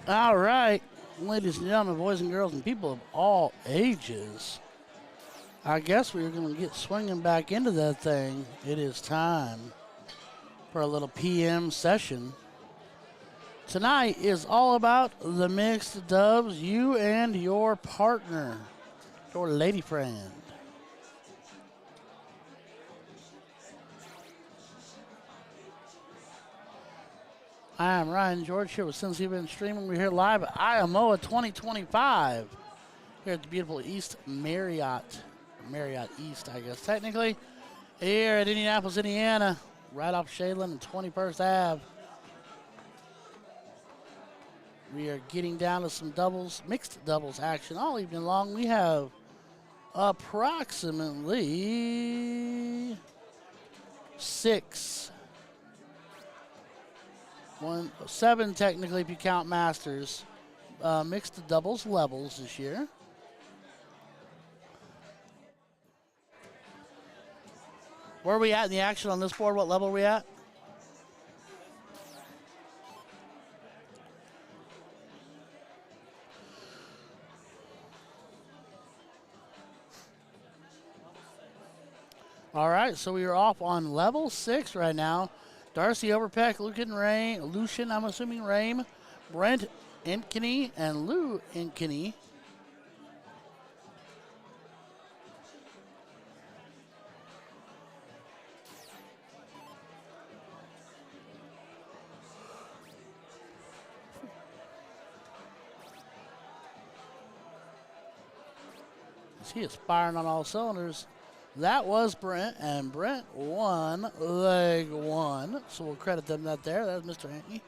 All right, ladies and gentlemen, boys and girls, and people of all ages, I guess we're going to get swinging back into that thing. It is time for a little PM session. Tonight is all about the mixed dubs, you and your partner, your lady friend. I am Ryan George here with Since You've been streaming. We're here live at IAMOA 2025 here at the beautiful East Marriott East, I guess, technically, here at Indianapolis, Indiana, right off Shadeland and 21st Ave. We are getting down to some doubles, mixed doubles action all evening long. We have approximately 7 technically if you count masters, mixed doubles levels this year. Where are we at in the action on this board? What level are we at? All right, so we are off on level 6 right now. Darcy Overpeck, Lucian, I'm assuming Rame, Brent Inkney, and Lou Inkney. He is firing on all cylinders. That was Brent, and Brent won leg 1. So we'll credit them that there. That's Mr. Hankey.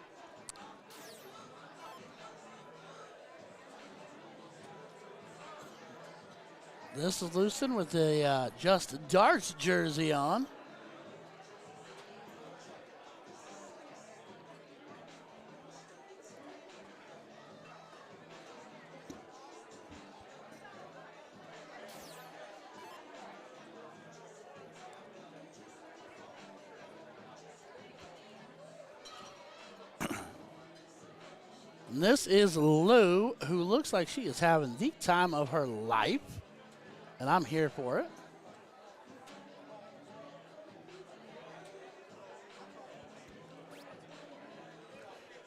This is Lucen with the Just Darts jersey on. And this is Lou, who looks like she is having the time of her life, and I'm here for it.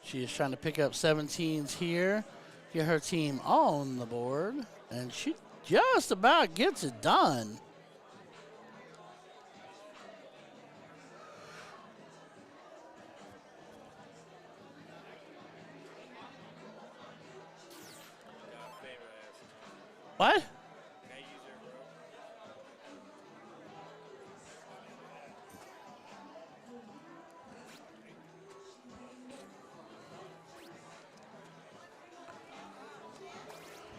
She is trying to pick up 17s here, get her team on the board, and she just about gets it done. What?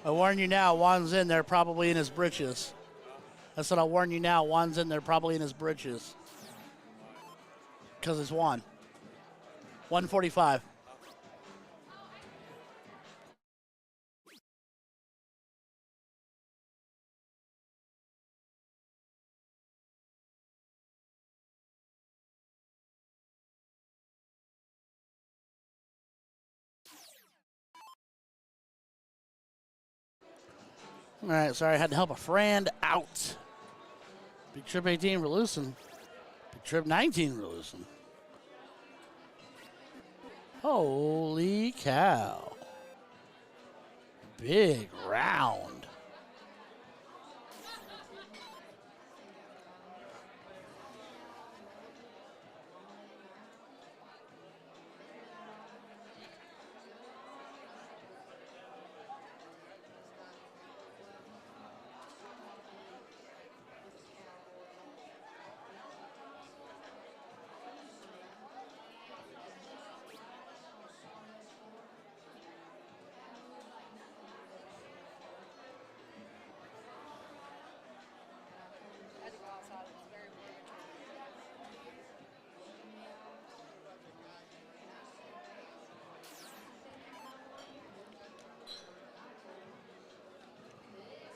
I warn you now, Juan's in there probably in his britches. I said I'll warn you now, Juan's in there probably in his britches. Because it's Juan. 145. All right, sorry, I had to help a friend out. Big trip 18 for Lucen. Big trip 19 for Lucen. Holy cow. Big round.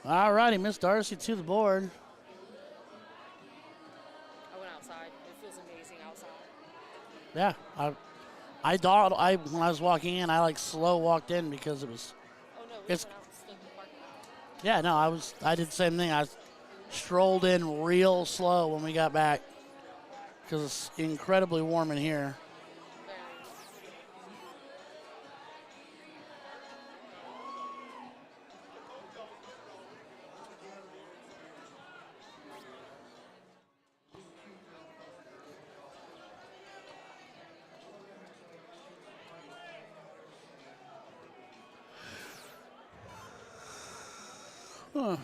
All righty, Miss Darcy to the board. I went outside. It feels amazing outside. Yeah, I thought when I was walking in, I like slow walked in because it was. Oh no, It's. went out and stood in the parking lot. Yeah, no, I did the same thing. I strolled in real slow when we got back because it's incredibly warm in here. Very. Huh.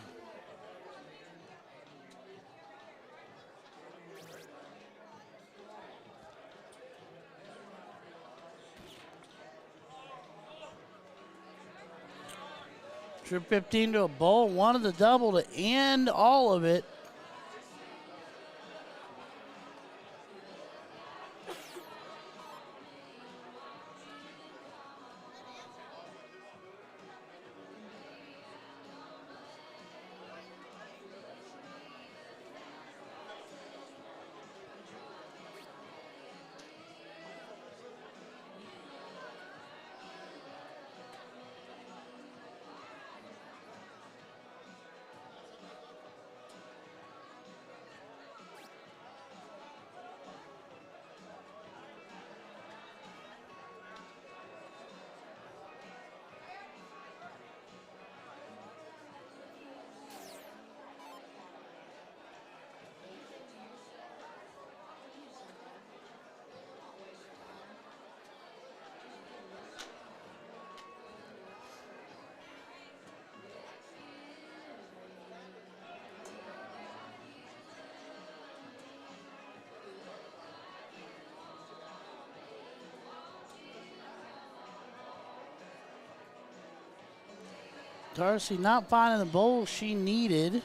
Trip 15 to a bowl, one of the double to end all of it. Darcy not finding the bowl she needed.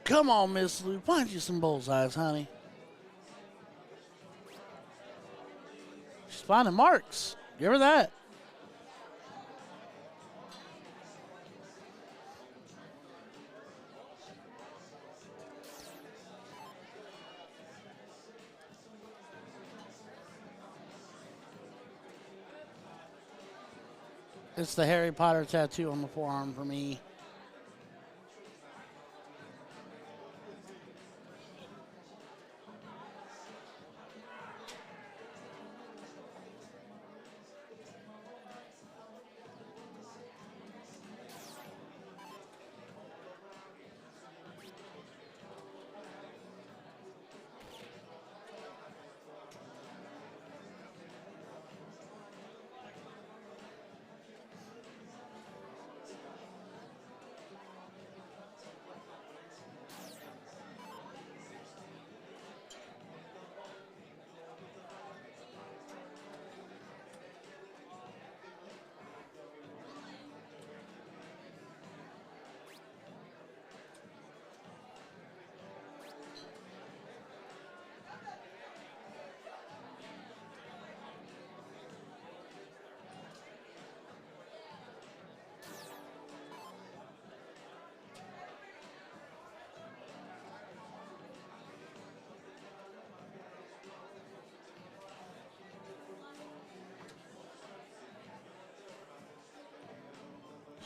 Come on, Miss Lou. Find you some bullseyes, honey. She's finding marks. Give her that. It's the Harry Potter tattoo on the forearm for me.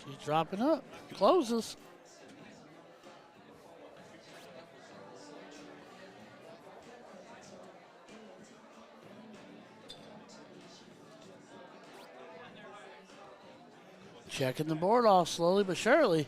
She's dropping up. Closes. Checking the board off slowly but surely.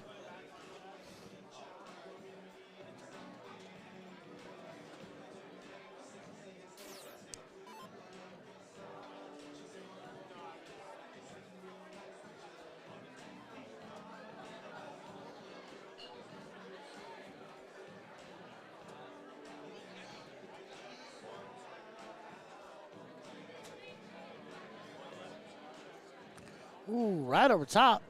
Ooh, right over top.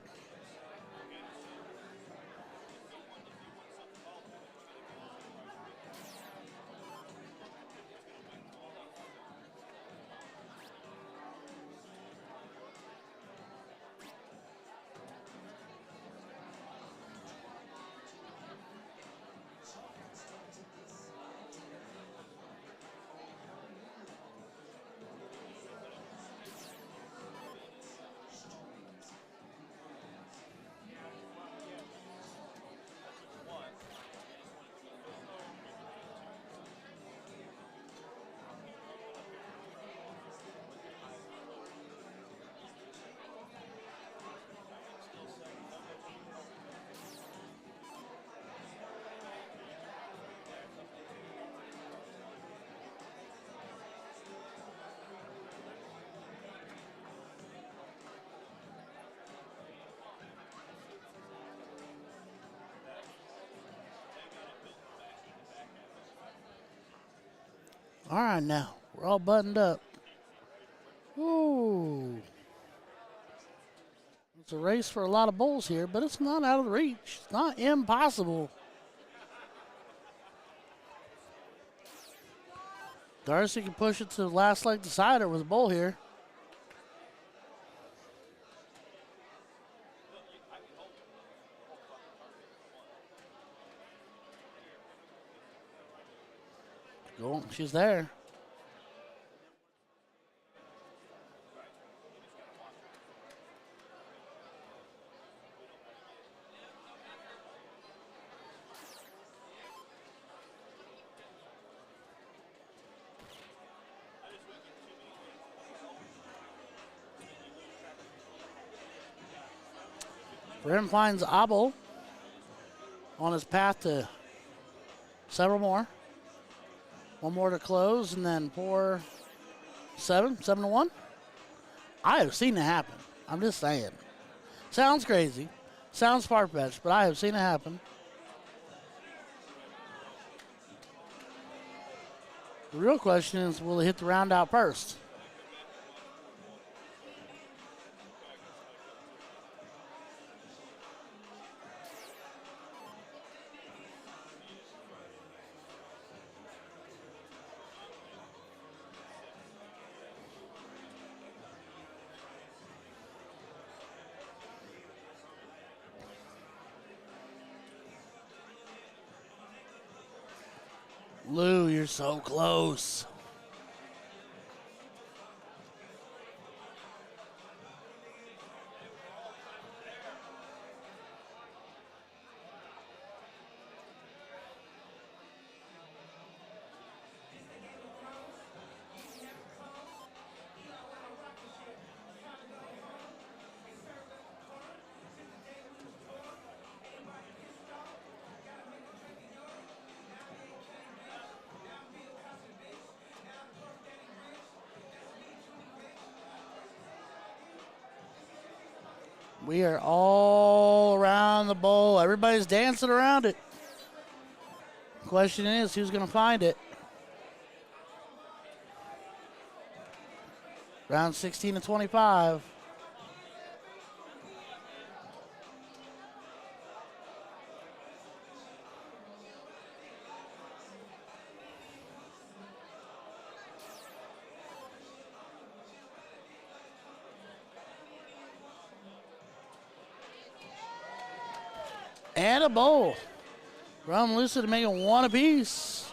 All right, now we're all buttoned up. Ooh. It's a race for a lot of bowls here, but it's not out of reach. It's not impossible. Darcy can push it to the last leg decider with a bowl here. Go, she's there. Brim finds Abel on his path to several more. One more to close, and then 4-7, 7-1. I have seen it happen. I'm just saying. Sounds crazy. Sounds far-fetched, but I have seen it happen. The real question is, will it hit the round out first? Lou, you're so close. We are all around the bowl. Everybody's dancing around it. Question is, who's going to find it? Round 16 to 25. And a bowl. Rum Lucid to make it one apiece.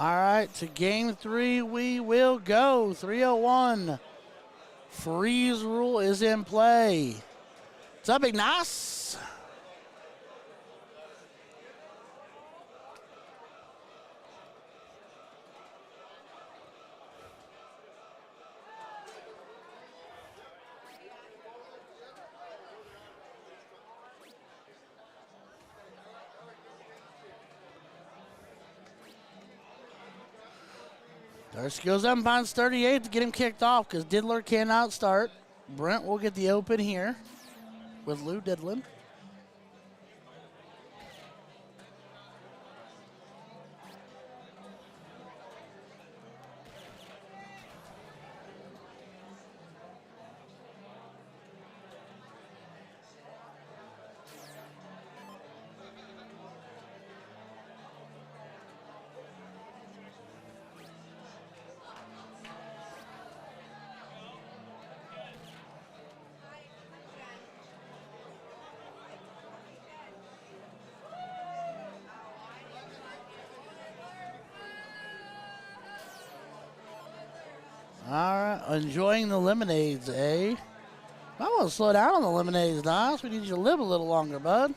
All right, to game 3 we will go. 301. Freeze rule is in play. What's up, Ignace? Darcy goes up and finds 38 to get him kicked off because Diddler cannot start. Brent will get the open here with Lou Didlin. All right, enjoying the lemonades, eh? I want to slow down on the lemonades, Nas. We need you to live a little longer, bud.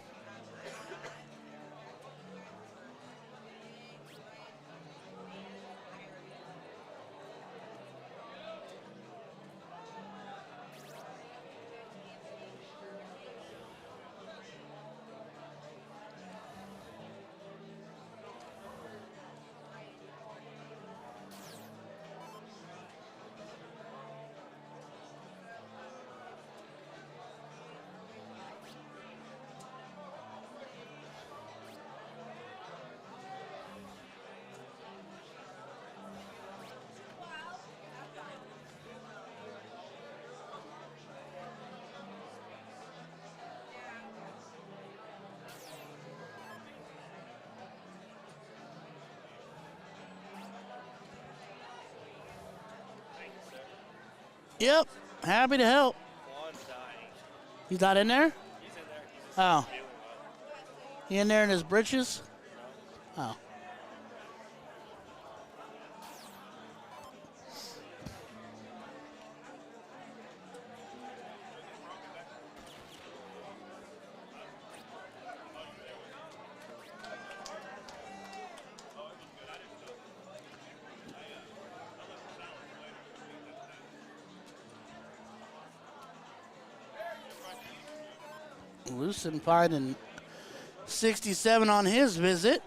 Yep, happy to help. He's not in there? He's in there. He's Oh. He in there in his britches? Oh. Lucen finding 67 on his visit.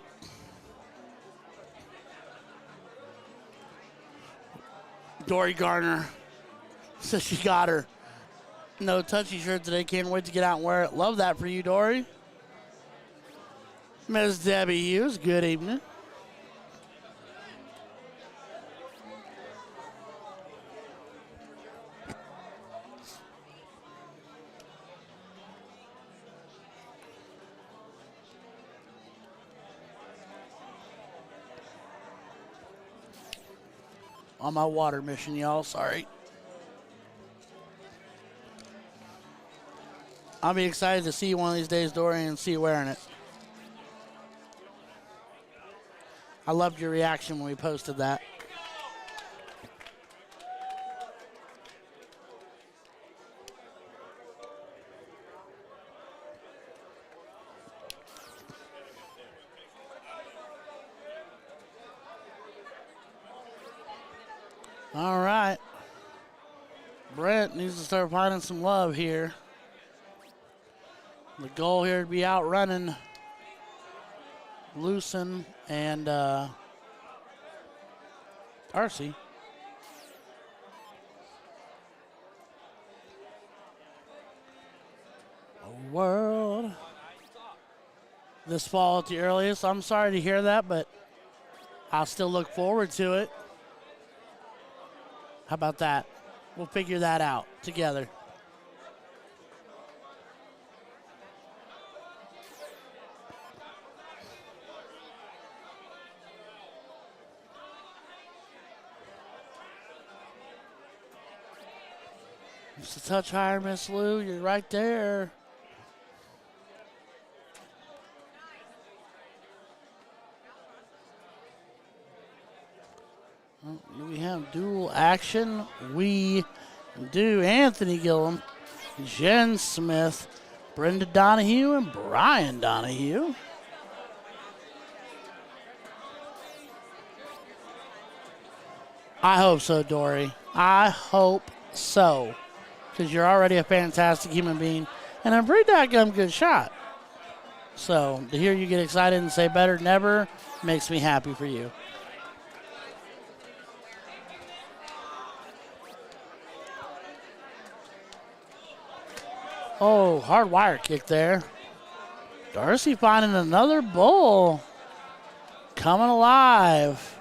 Dory Garner says she got her no touchy shirt today. Can't wait to get out and wear it. Love that for you, Dory. Ms. Debbie Hughes, good evening. On my water mission, y'all. Sorry. I'll be excited to see you one of these days, Dorian, and see you wearing it. I loved your reaction when we posted that. All right. Brent needs to start finding some love here. The goal here to be out running Lucen and Darcy. A world this fall at the earliest. I'm sorry to hear that, but I'll still look forward to it. How about that? We'll figure that out together. Just a touch higher, Miss Lou. You're right there. action? We do. Anthony Gillum, Jen Smith, Brenda Donahue, and Brian Donahue. I hope so, Dory. I hope so. Because you're already a fantastic human being and a pretty daggum good shot. So to hear you get excited and say better than ever makes me happy for you. Oh, hard wire kick there. Darcy finding another bull. Coming alive.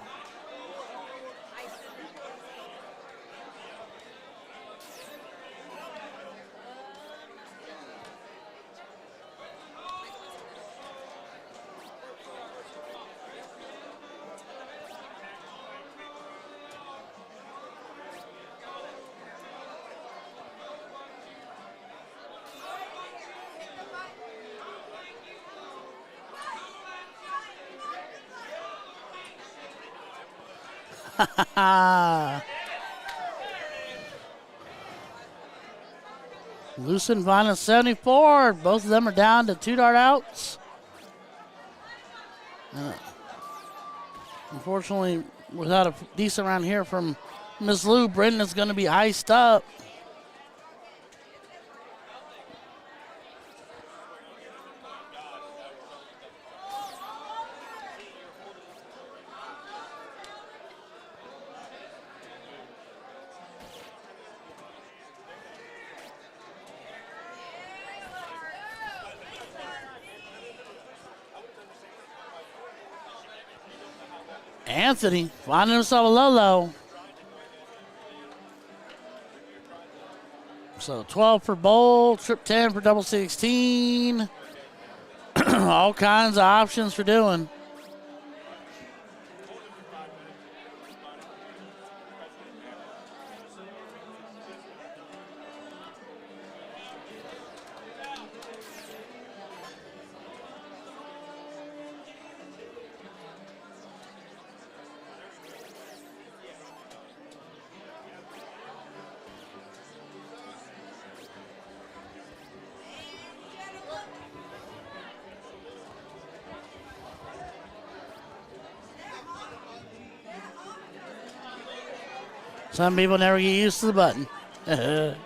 Lucen finding 74. Both of them are down to 2 dart outs. Unfortunately, without a decent round here from Miss Lou, Brendan's going to be iced up. Anthony finding himself a low. So 12 for bowl, trip 10 for double 16. All kinds of options for doing. Some people never get used to the button. The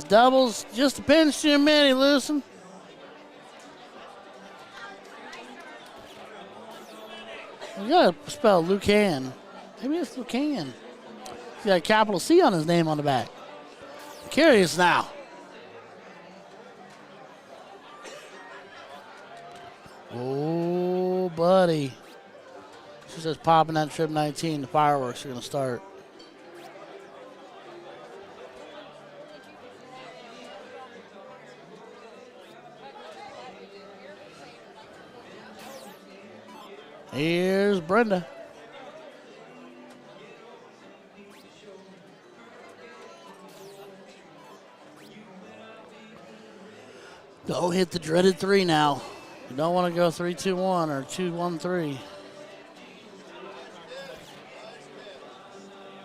doubles, just a pinch too many, Lucen. We gotta spell Lucan. Maybe it's Lucan. He's got a capital C on his name on the back. I'm curious now. Oh, buddy. She says popping that trip 19. The fireworks are going to start. Here's Brenda. Don't hit the dreaded 3 now. You don't want to go 3-2-1 or 2-1-3.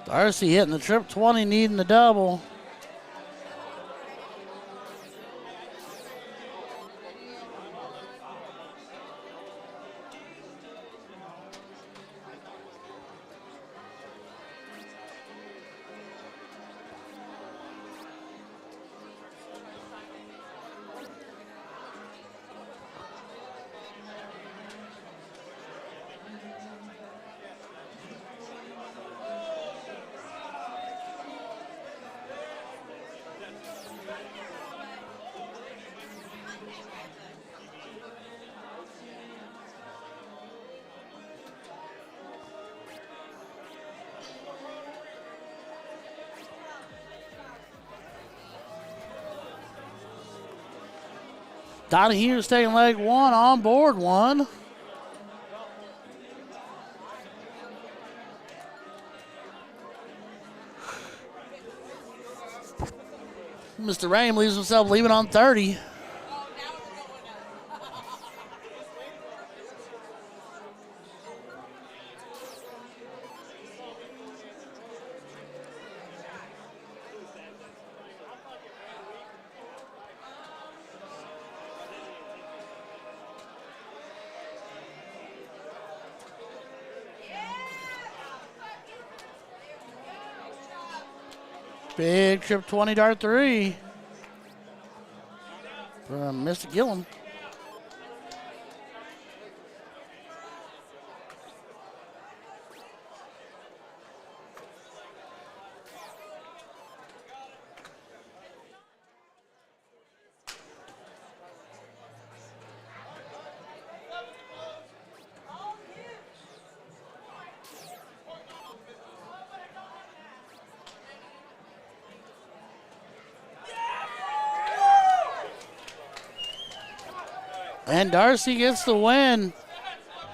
Darcy hitting the trip 20, needing the double. Donahue's taking leg 1, on board 1. Mr. Rain leaves himself leaving on 30. Big trip 20 dart 3 from Mr. Gillum. And Darcy gets the win.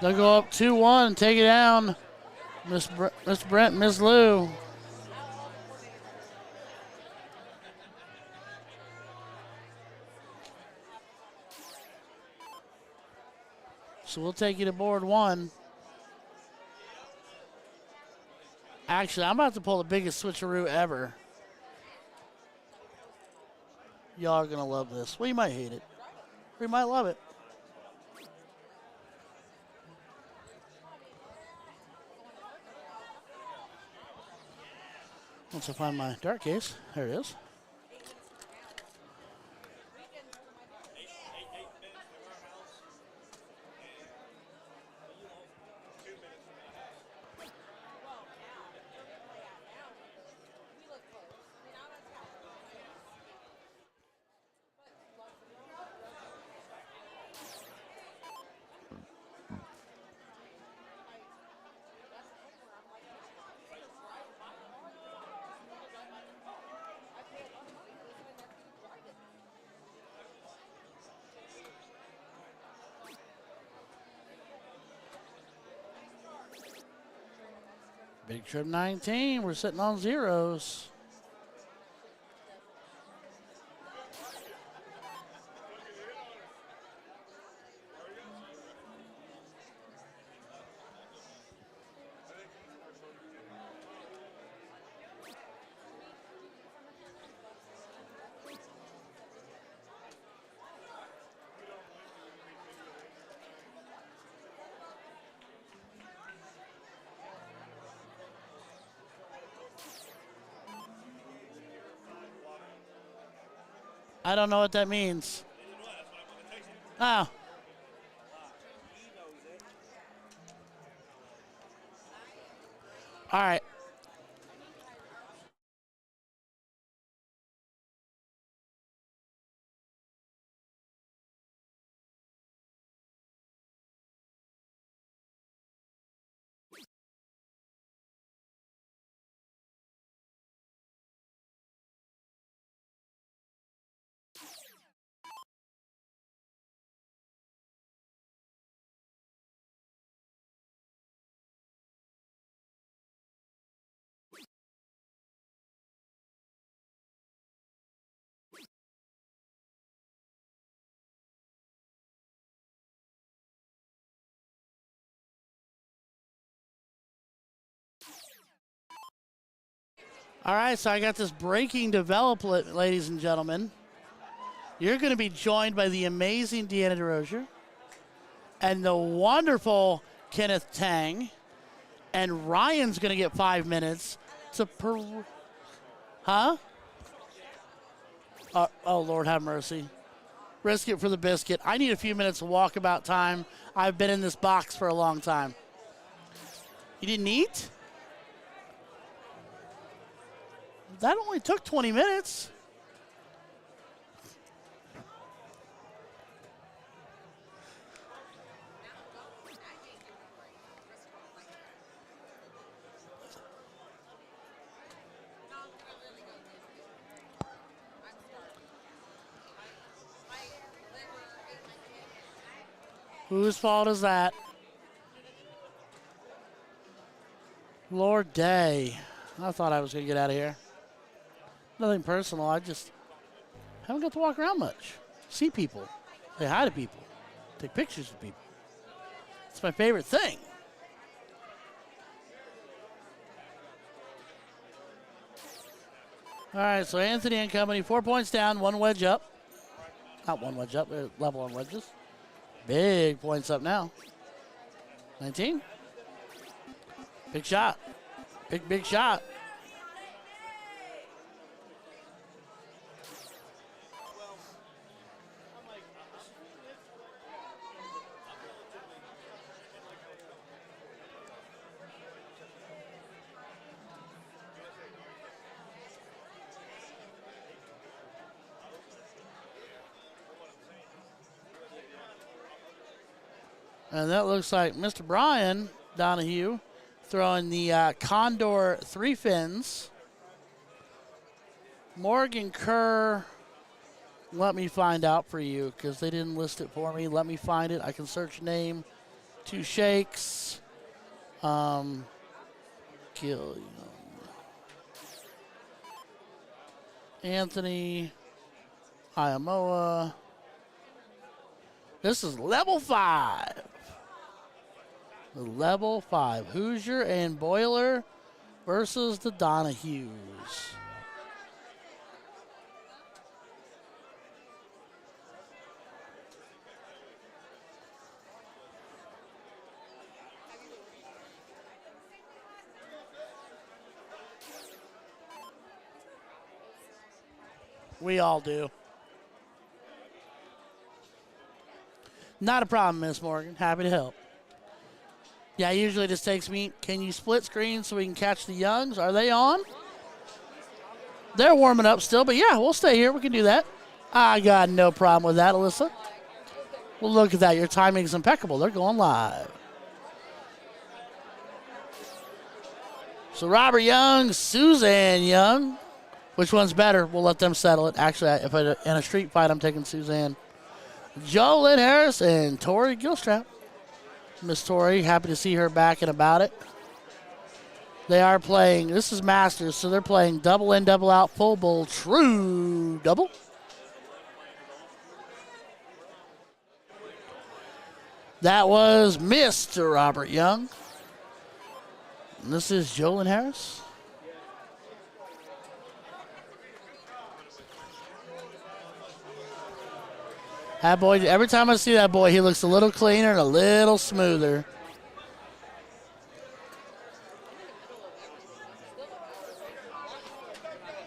They'll go up 2-1, take it down. Miss Brent, Miss Lou. So we'll take you to board 1. Actually, I'm about to pull the biggest switcheroo ever. Y'all are going to love this. Well, you might hate it. Or you might love it. Once I find my dart case, there it is. Big trip 19, we're sitting on zeros. I don't know what that means. Oh. All right. All right, so I got this breaking development, ladies and gentlemen. You're going to be joined by the amazing Deanna DeRozier and the wonderful Kenneth Tang. And Ryan's going to get 5 minutes to Huh? Oh, Lord have mercy. Risk it for the biscuit. I need a few minutes of walkabout time. I've been in this box for a long time. You didn't eat? That only took 20 minutes. Whose fault is that? Lord Day. I thought I was going to get out of here. Nothing personal. I just Haven't got to walk around much. See people. Say hi to people. Take pictures of people. It's my favorite thing. All right, so Anthony and company, 4 points down, one wedge up. Not one wedge up, they're level on wedges. Big points up now. 19. Big shot. Big shot. And that looks like Mr. Brian Donahue throwing the Condor 3 fins. Morgan Kerr, let me find out for you because they didn't list it for me. Let me find it. I can search name. 2 shakes. Anthony. IAMOA. This is level 5. Level 5. Hoosier and Boiler versus the Donahues. We all do. Not a problem, Miss Morgan. Happy to help. Yeah, usually it just takes me. Can you split screen so we can catch the youngs? Are they on? They're warming up still, but yeah, we'll stay here. We can do that. I got no problem with that, Alyssa. Well, look at that. Your timing's impeccable. They're going live. So Robert Young, Suzanne Young. Which one's better? We'll let them settle it. Actually, if in a street fight, I'm taking Suzanne. Jolyn Harris and Tori Gilstrap. Miss Tori, happy to see her back and about it. They are playing, this is Masters, so they're playing double in, double out, full bowl, true double. That was Mr. Robert Young. And this is Jolyn Harris. That boy, every time I see that boy, he looks a little cleaner and a little smoother.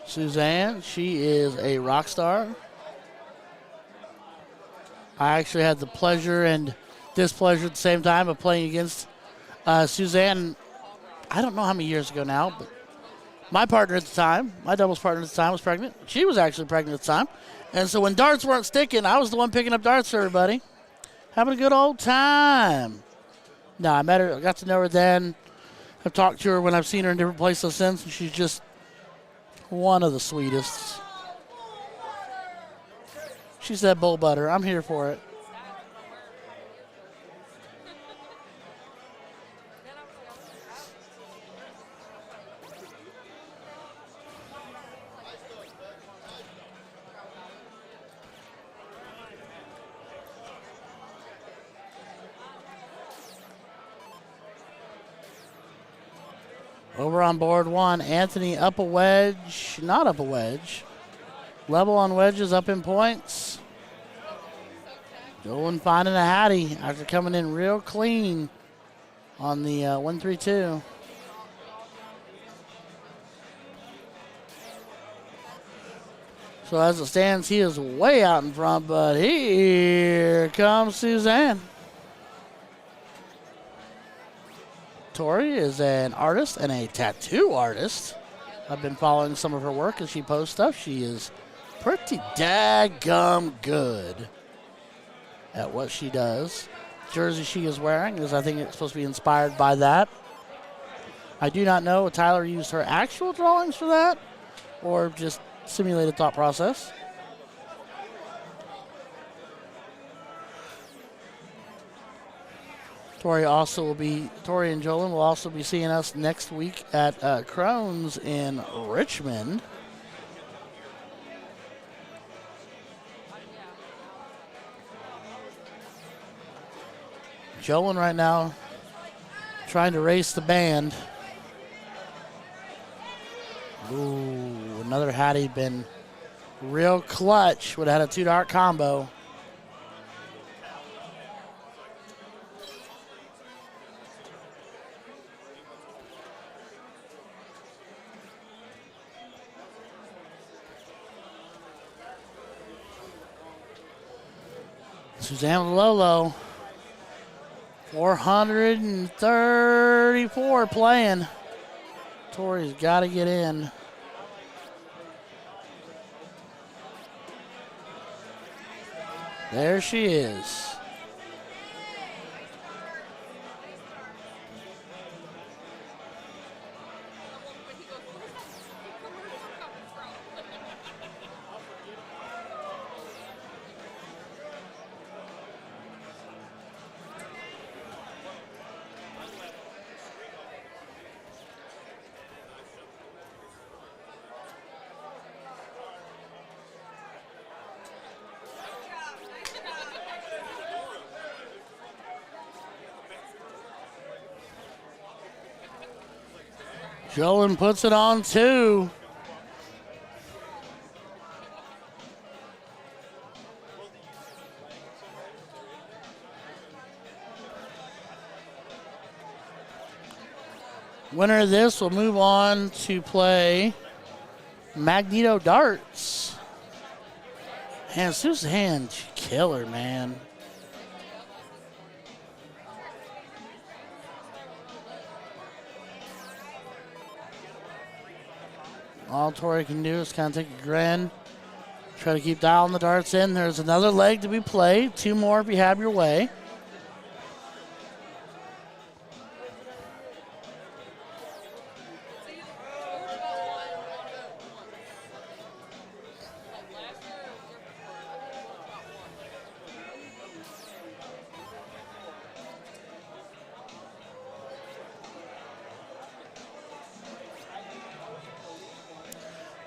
Suzanne, she is a rock star. I actually had the pleasure and displeasure at the same time of playing against Suzanne. I don't know how many years ago now, but my partner at the time, my doubles partner at the time was pregnant. She was actually pregnant at the time. And so when darts weren't sticking, I was the one picking up darts for everybody. Having a good old time. No, I met her, I got to know her then. I've talked to her when I've seen her in different places since, and she's just one of the sweetest. She said bull butter. I'm here for it. Over on board 1, Anthony up a wedge, not up a wedge. Level on wedges, up in points. Jolyn finding a hattie after coming in real clean on the 1-3-2. So as it stands, he is way out in front, but here comes Suzanne. Tori is an artist and a tattoo artist. I've been following some of her work as she posts stuff. She is pretty daggum good at what she does. The jersey she is wearing is, I think it's supposed to be inspired by that. I do not know if Tyler used her actual drawings for that or just simulated thought process. Tori and Jolyn will also be seeing us next week at Crohn's in Richmond. Jolin right now trying to race the band. Ooh, another Hattie been real clutch. Would have had a 2-dart combo. Suzanne Lolo, 434 playing. Tori's got to get in. There she is. Jolin puts it on 2. Winner of this will move on to play Magneto Darts. And Suzanne, killer, man. All Tori can do is kind of take a grin, try to keep dialing the darts in. There's another leg to be played. 2 more if you have your way.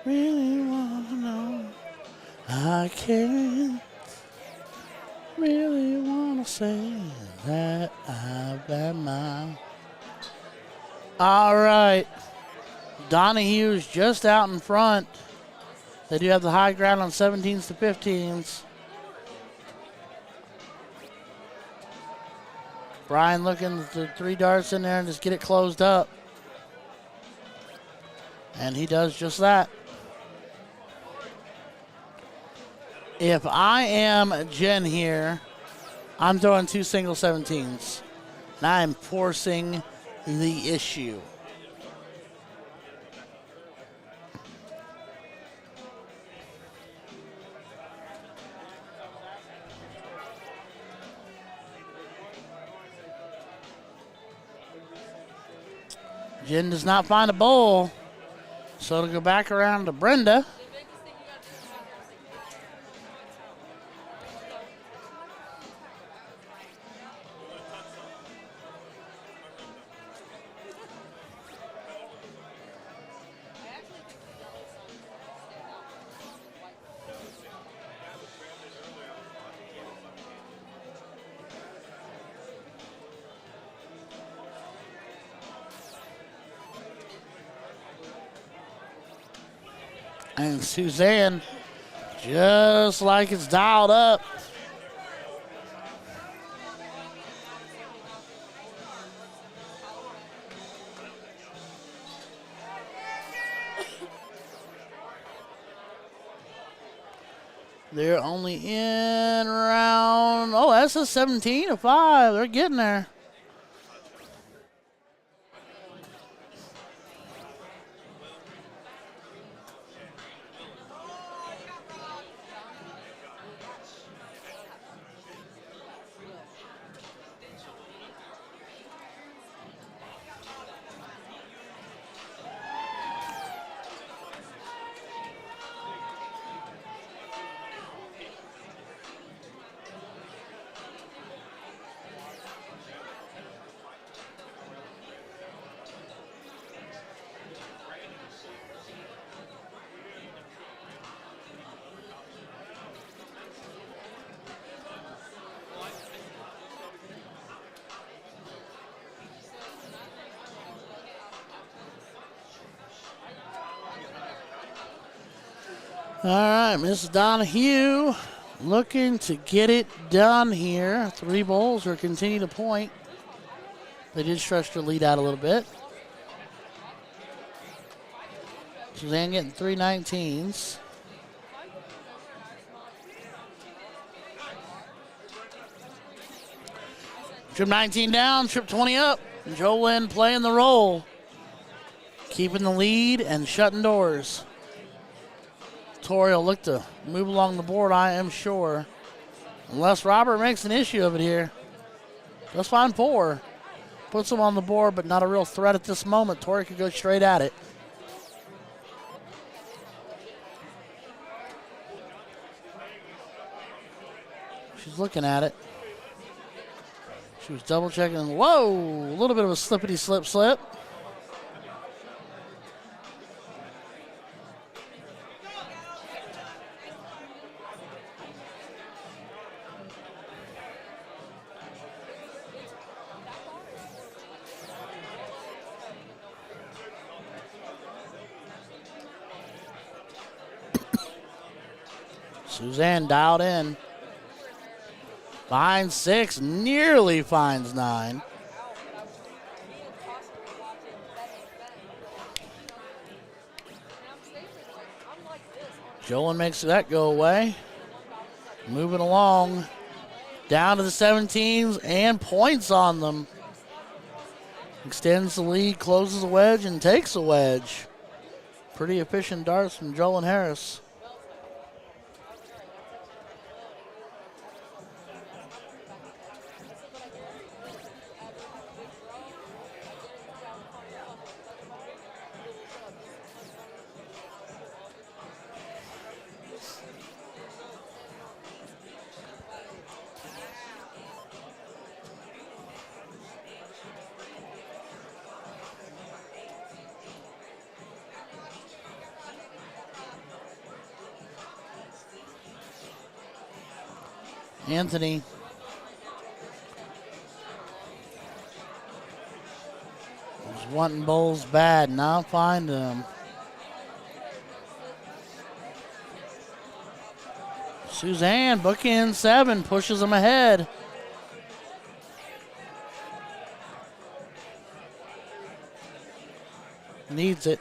Really want to know, I can't really want to say that I've been mine. All right. Donahue's just out in front. They do have the high ground on 17s to 15s. Brian looking at the 3 darts in there and just get it closed up. And he does just that. If I am Jen here, I'm throwing 2 single 17s. And I am forcing the issue. Jen does not find a bowl. So it'll go back around to Brenda. And Suzanne, just like it's dialed up. They're only in round, oh, that's a 17-5. They're getting there. All right, Miss Donahue looking to get it done here. 3 bowls are continue to point. They did stretch their lead out a little bit. Suzanne getting 3 19s. Trip 19 down, trip 20 up. Jolyn playing the role. Keeping the lead and shutting doors. Tori will look to move along the board, I am sure. Unless Robert makes an issue of it here. Just fine 4. Puts him on the board, but not a real threat at this moment. Tori could go straight at it. She's looking at it. She was double checking. Whoa, a little bit of a slippity slip. Suzanne dialed in. Finds 6, nearly finds 9. Jolyn makes that go away. Moving along. Down to the 17s and points on them. Extends the lead, closes a wedge, and takes a wedge. Pretty efficient darts from Jolyn Harris. Anthony. Was wanting bowls bad, now find them. Suzanne booking 7, pushes them ahead. Needs it,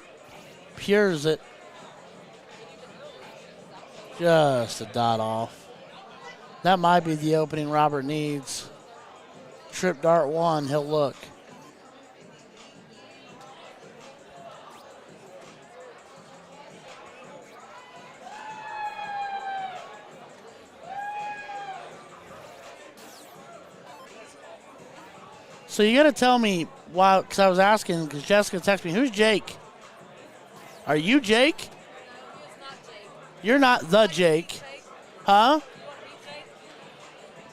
pures it. Just a dot off. That might be the opening Robert needs. Trip dart 1, he'll look. So you got to tell me why, because I was asking, because Jessica texted me, who's Jake? Are you Jake? You're not the Jake. Huh?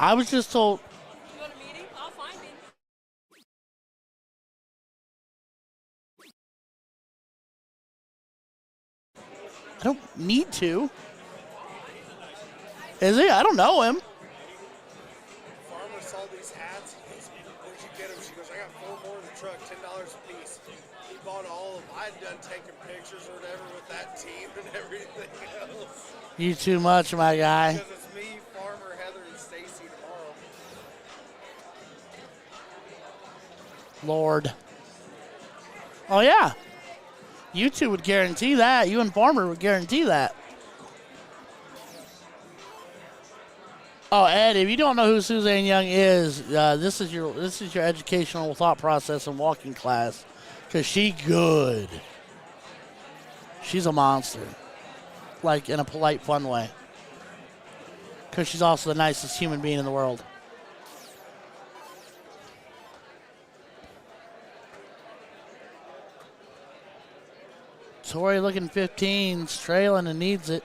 I was just told. You want a meeting? I'll find him. I don't need to. Is he? I don't know him. Farmer saw these hats. He goes, where'd you get them? She goes, I got 4 more in the truck, $10 a piece. He bought all of them. I had done taking pictures or whatever with that team and everything else. You too much, my guy. Because it's me, Farmer, Heather, and Stacy tomorrow. Lord. Oh, yeah. You two would guarantee that. You and Farmer would guarantee that. Oh, Ed, if you don't know who Suzanne Young is, this is your educational thought process in walking class, because she good. She's a monster, like in a polite, fun way, because she's also the nicest human being in the world. Tori looking 15s, trailing and needs it.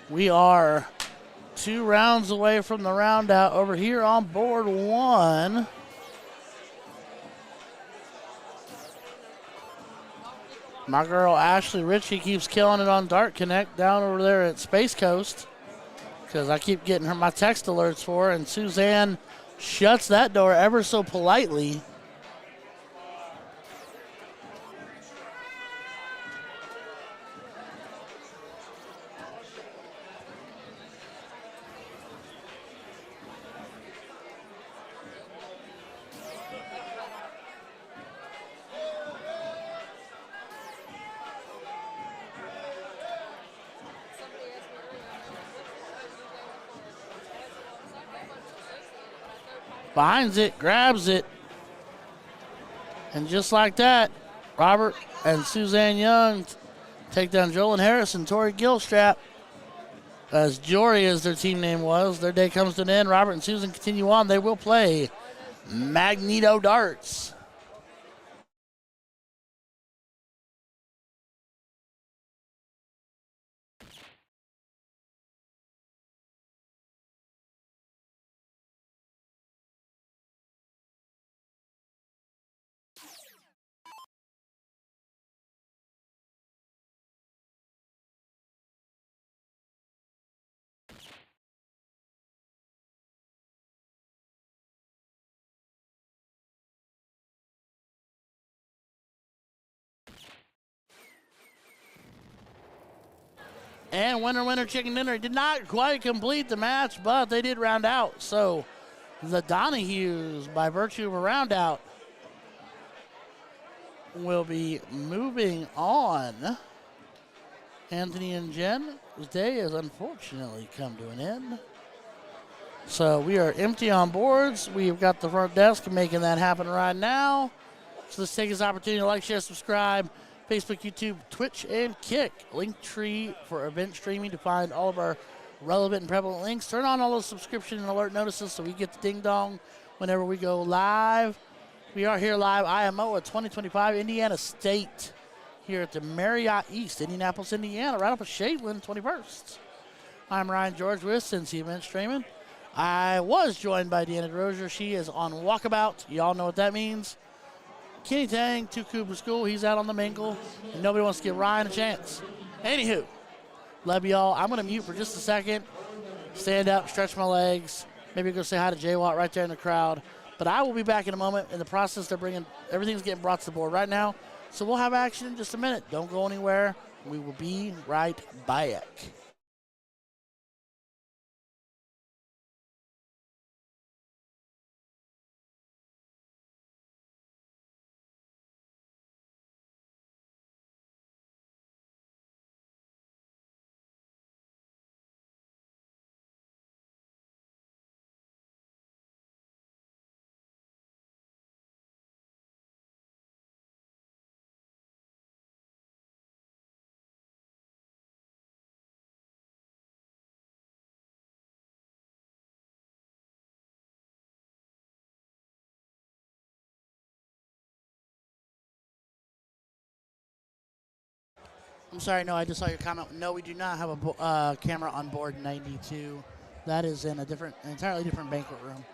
We are 2 rounds away from the round out over here on board 1. My girl Ashley Ritchie keeps killing it on Dart Connect down over there at Space Coast, because I keep getting her my text alerts for her, and Suzanne shuts that door ever so politely. Finds it, grabs it. And just like that, Robert and Suzanne Young take down Jolyn Harris and Tori Gilstrap. As Jory, as their team name was. Their day comes to an end. Robert and Susan continue on. They will play Magneto Darts. And winner, chicken dinner. Did not quite complete the match, but they did round out. So the Donahues, by virtue of a round out, will be moving on. Anthony and Jen's day has unfortunately come to an end. So we are empty on boards. We've got the front desk making that happen right now. So let's take this opportunity to like, share, subscribe. Facebook, YouTube, Twitch, and Kick. Linktree for event streaming to find all of our relevant and prevalent links. Turn on all those subscription and alert notices so we get the ding-dong whenever we go live. We are here live, IAMOA 2025 Indiana State, here at the Marriott East, Indianapolis, Indiana, right up at Shadeland, 21st. I'm Ryan George with Cincy Event Streaming. I was joined by Deanna DeRozier. She is on walkabout. Y'all know what that means. Kenny Tang, to Cooper School. He's out on the mingle, and nobody wants to give Ryan a chance. Anywho, love y'all. I'm going to mute for just a second, stand up, stretch my legs, maybe go say hi to Jay Watt right there in the crowd. But I will be back in a moment. In the process, everything's getting brought to the board right now, so we'll have action in just a minute. Don't go anywhere. We will be right back. I'm sorry, no, I just saw your comment. No, we do not have a camera on board 92. That is in an entirely different banquet room.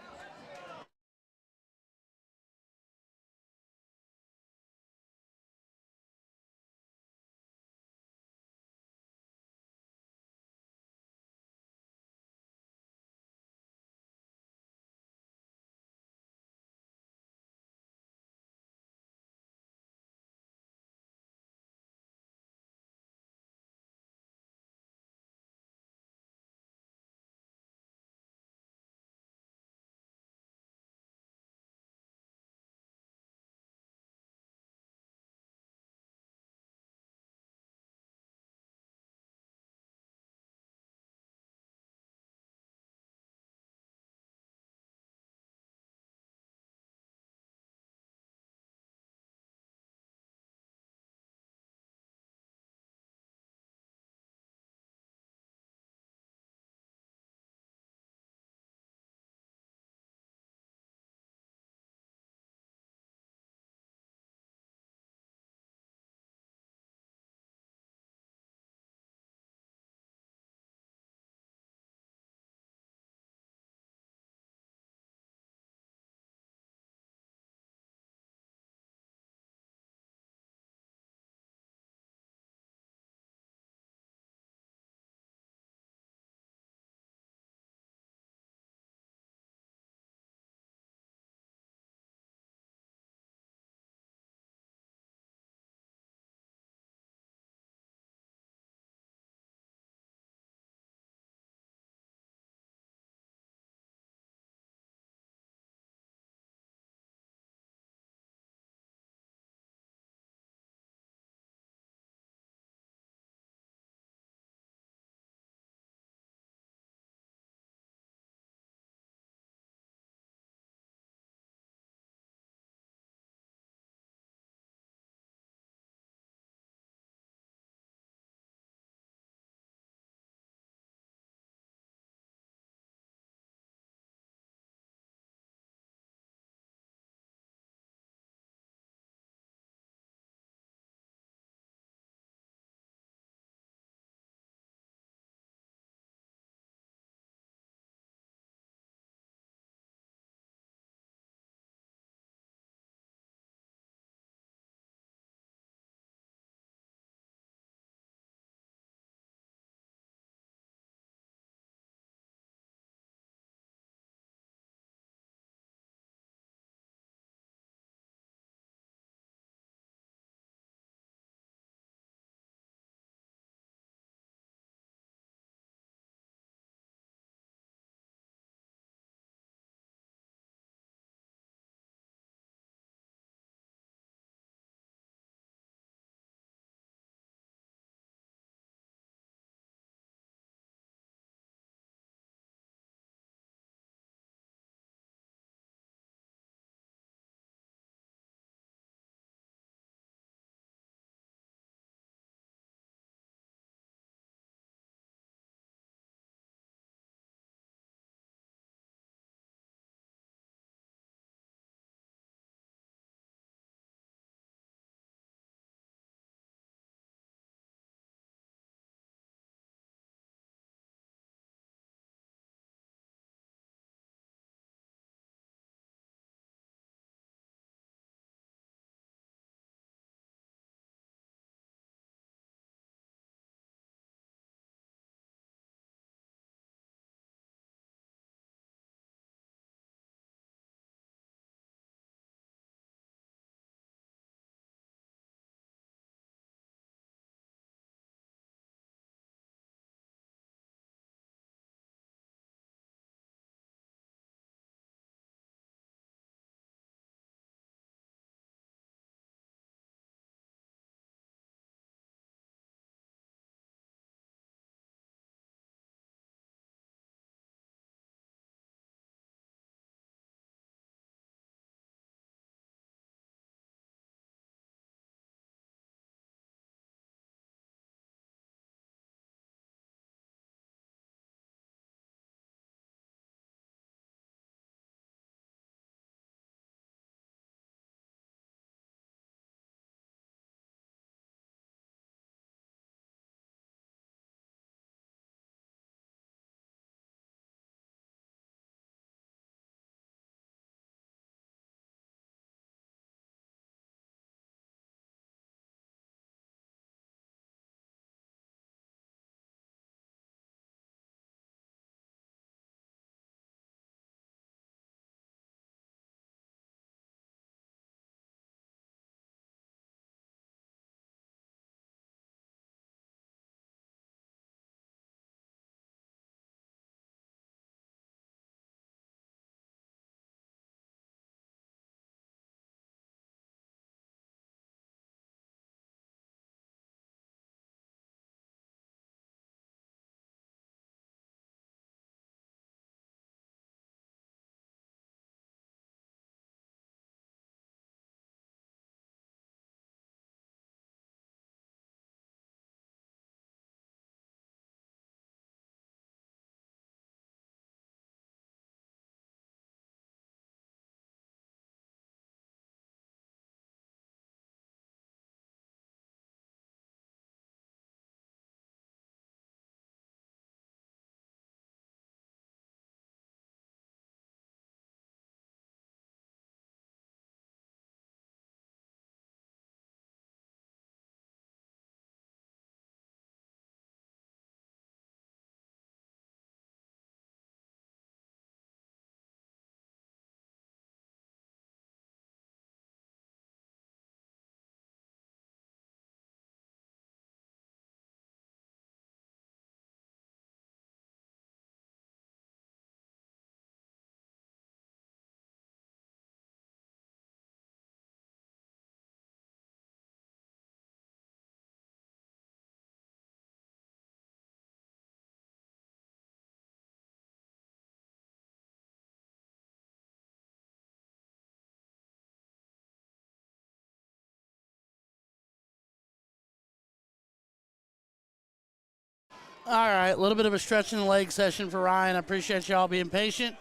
All right, a little bit of a stretch in the leg session for Ryan. I appreciate y'all being patient.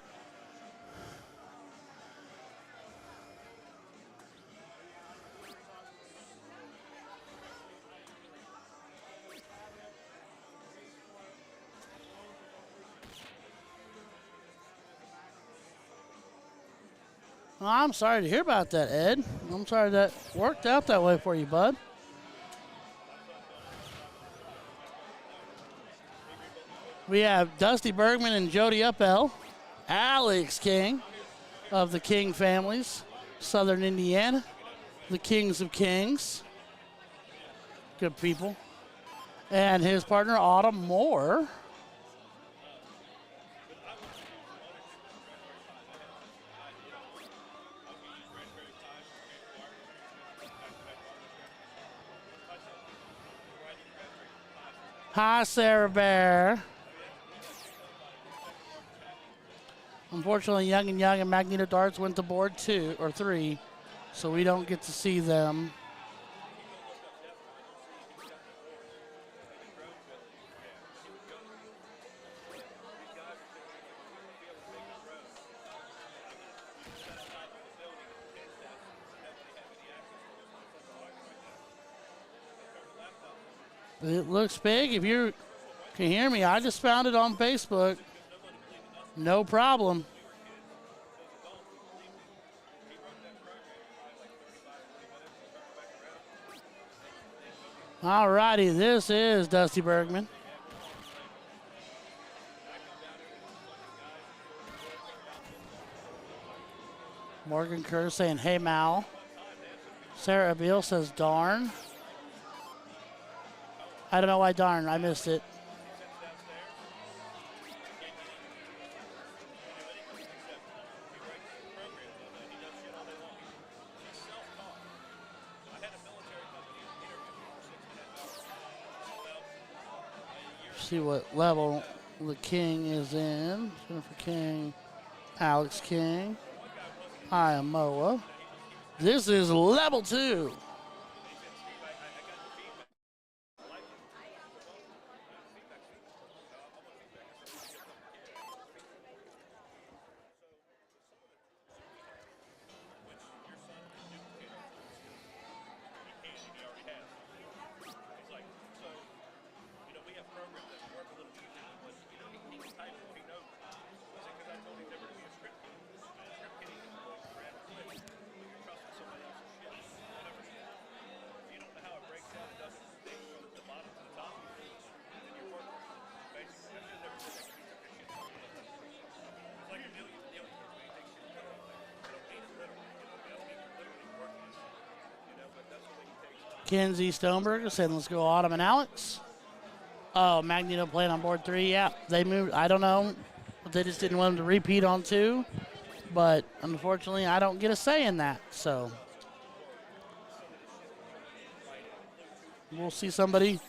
Well, I'm sorry to hear about that, Ed. I'm sorry that worked out that way for you, bud. We have Dusty Bergman and Jody Uppel, Alex King of the King families, Southern Indiana, the Kings of Kings. Good people. And his partner, Autumn Moore. Hi, Sarah Bear. Unfortunately, Young and Magneto Darts went to board 2 or 3, so we don't get to see them. It looks big. If you can hear me, I just found it on Facebook. No problem. All righty, this is Dusty Bergman. Morgan Kerr saying, hey, Mal. Sarah Abil says, darn. I don't know why darn, I missed it. See what level the King is in. Jennifer King, Alex King, IAMOA. This is level 2. Kenzie Stoneberger said, let's go Autumn and Alex. Oh, Magneto playing on board 3. Yeah, they moved. I don't know. But they just didn't want them to repeat on 2. But unfortunately, I don't get a say in that. So we'll see somebody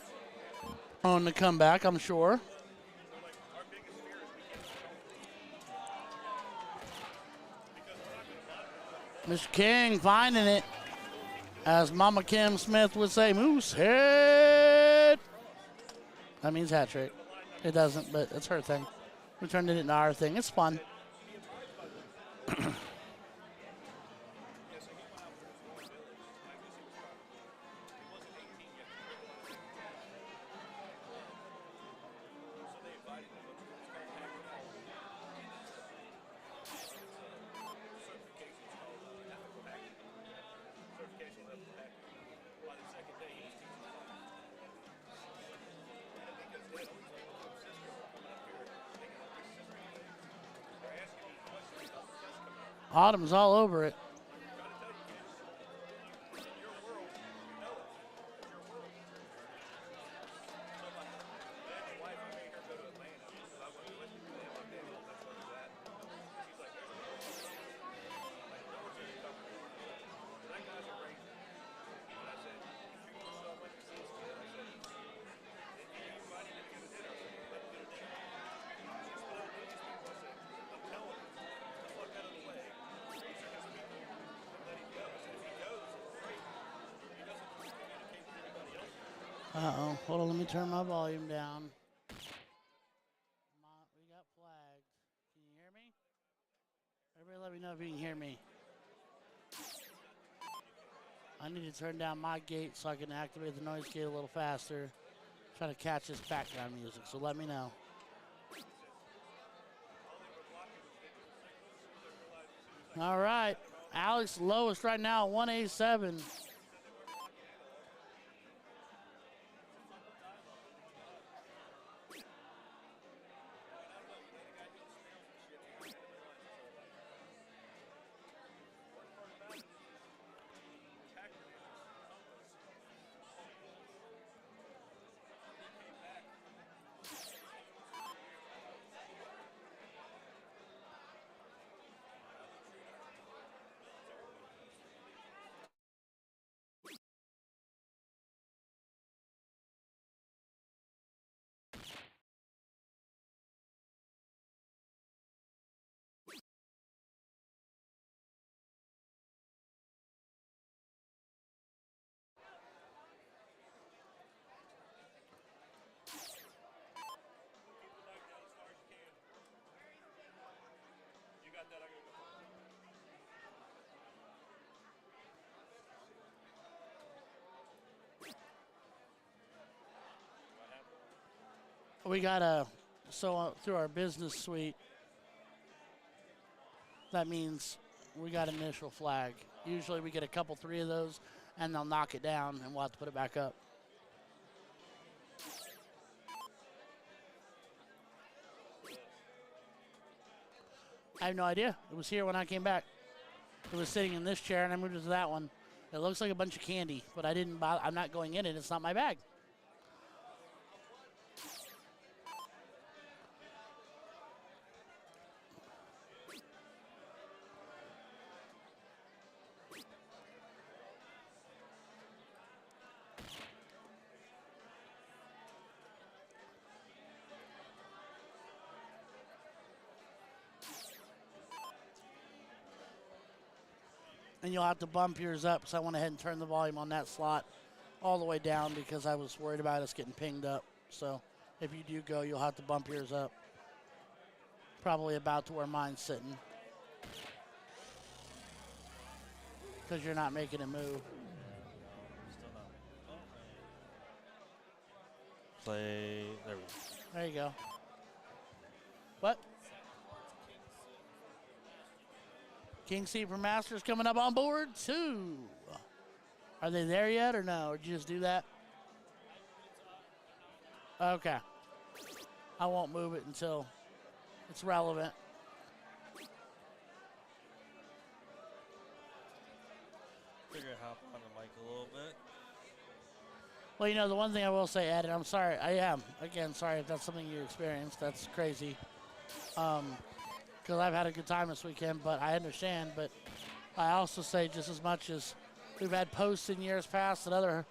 on the comeback, I'm sure. Mr. King finding it. As Mama Kim Smith would say, moose head. That means hat trick. It doesn't, but it's her thing. We turned it into our thing. It's fun. Autumn's all over it. Uh-oh. Hold on, let me turn my volume down. Hope you can hear me. I need to turn down my gate so I can activate the noise gate a little faster. Try to catch this background music, so let me know. All right. Alex lowest right now, 187. We got through our business suite, that means we got an initial flag. Usually we get a couple, 3 of those, and they'll knock it down, and we'll have to put it back up. I have no idea. It was here when I came back. It was sitting in this chair, and I moved it to that one. It looks like a bunch of candy, but I didn't buy. I'm not going in it. It's not my bag. And you'll have to bump yours up, so I went ahead and turned the volume on that slot all the way down because I was worried about us getting pinged up. So if you do go, you'll have to bump yours up. Probably about to where mine's sitting. Because you're not making a move. Play. There we go. There you go. What? King Seat for Masters coming up on board 2. Are they there yet or no? Or did you just do that? Okay. I won't move it until it's relevant. Figure hop on the mic a little bit. Well, you know, the one thing I will say, Ed, and I'm sorry, I am. Again, sorry if that's something you experienced. That's crazy. Because I've had a good time this weekend, but I understand. But I also say just as much as we've had posts in years past at other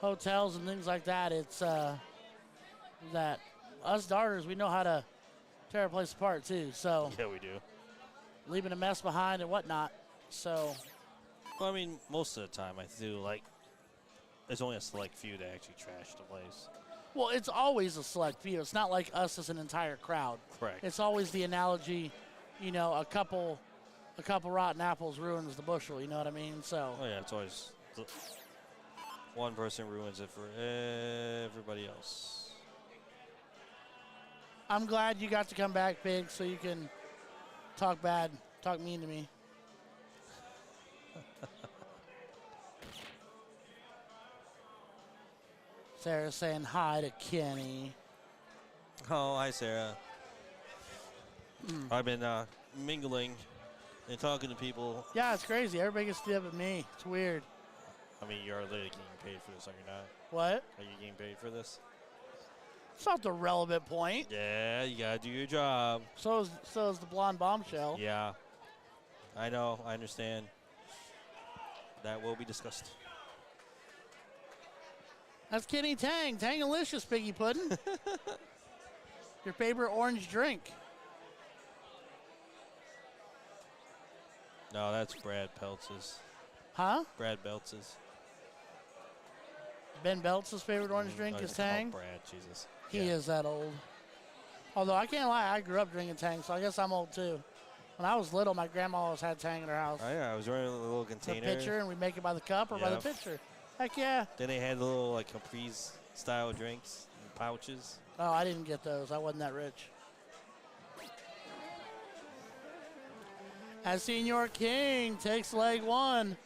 hotels and things like that, it's that us darters, we know how to tear a place apart too. So Yeah, we do. leaving a mess behind and whatnot. So Well, I mean, most of the time I do like. There's only a select few that actually trash the place. well, it's always a select few. It's not like us as an entire crowd. Correct. It's always the analogy, you know, a couple rotten apples ruins the bushel. You know what I mean? So Oh yeah, it's always one person ruins it for everybody else. I'm glad you got to come back, Big, so you can talk mean to me. Sarah's saying hi to Kenny. Oh, hi Sarah. I've been mingling and talking to people. Yeah, it's crazy. Everybody gets to do it but me. It's weird. I mean, you're literally getting paid for this, are you not? What? Are you getting paid for this? It's not the relevant point. Yeah, you gotta do your job. So is the blonde bombshell. Yeah, I know. I understand. That will be discussed. That's Kenny Tang. Tangalicious, Piggy Puddin'. Your favorite orange drink. No, that's Brad Peltz's. Huh? Brad Beltz's. Ben Beltz's favorite orange drink Oh, is it's called Tang. Brad, Jesus. He is that old. Although I can't lie, I grew up drinking Tang, so I guess I'm old too. When I was little, my grandma always had to hang in her house. Oh, yeah, I was running a little The container. pitcher, and we make it by the cup or by the Yep. pitcher. Heck yeah. Then they had the little like Capri's-style drinks in pouches. Oh, I didn't get those. I wasn't that rich. As Senior King takes leg one.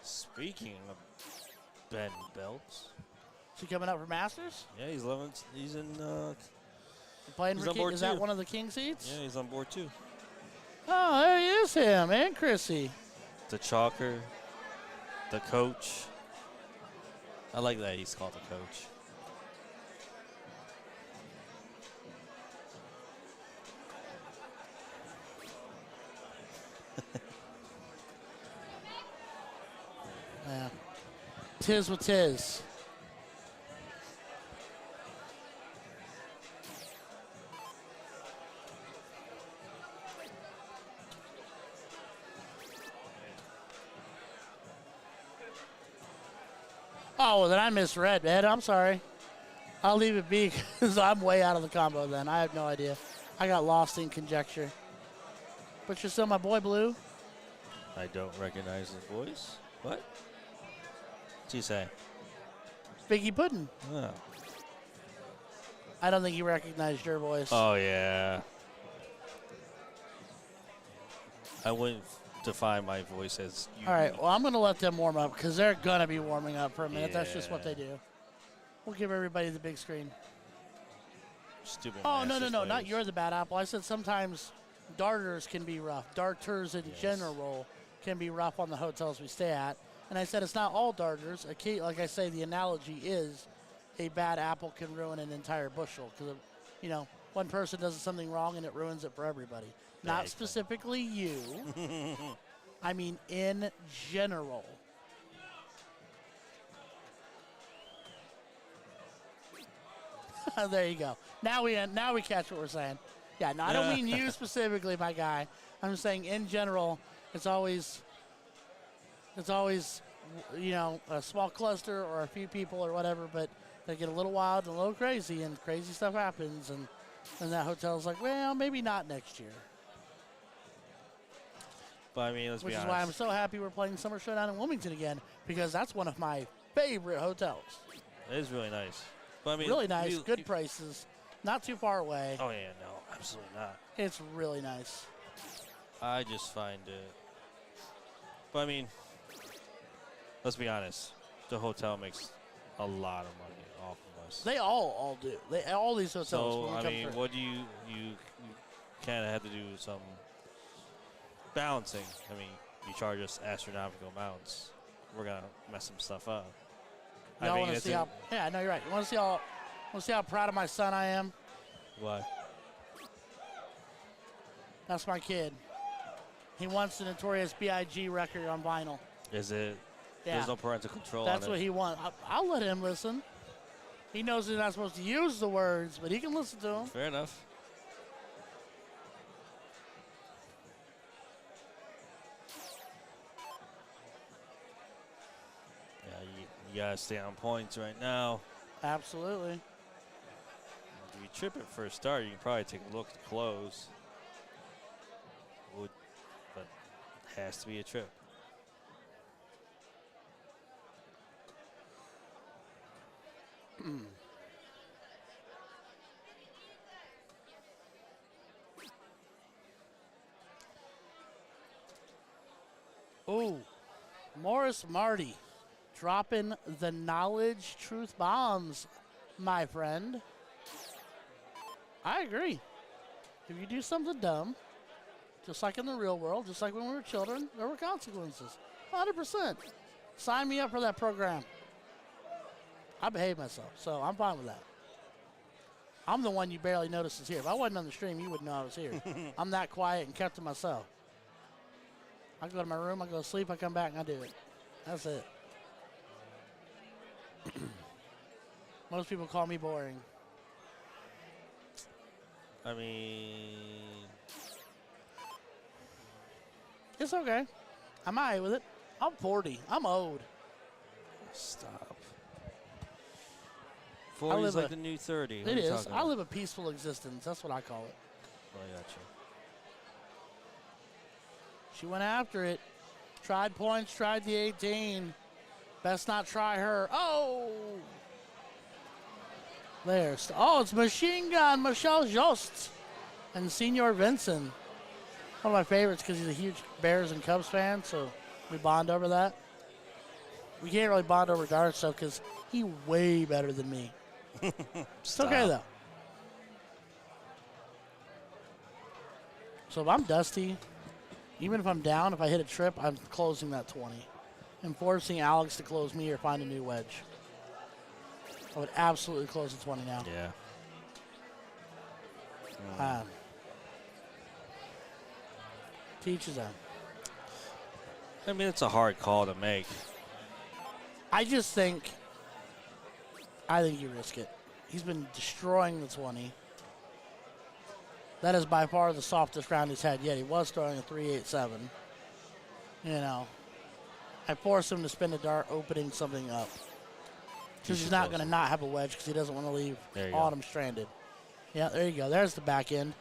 Speaking of Ben belts, Is he coming up for Masters? yeah, he's 11. He's in. Playing He's for on King? board Is that too. one of the King seats? Yeah, he's on board too. Oh, there he is, him and Chrissy. The chalker, the coach. I like that he's called the coach. Yeah. Tis what tis. Oh, well, then I misread, Ed. I'm sorry. I'll leave it be because I'm way out of the combo then. I have no idea. I got lost in conjecture. But you're still my boy, Blue. I don't recognize his voice. What? What's he say? Biggie Puddin'. Oh. I don't think he recognized your voice. Oh yeah. I wouldn't define my voice as unique. All right, well, I'm going to let them warm up because they're going to be warming up for a minute. That's just what Yeah. they do. We'll give everybody the big screen. Stupid. Oh, no, Masters not players. you're the bad apple. I said sometimes darters can be rough. Darters in Yes. general can be rough on the hotels we stay at. And I said it's not all darters. Like I say, the analogy is a bad apple can ruin an entire bushel because, one person does something wrong and it ruins it for everybody. Not Exactly. specifically you. I mean, in general. There you go. Now we catch what we're saying. Yeah, no, I don't mean you specifically, my guy. I'm just saying in general, it's always a small cluster or a few people or whatever, but they get a little wild and a little crazy, and crazy stuff happens, and that hotel's like, well, maybe not next year. But I mean, let's Which be is honest. why I'm so happy we're playing Summer Showdown in Wilmington again, because that's one of my favorite hotels. It is really nice. But I mean, Really nice, good prices, not too far away. Oh yeah, no, absolutely not. It's really nice. I just find it. But I mean, let's be honest. The hotel makes a lot of money off of us. They all do. All these hotels. So when we I come mean, through. what do you kind of have to do some balancing? I mean, you charge us astronomical amounts. We're gonna mess some stuff up. Y'all want to see how? Yeah, I know you're right. You want to see how proud of my son I am? What? That's my kid. He wants the Notorious B.I.G. record on vinyl. Is it? Yeah, There's no parental control. that's on what it. he wants. I'll let him listen. He knows he's not supposed to use the words, but he can listen to them. Fair enough. Yeah, you gotta stay on points right now. Absolutely. If you trip it for a start, you can probably take a look at the close. But it has to be a trip. Ooh, Morris Marty dropping the knowledge truth bombs, my friend. I agree. If you do something dumb, just like in the real world, just like when we were children, there were consequences. 100%. Sign me up for that program. I behave myself, so I'm fine with that. I'm the one you barely notice is here. If I wasn't on the stream, you wouldn't know I was here. I'm that quiet and kept to myself. I go to my room, I go to sleep, I come back, and I do it. That's it. Most people call me boring. I mean, It's okay. I'm all right with it. I'm 40. I'm old. stop. 40 is live like the new 30. What It are you is. talking I about? live a peaceful existence. That's what I call it. Oh, I got you. She went after it. Tried points, tried the 18. Best not try her. Oh! There's. Oh, it's Machine Gun, Michelle Jost, and Senior Vincent. One of my favorites because he's a huge Bears and Cubs fan, so we bond over that. We can't really bond over darts, though, because he's way better than me. It's okay, though. So if I'm dusty, even if I'm down, if I hit a trip, I'm closing that 20. And forcing Alex to close me or find a new wedge. I would absolutely close the 20 now. Yeah. Teach his own. I mean, it's a hard call to make. I think you risk it. He's been destroying the 20. That is by far the softest round he's had yet. He was throwing a 3.87. You know, I forced him to spin a dart opening something up. Because he's not going to not have a wedge because he doesn't want to leave Autumn stranded. Yeah, there you go. There's the back end.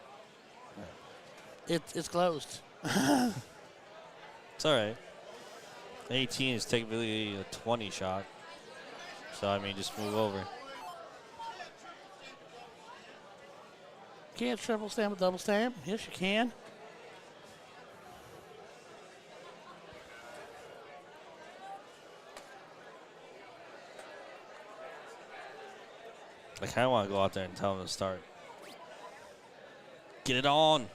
It's closed. It's all right. 18 is technically a 20 shot. So, I mean, just move over. Can't triple stamp a double stamp? Yes, you can. I kind of want to go out there and tell him to start. Get it on.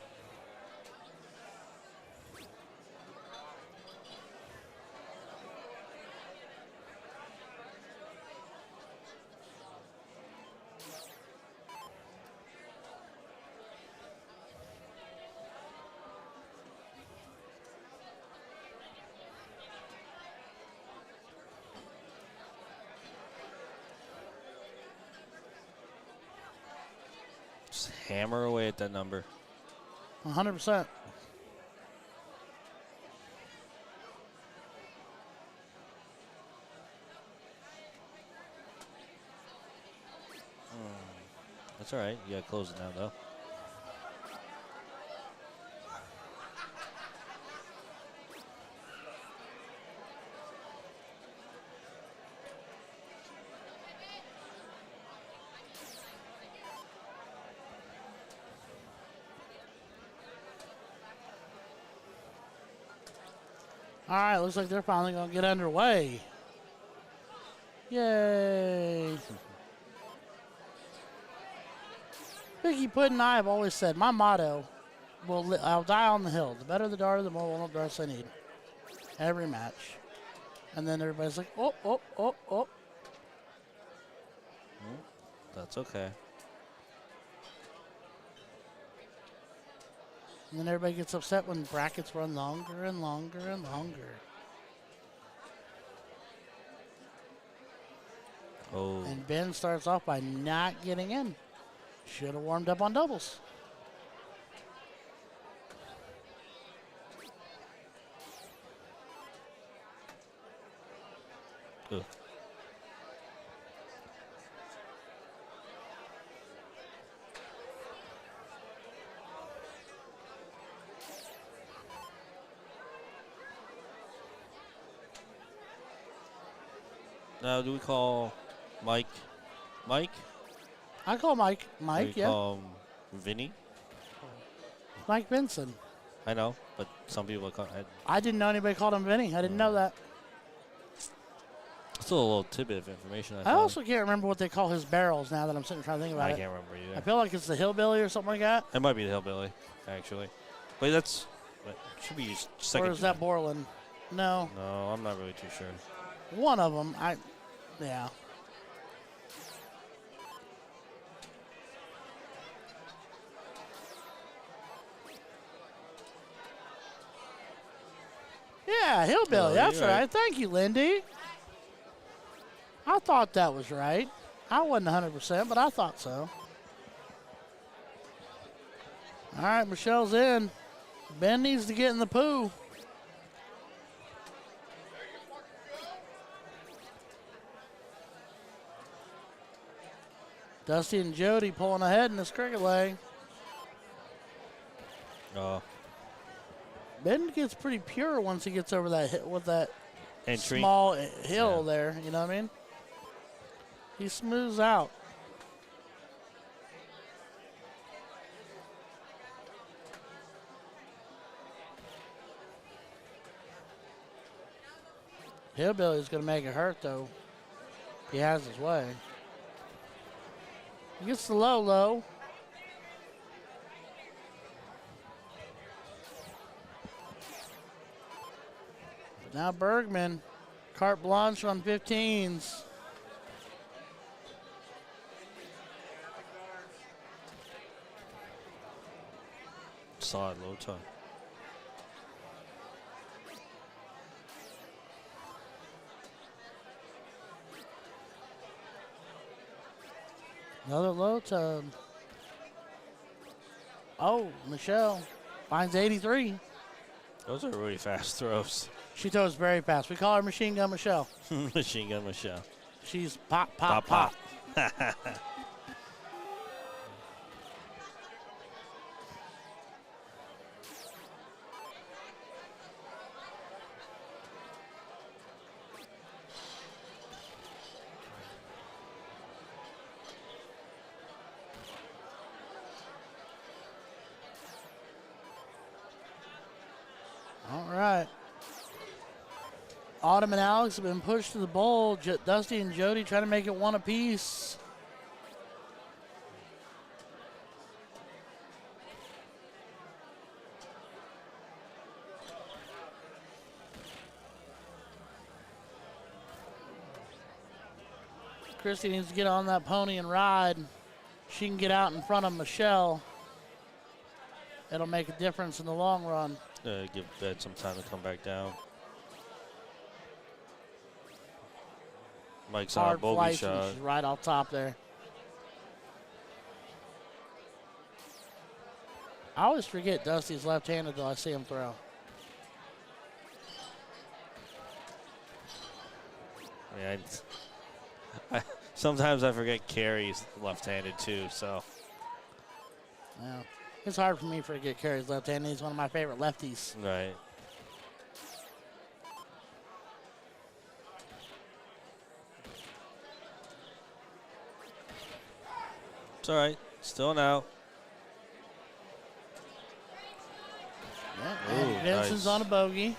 Just hammer away at that number. 100%. That's all right. You got to close it now, though. All right, looks like they're finally going to get underway. Yay. Biggie Puddin' and I have always said, my motto, I'll die on the hill. The better the darter, the more walnut darts I need. Every match. And then everybody's like, oh, oh, oh, oh. That's okay. And then everybody gets upset when brackets run longer and longer and longer. Oh. And Ben starts off by not getting in. Should have warmed up on doubles. Ugh. Now, do we call Mike? Mike? I call Mike. Do Mike, we yeah. call him Vinny? Mike Benson. I know, but some people call I didn't know anybody called him Vinny. I didn't know that. Still a little tidbit of information. I also can't remember what they call his barrels now that I'm sitting trying to think about I it. can't remember either. I feel like it's the hillbilly or something like that. It might be the hillbilly, actually. But that's but should be second. Or is that Borland? No. No, I'm not really too sure. One of them. Yeah. Yeah, hillbilly. Oh, That's you're right. right. Thank you, Lindy. I thought that was right. I wasn't 100%, but I thought so. All right, Michelle's in. Ben needs to get in the poo. Dusty and Jody pulling ahead in this cricket leg. Oh, Ben gets pretty pure once he gets over that hit with that entry. small hill there. You know what I mean? He smooths out. Hillbilly's going to make it hurt, though. He has his way. He gets the low. But now Bergman, carte blanche on 15s. Solid low toe. Another low tone. Oh, Michelle finds 83. Those are really fast throws. She throws very fast. We call her Machine Gun Michelle. Machine Gun Michelle. She's pop, pop, pop. All right. Autumn and Alex have been pushed to the bowl. Dusty and Jody trying to make it one apiece. Christy needs to get on that pony and ride. She can get out in front of Michelle. It'll make a difference in the long run. Give Bed some time to come back down. Mike's on a Hard bogey flight, shot. she's right off top there. I always forget Dusty's left-handed till I see him throw. Yeah, sometimes I forget Carey's left-handed too. So Yeah. It's hard for me to forget Carey's left-handed. He's one of my favorite lefties. right. It's all right. Still an out. Yeah. Ooh, And Vincent's nice. on a bogey.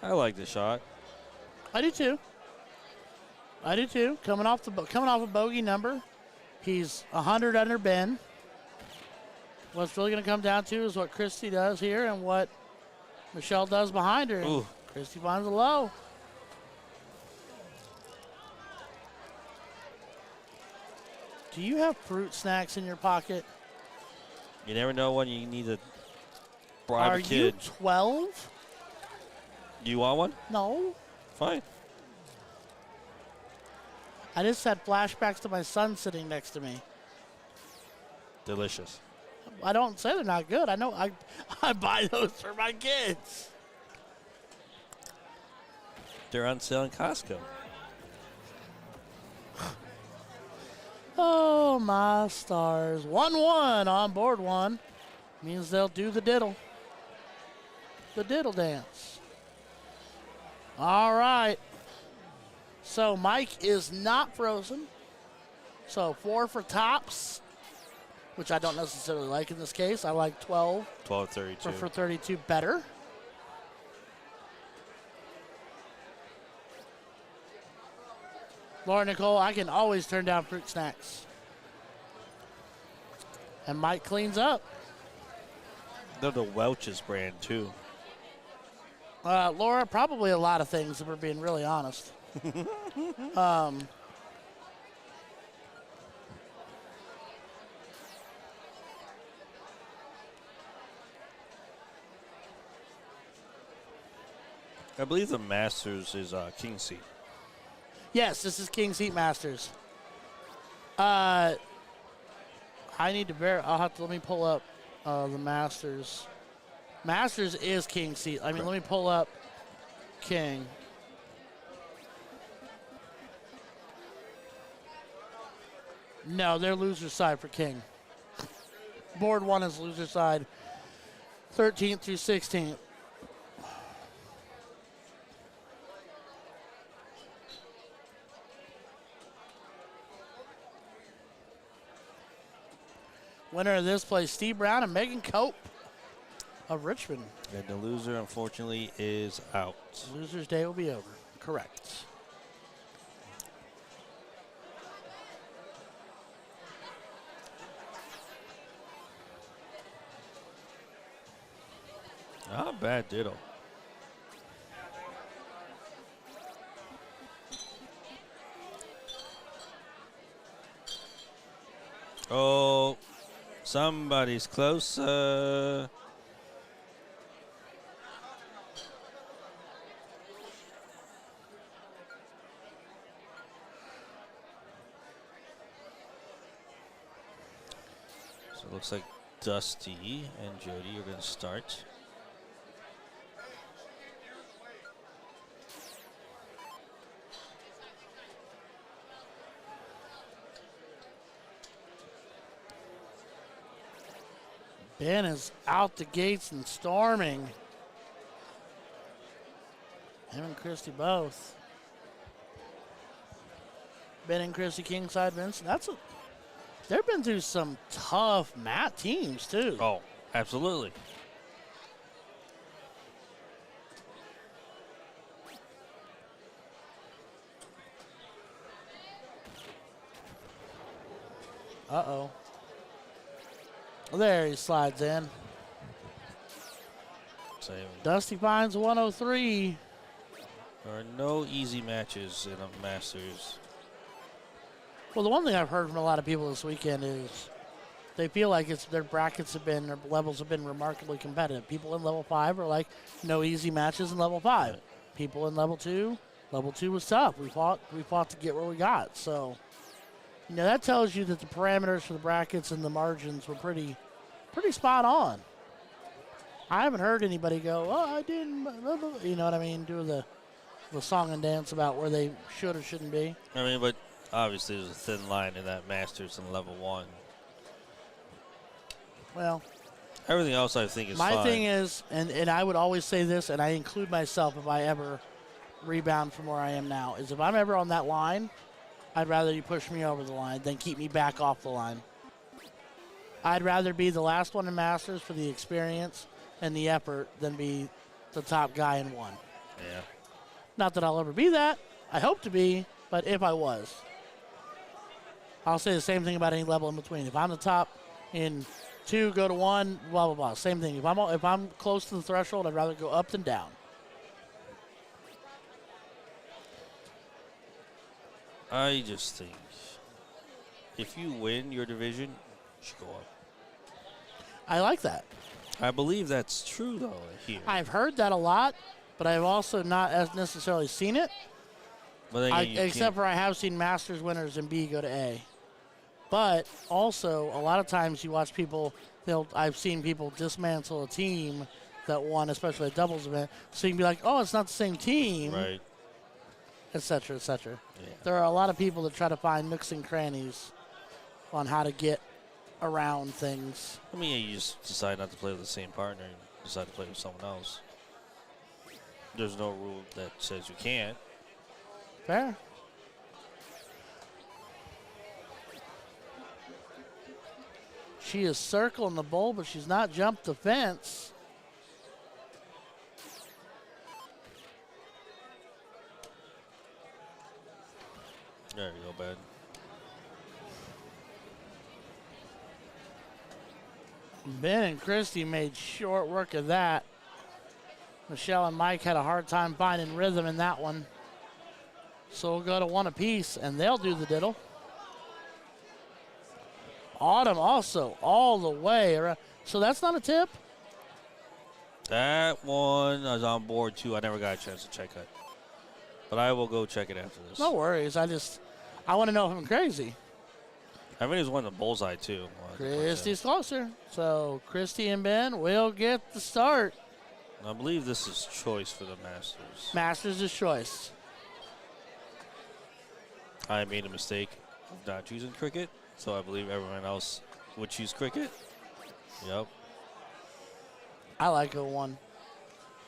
I like the shot. I do too. Coming off a bogey number, he's 100 under Ben. What's really going to come down to is what Christy does here and what Michelle does behind her. Ooh. Christy finds a low. Do you have fruit snacks in your pocket? You never know when you need to bribe Are a kid. you 12? You want one? No. Fine. I just had flashbacks to my son sitting next to me. Delicious. I don't say they're not good. I know I buy those for my kids. They're on sale in Costco. Oh, my stars. 1-1 on board one. Means they'll do the diddle. The diddle dance. All right. So Mike is not frozen. So 4 for tops, which I don't necessarily like in this case. I like 12 12:32. for 32 better. Laura Nicole, I can always turn down fruit snacks. And Mike cleans up. They're the Welch's brand too. Laura, probably a lot of things, if we're being really honest. I believe the Masters is King Seat. Yes, this is King Seat Masters. I need to let me pull up the Masters. Masters is King Seat. I mean, let me pull up King. No, they're loser side for King. Board 1 is loser side, 13th through 16th. Winner of this place, Steve Brown and Megan Cope of Richmond. And the loser, unfortunately, is out. Loser's day will be over. Correct. Not bad ditto. Oh, somebody's closer. So it looks like Dusty and Jody are going to start. Ben is out the gates and storming. Him and Christy both. Ben and Christy Kingside Vincent. They've been through some tough mat teams too. Oh, absolutely. Uh-oh. There he slides in. Same. Dusty finds 103. There are no easy matches in a Masters. Well, the one thing I've heard from a lot of people this weekend is they feel like their brackets their levels have been remarkably competitive. People in level 5 are like, no easy matches in level 5. People in level 2 was tough. We fought to get where we got. So, that tells you that the parameters for the brackets and the margins were pretty spot on. I haven't heard anybody go, oh, I didn't, blah, blah, you know what I mean, do the song and dance about where they should or shouldn't be. I mean, but obviously there's a thin line in that Masters and level 1. Well, everything else I think is fine. My thing is, and I would always say this, and I include myself if I ever rebound from where I am now, is if I'm ever on that line, I'd rather you push me over the line than keep me back off the line. I'd rather be the last one in Masters for the experience and the effort than be the top guy in one. Yeah. Not that I'll ever be that. I hope to be, but if I was. I'll say the same thing about any level in between. If I'm the top in 2, go to 1, blah, blah, blah. Same thing. If I'm close to the threshold, I'd rather go up than down. I just think if you win your division, you should go up. I like that. I believe that's true, though, here. I've heard that a lot, but I've also not as necessarily seen it. Except for I have seen Masters winners in B go to A. But also, a lot of times you watch people, I've seen people dismantle a team that won, especially a doubles event. So you can be like, oh, it's not the same team. Right. Et cetera, et cetera. Yeah. There are a lot of people that try to find nooks and crannies on how to get around things. I mean, you just decide not to play with the same partner and decide to play with someone else. There's no rule that says you can't. Fair. She is circling the bowl, but she's not jumped the fence. There you go, bud. Ben and Christy made short work of that. Michelle and Mike had a hard time finding rhythm in that one. So we'll go to 1 apiece, and they'll do the diddle. Autumn also all the way around. So that's not a tip? That one is on board too. I never got a chance to check it. But I will go check it after this. No worries. I want to know if I'm crazy. I mean, it was one of the bullseye too. Christy's closer. So Christy and Ben will get the start. I believe this is choice for the Masters. Masters is choice. I made a mistake of not choosing cricket, so I believe everyone else would choose cricket. Yep. I like 01.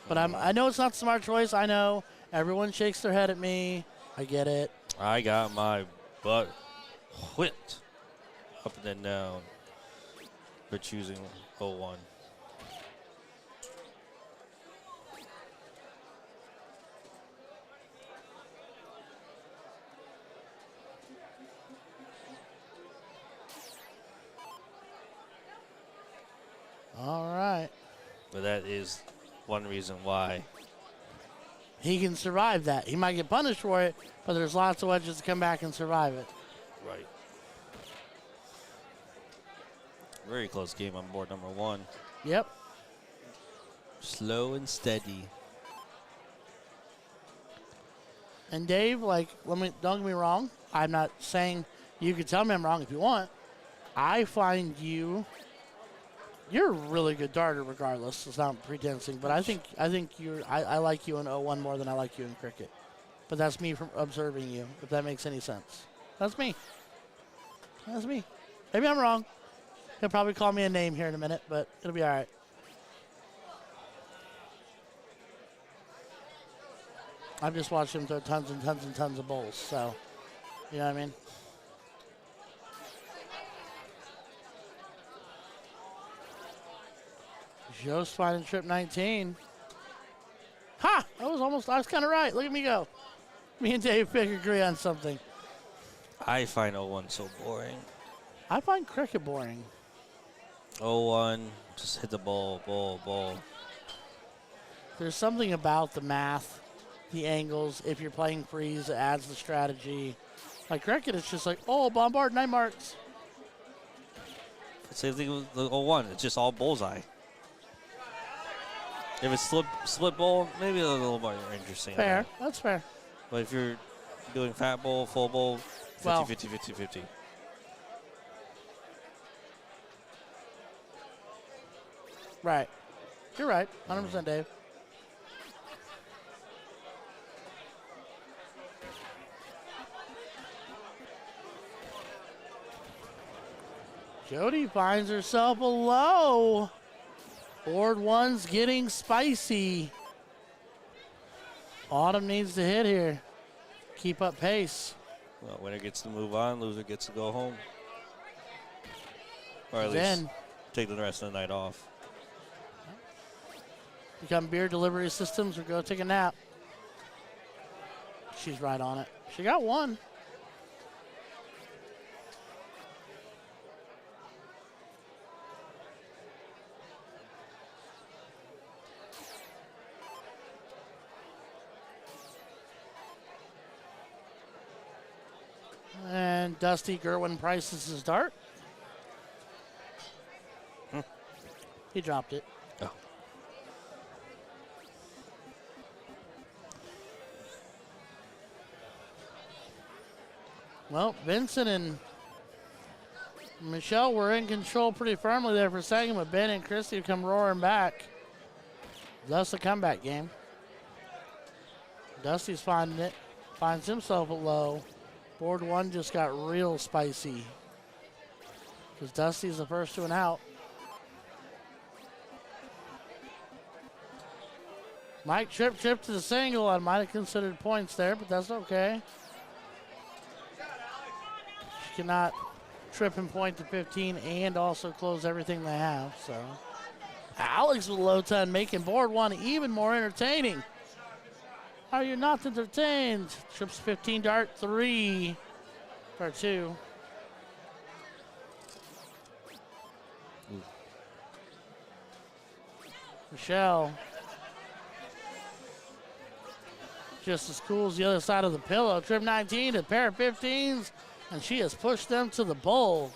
But I know it's not the smart choice. I know. Everyone shakes their head at me. I get it. I got my butt whipped up and then down for choosing 01. All right. But that is one reason why. He can survive that. He might get punished for it, but there's lots of wedges to come back and survive it. Right. Very close game on board number 1. Yep. Slow and steady. And Dave, don't get me wrong. I'm not saying you can tell me I'm wrong if you want. I find you're a really good darter regardless. It's not pretensing, but I think I like you in 01 more than I like you in cricket. But that's me from observing you, if that makes any sense. That's me. That's me. Maybe I'm wrong. He'll probably call me a name here in a minute, but it'll be all right. I've just watched him throw tons and tons and tons of bowls, so you know what I mean? Joe's finding trip 19. Ha! I was kind of right. Look at me go. Me and Dave Pick agree on something. I find 01 so boring. I find cricket boring. 01, just hit the ball. There's something about the math, the angles. If you're playing freeze, it adds the strategy. Like cricket, it's just like, oh, bombard, 9 marks. Same thing with the 01. It's just all bullseye. If it's split bowl, maybe a little more interesting. Fair. That's fair. But if you're doing fat bowl, full bowl, 50, Well, 50, 50, 50. Right. You're right. 100% Dave. Jody finds herself a low. Board 1's getting spicy. Autumn needs to hit here. Keep up pace. Well, winner gets to move on, loser gets to go home. Or at Then least take the rest of the night off. become beer delivery systems or go take a nap. She's right on it. She got one. And Dusty Gerwin prices his dart. He dropped it. Oh. Well, Vincent and Michelle were in control pretty firmly there for a second, but Ben and Christy come roaring back. Thus a comeback game. Dusty's finding it. Finds himself a low. Board 1 just got real spicy. Because Dusty's the first to an out. Mike Tripp to the single. I might have considered points there, but that's okay. She cannot trip and point to 15 and also close everything they have. So Alex with a low 10 making board 1 even more entertaining. Are you not entertained? Trips 15, dart 3 or 2. Michelle. Just as cool as the other side of the pillow. Trip 19, a pair of 15s, and she has pushed them to the bowl.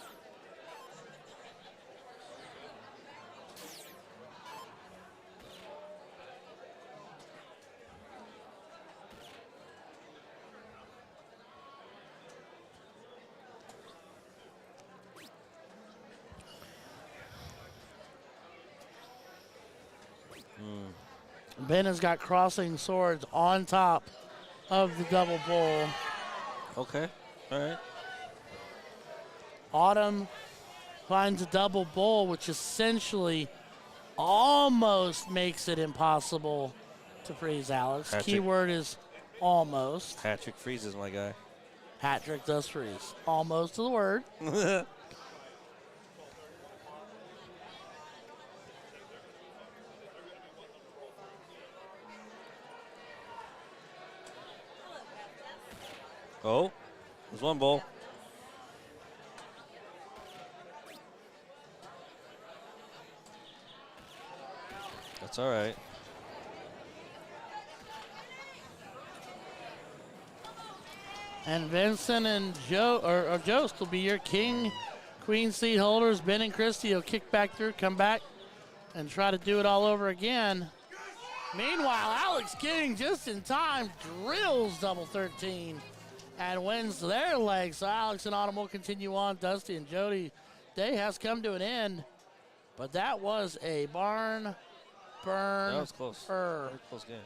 Ben has got crossing swords on top of the double bull. Okay. All right. Autumn finds a double bull, which essentially almost makes it impossible to freeze Alex. Patrick. Keyword is almost. Patrick freezes, my guy. Patrick does freeze. Almost to the word. Oh, there's one bull. That's all right. And Vincent and Joe or Jost will be your king, queen seat holders. Ben and Christie will kick back through, come back, and try to do it all over again. Meanwhile, Alex King just in time drills double 13 and wins their leg. So Alex and Autumn will continue on. Dusty and Jody, day has come to an end, but that was a barn burn. That was close. Very close game.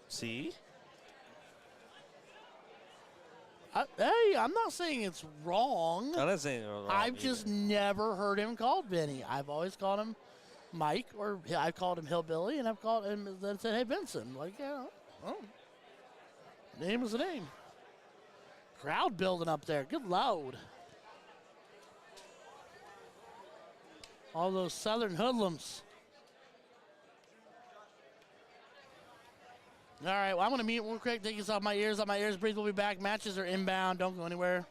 See? Hey, I'm not saying it's wrong. I'm not saying it was wrong I've either. just never heard him called Benny. I've always called him Mike, or I've called him Hillbilly, and I've called him then said, "Hey, Benson." Like, yeah, oh, name is a name. Crowd building up there. Good load. All those Southern hoodlums. All right, well, I'm going to mute real quick. Take this off my ears. Off my ears. Breathe. We'll be back. Matches are inbound. Don't go anywhere.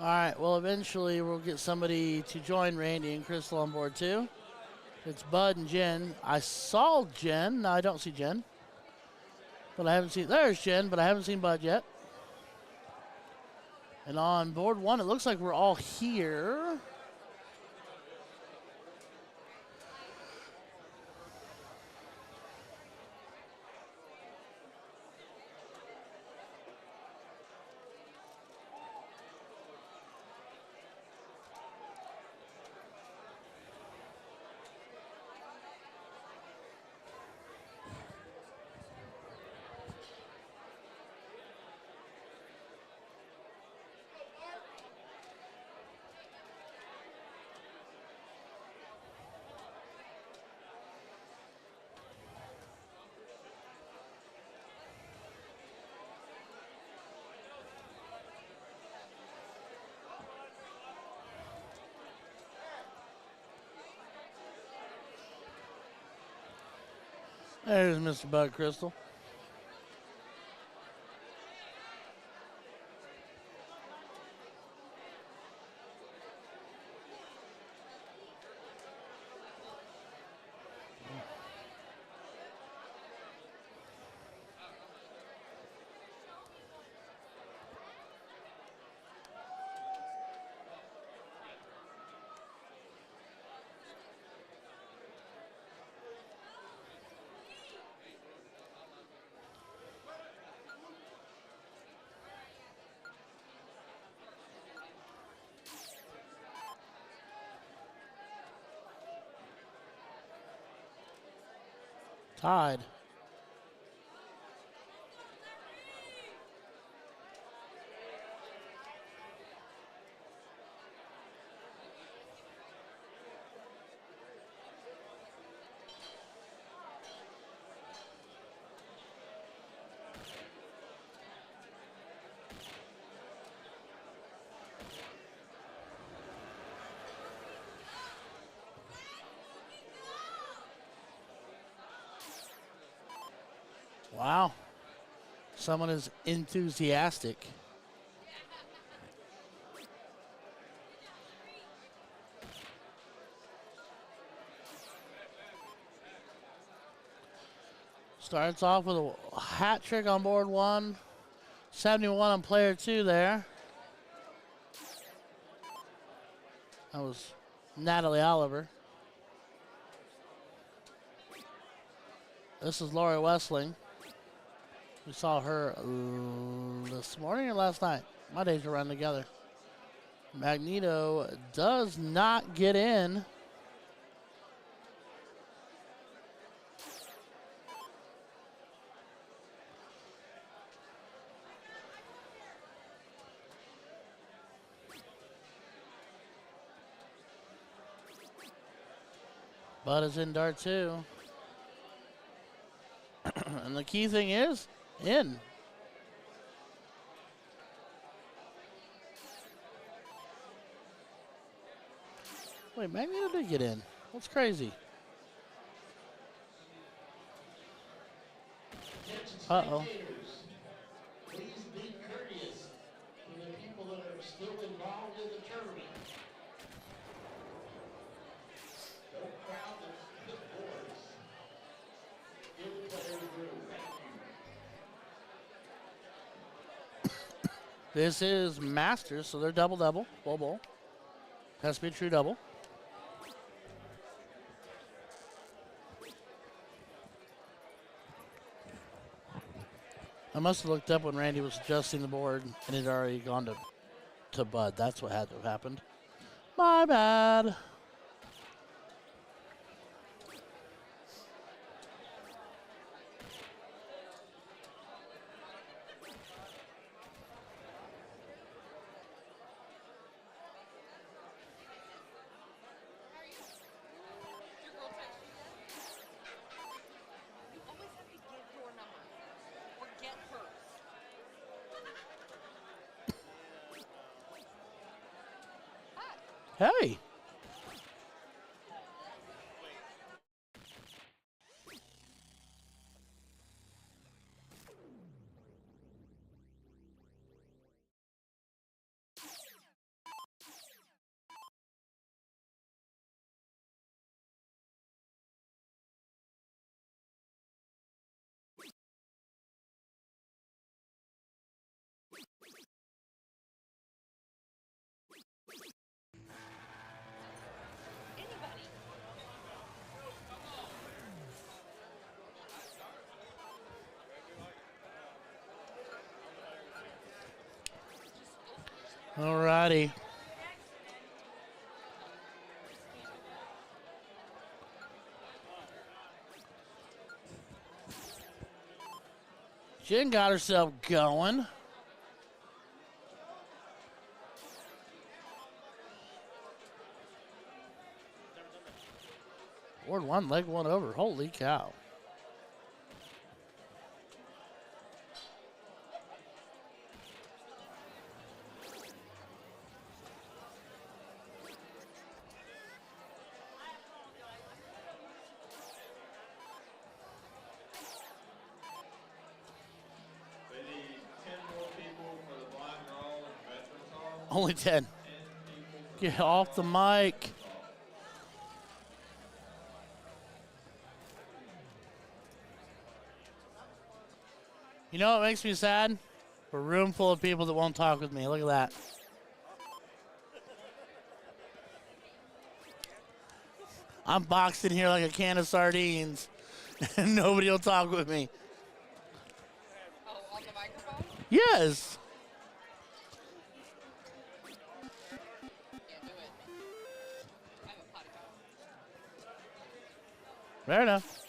All right, well, eventually we'll get somebody to join Randy and Crystal on board too. It's Bud and Jen. I saw Jen. No, I don't see Jen. But I haven't seen, there's Jen, but I haven't seen Bud yet. And on board one, it looks like we're all here. There's Mr. Bud Crystal. Tied. Wow. Someone is enthusiastic. Starts off with a hat trick on board one. 71 on player two there. That was Natalie Oliver. This is Lori Westling. We saw her this morning or last night. My days are running together. Magneto does not get in. Bud is in dart two. And the key thing is, in. Wait, Magneto did get in. That's crazy. Uh-oh. Please be courteous to the people that are still involved in the tournament. Don't crowd the boards. Give the players room. Thank you. This is Masters, so they're double-double. Bowl. Has to be a true double. I must have looked up when Randy was adjusting the board and it had already gone to Bud. That's what had to have happened. My bad. Hey. Alrighty. Jen got herself going. Board one, leg one over. Holy cow. Only 10. Get off the mic. You know what makes me sad? A room full of people that won't talk with me. Look at that. I'm boxed in here like a can of sardines, and nobody will talk with me. Oh, on the microphone? Yes. Can't do it. I have a potty mouth. Fair enough.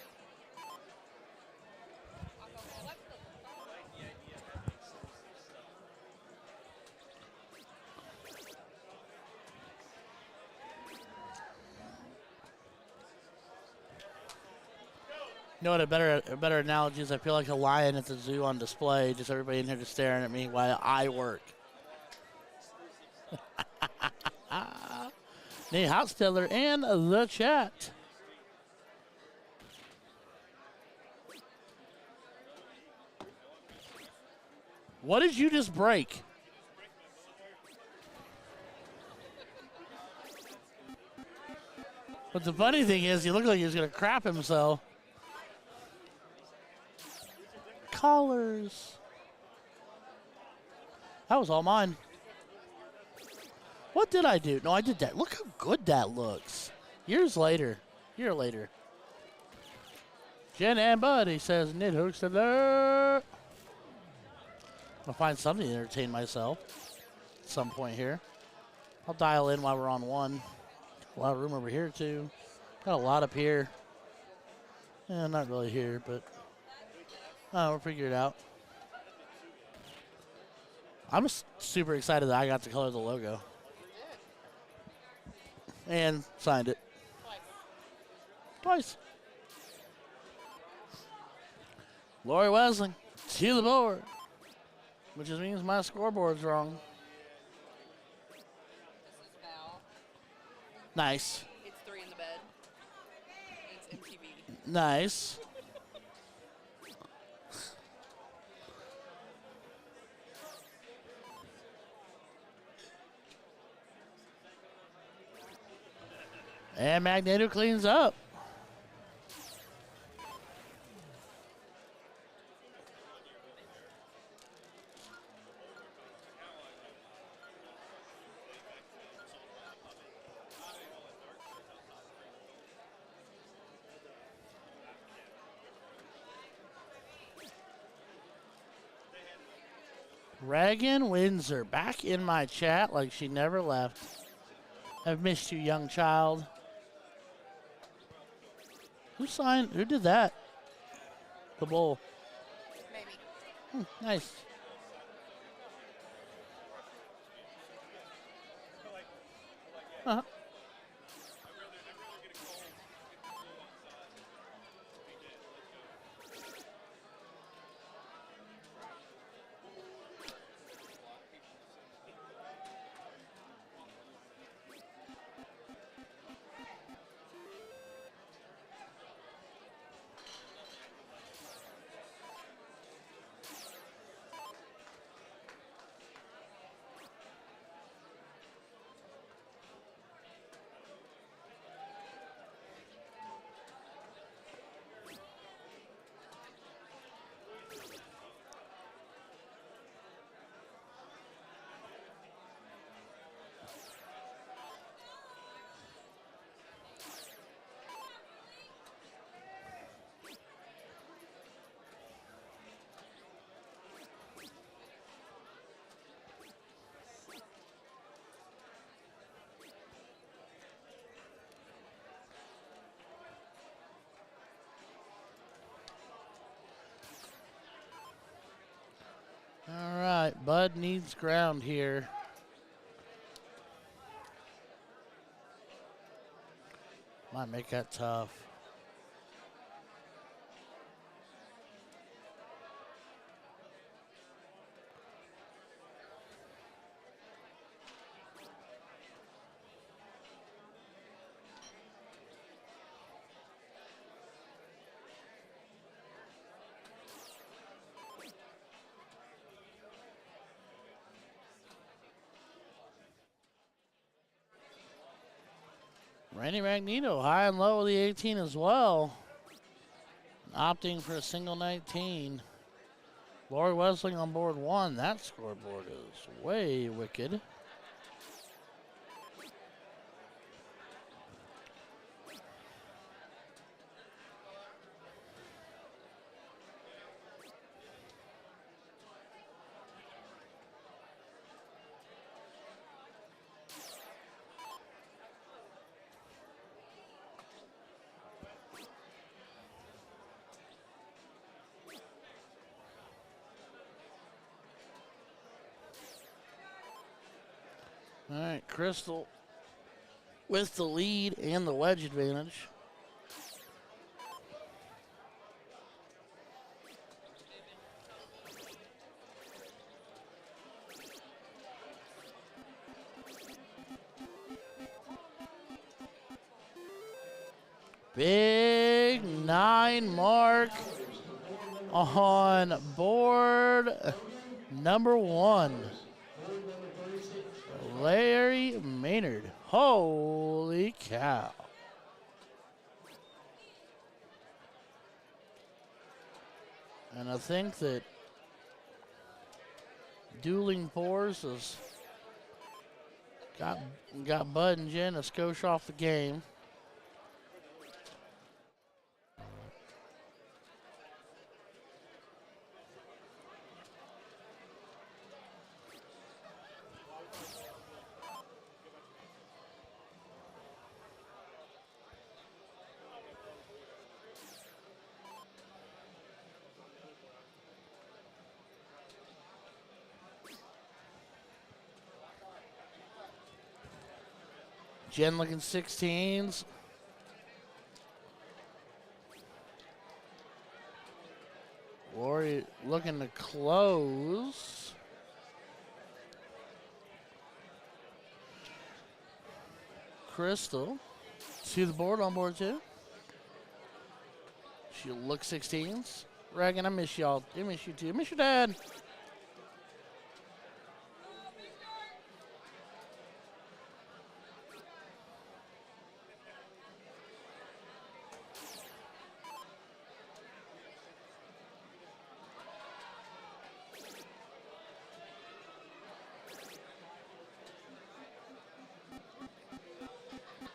You know what a better analogy is? I feel like a lion at the zoo on display. Just everybody in here just staring at me while I work. Nate Hotstiller and the chat. What did you just break? But the funny thing is, he looked like he was going to crap himself. Collars. That was all mine. What did I do? No, I did that. Look how good that looks. Year later. Jen and Buddy says, Knit hooks alert. I'll find something to entertain myself at some point here. I'll dial in while we're on one. A lot of room over here, too. Got a lot up here. Yeah, not really here, but we'll figure it out. I'm super excited that I got to color the logo. And signed it. Twice. Lori Wesley to the board. Which just means my scoreboard's wrong. This is Val. Nice. It's 3 in the bed. It's MTV. Nice. And Magneto cleans up. Reagan Windsor back in my chat like she never left. I've missed you, young child. Who signed? Who did that? The bowl. Maybe. Nice. Uh-huh. Bud needs ground here. Might make that tough. Randy Magneto, high and low of the 18 as well. Opting for a single 19. Lori Wesling on board 1. That scoreboard is way wicked. All right, Crystal with the lead and the wedge advantage. Big 9 mark on board number 1. Larry Maynard. Holy cow. And I think that Dueling Pours has got Bud and Jen a skosh off the game. Jen looking 16s. Lori looking to close. Crystal. See the board on board too. She'll look 16s. Reagan, I miss y'all. I miss you too. I miss your dad.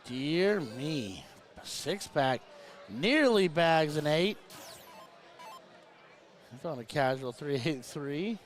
Dear me. 6-pack. Nearly bags an 8. He's on a casual 383.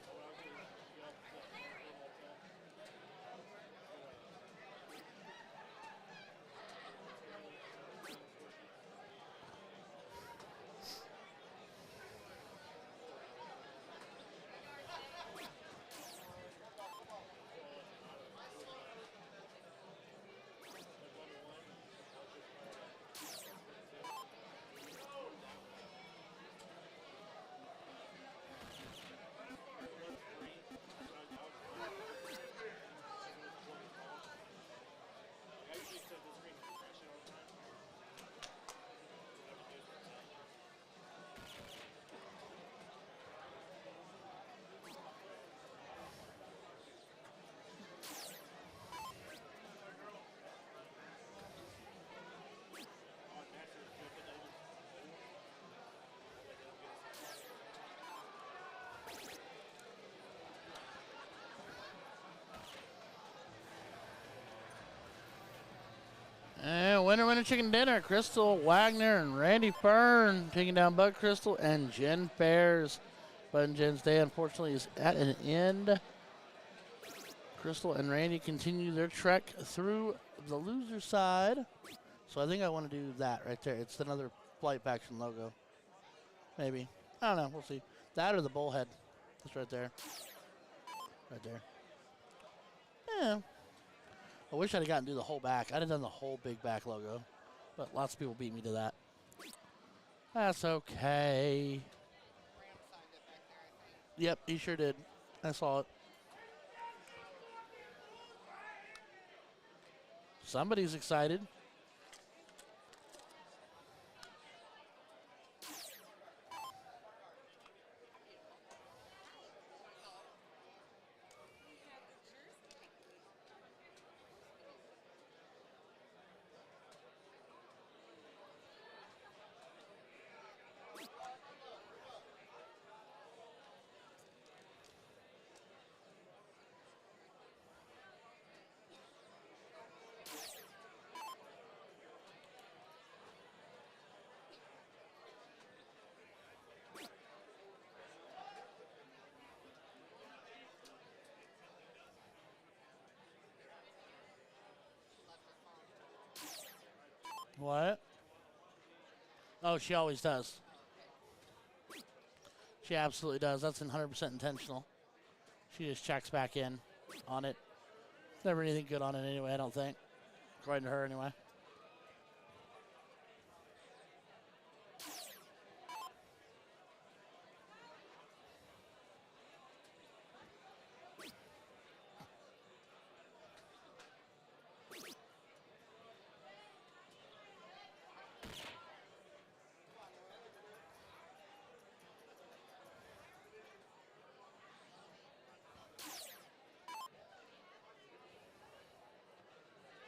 And winner chicken dinner. Crystal Wagner and Randy Fern taking down Bud Crystal and Jen Fairs. Bud and Jen's day, unfortunately, is at an end. Crystal and Randy continue their trek through the loser side. So I think I want to do that right there. It's another Flight Faction logo. Maybe. I don't know. We'll see. That or the bullhead. That's right there. right there. Yeah. I wish I'd have gotten to do the whole back. I'd have done the whole big back logo. But lots of people beat me to that. That's okay. Ram signed it back there, I think. Yep, he sure did. I saw it. Somebody's excited. What? Oh, she always does. She absolutely does. That's 100% intentional. She just checks back in on it. Never anything good on it anyway, I don't think. According to her, anyway.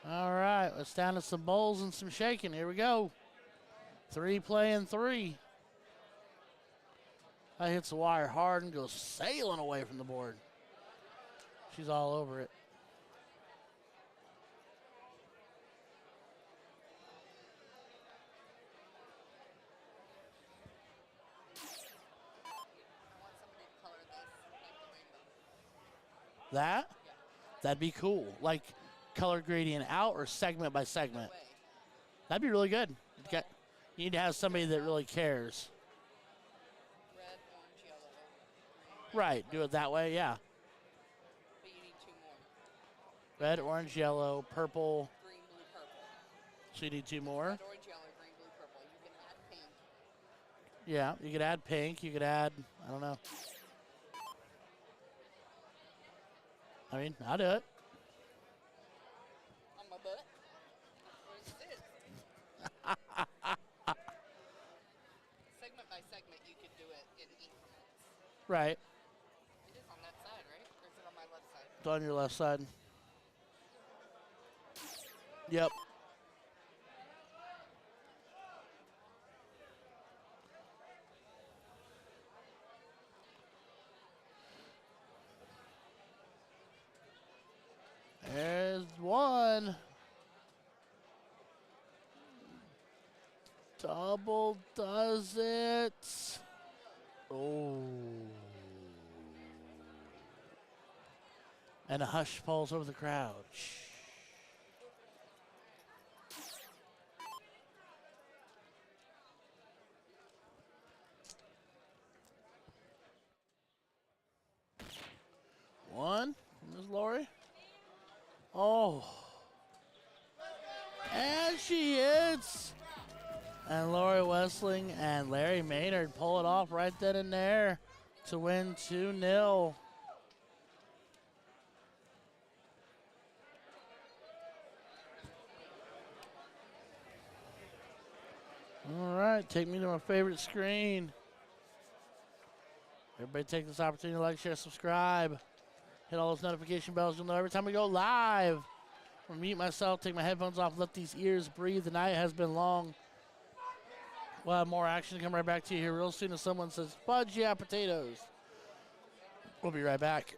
All right, let's down to some bowls and some shaking. Here we go. 3 playing 3. That hits the wire hard and goes sailing away from the board. She's all over it. I want somebody to color this like the rainbow. That? Yeah. That'd be cool. Like color gradient out or segment by segment. Way. That'd be really good. You need to have somebody that really cares. Red, orange, yellow, green. Right, do it that way, yeah. But you need 2 more. Red, orange, yellow, purple. Green, blue, purple. So you need 2 more. Red, orange, yellow, green, blue, purple. You can add pink. Yeah, you could add pink. You could add, I don't know. I mean, I'll do it. On my butt. Where's it? Segment by segment, you could do it in increments. Right. It is on that side, right? Or is it on my left side? It's on your left side. Yep. There's one. Double does it. Oh. And a hush falls over the crowd. Shh. One. Ms. Lori. Oh. And she hits. And Lori Wessling and Larry Maynard pull it off right then and there to win 2-0. All right, take me to my favorite screen. Everybody take this opportunity to like, share, subscribe. Hit all those notification bells. You'll know every time we go live. I'll mute myself, take my headphones off, let these ears breathe. The night has been long. We'll have more action to come right back to you here real soon as someone says, fudge, yeah, potatoes. We'll be right back.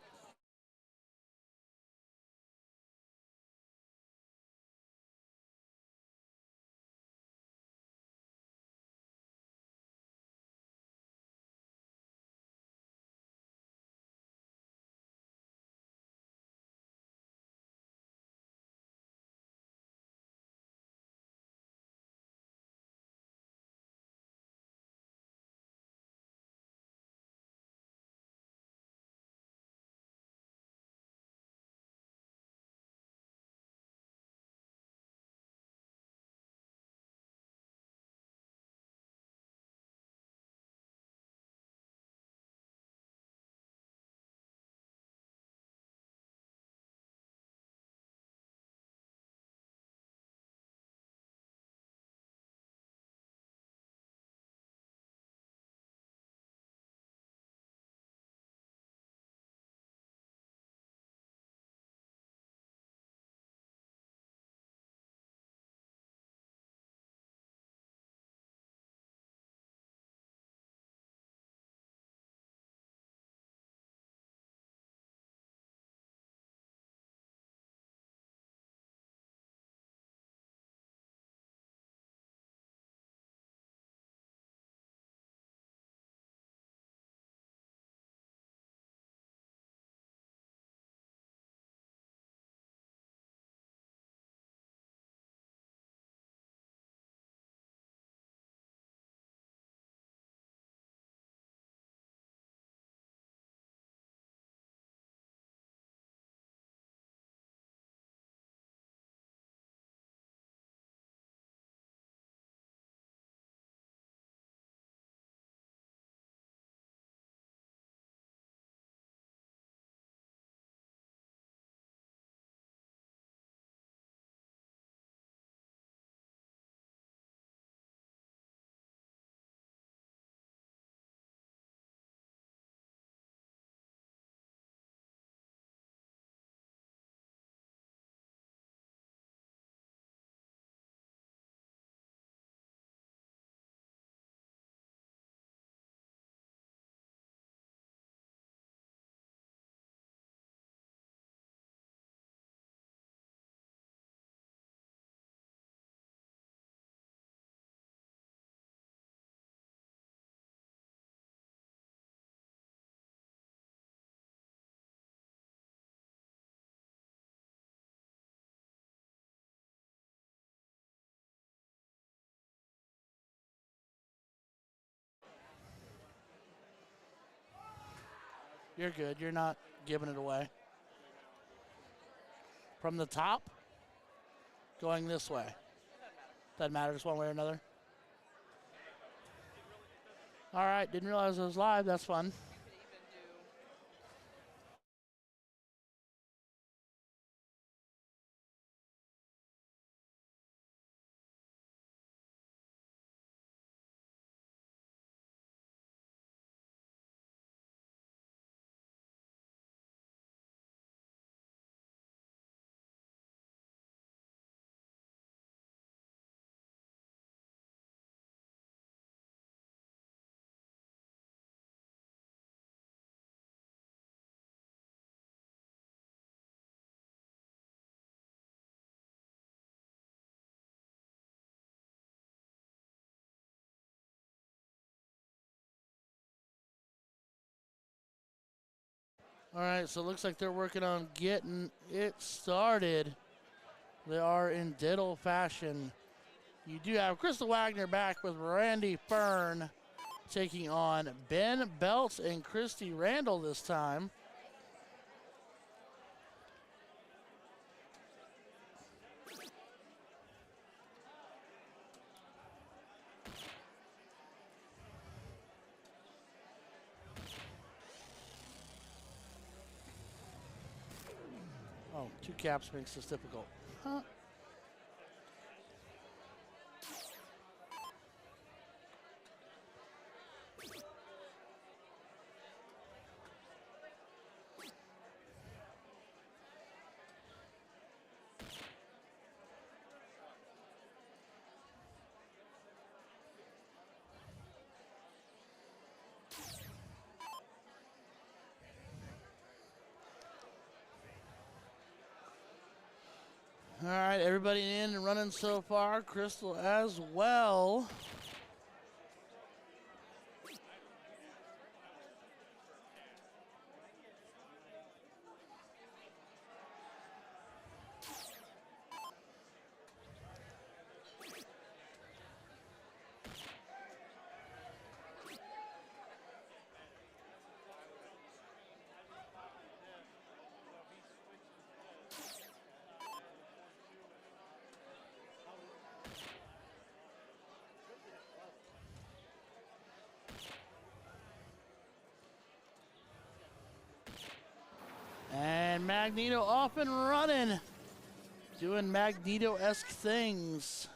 You're good. You're not giving it away. From the top, going this way. Doesn't matter, just one way or another. All right, didn't realize it was live. That's fun. You could even do. All right, so it looks like they're working on getting it started. They are in diddle fashion. You do have Crystal Wagner back with Randy Fern taking on Ben Belts and Christy Randall this time. Oh, 2 caps makes this difficult. Huh? All right, everybody in and running so far. Crystal as well. And Magneto off and running, doing Magneto-esque things.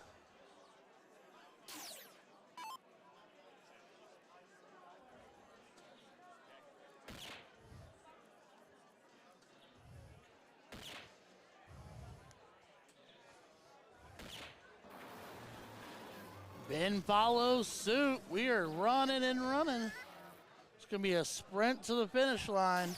Ben follows suit. We are running and running. It's going to be a sprint to the finish line.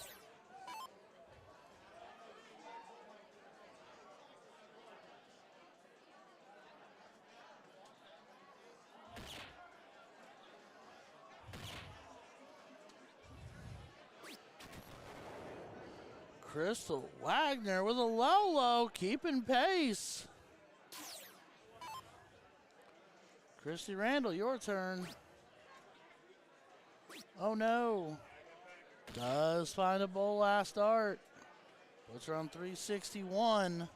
Crystal Wagner with a low, keeping pace. Christy Randall, your turn. Oh no. Does find a bowl last start. Puts her on 361.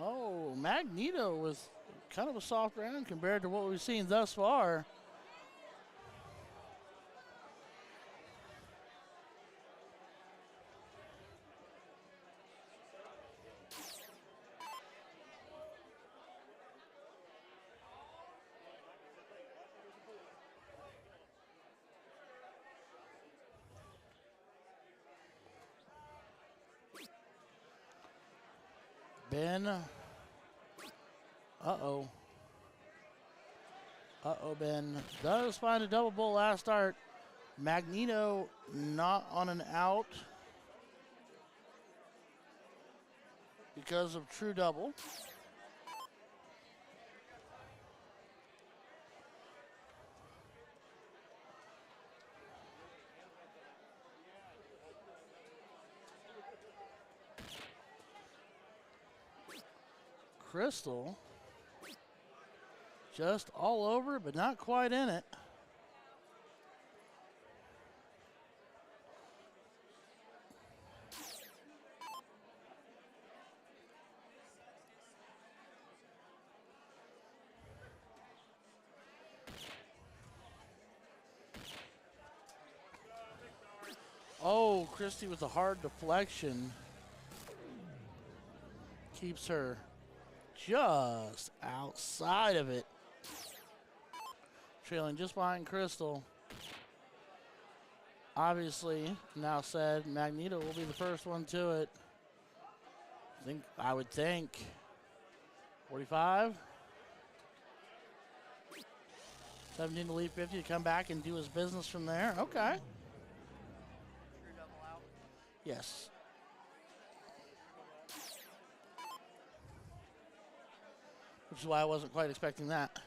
Oh, Magneto with kind of a soft round compared to what we've seen thus far. Ben. Uh-oh. Uh-oh, Ben. Does find a double bowl last start. Magneto not on an out because of true double. Crystal just all over it, but not quite in it. Oh, Christy with a hard deflection keeps her just outside of it. Trailing just behind Crystal. Obviously, now said Magneto will be the first one to it. I would think. 45. 17 to lead 50 to come back and do his business from there. Okay. Yes. Which is why I wasn't quite expecting that.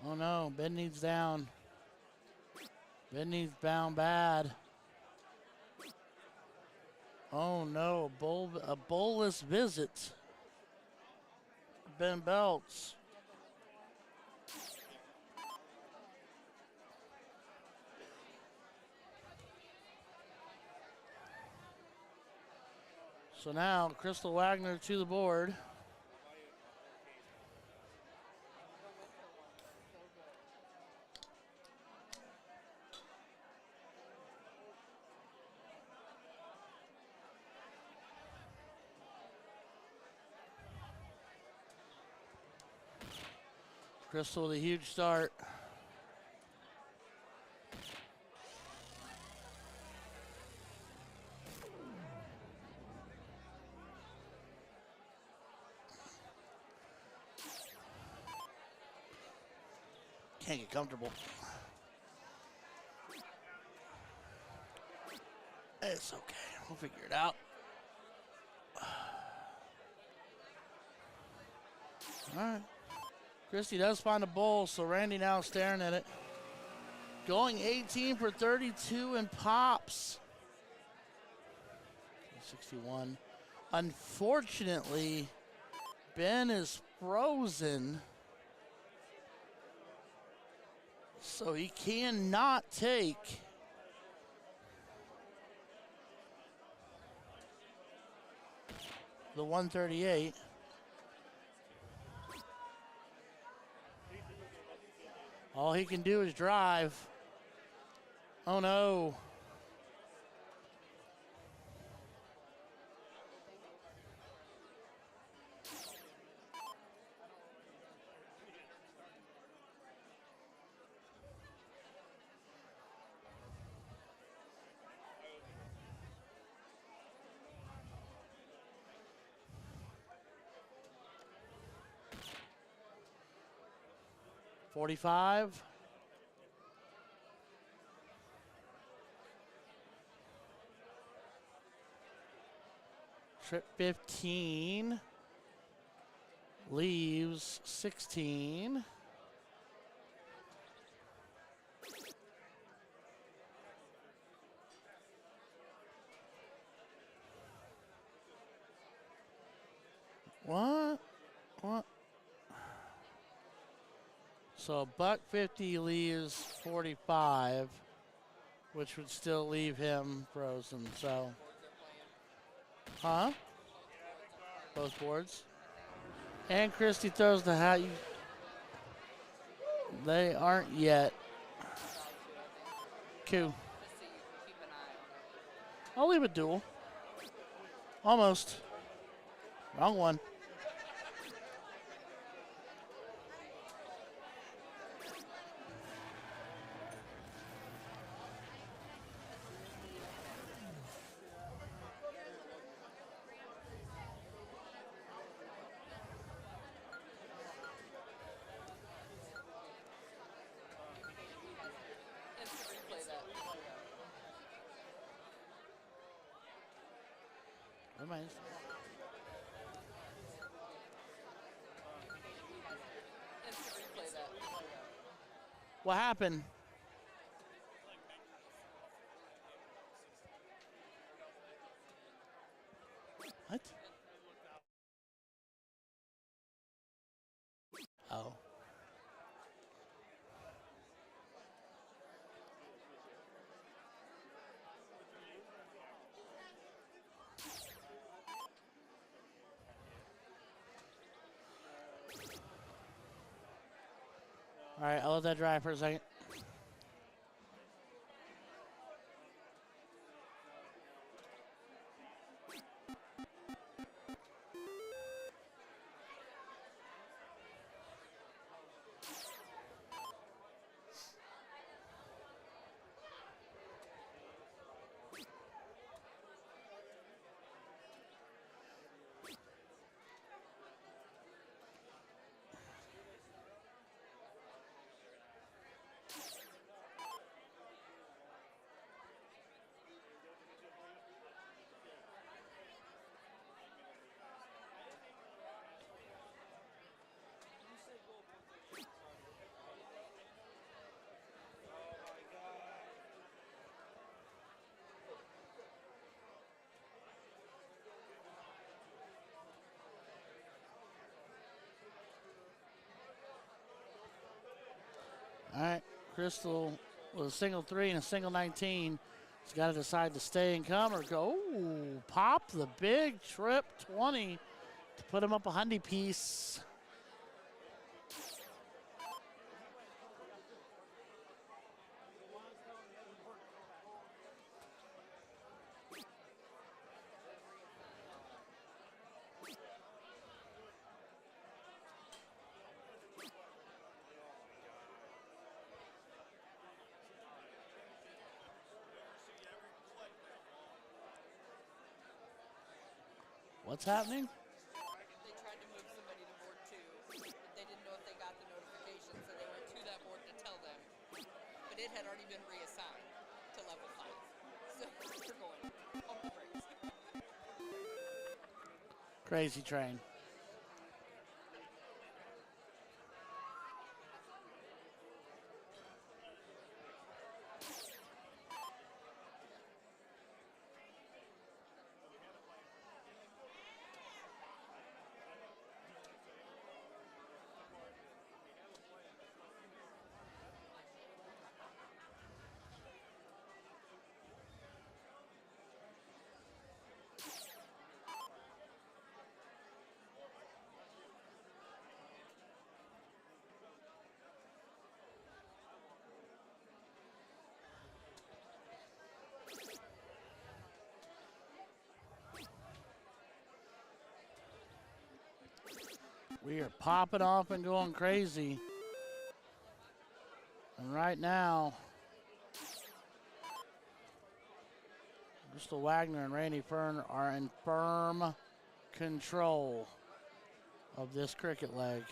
Oh no, Ben needs down. Ben needs bound bad. Oh no, a bolus visit. Ben Belts. So now Crystal Wagner to the board. Crystal with a huge start. Can't get comfortable. It's okay. We'll figure it out. All right. Christie does find a bowl, so Randy now staring at it. Going 18 for 32 and pops. 61. Unfortunately, Ben is frozen. So he cannot take the 138. All he can do is drive. Oh no. $45. Trip 15. Leaves 16. What? So $150 leaves 45, which would still leave him frozen. So, huh? Both boards. And Christie throws the hat. They aren't yet. Q. I'll leave it dual. Almost. Wrong one. Remains. What happened? What? Oh. All right, I'll let that dry for a second. All right, Crystal with a single 3 and a single 19. He's got to decide to stay and come or go. Ooh, pop the big trip 20 to put him up a 100 piece. What's happening? They tried to move somebody to board 2, but they didn't know if they got the notification, so they went to that board to tell them. But it had already been reassigned to level 5. So we're going, pump the brakes. Crazy train. We are popping off and going crazy. And right now, Crystal Wagner and Randy Fern are in firm control of this cricket leg.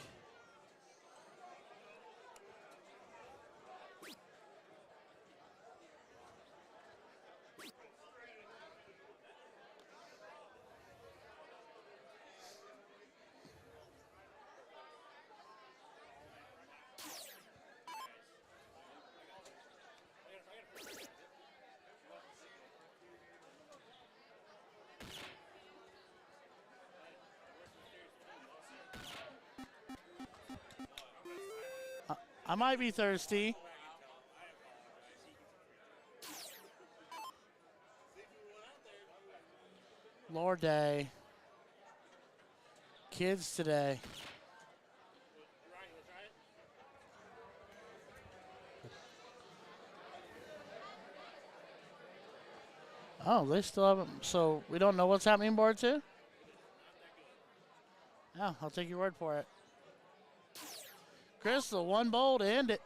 I might be thirsty. Lord day. Kids today. Oh, they still haven't. So we don't know what's happening in board 2? Yeah, I'll take your word for it. Crystal, one bowl to end it.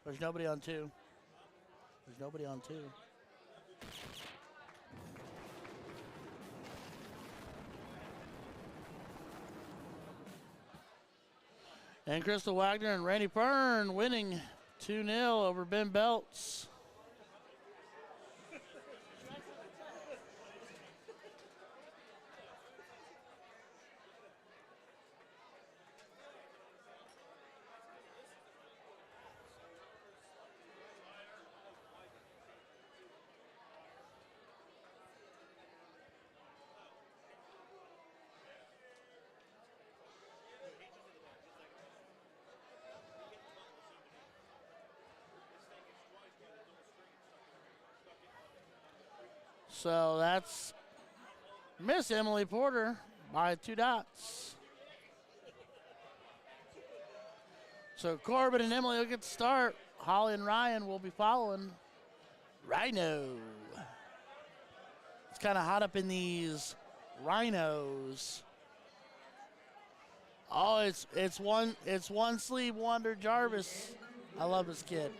There's nobody on 2. There's nobody on 2. And Crystal Wagner and Randy Fern winning 2-0 over Ben Belts. So that's Miss Emily Porter by 2 dots. So Corbin and Emily will get to start. Holly and Ryan will be following. Rhino. It's kind of hot up in these rhinos. Oh, it's one sleeve wonder Jarvis. I love this kid.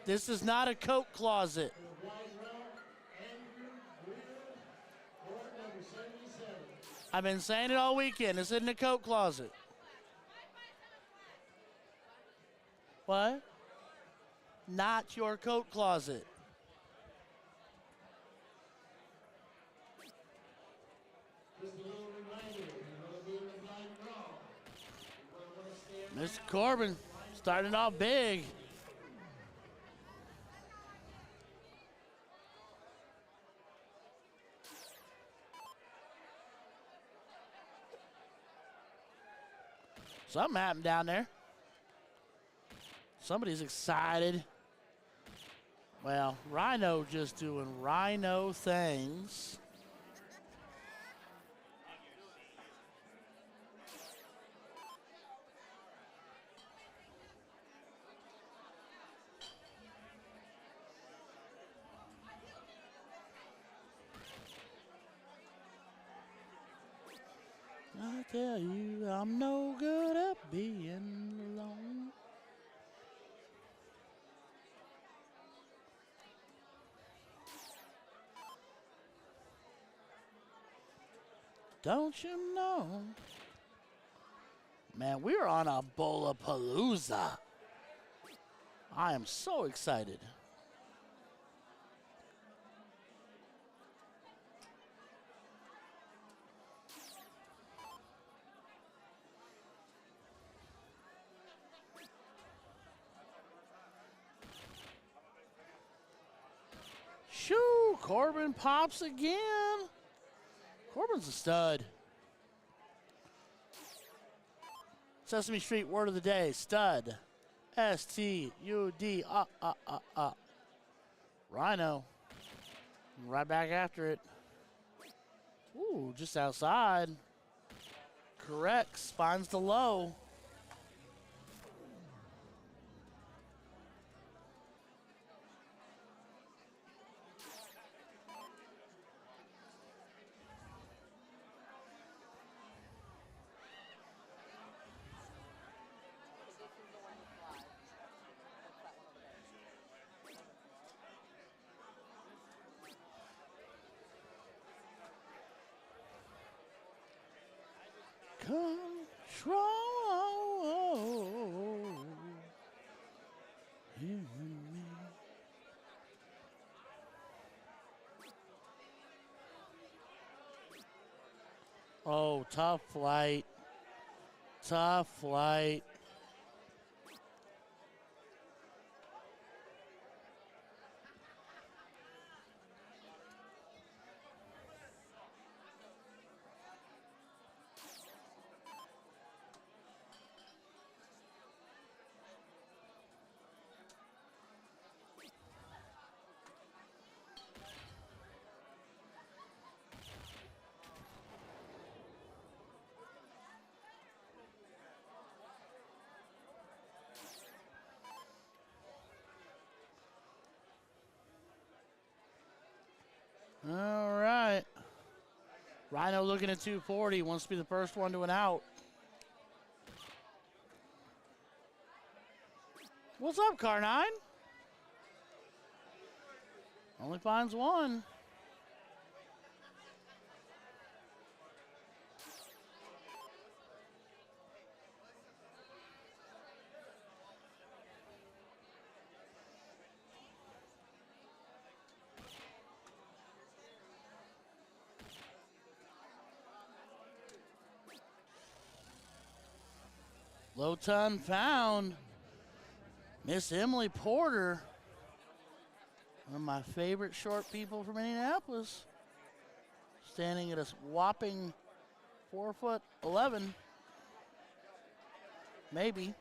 This is not a coat closet. I've been saying it all weekend. This isn't a coat closet. What? Not your coat closet. Mr. Corbin starting off big. Something happened down there. Somebody's excited. Well, Rhino just doing Rhino things. I tell you, I'm no good at being alone. Don't you know? Man, we're on a Bullapalooza. I am so excited. Shoo, Corbin pops again. Corbin's a stud. Sesame Street word of the day, stud. S-T-U-D, Rhino. Right back after it. Ooh, just outside. Corrects, finds the low. Control. Hear me. Oh, tough flight. Tough flight. All right. Rhino looking at 240. Wants to be the first one to an out. What's up, Car9? Only finds one. Low ton found. Miss Emily Porter. One of my favorite short people from Indianapolis. Standing at a whopping 4'11". Maybe.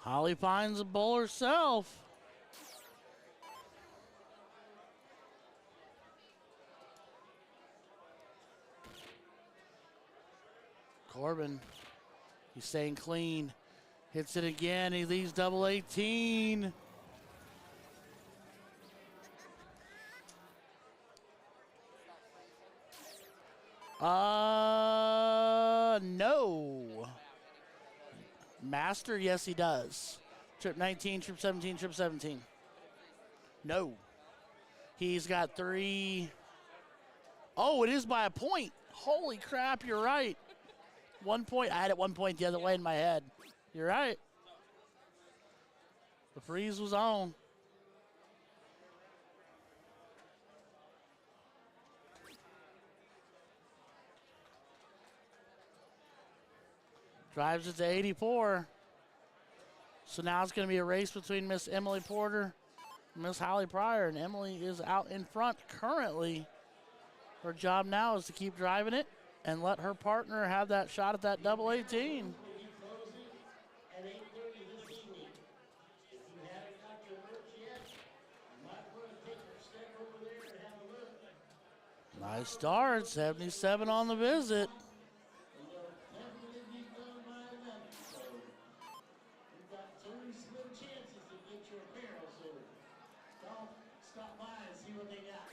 Holly finds a bowl herself. Corbin, he's staying clean. Hits it again. He leaves double 18. No. Master, yes, he does. Trip 19, trip 17, trip 17. No. He's got 3. Oh, it is by a point. Holy crap, you're right. 1 point. I had it 1 point the other way in my head. You're right. The freeze was on. Drives it to 84. So now it's going to be a race between Miss Emily Porter and Miss Holly Pryor, and Emily is out in front currently. Her job now is to keep driving it and let her partner have that shot at that double 18. At 8:30 this evening. If you haven't got your merch yet, you might want to take a step over there and have a look. Nice start, 77 on the visit. And they'll definitely be done by 11. So you've got 2 slim chances to get your apparel. So don't stop by and see what they got.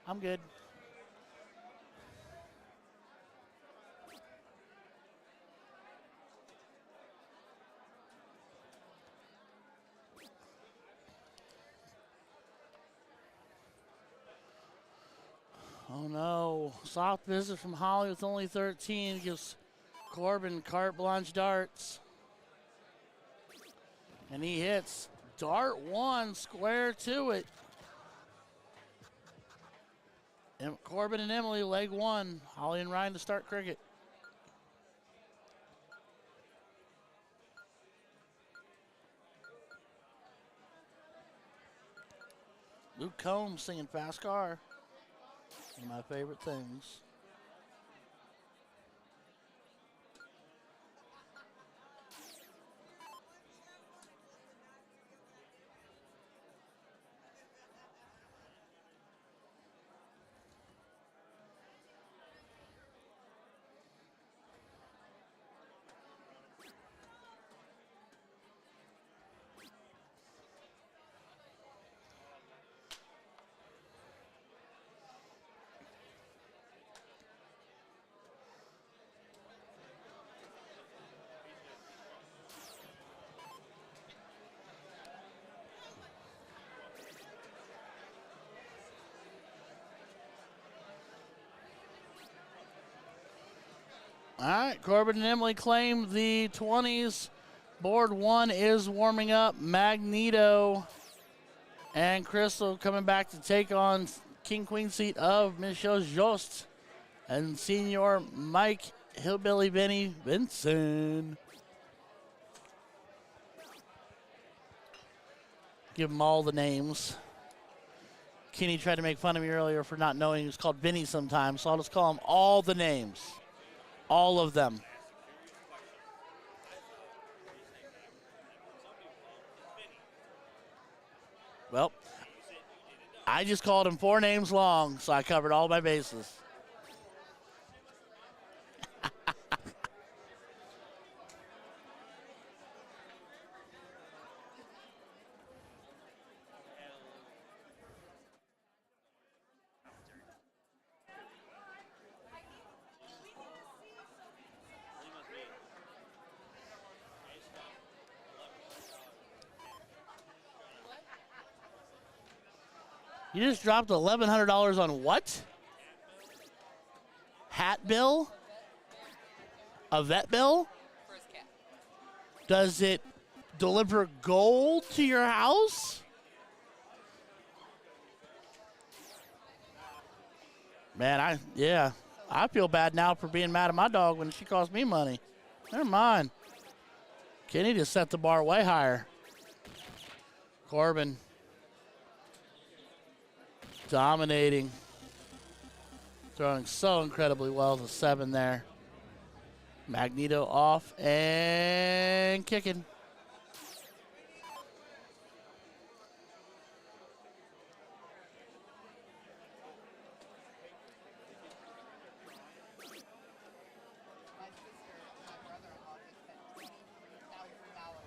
I'm good. Oh no, soft visit from Holly with only 13 gives Corbin carte blanche darts. And he hits dart 1 square to it. And Corbin and Emily, leg 1. Holly and Ryan to start cricket. Luke Combs singing Fast Car. One of my favorite things. All right, Corbin and Emily claim the 20s. Board 1 is warming up. Magneto and Crystal coming back to take on King Queen seat of Michelle Jost and Senior Mike Hillbilly Benny Vinson. Give them all the names. Kenny tried to make fun of me earlier for not knowing he was called Vinny sometimes, so I'll just call him all the names. All of them. Well, I just called him 4 names long, so I covered all my bases. You just dropped $1,100 on what? Hat bill? A vet bill? For his cat. Does it deliver gold to your house? Man, I feel bad now for being mad at my dog when she cost me money. Never mind. Kenny just set the bar way higher. Corbin dominating. Throwing so incredibly well to 7 there. Magneto off and kicking. My sister and my brother-in-law just spent $23,000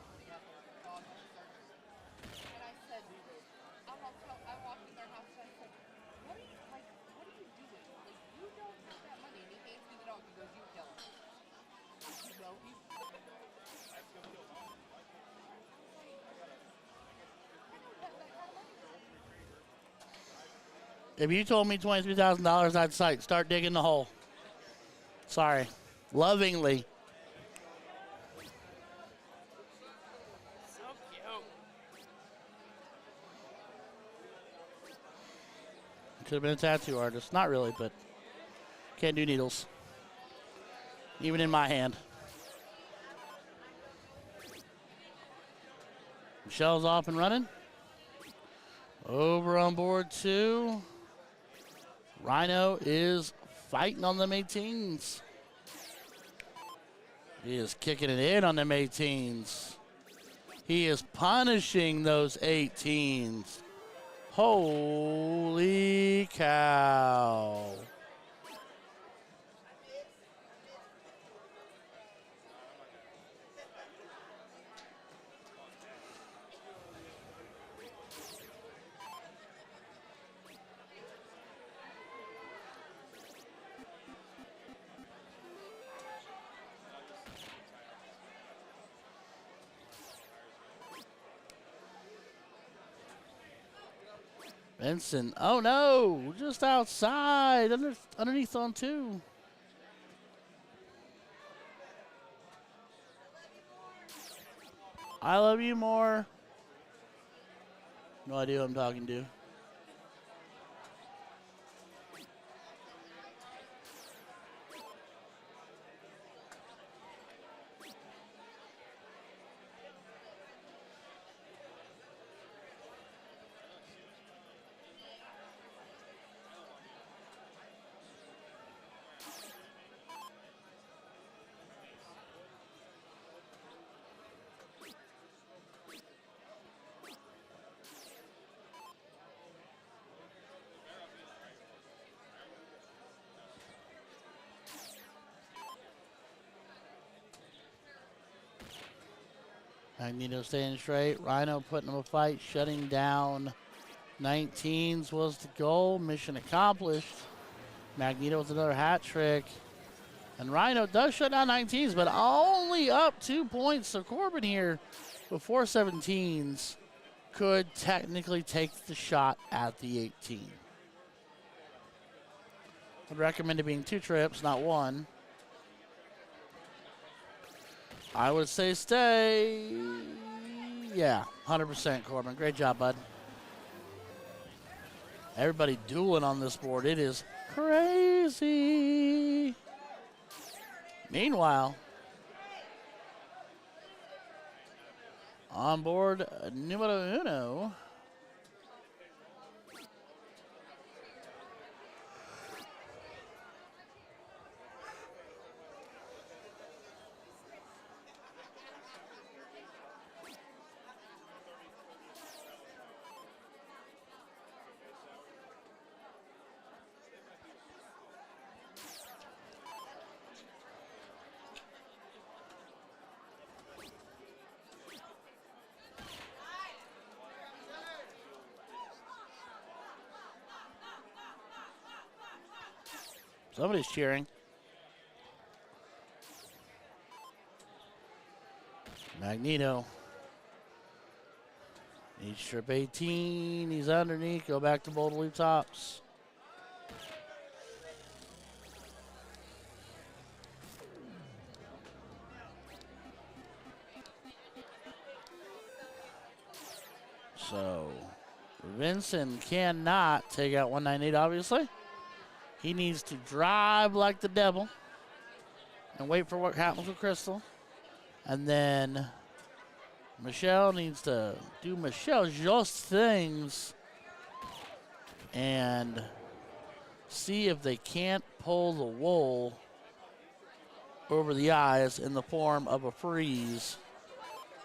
when he had their dog surgery. And I said, I walked in their house and I said, what are you doing? Like, you don't have that money. And he hands me the dog. He goes, you kill him. You know, If you told me $23,000, I'd start digging the hole. Sorry. Lovingly. so cute. Could have been a tattoo artist. Not really, but can't do needles. Even in my hand. Michelle's off and running. Over on board 2. Rhino is fighting on them 18s. He is kicking it in on them 18s. He is punishing those 18s. Holy cow. Benson, oh no, just outside, underneath on 2. I love you more. No idea who I'm talking to. Magneto staying straight. Rhino putting him a fight, shutting down 19s was the goal. Mission accomplished. Magneto with another hat trick. And Rhino does shut down 19s, but only up 2 points. So Corbin here with 4 17s could technically take the shot at the 18. I'd recommend it being 2 trips, not 1. I would say stay. Yeah, 100% Corbin. Great job, bud. Everybody dueling on this board. It is crazy. Meanwhile, on board numero uno. Somebody's cheering. Magneto. Each strip 18. He's underneath. Go back to bold loop tops. So Vincent cannot take out 198, obviously. He needs to drive like the devil and wait for what happens with Crystal. And then Michelle needs to do Michelle's just things and see if they can't pull the wool over the eyes in the form of a freeze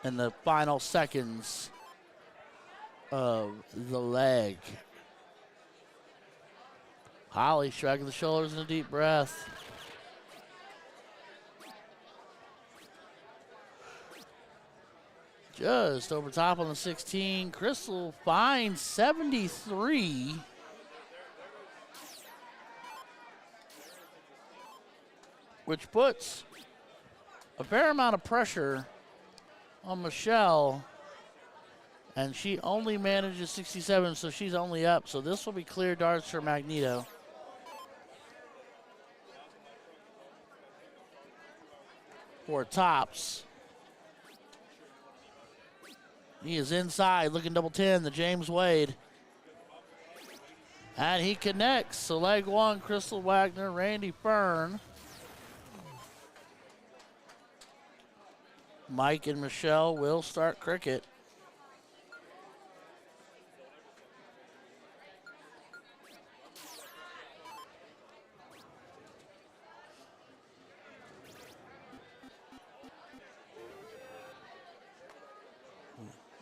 in the final seconds of the leg. Holly shrugging the shoulders in a deep breath. Just over top on the 16. Crystal finds 73. Which puts a fair amount of pressure on Michelle. And she only manages 67, so she's only up. So this will be clear darts for Magneto. For tops. He is inside, looking double 10, the James Wade. And he connects. So leg one, Crystal Wagner, Randy Fern. Mike and Michelle will start cricket.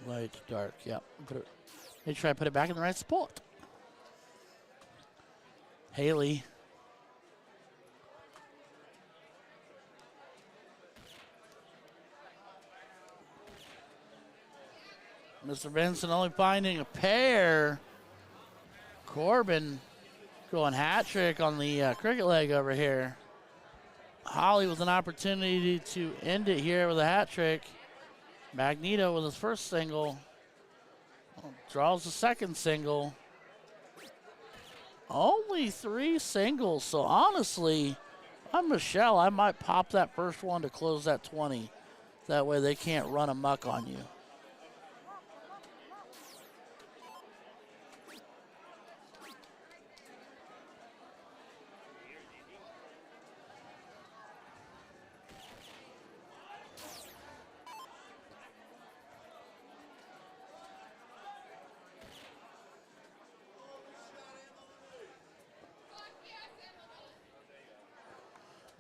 Light, dark, yep. They try to put it back in the right spot. Haley. Mr. Benson only finding a pair. Corbin going hat trick on the cricket leg over here. Holly with an opportunity to end it here with a hat trick. Magneto with his first single. Draws the second single. Only 3 singles. So honestly, I'm Michelle. I might pop that first one to close that 20. That way they can't run amok on you.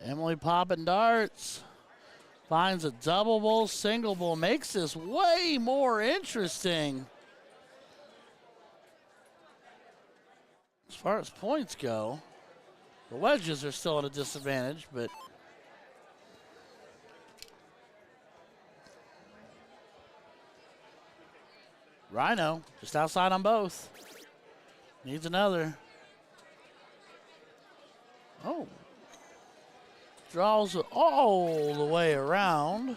Emily popping darts. Finds a double bowl, single bowl. Makes this way more interesting. As far as points go, the wedges are still at a disadvantage, but Rhino just outside on both. Needs another. Oh. Draws it all the way around.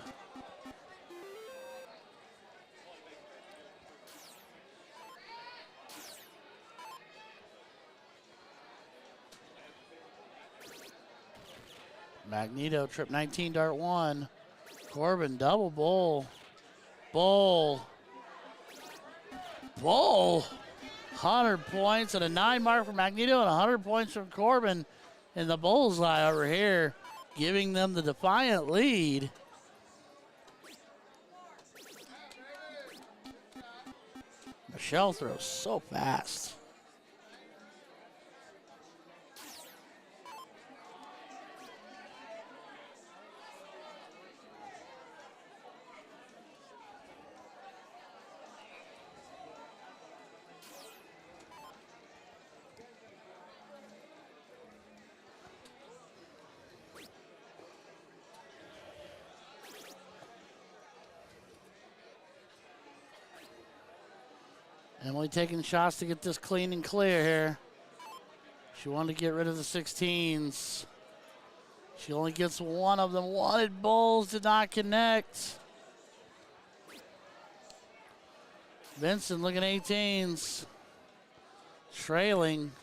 Magneto, trip 19, dart 1. Corbin, double bull. Bull. 100 points and a 9 mark for Magneto and 100 points from Corbin in the bullseye over here, giving them the defiant lead. Michelle throws so fast. Emily taking shots to get this clean and clear here. She wanted to get rid of the 16s. She only gets one of them. Wanted bulls, did not connect. Vincent looking 18s. Trailing.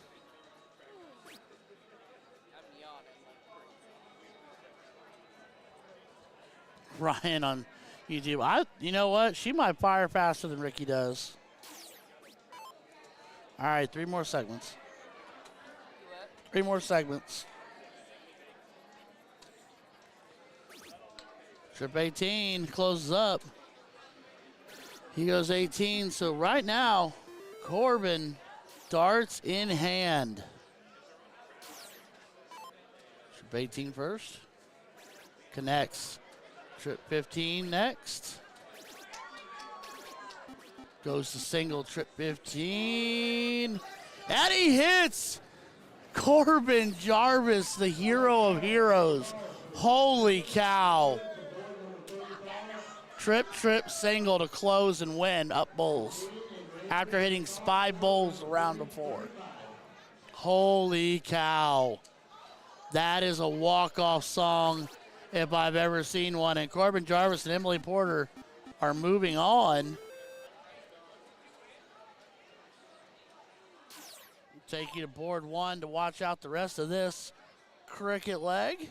Ryan on YouTube. You know what? She might fire faster than Ricky does. All right, 3 more segments. 3 more segments. Trip 18 closes up. He goes 18. So right now, Corbin darts in hand. Trip 18 first. Connects. Trip 15 next. Goes to single, trip 15. And he hits Corbin Jarvis, the hero of heroes. Holy cow. Trip, single to close and win up bowls after hitting 5 bowls the round before. Holy cow. That is a walk-off song if I've ever seen one. And Corbin Jarvis and Emily Porter are moving on. Take you to board 1 to watch out the rest of this cricket leg.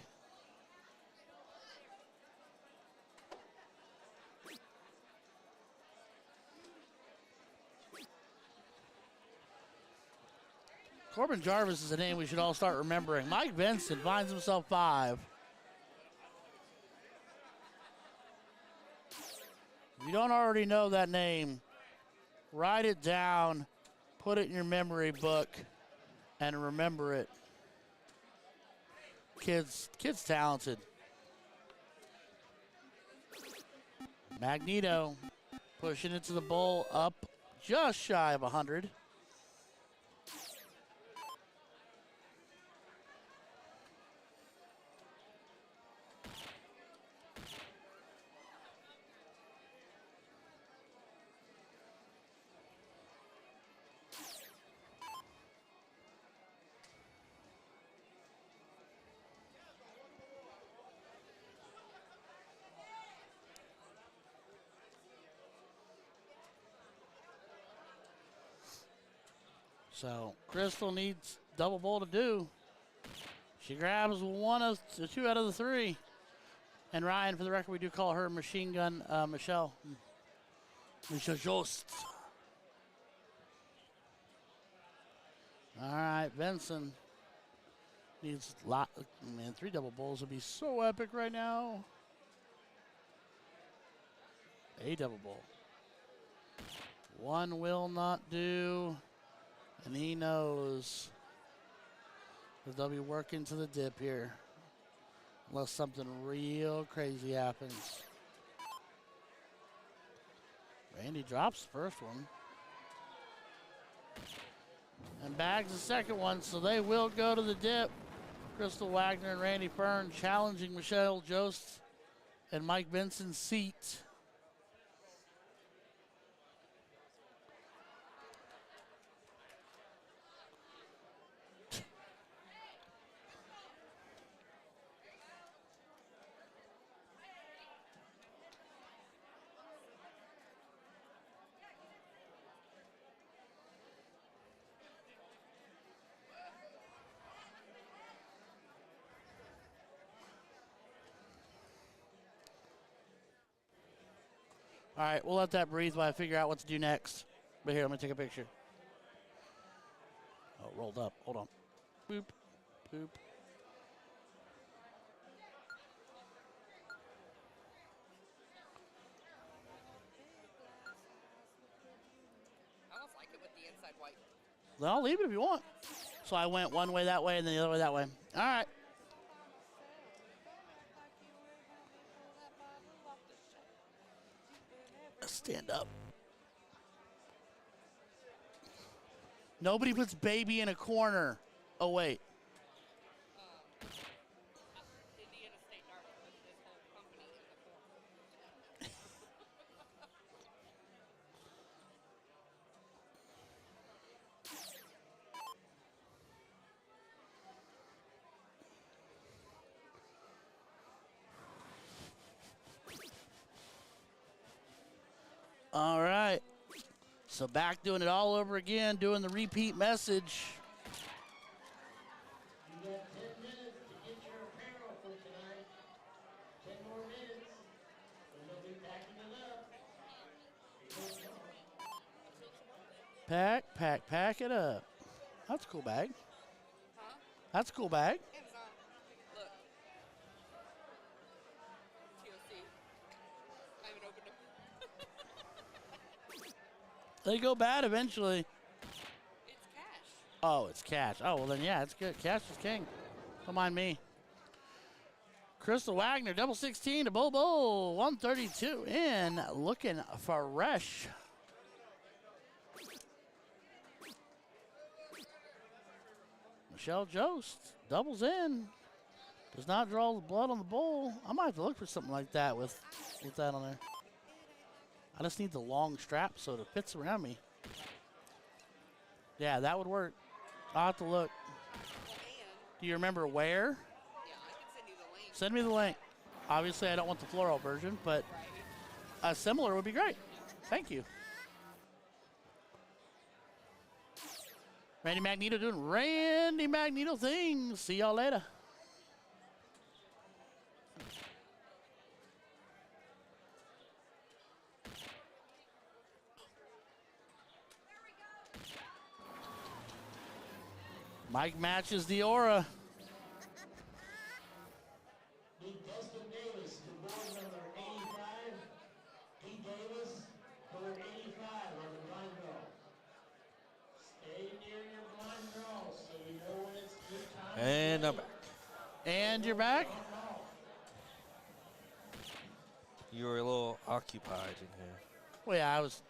Corbin Jarvis is a name we should all start remembering. Mike Vincent finds himself 5. If you don't already know that name, write it down, put it in your memory book, and remember it. Kid's talented. Magneto pushing it to the bowl, up just shy of 100. So Crystal needs double bowl to do. She grabs 2 out of the 3. And Ryan, for the record, we do call her Machine Gun Michelle. Michelle Jost. All right, Benson needs a lot. Man, 3 double bowls would be so epic right now. A double bowl. 1 will not do. And he knows that they'll be working to the dip here unless something real crazy happens. Randy drops the first one and bags the second one, so they will go to the dip. Crystal Wagner and Randy Fern challenging Michelle Jost and Mike Benson's seat. All right, we'll let that breathe while I figure out what to do next. But here, let me take a picture. Oh, rolled up. Hold on. Boop, boop. I almost like it with the inside white. Then I'll leave it if you want. So I went one way that way and then the other way that way. All right. Stand up. Nobody puts baby in a corner. Oh, wait. Indiana State Dart put this whole company in the corner. All right. So back doing it all over again, doing the repeat message. You got 10 minutes to get your apparel for tonight. 10 more minutes, and they'll be packing it up. Pack it up. That's a cool bag. Huh? That's a cool bag. Amazon. Look. TOC. I haven't opened them. They go bad eventually. It's cash. Oh, it's cash. Oh, well then, yeah, it's good. Cash is king. Don't mind me. Crystal Wagner, double 16 to Bull Bull, 132 in, looking fresh. Michelle Jost doubles in. Does not draw the blood on the bowl. I might have to look for something like that with that on there. I just need the long strap so it fits around me. Yeah, that would work. I'll have to look. Do you remember where? Yeah, I can send you the link. Send me the link. Obviously, I don't want the floral version, but a similar would be great. Thank you. Randy Magneto doing Randy Magneto things. See y'all later. Mike matches the aura. Big Dustin Davis to board number 85. D. Davis, board 85 on the blind draw. Stay near your blind draw so you know when it's good time. And I'm back. And you're back. You were a little occupied in here. Well, yeah, I was.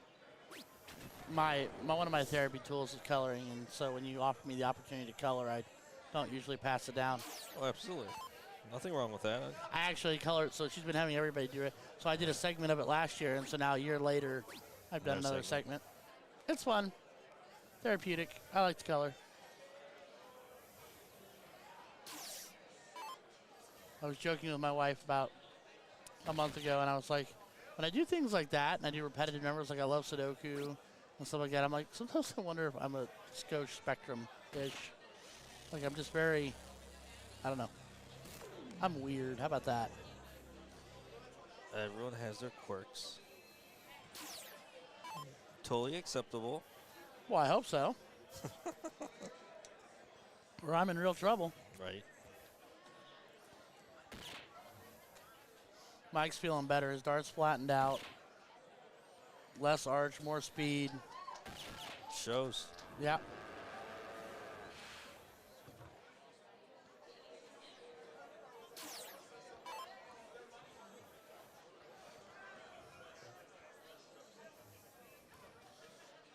My one of my therapy tools is coloring, and so when you offer me the opportunity to color, I don't usually pass it down. Oh, absolutely. Nothing wrong with that. I actually colored, so she's been having everybody do it. So I did a segment of it last year, and so now a year later, I've done another segment. It's fun, therapeutic. I like to color. I was joking with my wife about a month ago, and I was like, when I do things like that, and I do repetitive numbers, like I love Sudoku and stuff like that, I'm like, sometimes I wonder if I'm a Scotch Spectrum-ish. Like, I'm just very, I don't know. I'm weird. How about that? Everyone has their quirks. Totally acceptable. Well, I hope so. Or I'm in real trouble. Right. Mike's feeling better. His dart's flattened out. Less arch, more speed. Shows. Yeah.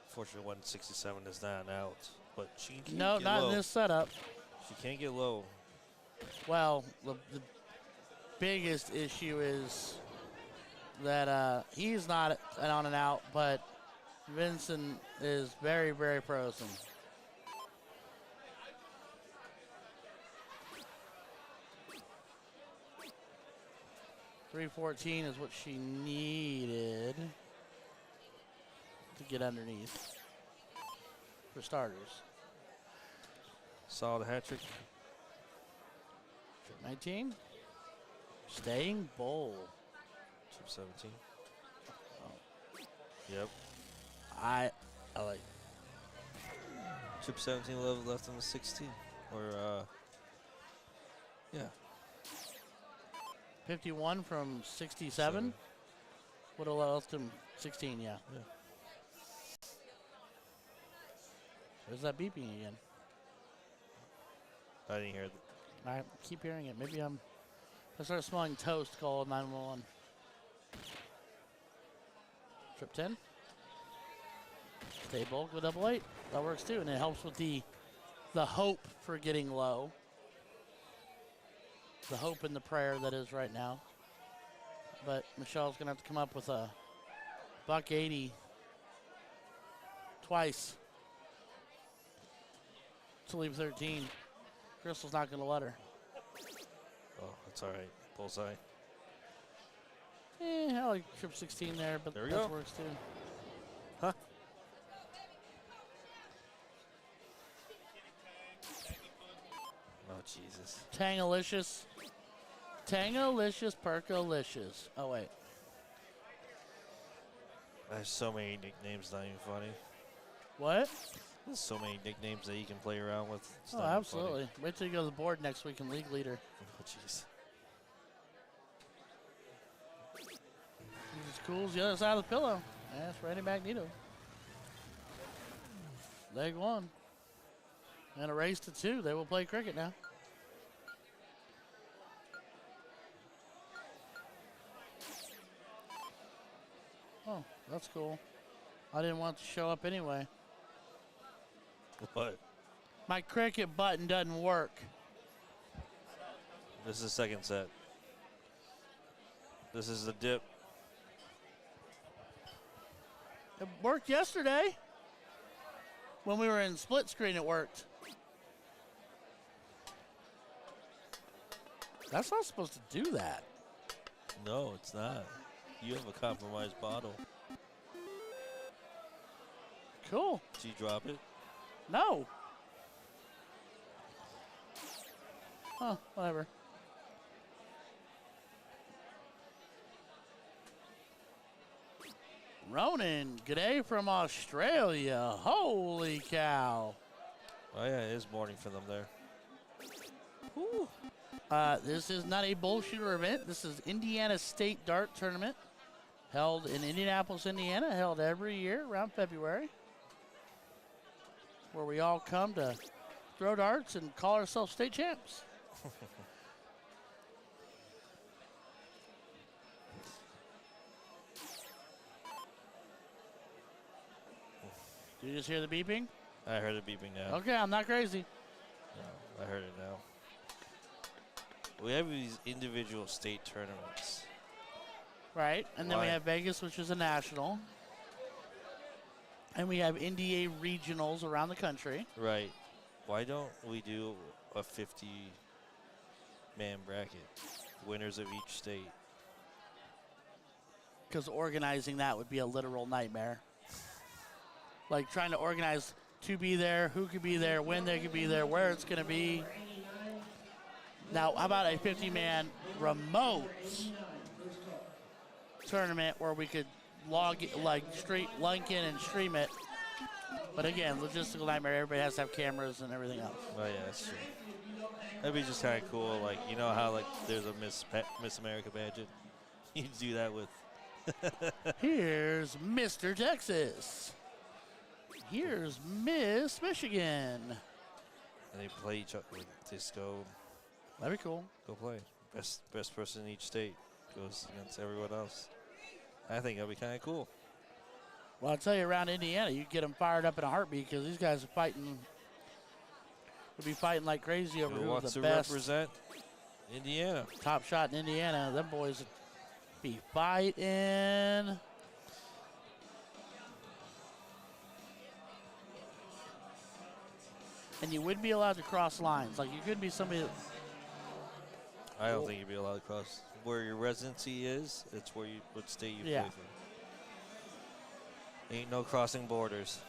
Fortunately, 167 is not out, but she can't No, get not low. in this setup. She can't get low. Well, the biggest issue is that he's not an on and out, but Vincent is very, very frozen. .314 is what she needed to get underneath, for starters. Solid hat trick. 19. Staying bowl. 217. Yep. I like. 217 level left on the 16. Or, yeah. 51 from 67. Would have left him 16, yeah. Yeah. There's that beeping again. I didn't hear it. I keep hearing it. Maybe I start smelling toast, call 911. Trip 10. Stay bulk with double 8. That works too, and it helps with the hope for getting low. The hope and the prayer that is right now. But Michelle's going to have to come up with a $180 twice to leave 13. Crystal's not going to let her. Oh, that's all right. Bullseye. I like trip 16 there, but There we that go. works too. Huh? Oh, Jesus. Tangalicious. Tangalicious, Perkalicious. Oh, wait. I have so many nicknames, not even funny. What? There's so many nicknames that you can play around with. It's Oh, not even absolutely. Wait till you go to the board next week in League Leader. funny. Oh, jeez. He's as cool as the other side of the pillow. That's Randy Magneto. Leg 1. And a race to 2. They will play cricket now. Oh, that's cool. I didn't want it to show up anyway. What? My cricket button doesn't work. This is the second set. This is the dip. It worked yesterday. When we were in split screen, it worked. That's not supposed to do that. No, it's not. You have a compromised bottle. Cool. Did you drop it? No. Huh, whatever. Ronan, g'day from Australia. Holy cow. Oh, yeah, it is morning for them there. Whew. This is not a bullshooter event. This is Indiana State Dart Tournament held in Indianapolis, Indiana, held every year around February, where we all come to throw darts and call ourselves state champs. Did you just hear the beeping? I heard it beeping now. Okay, I'm not crazy. No, I heard it now. We have these individual state tournaments. Right, and then we Why? have Vegas, which is a national. And we have NDA regionals around the country. Right. Why don't we do a 50-man bracket? Winners of each state. Because organizing that would be a literal nightmare. Like trying to organize to be there, who could be there, when they could be there, where it's going to be. Now, how about a 50-man remote tournament where we could link in and stream it? But again, logistical nightmare. Everybody has to have cameras and everything else. Oh, yeah, that's true. That'd be just kind of cool. Like, you know how, like, there's a Miss America pageant? You do that with. Here's Mr. Texas. Here's Miss Michigan. And they play each other. Just go That'd be cool. play. Best person in each state goes against everyone else. I think that'd be kind of cool. Well, I'll tell you, around Indiana, you get them fired up in a heartbeat because these guys are fighting. Would be fighting like crazy over Who who's wants the to best represent Indiana? top shot in Indiana. Them boys would be fighting. And you wouldn't be allowed to cross lines. Like, you could be somebody that, I don't think you'd be allowed to cross. Where your residency is, it's where you, what state you Yeah. play for. Ain't no crossing borders.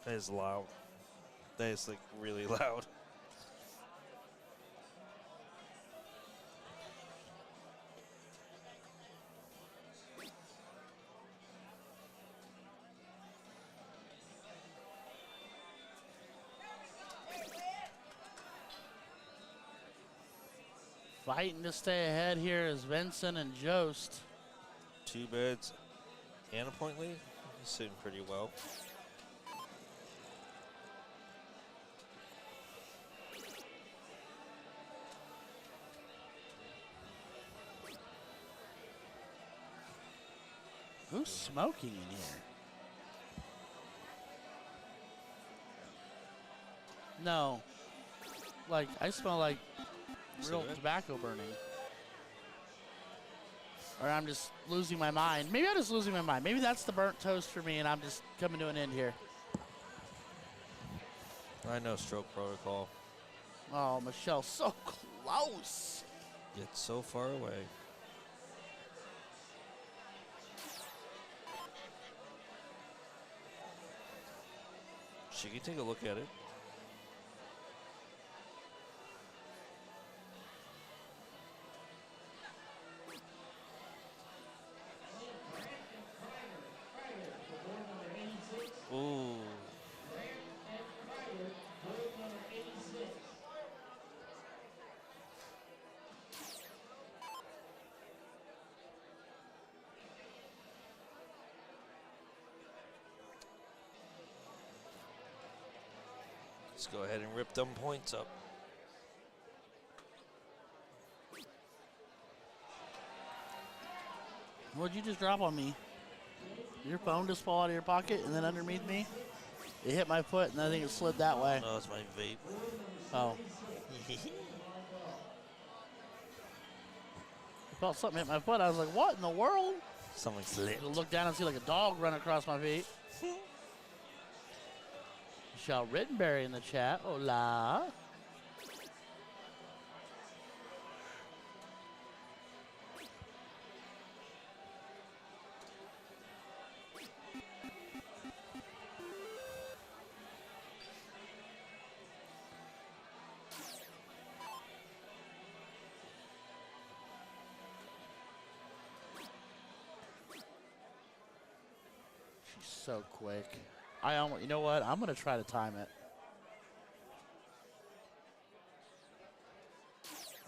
That is loud. That is like really loud. fighting to stay ahead here is Vincent and Jost. 2 beds and a point lead. He's sitting pretty well. Who's smoking in here? No. Like, I smell like real Cigarette? tobacco burning. Or I'm just losing my mind. Maybe I'm just losing my mind. Maybe that's the burnt toast for me and I'm just coming to an end here. I know stroke protocol. Oh, Michelle, so close. Yet so far away. She can take a look at it. Ooh. Let's go ahead and rip them points up. What'd you just drop on me? Your phone just fall out of your pocket and then underneath me? It hit my foot and I think it slid that way. No, it's my vape. Oh. I felt something hit my foot. I was like, what in the world? Something slipped. I look down and see like a dog run across my feet. Michelle Rittenberry in the chat. Hola. She's so quick. I almost, you know what? I'm going to try to time it.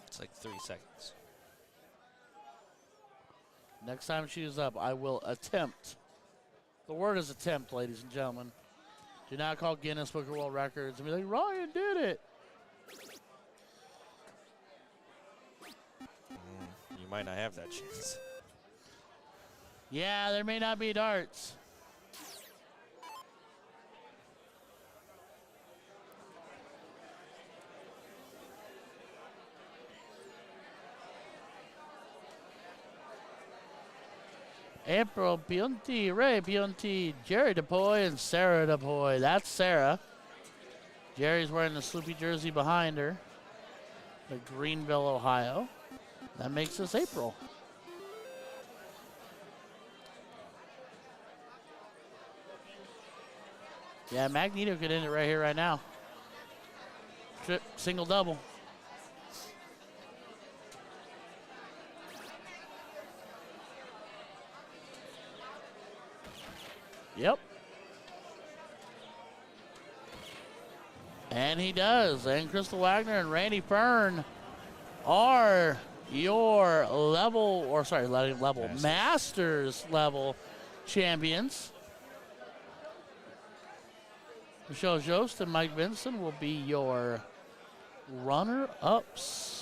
It's like 3 seconds. Next time she's up, I will attempt. The word is attempt, ladies and gentlemen. Do not call Guinness Book of World Records and be like, Ryan did it. You might not have that chance. Yeah, there may not be darts. April Pionti, Ray Pionti, Jerry DePoy, and Sarah DePoy. That's Sarah. Jerry's wearing the Sloopy jersey behind her. The Greenville, Ohio. That makes us April. Yeah, Magneto could end it right here, right now. Trip, single, double. Yep. And he does. And Crystal Wagner and Randy Fern are your Masters level champions. Michelle Jost and Mike Vinson will be your runner-ups.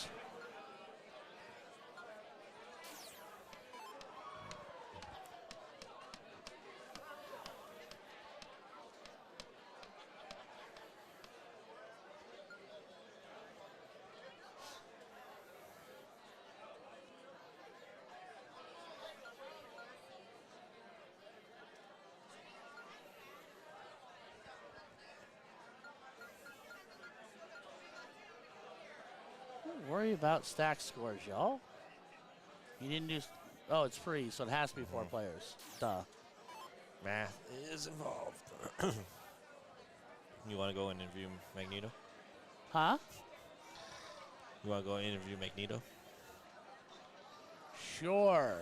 Don't worry about stack scores, y'all. You didn't do. Oh, it's free, so it has to be 4 players. Duh. Math is involved. You want to go and interview Magneto? Huh? You want to go and interview Magneto? Sure.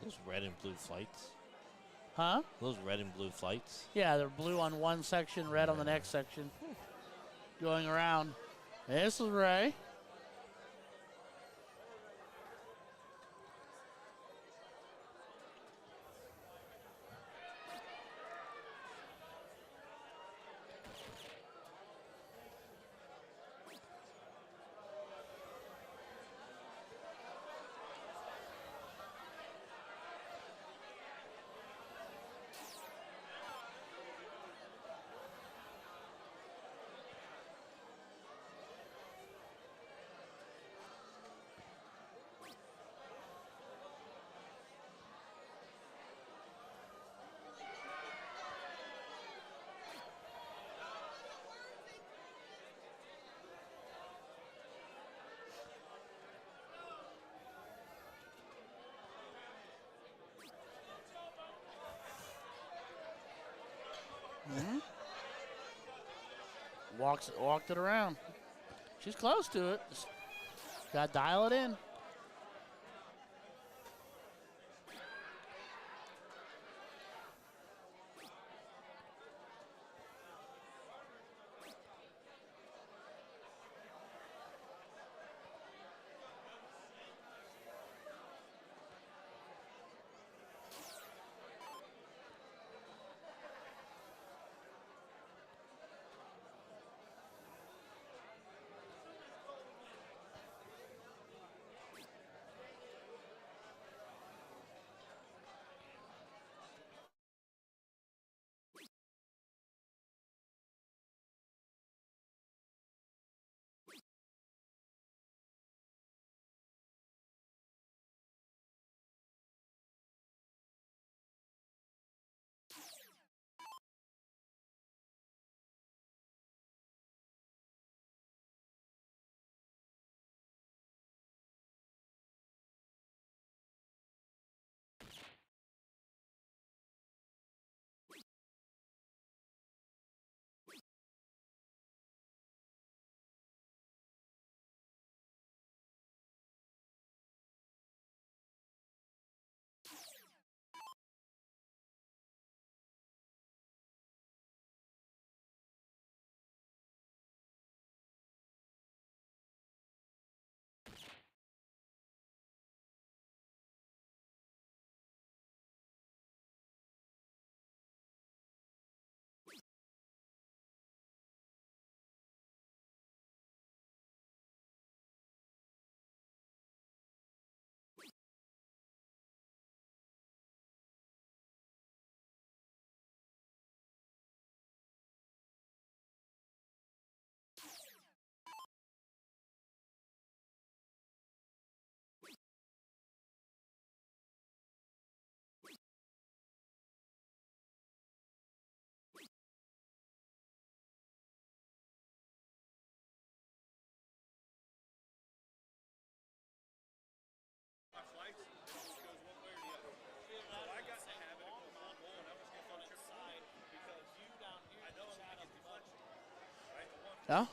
Those red and blue flights. Huh? Those red and blue flights. Yeah, they're blue on one section, red on the next section. Going around. This is Ray. Walked it around. She's close to it. Just got to dial it in. Yeah.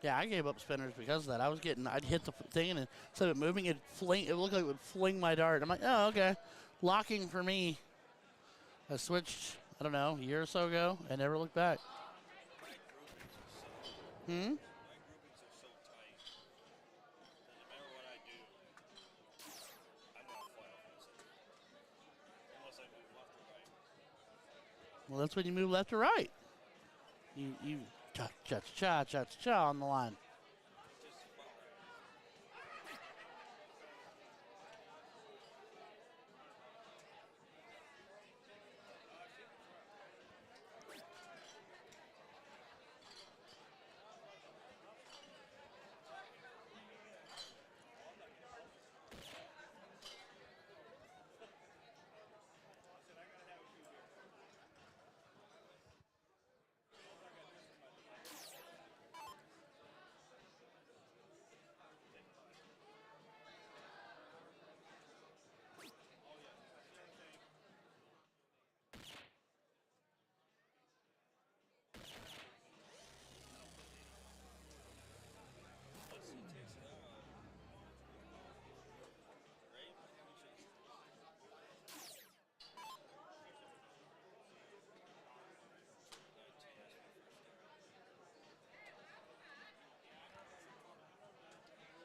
Yeah, I gave up spinners because of that. I'd hit the thing, and instead of it moving, it looked like it would fling my dart. I'm like, oh, okay. Locking for me. I switched, I don't know, a year or so ago, and never looked back. Hmm? Well, that's when you move left or right. You cha-cha-cha on the line.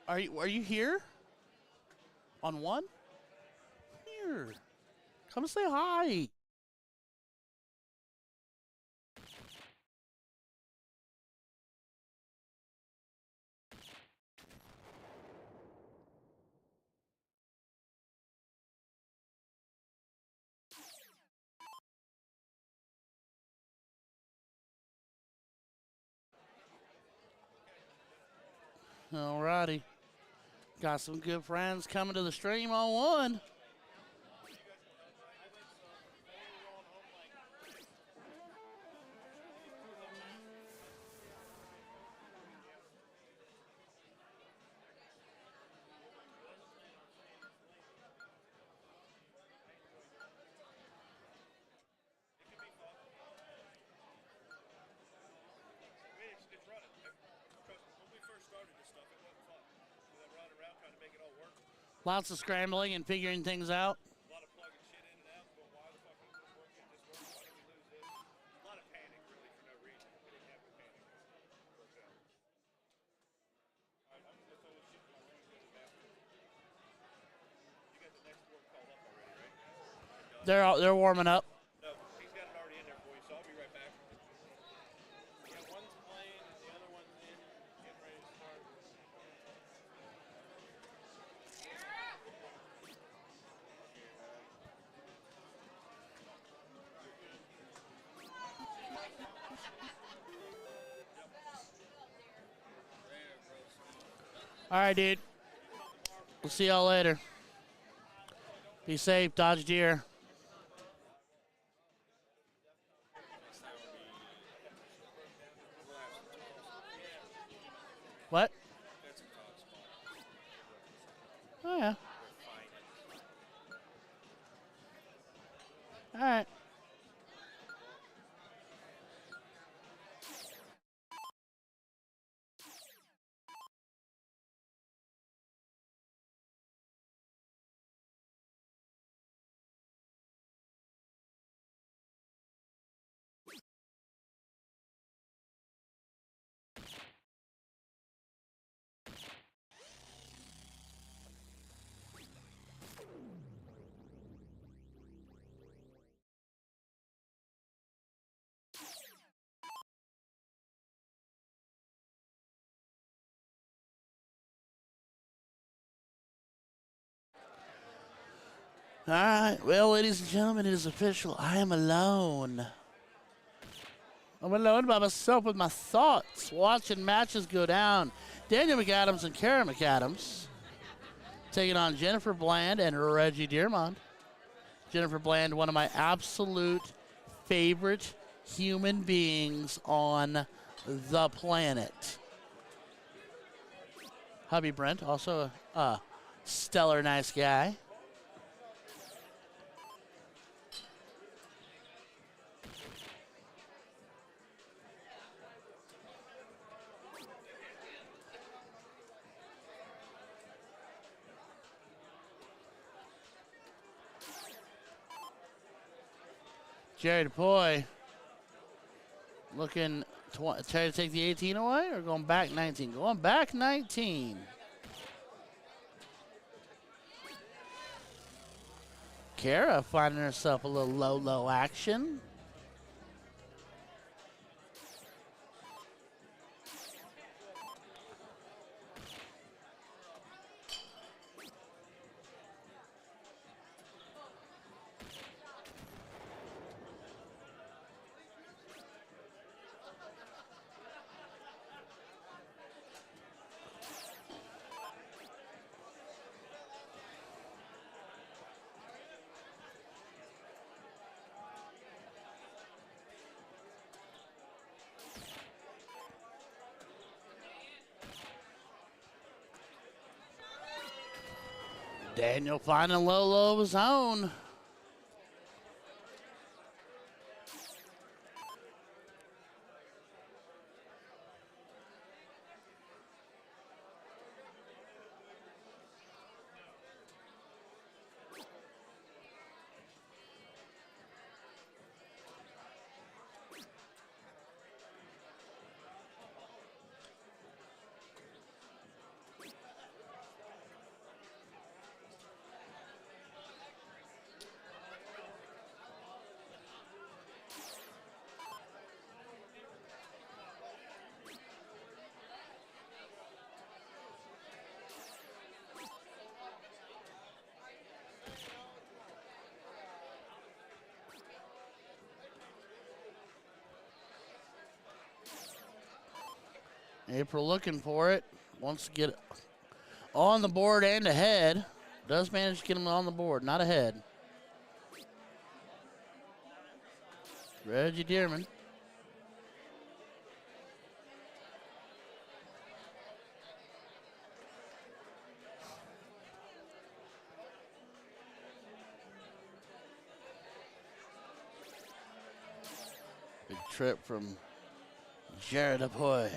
Are you here? On one? Here. Come say hi. Alrighty. Got some good friends coming to the stream on one. Lots of scrambling and figuring things out. A lot of plugging shit in and out, going, why the fuck is this working? This working? Why did we lose this? A lot of panic, really, for no reason. We didn't have to panic. Worked out. All right, I'm going to throw this shit in my room and go to the bathroom. You got the next board called up already, right? They're warming up. No, he's got it already in there for you, so I'll be right back. Yeah, one's playing and the other one's in, getting ready to start. All right, dude. We'll see y'all later. Be safe. Dodge deer. What? Oh, yeah. All right. All right. Well, ladies and gentlemen, it is official. I am alone. I'm alone by myself with my thoughts, watching matches go down. Daniel McAdams and Kara McAdams taking on Jennifer Bland and Reggie Dearmond. Jennifer Bland, one of my absolute favorite human beings on the planet. Hubby Brent, also a stellar nice guy. Jerry DePoy looking to try to take the 18 away or going back 19? Going back 19. Kara finding herself a little low action. Daniel finding low of his own. April looking for it. wants to get on the board and ahead. Does manage to get him on the board, not ahead. Reggie Dearman. Big trip from Jared Apoy.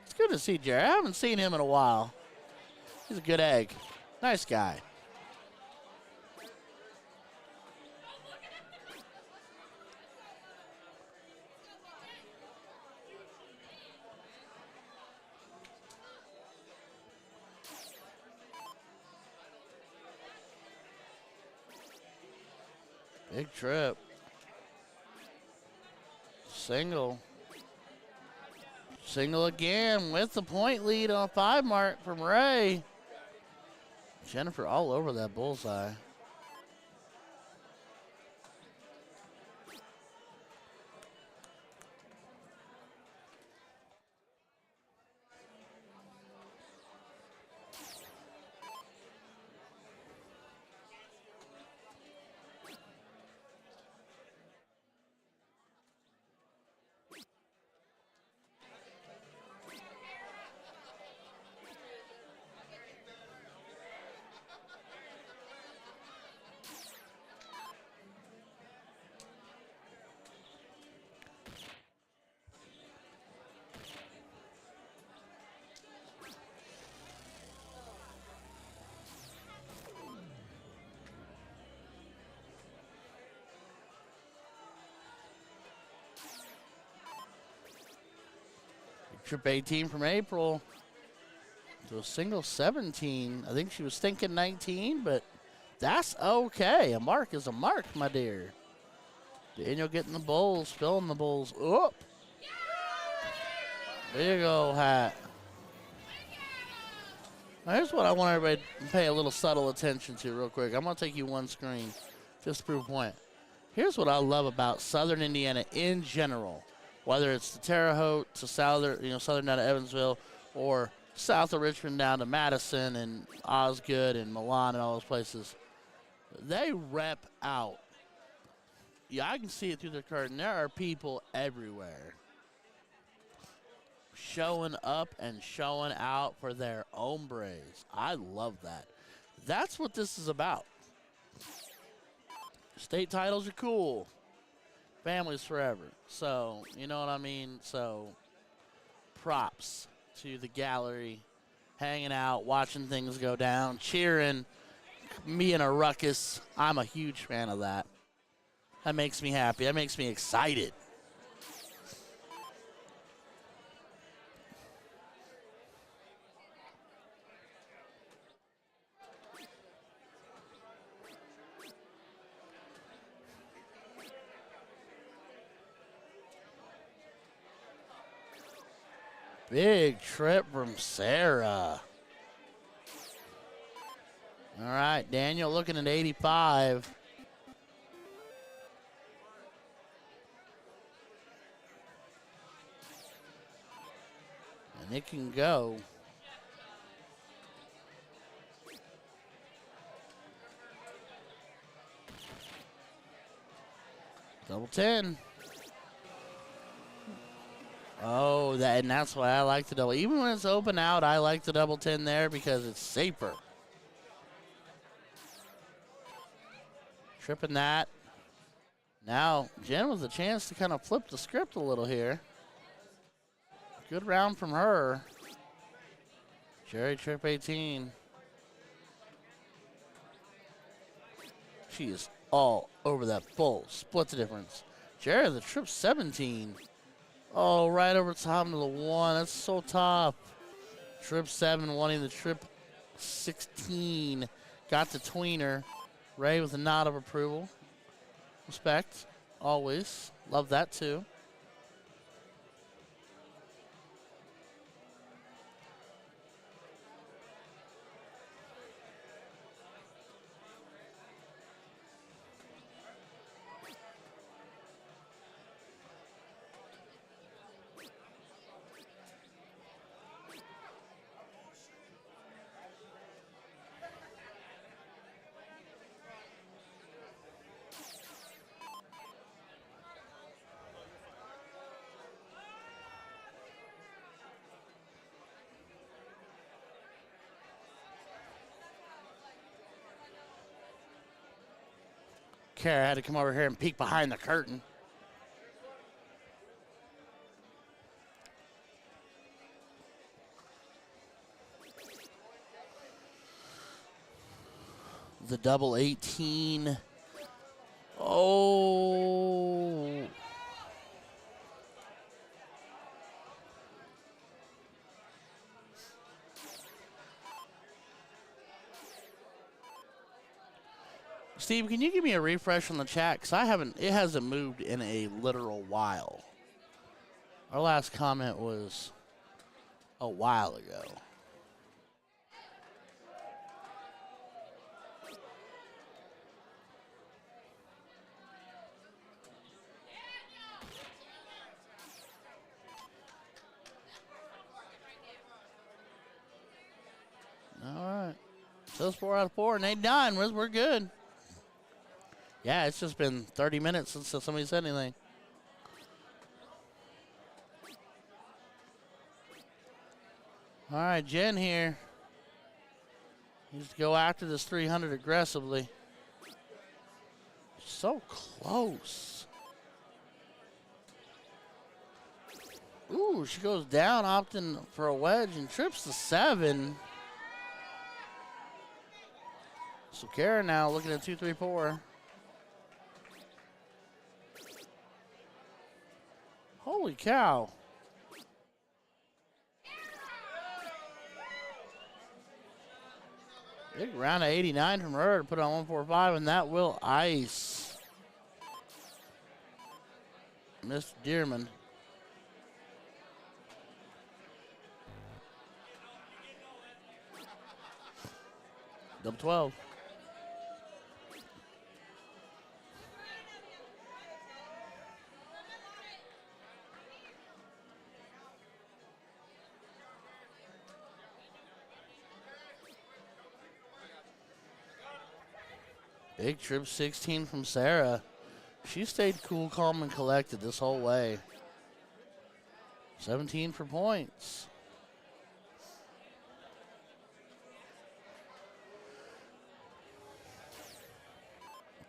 It's good to see Jared. I haven't seen him in a while. He's a good egg. Nice guy. Big trip. Single. Single again with the point lead on 5 mark from Ray. Jennifer all over that bullseye. Trip 18 from April to a single 17. I think she was thinking 19, but that's okay. A mark is a mark, my dear. Daniel getting the bowls, filling the bowls up. Big old hat. Now here's what I want everybody to pay a little subtle attention to real quick. I'm going to take you one screen just to prove a point. Here's what I love about Southern Indiana in general. Whether it's the Terre Haute to southern down to Evansville, or south of Richmond down to Madison and Osgood and Milan and all those places, they rep out. Yeah, I can see it through the curtain. There are people everywhere showing up and showing out for their hombres. I love that. That's what this is about. State titles are cool. Families forever. So, you know what I mean? So, props to the gallery, hanging out, watching things go down, cheering, me in a ruckus. I'm a huge fan of that. That makes me happy. That makes me excited. Big trip from Sarah. All right, Daniel looking at 85. And it can go. Double 10. Oh, and that's why I like the double. Even when it's open out, I like the double 10 there because it's safer. Tripping that. Now, Jen with a chance to kind of flip the script a little here. Good round from her. Jerry trip 18. She is all over that full. Split the difference. Jerry the trip 17. Oh, right over top of the 1. That's so tough. Trip 7 wanting the trip 16. Got the tweener. Ray with a nod of approval. Respect. Always. Love that too. Kara had to come over here and peek behind the curtain. The double 18. Oh. Steve, can you give me a refresh on the chat? Because it hasn't moved in a literal while. Our last comment was a while ago. All right. So it's 4 out of 4, and they done. We're good. Yeah, it's just been 30 minutes since somebody said anything. All right, Jen here. Needs to go after this 300 aggressively. So close. Ooh, she goes down, opting for a wedge and trips the 7. So Kara now looking at 2, 3, 4. Holy cow. Big round of 89 from her to put on 145, and that will ice Mr. Dearman. Double 12. Big trip 16 from Sarah. She stayed cool, calm, and collected this whole way. 17 for points.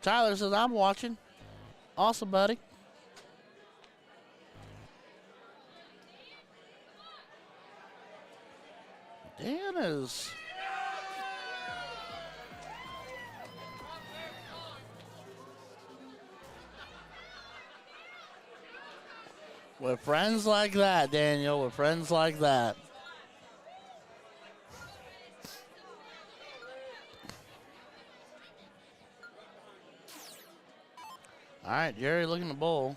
Tyler says, I'm watching. Awesome, buddy. Dan is... With friends like that, Daniel, with friends like that. All right, Jerry looking to bowl.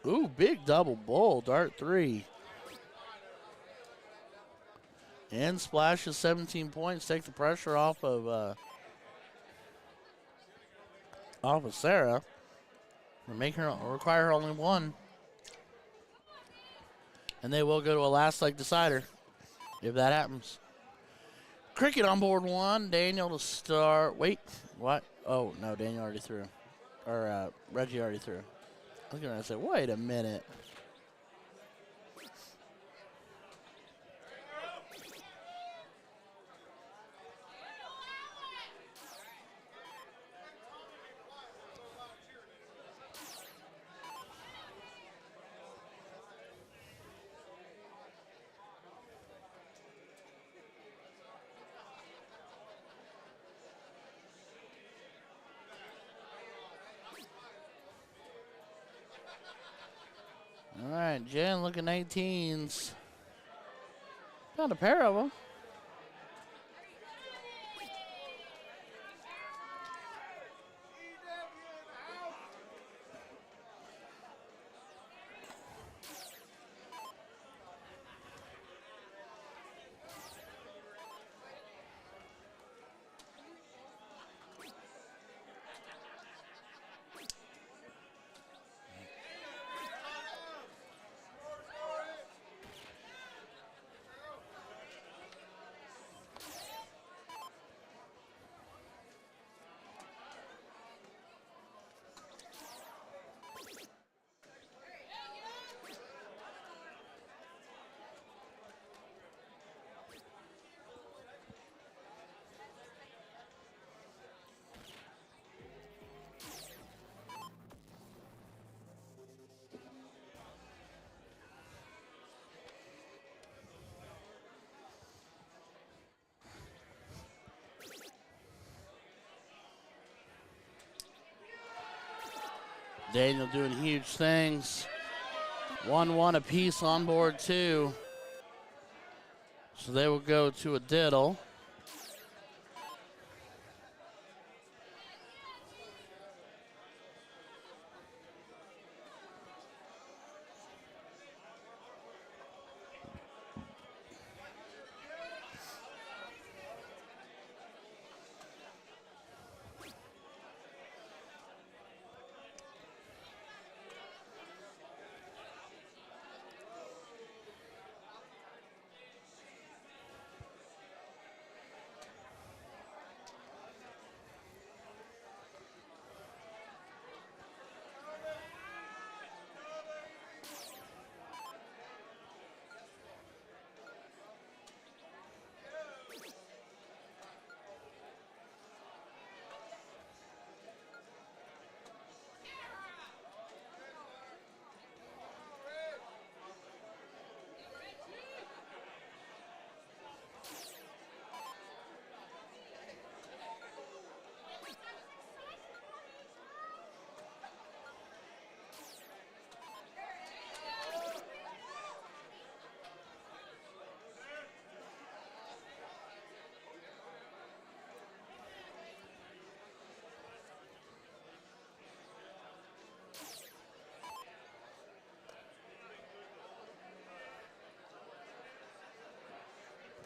Ooh, big double bowl, dart 3. And splashes 17 points, take the pressure off of Sarah. And require her only 1. And they will go to a last leg decider if that happens. Cricket on board 1. Daniel to start. Wait, what? Oh, no, Daniel already threw. Or Reggie already threw. I was going to say, wait a minute. All right, Jen looking 18s. Found a pair of them. Daniel doing huge things. 1-1 apiece on board 2. So they will go to a diddle.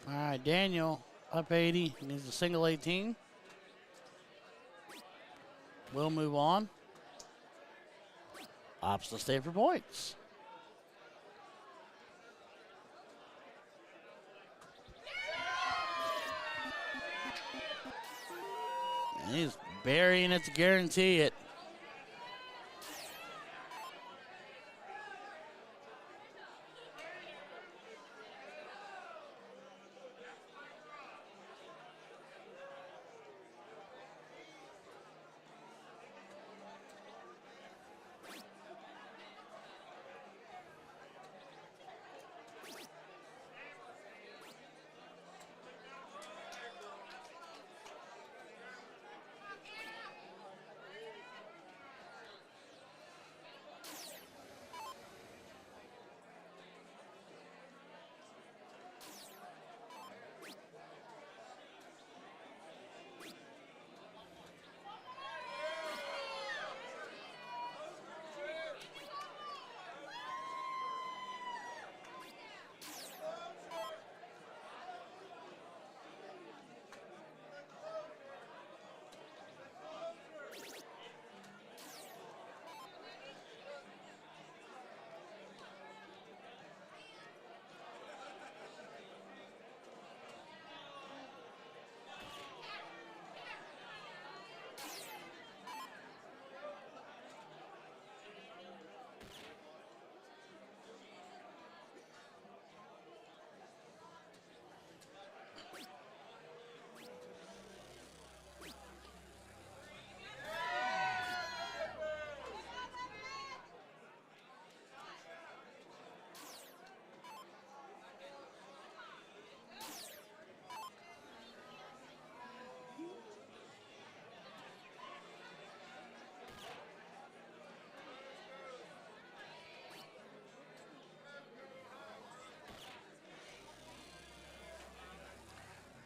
All right, Daniel up 80. Needs a single 18. We'll move on. Ops to stay for points. And he's burying it to guarantee it.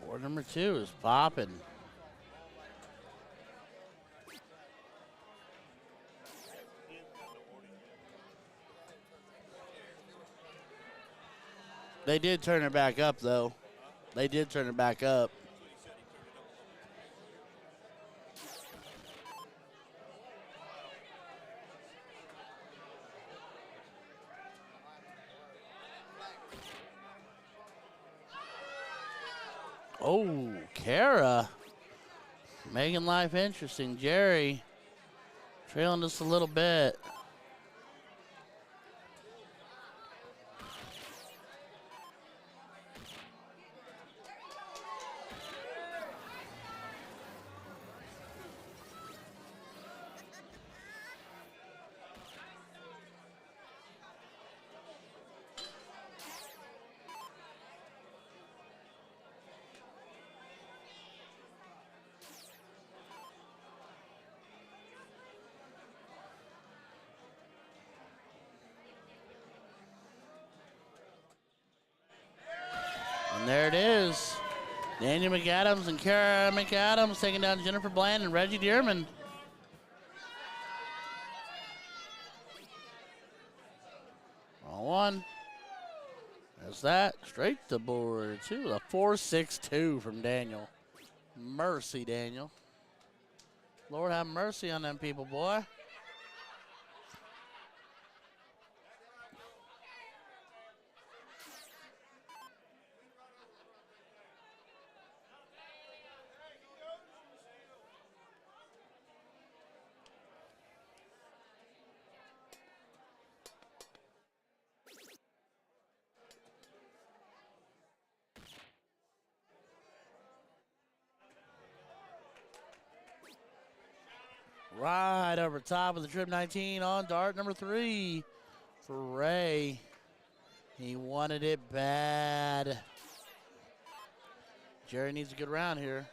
Board number 2 is popping. They did turn it back up, though. They did turn it back up. Oh, Kara making life interesting. Jerry trailing just a little bit. And there it is. Daniel McAdams and Kara McAdams taking down Jennifer Bland and Reggie Dearman. All one. There's that. Straight to board two. A 4-6-2 from Daniel. Mercy, Daniel. Lord have mercy on them people, boy. Right over top of the trip 19 on dart number 3 for Ray. He wanted it bad. Jerry needs a good round here.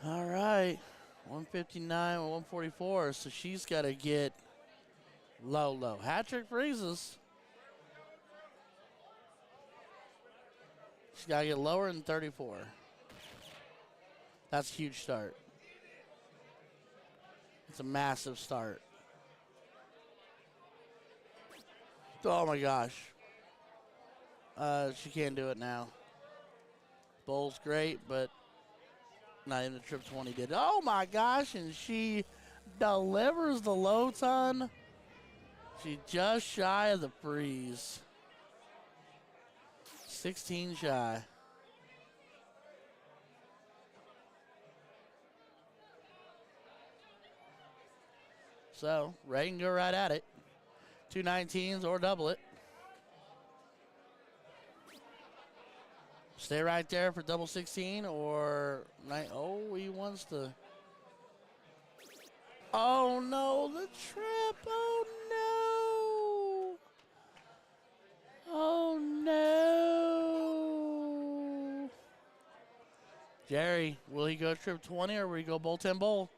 All right, 159 or 144, so she's got to get low. Hat trick freezes. She's got to get lower than 34. That's a huge start. It's a massive start. Oh my gosh. She can't do it now. Bowl's great, but not even the trip 20 did. Oh my gosh, and she delivers the low ton. She just shy of the freeze. 16 shy. So Ray can go right at it. 2 19s or double it. Stay right there for double 16 or oh, he wants to. Oh no, the trip. Oh no. Oh no. Jerry, will he go trip 20 or will he go bowl 10 bowl?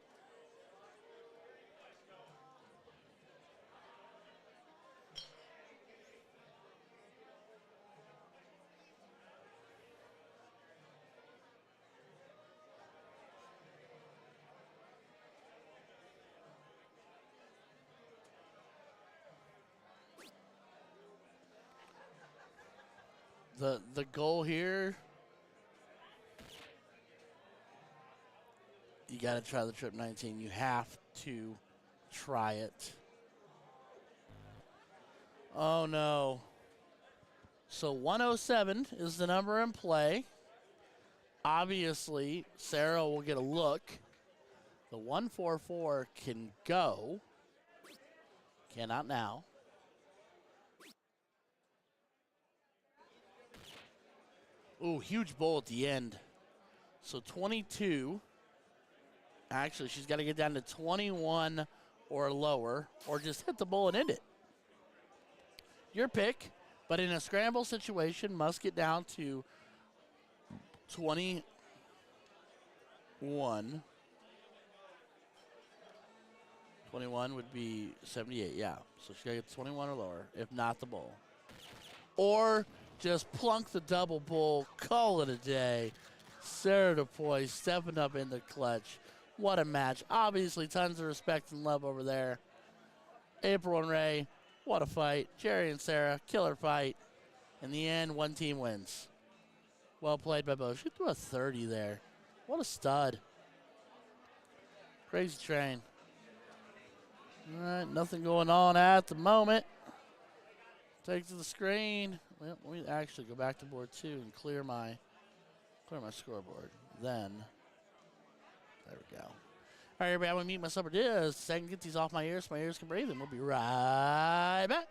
The goal here, you got to try the trip 19. You have to try it. Oh, no. So 107 is the number in play. Obviously, Sarah will get a look. The 144 can go. Cannot now. Ooh, huge bowl at the end. So 22. Actually, she's got to get down to 21 or lower, or just hit the bowl and end it. Your pick, but in a scramble situation, must get down to 21. 21 would be 78, yeah. So she's got to get 21 or lower, if not the bowl. Or just plunk the double bowl, call it a day. Sarah DePoy stepping up in the clutch. What a match. Obviously, tons of respect and love over there. April and Ray, what a fight. Jerry and Sarah, killer fight. In the end, one team wins. Well played by both. She threw a 30 there. What a stud. Crazy train. All right, nothing going on at the moment. Take to the screen. Well, we actually go back to board 2 and clear my scoreboard. Then, there we go. All right, everybody, I'm going to mute myself for this. So I can get these off my ears so my ears can breathe, and we'll be right back.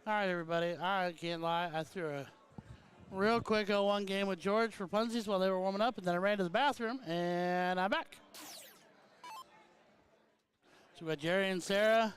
All right, everybody. I can't lie. I threw a real quick 0-1 game with George for funsies while they were warming up, and then I ran to the bathroom, and I'm back. So we got Jerry and Sarah.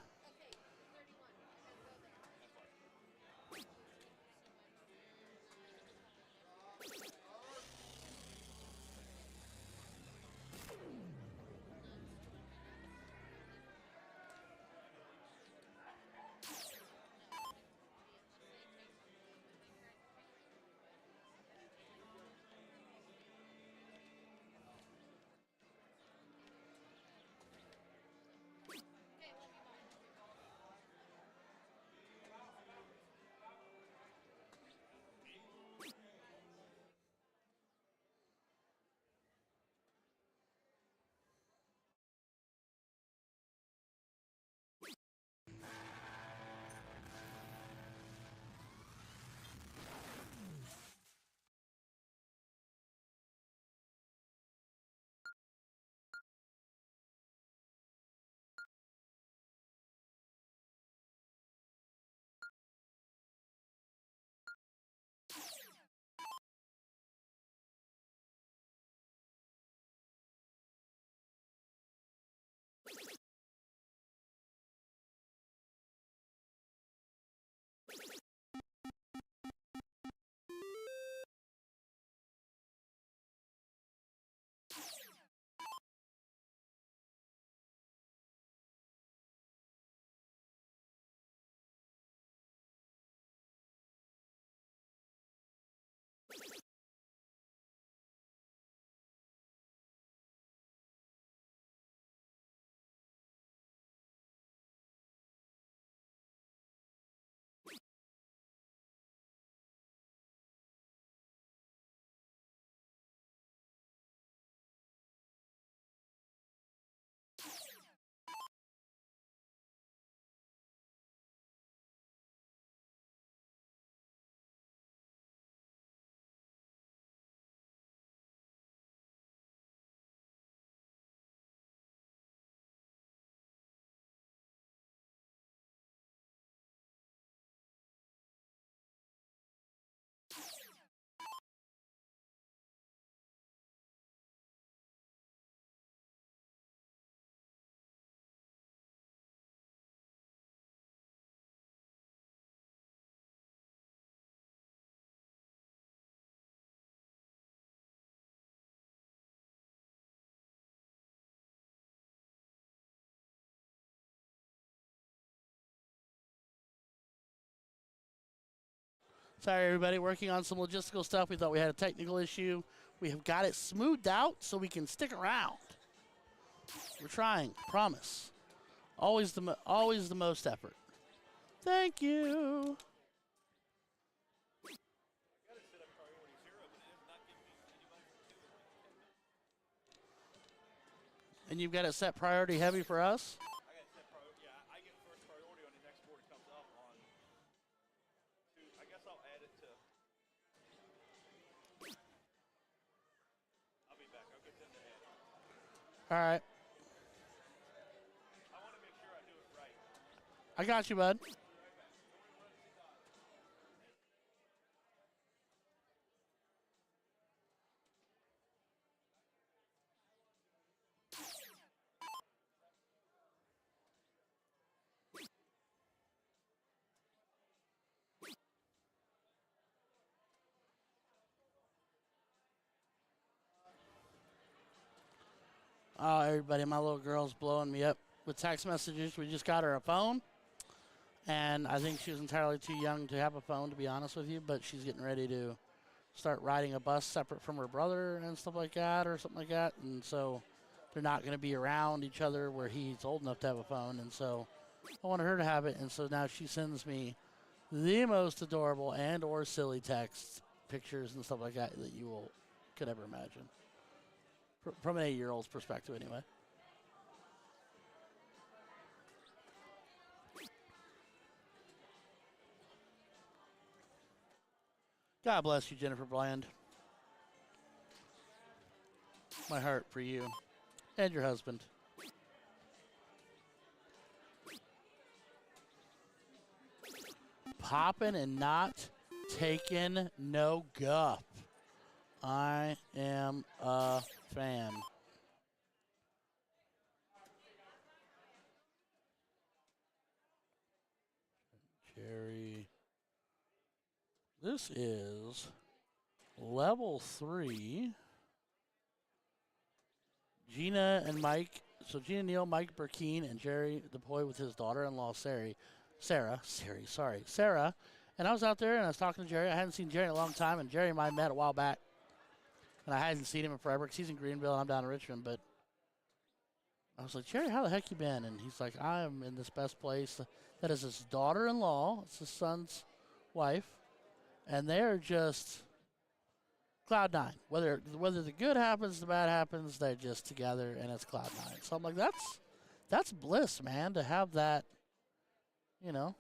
Sorry, everybody. Working on some logistical stuff. We thought we had a technical issue. We have got it smoothed out so we can stick around. We're trying. Promise. Always the most effort. Thank you. And you've got it set priority heavy for us? I got set priority. Yeah, I get first priority on the next board that comes up on. I guess I'll add it to. I'll be back. I'll get them to add it. All right. I want to make sure I do it right. I got you, bud. Oh, everybody, my little girl's blowing me up with text messages. We just got her a phone, and I think she was entirely too young to have a phone, to be honest with you, but she's getting ready to start riding a bus separate from her brother and stuff like that or something like that, and so they're not going to be around each other where he's old enough to have a phone, and so I wanted her to have it, and so now she sends me the most adorable and or silly texts, pictures, and stuff like that could ever imagine. From an 8-year-old's perspective, anyway. God bless you, Jennifer Bland. My heart for you and your husband. popping and not taking no guff. I am a fan. Jerry. This is level 3. Gina and Mike. So Gina Neal, Mike Burkeen, and Jerry the boy with his daughter-in-law, Sarah. And I was out there and I was talking to Jerry. I hadn't seen Jerry in a long time, and Jerry and I met a while back. And I hadn't seen him in forever because he's in Greenville and I'm down in Richmond. But I was like, Jerry, how the heck you been? And he's like, I am in this best place. That is his daughter-in-law. It's his son's wife. And they're just cloud 9. Whether the good happens, the bad happens, they're just together, and it's cloud 9. So I'm like, that's bliss, man, to have that, you know.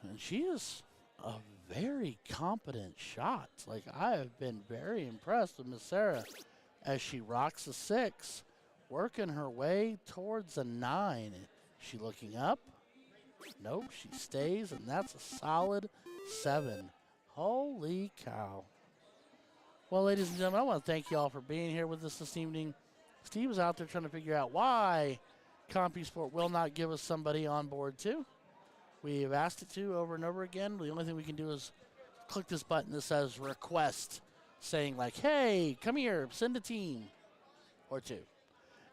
And she is a very competent shot. Like, I have been very impressed with Miss Sarah as she rocks a 6, working her way towards a 9. Is she looking up? Nope, she stays, and that's a solid 7. Holy cow. Well, ladies and gentlemen, I want to thank you all for being here with us this evening. Steve was out there trying to figure out why CompuSport will not give us somebody on board too. We have asked it to over and over again. The only thing we can do is click this button that says request, saying like, hey, come here, send a team or 2.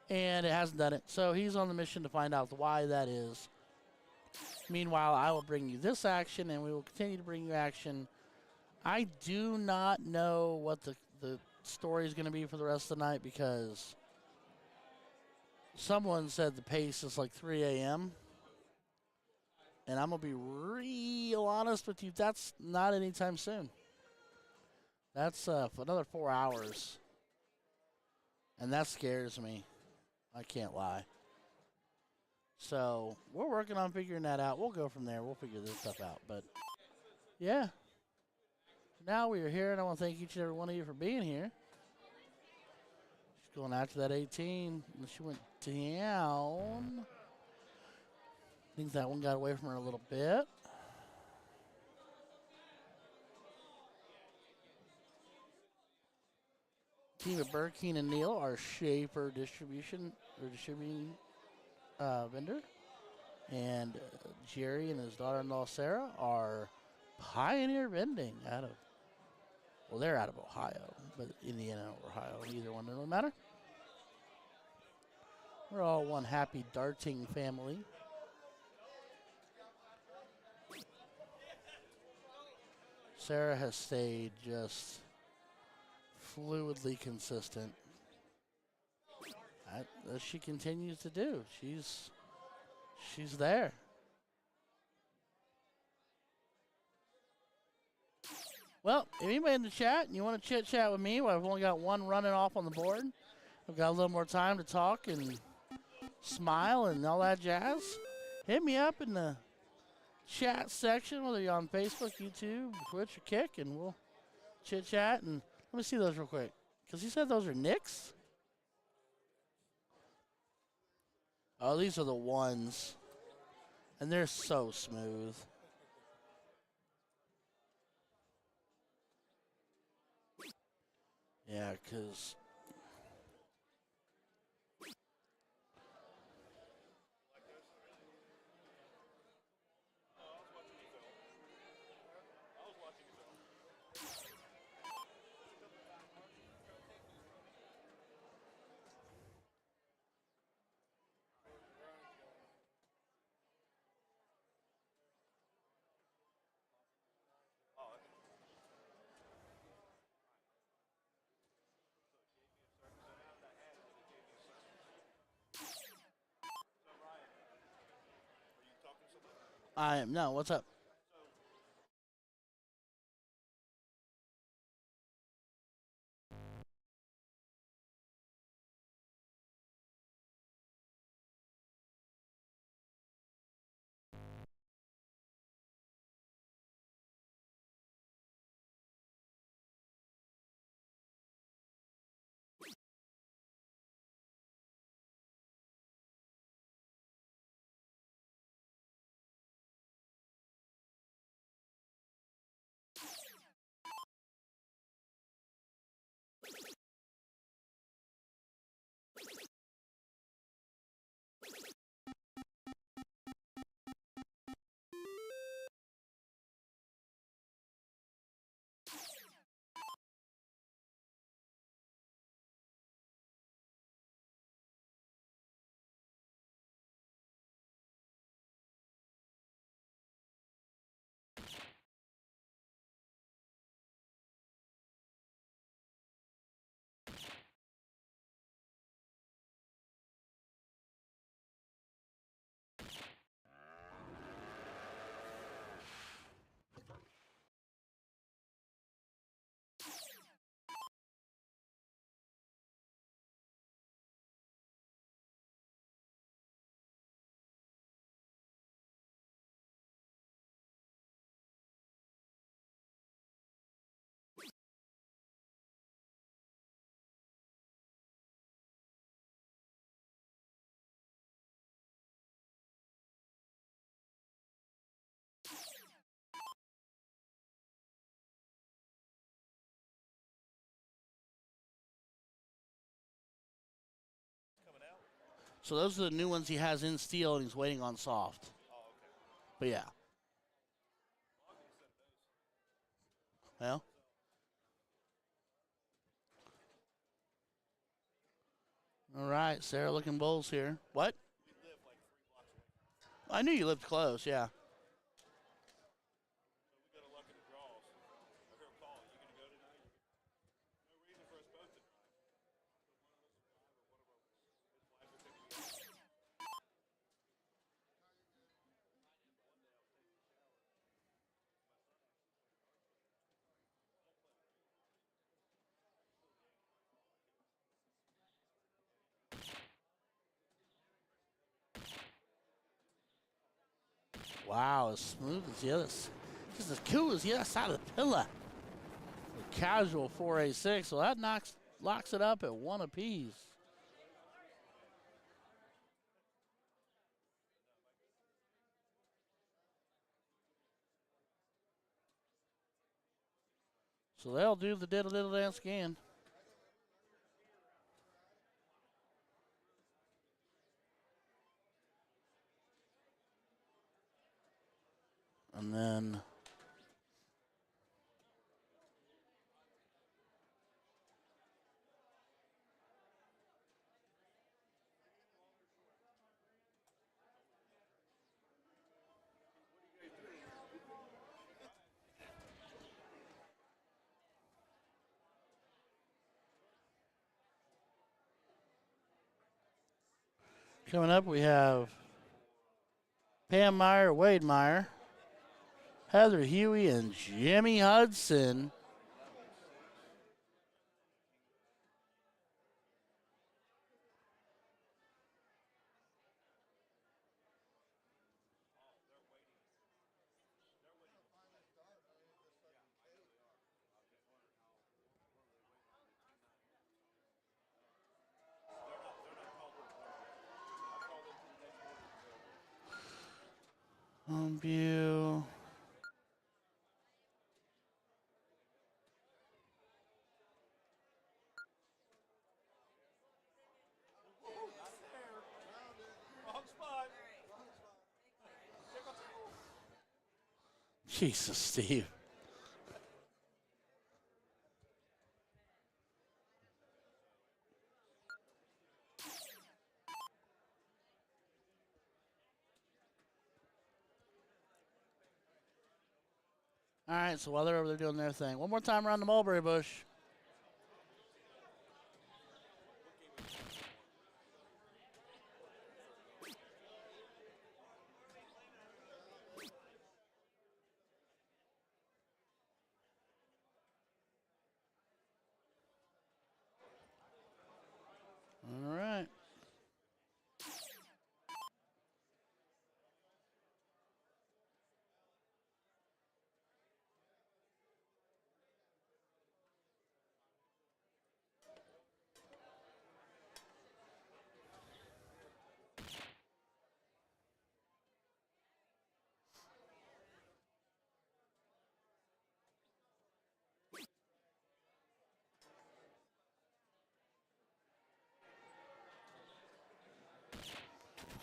And it hasn't done it. So he's on the mission to find out why that is. Meanwhile, I will bring you this action, and we will continue to bring you action. I do not know what the story is going to be for the rest of the night because someone said the pace is like 3 a.m. And I'm going to be real honest with you, that's not anytime soon. That's for another 4 hours. And that scares me. I can't lie. So we're working on figuring that out. We'll go from there. We'll figure this stuff out. But, yeah. Now we are here, and I want to thank each and every one of you for being here. She's going after that 18. And she went down. I think that one got away from her a little bit. Team of Burkeen and Neal are Schaefer distributing vendor. And Jerry and his daughter-in-law Sarah are Pioneer Vending out of, well, they're out of Ohio, but Indiana or Ohio, either one, doesn't matter. We're all one happy darting family. Sarah has stayed just fluidly consistent, as she continues to do. She's there. Well, if anybody in the chat and you want to chit chat with me, well, I've only got one running off on the board. I've got a little more time to talk and smile and all that jazz. Hit me up in the chat section, whether you're on Facebook, YouTube, Twitch, or Kick, and we'll chit chat. And let me see those real quick, because he said those are Knicks. Oh, these are the ones, and they're so smooth. Yeah, because I am. No, what's up? So those are the new ones he has in steel, and he's waiting on soft. Oh, okay. But yeah. Well. All right, Sarah looking Bulls here. What? We live like 3 blocks away. I knew you lived close, yeah. So we got a luck of the draws. I heard a call. You gonna go tonight? No reason for us both to drive. So one of us will drive, or one of our his wife will pick me up. Wow, as smooth as the other, just as cool as the other side of the pillar. A casual 4A6, well that locks it up at 1 apiece. So they'll do the diddle diddle dance again. And then coming up we have Pam Meyer, Wade Meyer, Heather Huey, and Jimmy Hudson. Home view. Wrong spot. Jesus, Steve. All right, so while they're over there doing their thing, one more time around the mulberry bush. All right.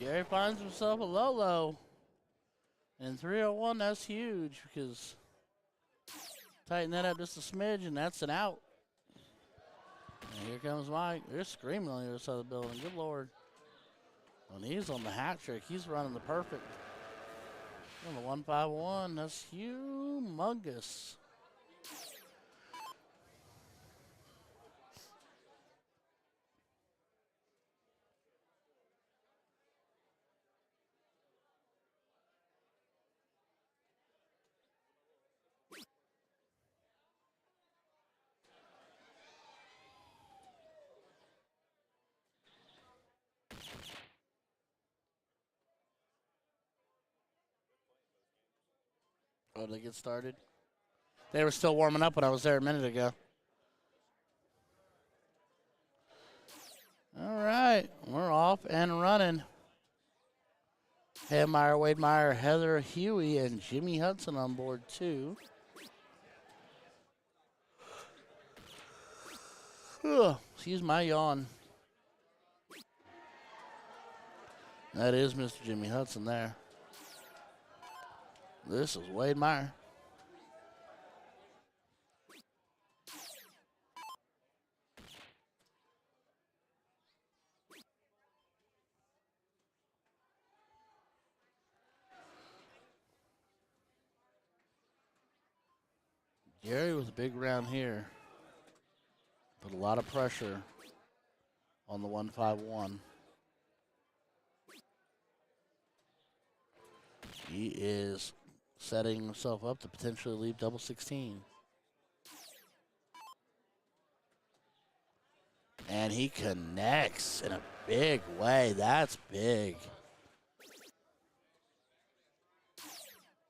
Gary finds himself a low. And 301, that's huge because tighten that up just a smidge, and that's an out. And here comes Mike. They're screaming on the other side of the building. Good Lord. When he's on the hat trick, he's running the perfect. On the 151, that's humongous. Oh, did they get started? They were still warming up when I was there a minute ago. All right, we're off and running. Pam Meyer, Wade Meyer, Heather Huey, and Jimmy Hudson on board too. Excuse my yawn. That is Mr. Jimmy Hudson there. This is Wade Meyer. Jerry with a big round here. Put a lot of pressure on the 151. He is setting himself up to potentially leave double 16. And he connects in a big way. That's big.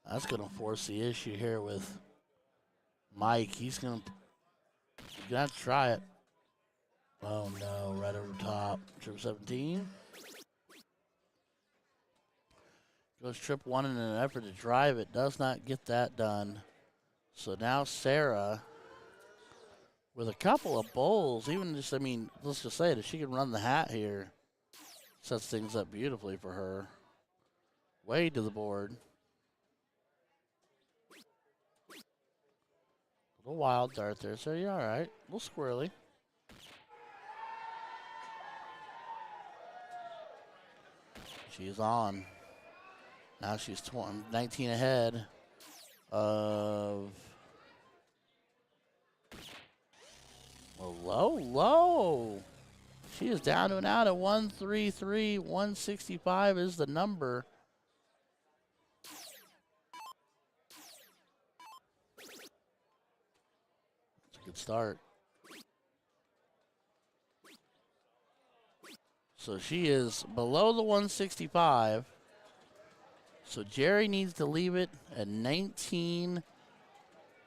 That's going to force the issue here with Mike. He's going to have to try it. Oh, no. Right over top. Trip 17. Goes trip 1 in an effort to drive it. Does not get that done. So now Sarah, with a couple of bowls, even just, I mean, let's just say it, if she can run the hat here, sets things up beautifully for her. Way to the board. A little wild dart there, so you're all right. A little squirrely. She's on. Now she's 19 ahead of low. She is down to an out at 133. 165 is the number. It's a good start. So she is below the 165. So Jerry needs to leave it at 19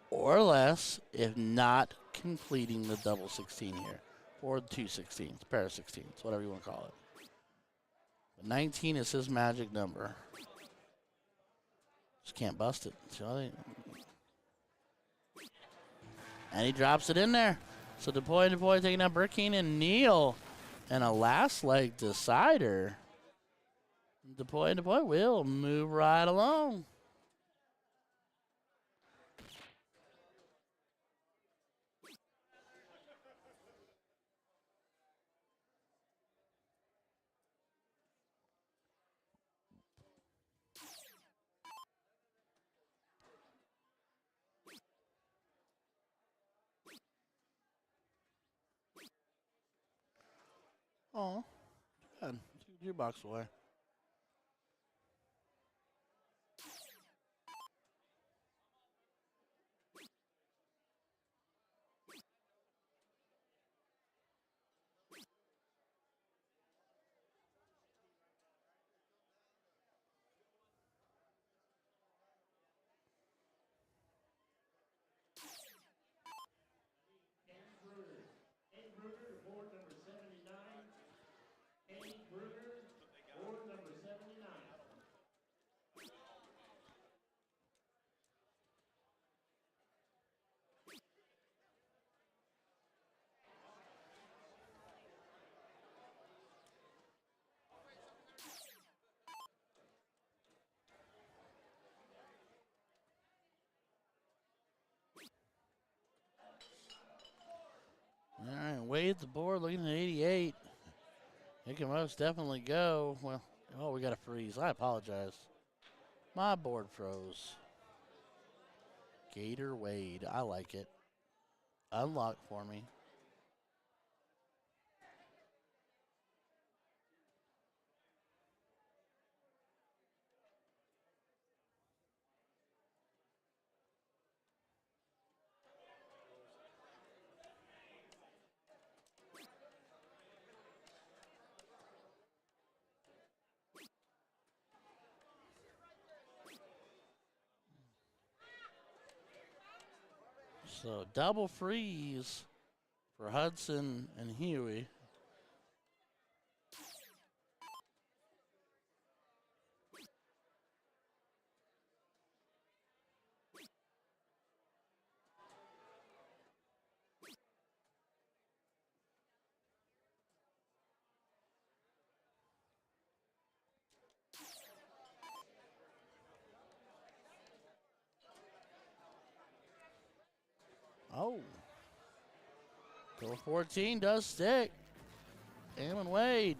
or less, if not completing the double 16 here. Or the 2 16s, pair of 16s, whatever you want to call it. But 19 is his magic number. Just can't bust it. And he drops it in there. So DePoy taking out Burkeen and Neal. And a last leg decider. DePoy will move right along. Oh, good. Took your box away. All right, Wade the board looking at 88. It can most definitely go. Well, oh, we got a freeze. I apologize. My board froze. Gator Wade. I like it. Unlock for me. So double freeze for Hudson and Huey. Oh. Door 14 does stick. Damon Wade.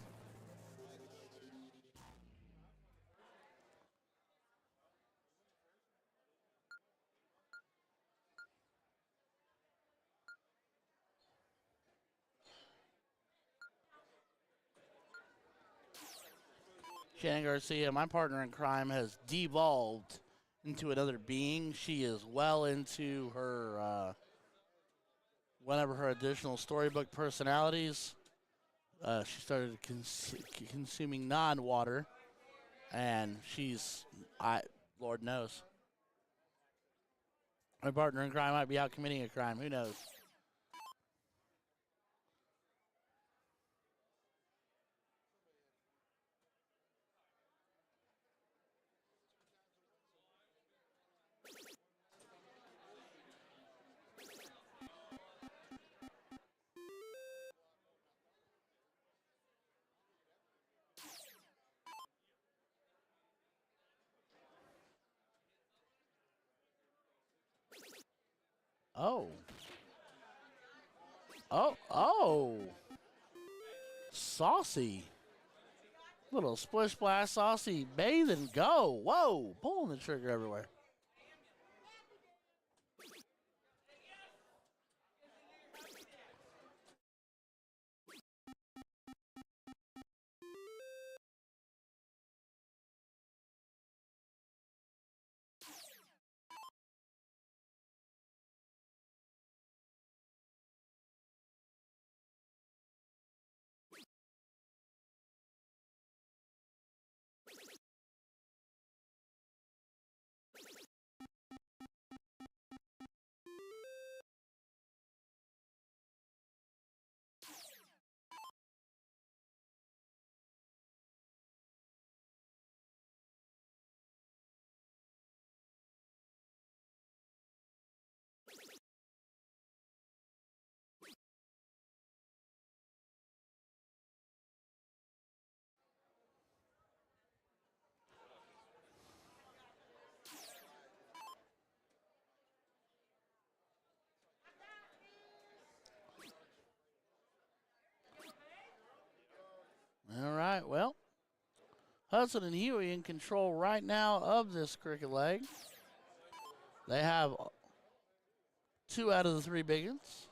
Shannon Garcia, my partner in crime, has devolved into another being. She is well into her, whatever her additional storybook personalities. She started consuming non-water, and Lord knows. My partner in crime might be out committing a crime. Who knows? Oh. Oh. Saucy. Little splish splash saucy. Bathe and go. Whoa. Pulling the trigger everywhere. All right, well, Hudson and Huey in control right now of this cricket leg. They have 2 out of the 3 big ones.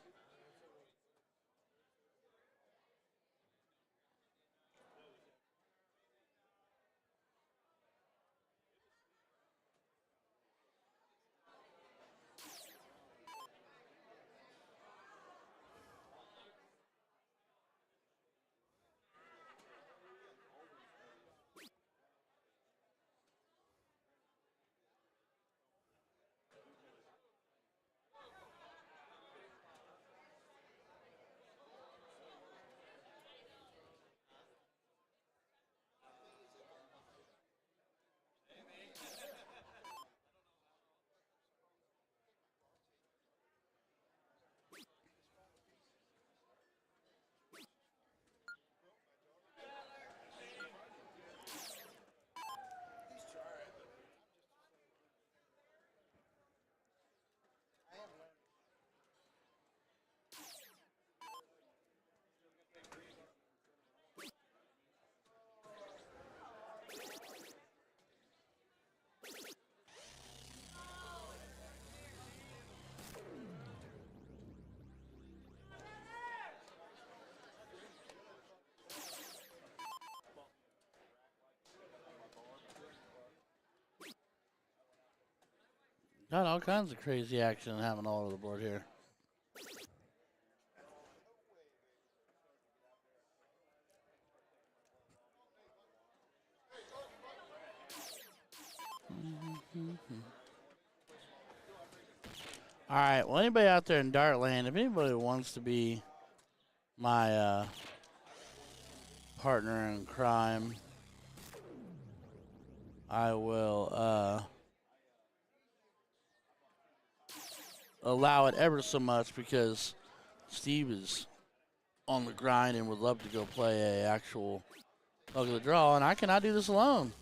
Got all kinds of crazy action happening all over the board here. All right, well, anybody out there in Dartland, if anybody wants to be my partner in crime, I will allow it ever so much because Steve is on the grind and would love to go play a actual luck of the draw, and I cannot do this alone.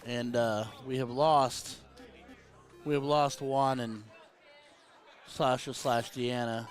And we have lost one, and Sasha/Deanna.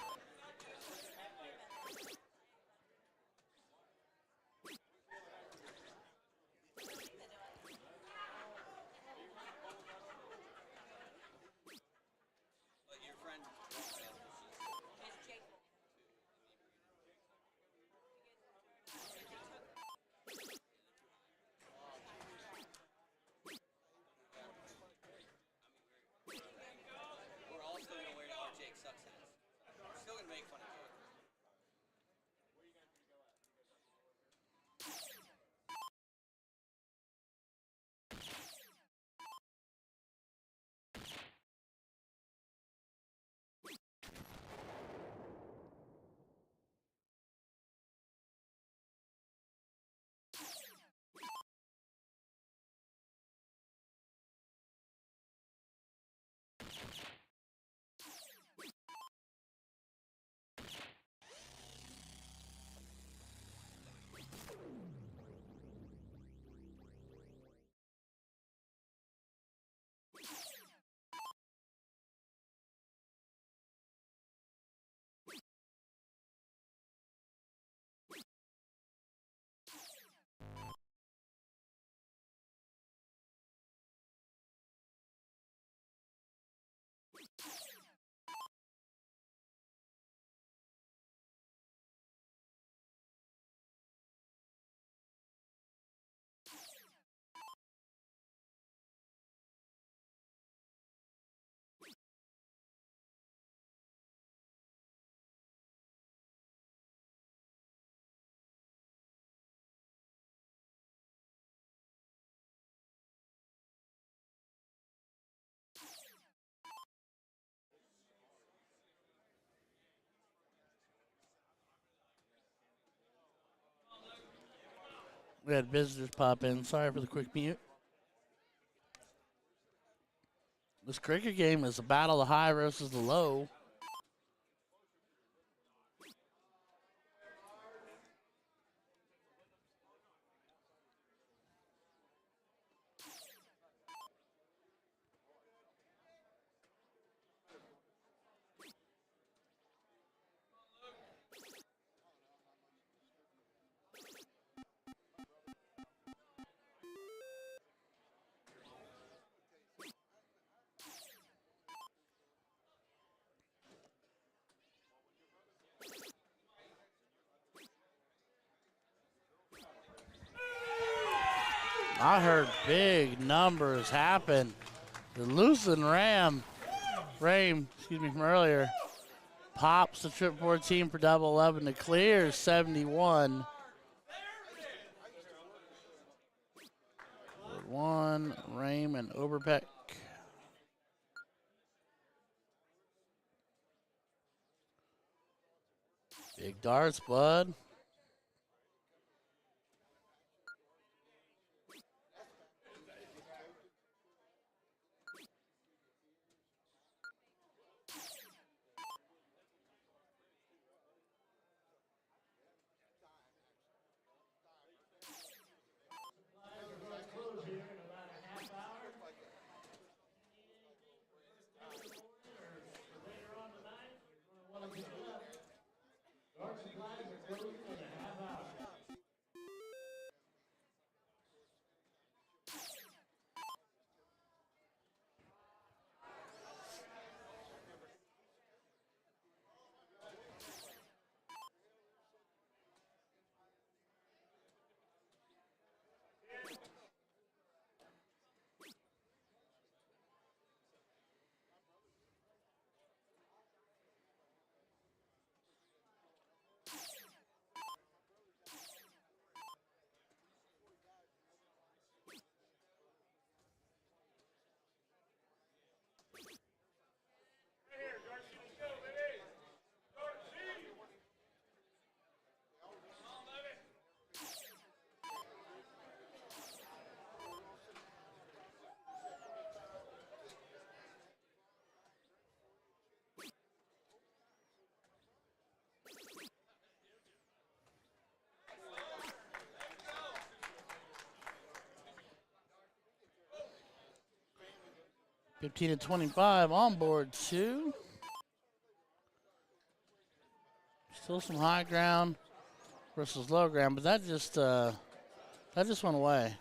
We're all still gonna wear our Jake sucks hats. We're still gonna make fun of Jake. We had visitors pop in. Sorry for the quick mute. This cricket game is a battle of the high versus the low. I heard big numbers happen. The Lucen Rame, from earlier, pops the trip 14 for double 11 to clear 71. One, Rame and Oberpeck. Big darts, bud. Close here in about a half hour. Later on tonight, we're going to pick it up. Dark supplies are closing in a half hour. $15 to $25 on board two. Still some high ground versus low ground, but that just went away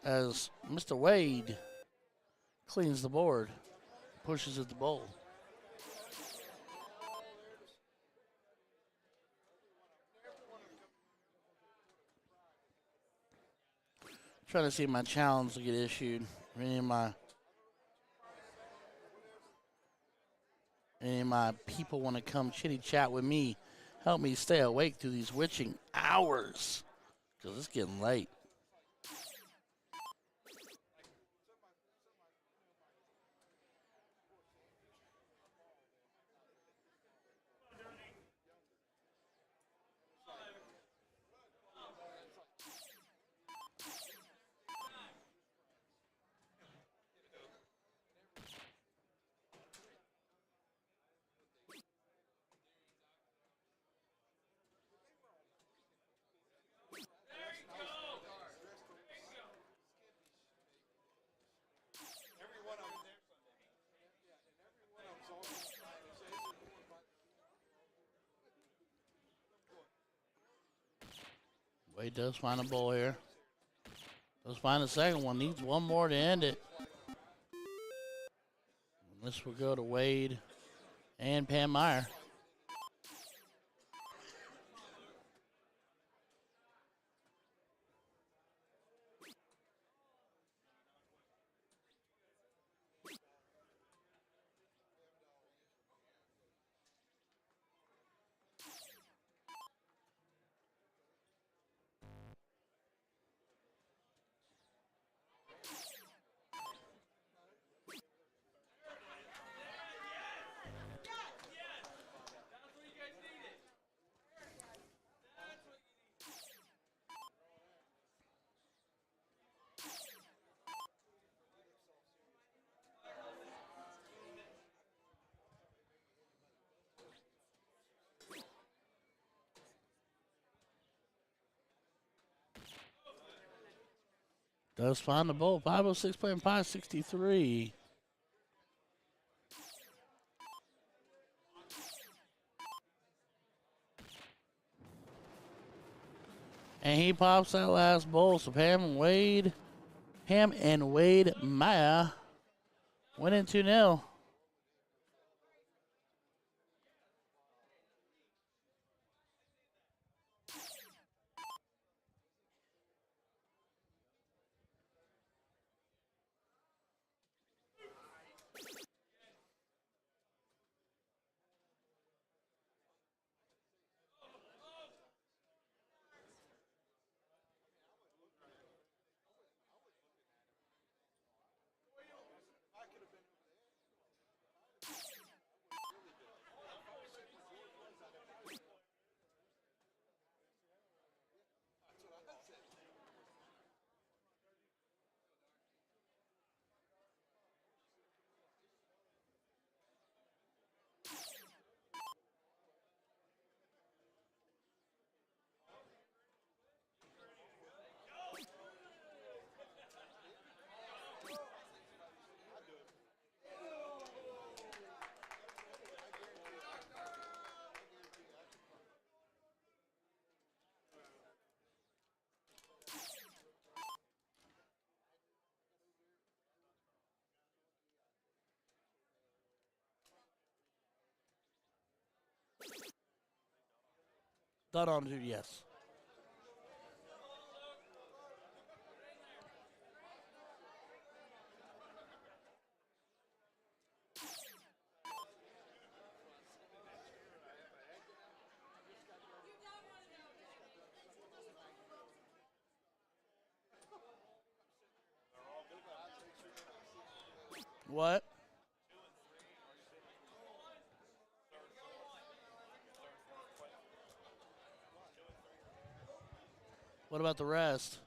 as Mr. Wade cleans the board, pushes it to bowl. Trying to see if my challenge will get issued. Any of my people want to come chitty chat with me, help me stay awake through these witching hours, because it's getting late. Wade does find a bowl here. Does find a second one. Needs one more to end it. And this will go to Wade and Pam Meyer. Does find the bowl. 506 playing 563. And he pops that last bowl. So Pam and Wade Maya winning 2-0. Done on 2, yes. What? What about the rest?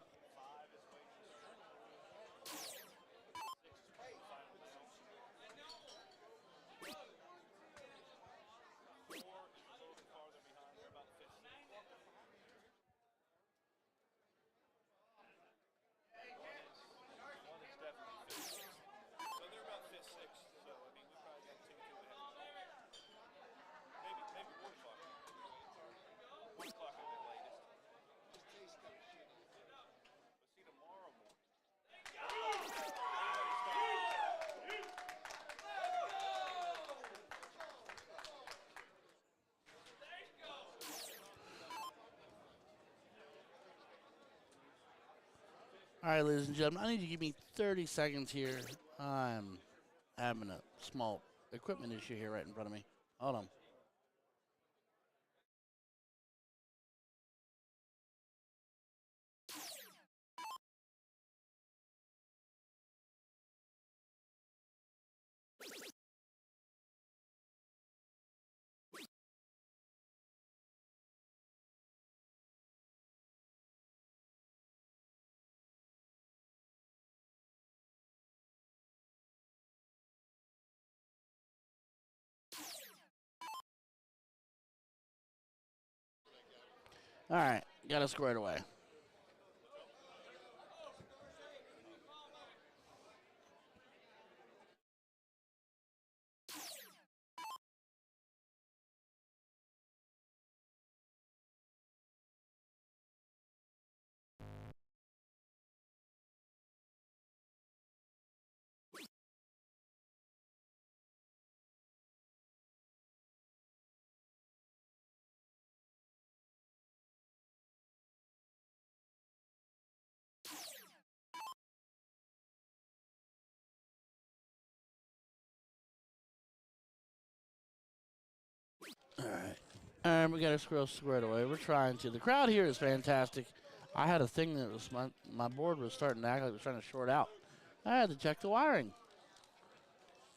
All right, ladies and gentlemen, I need you to give me 30 seconds here. I'm having a small equipment issue here right in front of me. Hold on. All right, got it squared away. All right. And we got our squirrel squared away. We're trying to. The crowd here is fantastic. I had a thing that was my board was starting to act like it was trying to short out. I had to check the wiring.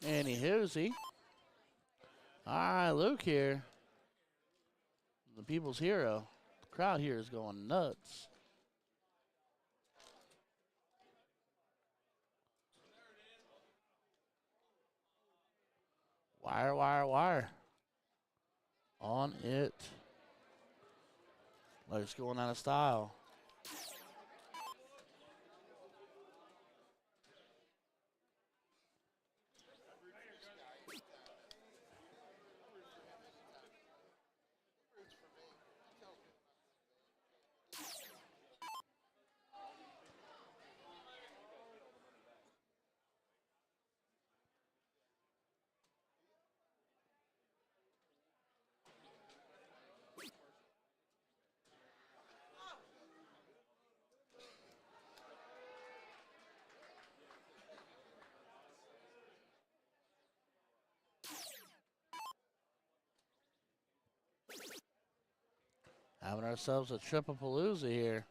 Anywho, all right, Luke here, the people's hero. The crowd here is going nuts. Wire, wire, wire. On it. Like it's going out of style. Having ourselves a tripapalooza here.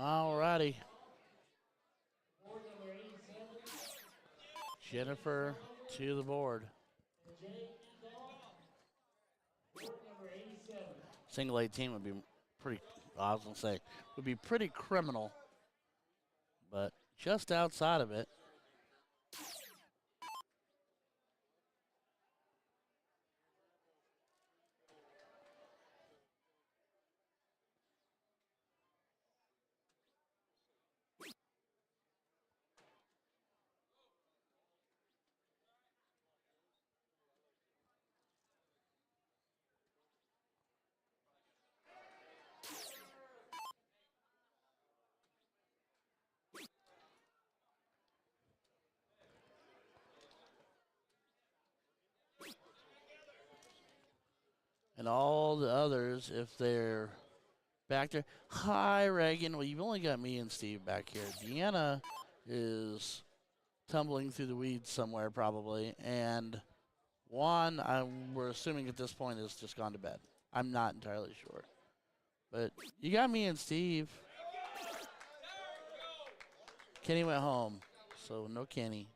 All righty. Board number 87, Jennifer to the board. Jay Eagle. Board number 87. Single 18 would be pretty, I was going to say, would be pretty criminal, but just outside of it. And all the others, if they're back there. Hi, Reagan. Well, you've only got me and Steve back here. Deanna is tumbling through the weeds somewhere, probably. And Juan, we're assuming at this point, has just gone to bed. I'm not entirely sure. But you got me and Steve. Kenny went home, so no Kenny.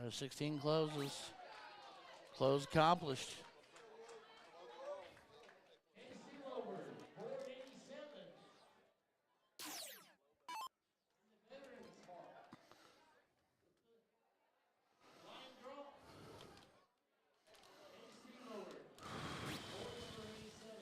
There's 16 closes. Close accomplished. Casey Lower, 487. In the Veterans Hall. Line draw. Casey Lower, 487.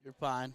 You're fine.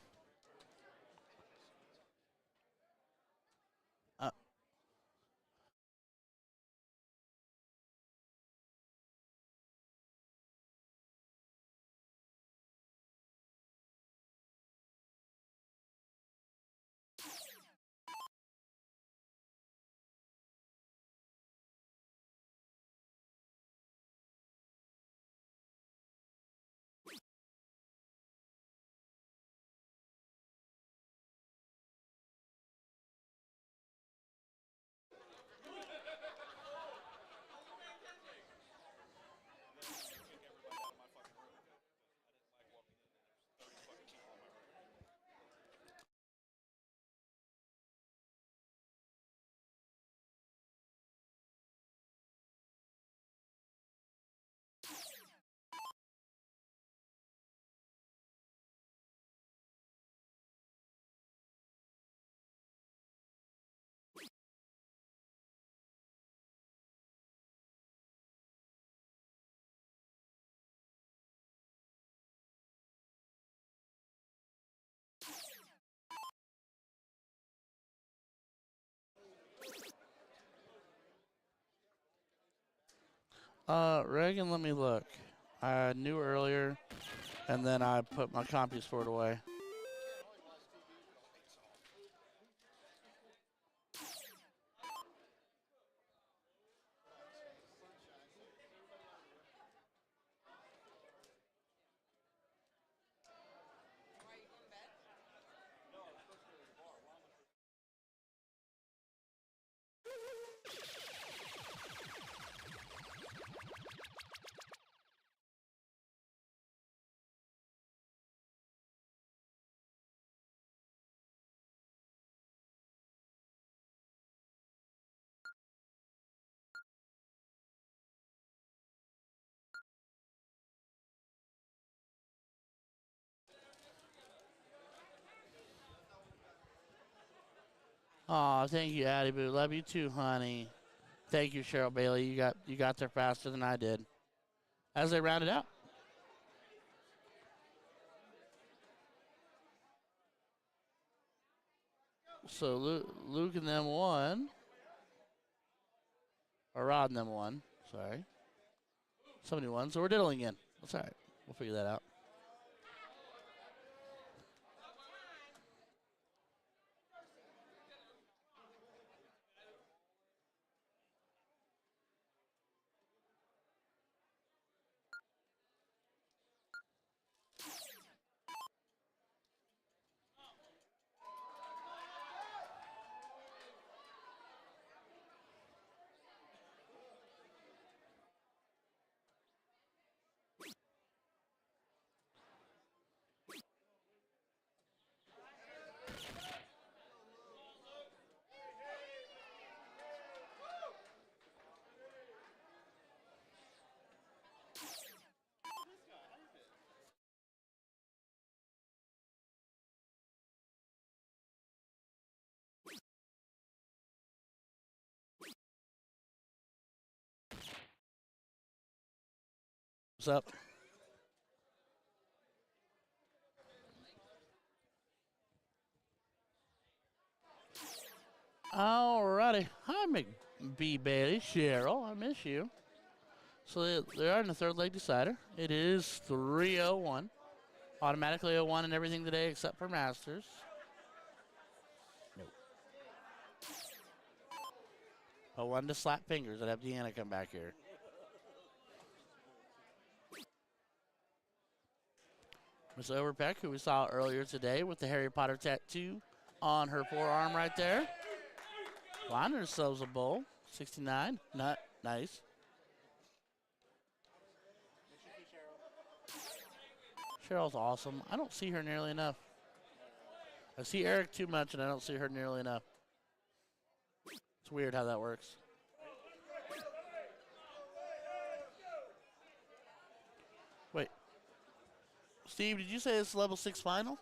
Reagan, let me look. I knew earlier, and then I put my CompuSport away. Aw, thank you, Addie Boo. Love you too, honey. Thank you, Cheryl Bailey. You got there faster than I did. As they round it out. So Luke and them won. Or Rod and them won. Sorry. Somebody won, so we're diddling again. That's all right. We'll figure that out. What's up? Alrighty. Hi, McB Bailey. Cheryl, I miss you. So they are in the third leg decider. It is 3:01. Automatically 0-1 and everything today except for Masters. Nope. 0-1 to slap fingers and have Deanna come back here. Miss Overpeck, who we saw earlier today with the Harry Potter tattoo on her forearm right there. Finding ourselves a bowl. 69. Nice. Cheryl's awesome. I don't see her nearly enough. I see Eric too much, and I don't see her nearly enough. It's weird how that works. Wait. Steve, did you say it's level 6 final?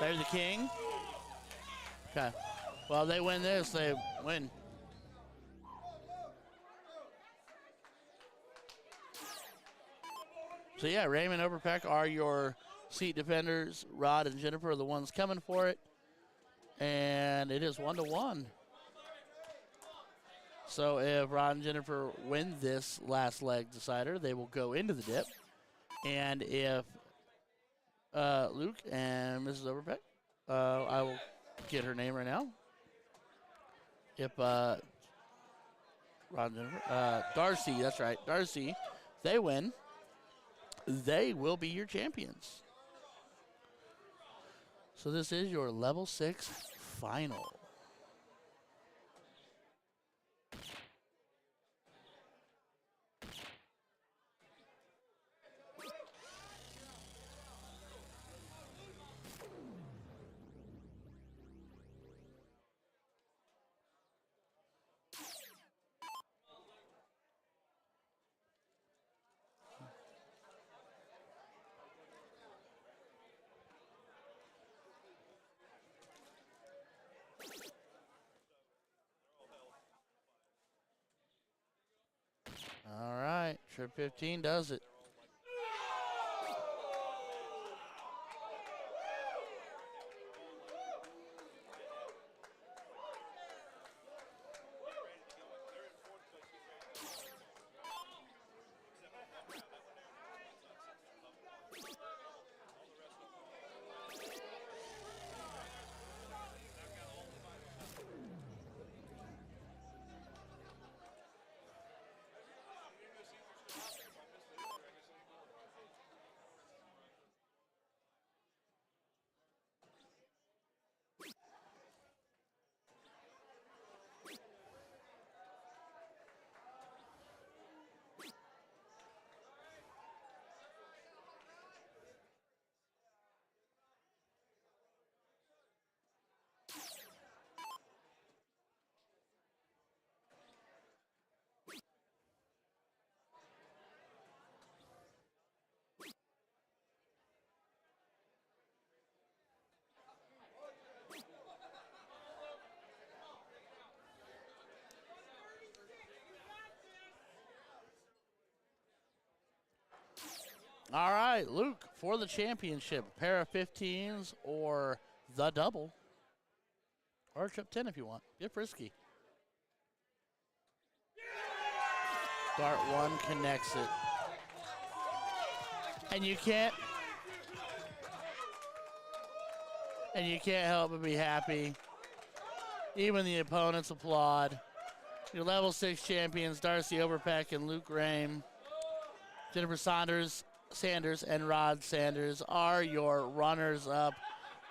There's the king. Okay. Well, they win this, they win. So, yeah, Raymond Overpeck are your seat defenders. Rod and Jennifer are the ones coming for it. And it is 1-1. So, if Rod and Jennifer win this last leg decider, they will go into the dip. And if Luke and Mrs. Overpeck, I will get her name right now. If Rod and Jennifer, Darcy, that's right, Darcy, they win. They will be your champions. So this is your level 6 final. All right, Trip 15 does it. All right, Luke, for the championship, pair of 15s or the double. Or a trip 10 if you want. Get frisky. Dart 1 connects it. And you can't help but be happy. Even the opponents applaud. Your level 6 champions, Darcy Overpeck and Luke Rame. Jennifer Sanders and Rod Sanders are your runners-up.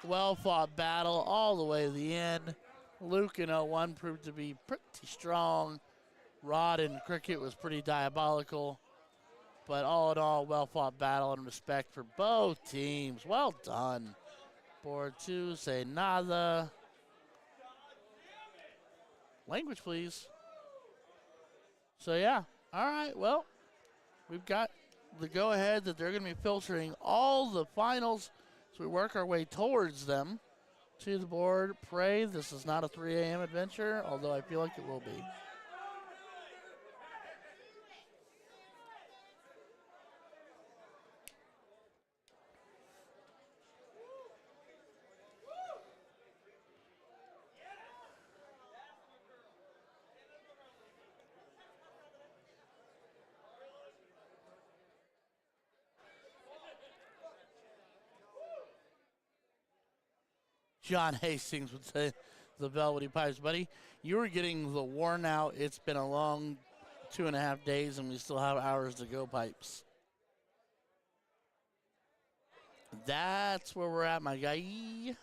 Well-fought battle all the way to the end. Luke in 01 proved to be pretty strong. Rod in cricket was pretty diabolical. But all in all, well-fought battle and respect for both teams. Well done. Board 2, say nada. Language, please. So, yeah. All right, well, we've got the go-ahead that they're going to be filtering all the finals. So we work our way towards them. To the board, pray this is not a 3 a.m. adventure, although I feel like it will be. John Hastings would say the Velvety Pipes, buddy. You were getting the worn out, it's been a long 2.5 days and we still have hours to go pipes. That's where we're at, my guy.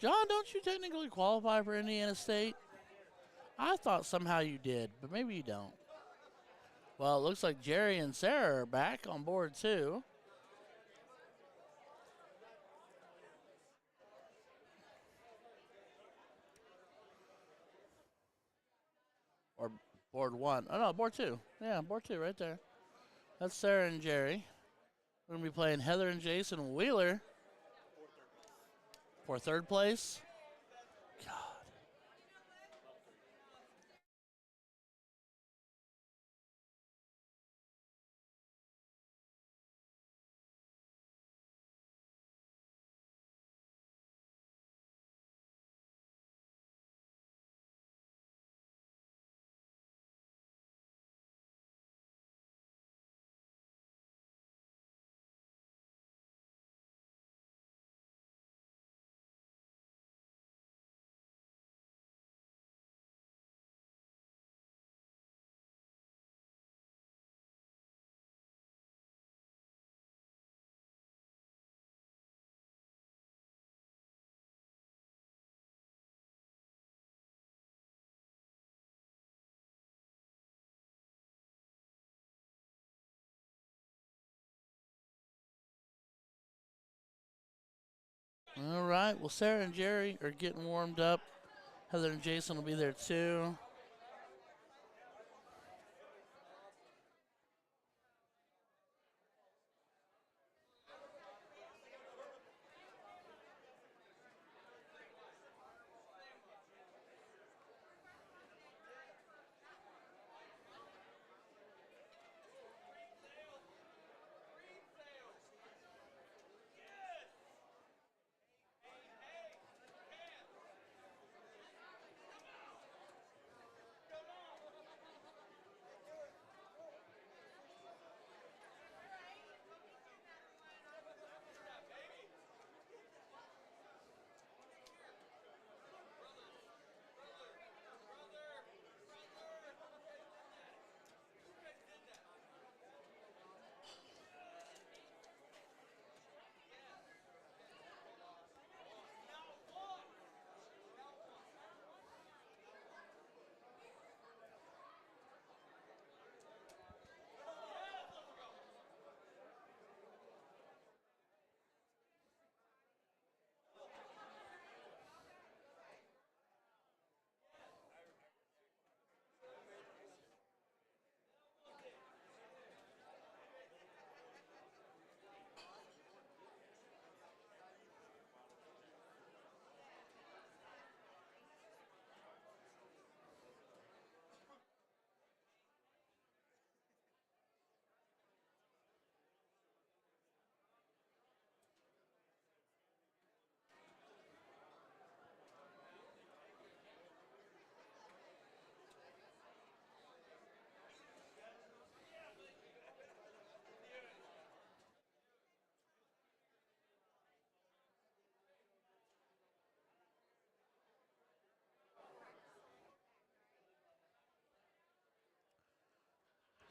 John, don't you technically qualify for Indiana State? I thought somehow you did, but maybe you don't. Well, it looks like Jerry and Sarah are back on board too. Or board 1. Oh, no, board 2. Yeah, board 2 right there. That's Sarah and Jerry. We're going to be playing Heather and Jason Wheeler for 3rd place. God. All right, well, Sarah and Jerry are getting warmed up. Heather and Jason will be there too.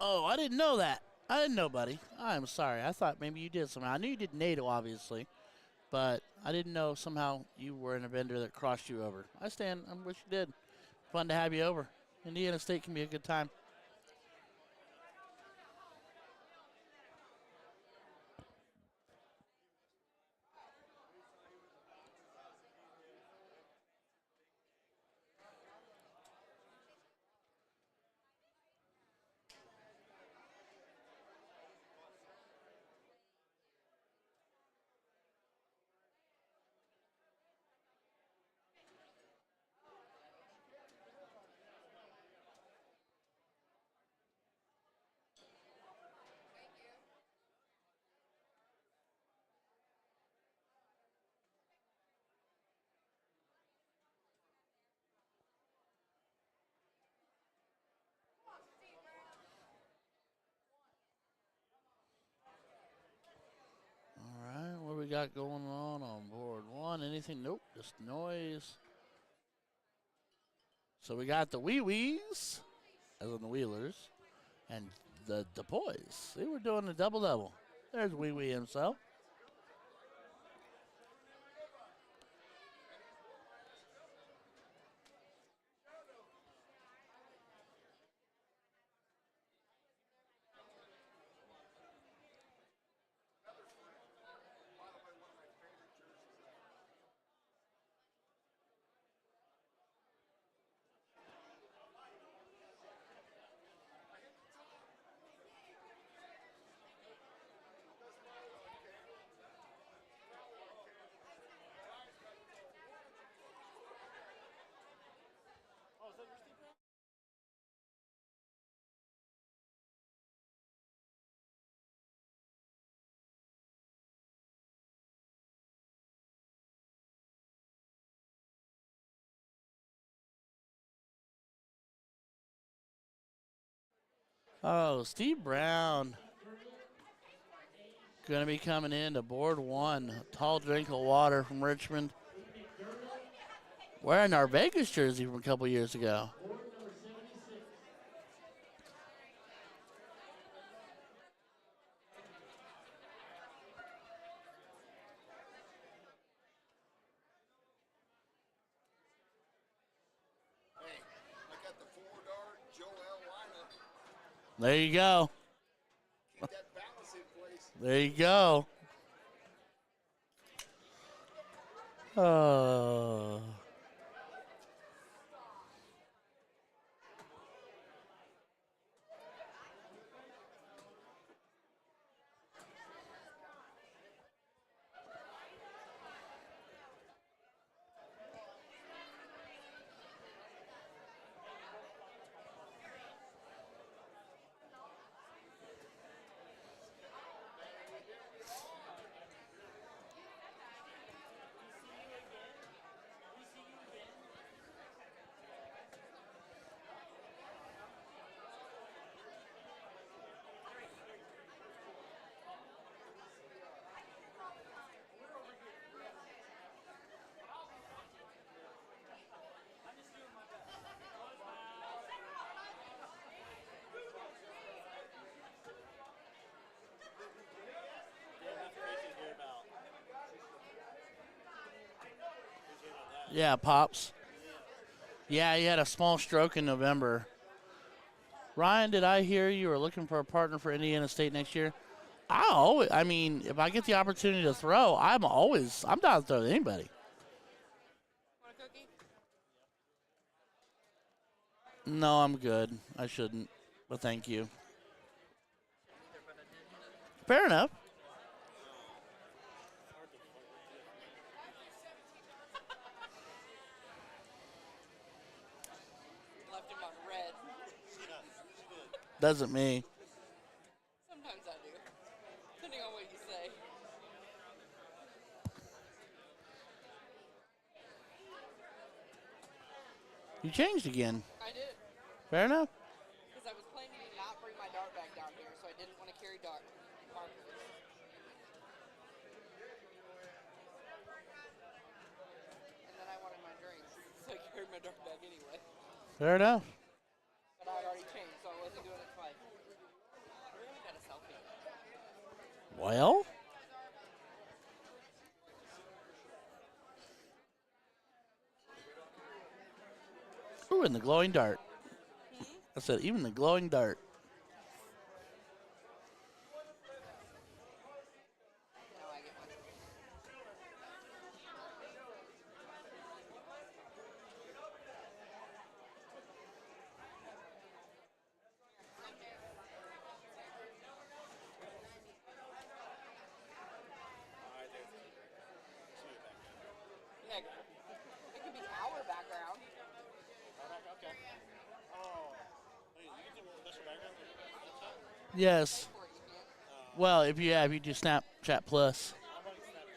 Oh, I didn't know that. I didn't know, buddy. I'm sorry. I thought maybe you did somehow. I knew you did NATO, obviously, but I didn't know somehow you were in a vendor that crossed you over. I wish you did. Fun to have you over. Indiana State can be a good time. All right, what do we got going on board one? Anything? Nope, just noise. So we got the wee wees, as in the wheelers, and the boys. They were doing a double double. There's wee wee himself. Oh, Steve Brown going to be coming in to board one. A tall drink of water from Richmond. Wearing our Vegas jersey from a couple years ago. Hey, I got the 4-dart Joel lineup. There you go. Keep that balance in place. There you go. Oh. Yeah, Pops. Yeah, he had a small stroke in November. Ryan, did I hear you were looking for a partner for Indiana State next year? I mean, if I get the opportunity to throw, I'm down to throw to anybody. Want a cookie? No, I'm good. I shouldn't, but thank you. Fair enough. Left him on red. Doesn't me. Sometimes I do, depending on what you say. You changed again. I did, Fair enough. because I was planning to not bring my dart bag down here, so I didn't want to carry dart markers. And then I wanted my drinks, so I carried my dart bag anyway. Fair enough. But I had already changed, so I wasn't doing it twice. Well, ooh, and the glowing dart. I said, even the glowing dart. Now I get one. Yeah, it could be our background. Okay. Oh. Wait, you can do this background? Yes. Or you can't. Well, if you do Snapchat Plus. I'm running Snapchat.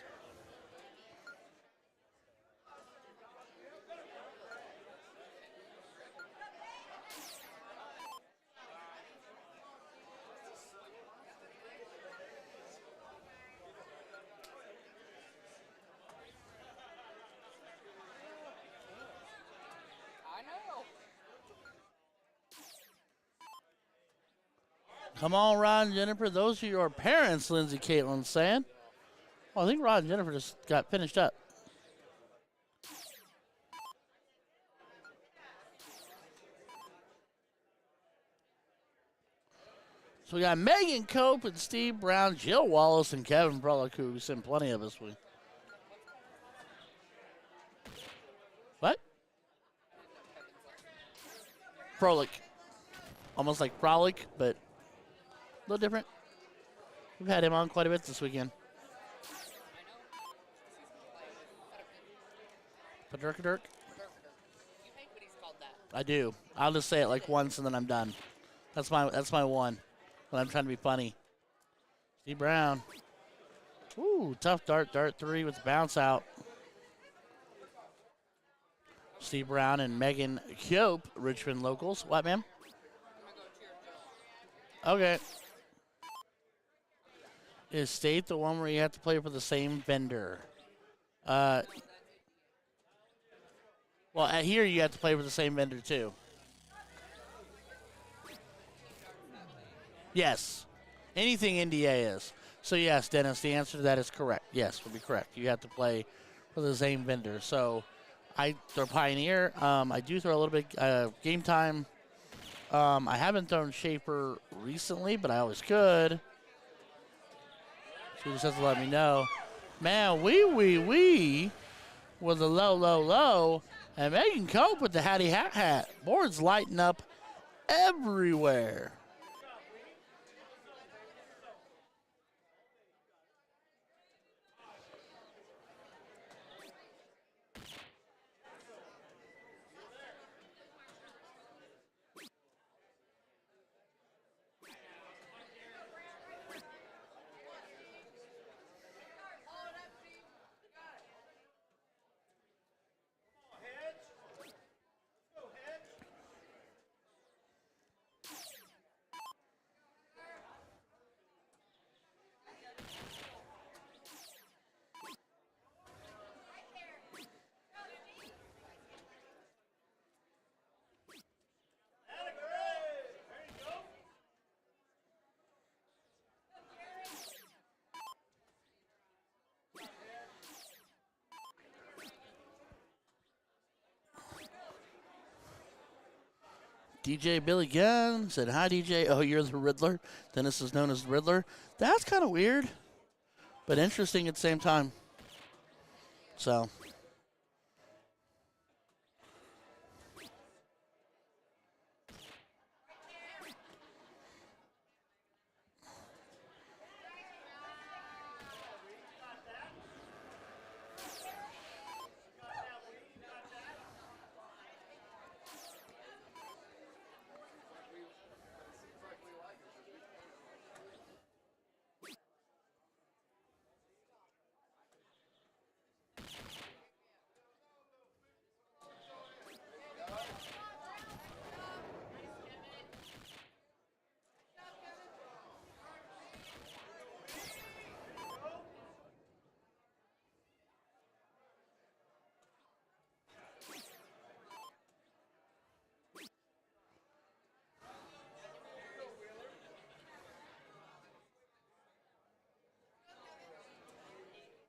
I know. Come on, Rod and Jennifer. Those are your parents, Lindsay Caitlin's saying. Well, I think Rod and Jennifer just got finished up. So we got Megan Cope and Steve Brown, Jill Wallace, and Kevin Brullock, who we've seen plenty of this week. What? Frolic. Almost like Frolic, but a little different. We've had him on quite a bit this weekend. Padurka Dirk? You hate when he's called that. I do. I'll just say it like once and then I'm done. That's my one. When I'm trying to be funny. Steve Brown. Ooh, tough dart. Dart 3 with the bounce out. Steve Brown and Megan Cope, Richmond locals. What, ma'am? I'm going to go cheer Jill. Okay. Is state the one where you have to play for the same vendor? Well, at here you have to play for the same vendor too. Yes. Anything NDA is. So yes, Dennis, the answer to that is correct. Yes, would be correct. You have to play for the same vendor. So I throw Pioneer. I do throw a little bit game time. I haven't thrown Shaper recently, but I always could. She just has to let me know. Man, wee with the low. And Megan Cope with the Hattie Hat. Board's lighting up everywhere. DJ Billy Gunn said, hi, DJ. Oh, you're the Riddler. Dennis is known as the Riddler. That's kind of weird, but interesting at the same time. So.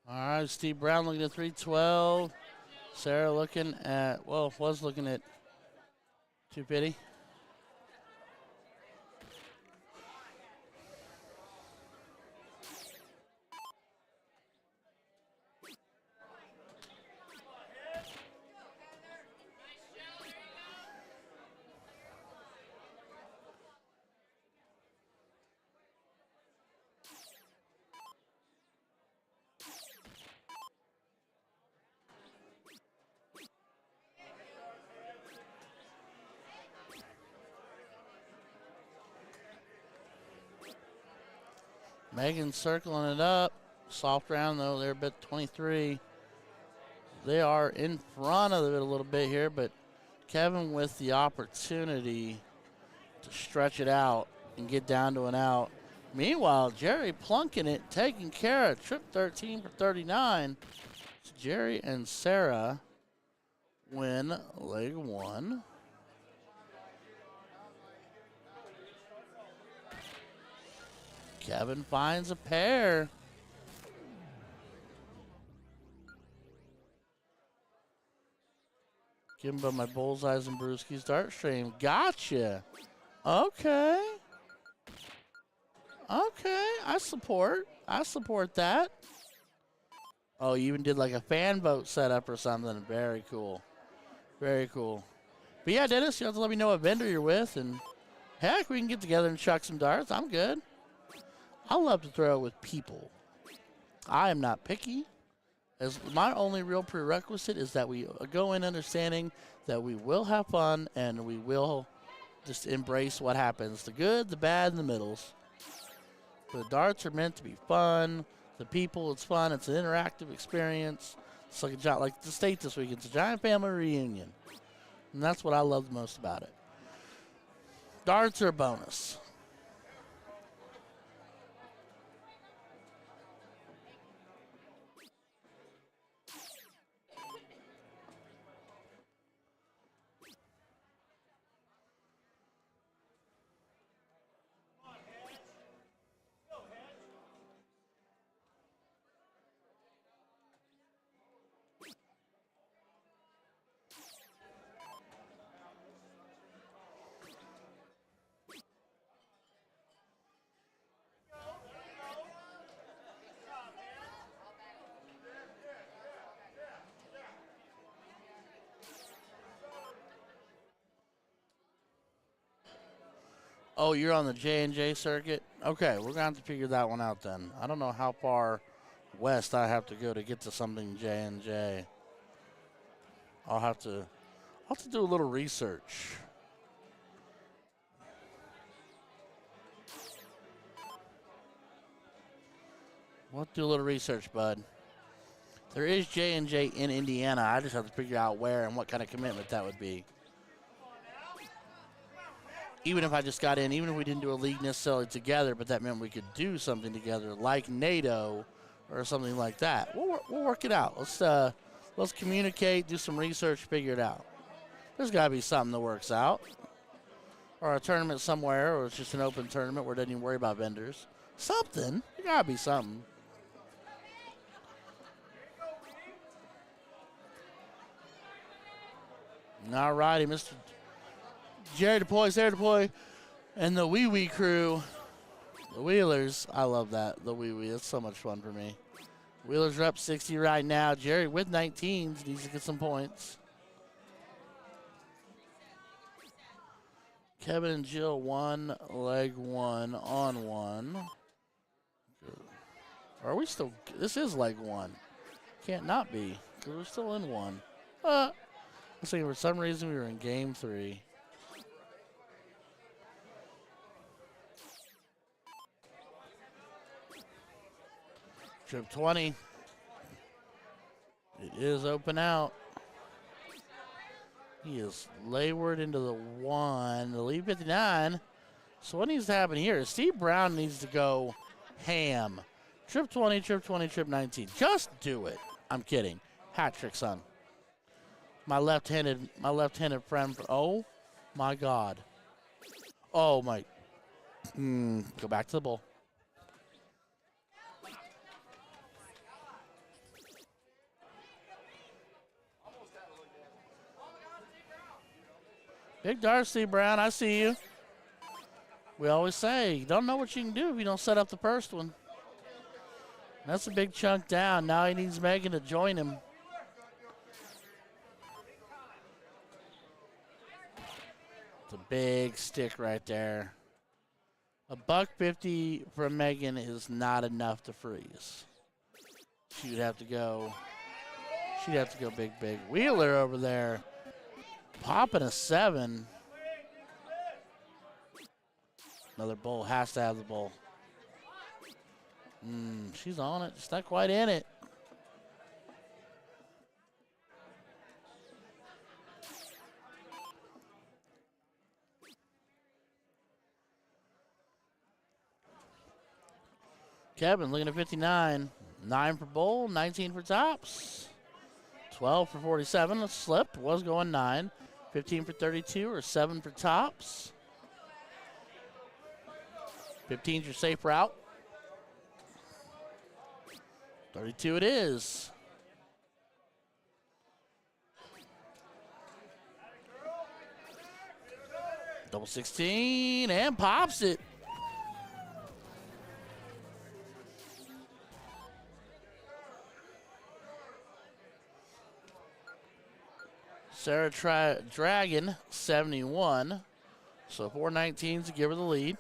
All right, Steve Brown looking at 312. Sarah looking at, well, was looking at 250. Megan circling it up. Soft round, though. They're bet 23. They are in front of it a little bit here, but Kevin with the opportunity to stretch it out and get down to an out. Meanwhile, Jerry plunking it, taking care of trip 13 for 39. So Jerry and Sarah win leg one. Kevin finds a pair. Give him by my Bullseyes and Brewskis dart stream. Gotcha. Okay. Okay. I support that. Oh, you even did like a fan boat setup or something. Very cool. Very cool. But yeah, Dennis, you have to let me know what vendor you're with, and heck, we can get together and chuck some darts. I'm good. I love to throw with people. I am not picky. As my only real prerequisite is that we go in understanding that we will have fun and we will just embrace what happens. The good, the bad, and the middles. The darts are meant to be fun. The people, it's fun. It's an interactive experience. It's like the state this week. It's a giant family reunion. And that's what I love the most about it. Darts are a bonus. Oh, you're on the J&J circuit? Okay, we're going to have to figure that one out then. I don't know how far west I have to go to get to something J&J. I'll have to do a little research. We'll have to do a little research, bud. There is J&J in Indiana. I just have to figure out where and what kind of commitment that would be. Even if I just got in, even if we didn't do a league necessarily together, but that meant we could do something together like NATO or something like that. We'll work it out. Let's communicate, do some research, figure it out. There's got to be something that works out. Or a tournament somewhere, or it's just an open tournament where it doesn't even worry about vendors. Something. There got to be something. All righty, Mr. Jerry DePoy, Sarah DePoy, and the Wee Wee crew. The Wheelers. I love that. The Wee Wee. That's so much fun for me. Wheelers are up 60 right now. Jerry with 19s needs to get some points. Kevin and Jill won leg one on one. Are we still? This is leg one. Can't not be because we're still in one. I was thinking for some reason we were in game 3. Trip 20. It is open out. He is layward into the 1. The lead 59. So what needs to happen here is Steve Brown needs to go ham. Trip 20, trip 20, trip 19. Just do it. I'm kidding. Hat trick, son. My left-handed friend. Oh, my God. Oh, my. Go back to the bull. Big dart, Steve Brown. I see you. We always say, you don't know what you can do if you don't set up the first one. That's a big chunk down. Now he needs Megan to join him. It's a big stick right there. $150 from Megan is not enough to freeze. She'd have to go big, big. Wheeler over there popping a 7. Another bowl, has to have the bowl. She's on it, just not quite in it. Kevin looking at 59. 9 for bowl, 19 for tops. 12 for 47, a slip, was going 9. 15 for 32 or 7 for tops. 15's your safe route. 32 it is. Double 16 and pops it. Sarah Dragon, 71. So 419s to give her the lead.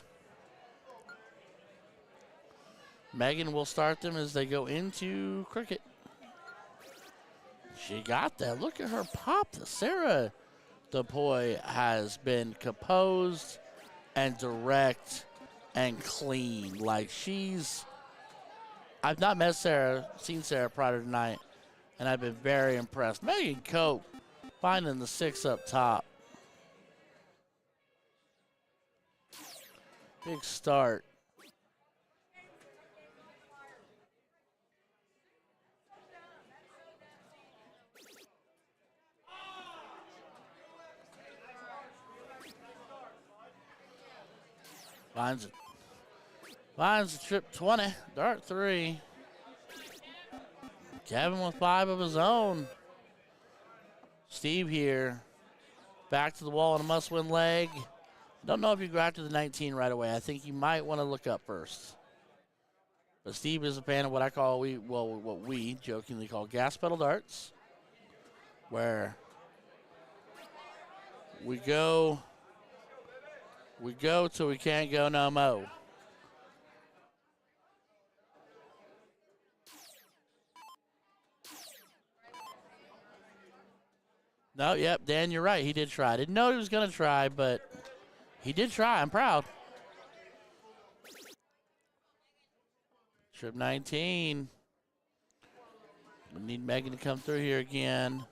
Megan will start them as they go into cricket. She got that. Look at her pop. Sarah DePoy has been composed and direct and clean. Like I've not met Sarah, seen Sarah prior to tonight, and I've been very impressed. Megan Cope finding the 6 up top. Big start. Finds the trip 20, dart 3. Kevin with 5 of his own. Steve here, back to the wall on a must-win leg. Don't know if you go after the 19 right away. I think you might want to look up first. But Steve is a fan of what I call, what we jokingly call gas pedal darts, where we go till we can't go no more. No, yep, Dan, you're right. He did try. I didn't know he was going to try, but he did try. I'm proud. Trip 19. We need Megan to come through here again.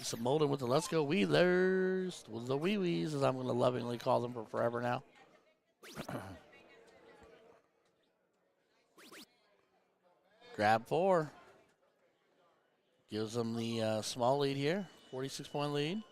Some molding with the Let's Go Wheelers. With the Wee-Wees, as I'm going to lovingly call them for forever now. Grab 4. Gives them the small lead here, 46-point lead.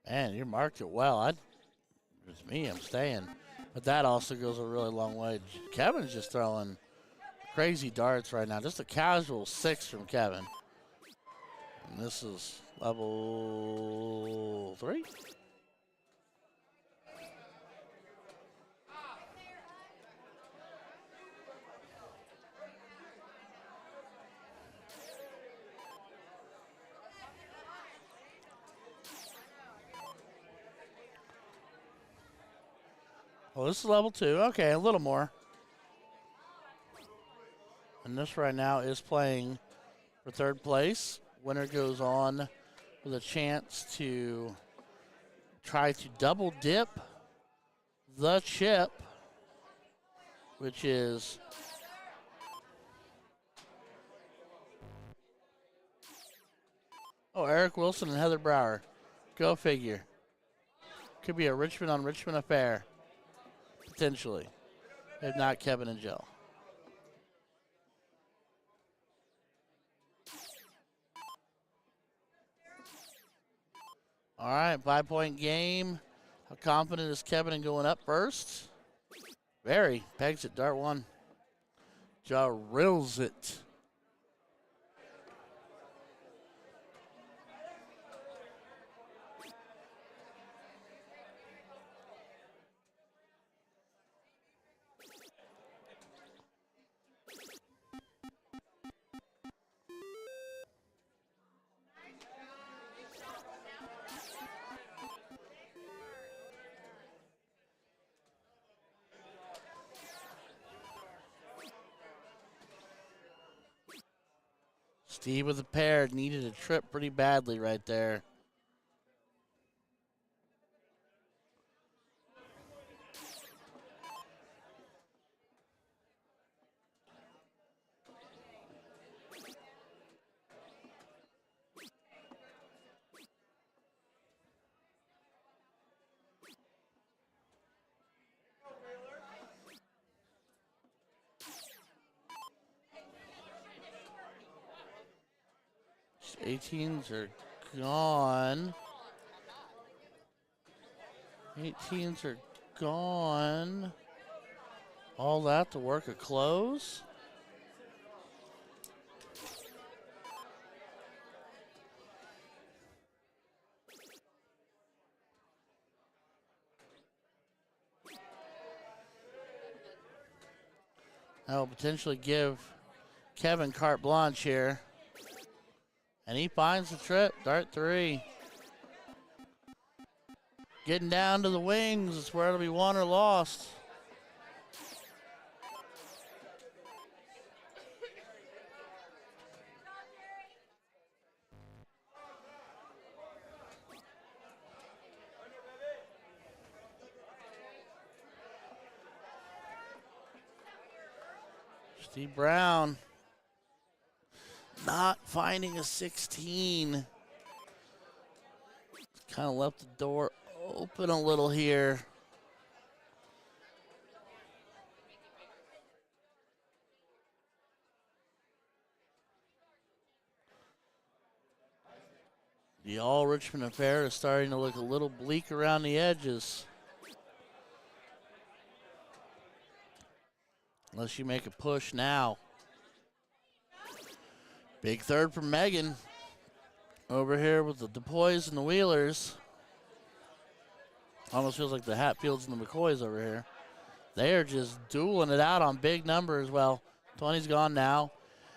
Man, you marked it well. It's me, I'm staying. But that also goes a really long way. Kevin's just throwing crazy darts right now. Just a casual 6 from Kevin. And this is level 3. Oh, this is level 2. Okay, a little more. And this right now is playing for 3rd place. Winner goes on with a chance to try to double dip the chip, which is Eric Wilson and Heather Brower. Go figure. Could be a Richmond on Richmond affair. Potentially, if not Kevin and Jill. All right, 5-point game. How confident is Kevin in going up first? Very. Pegs it, dart one. Drills it. Steve with a pair. Needed a trip pretty badly right there. His 18s are gone. 18s are gone. All that to work a close. That will potentially give Kevin carte blanche here. And he finds the trip, dart three. Getting down to the wings, it's where it'll be won or lost. Steve Brown not finding a 16. Kind of left the door open a little here. The All Richmond affair is starting to look a little bleak around the edges. Unless you make a push now. Big third from Megan. Over here with the DuPois and the Wheelers. Almost feels like the Hatfields and the McCoys over here. They are just dueling it out on big numbers. Well, 20's gone now.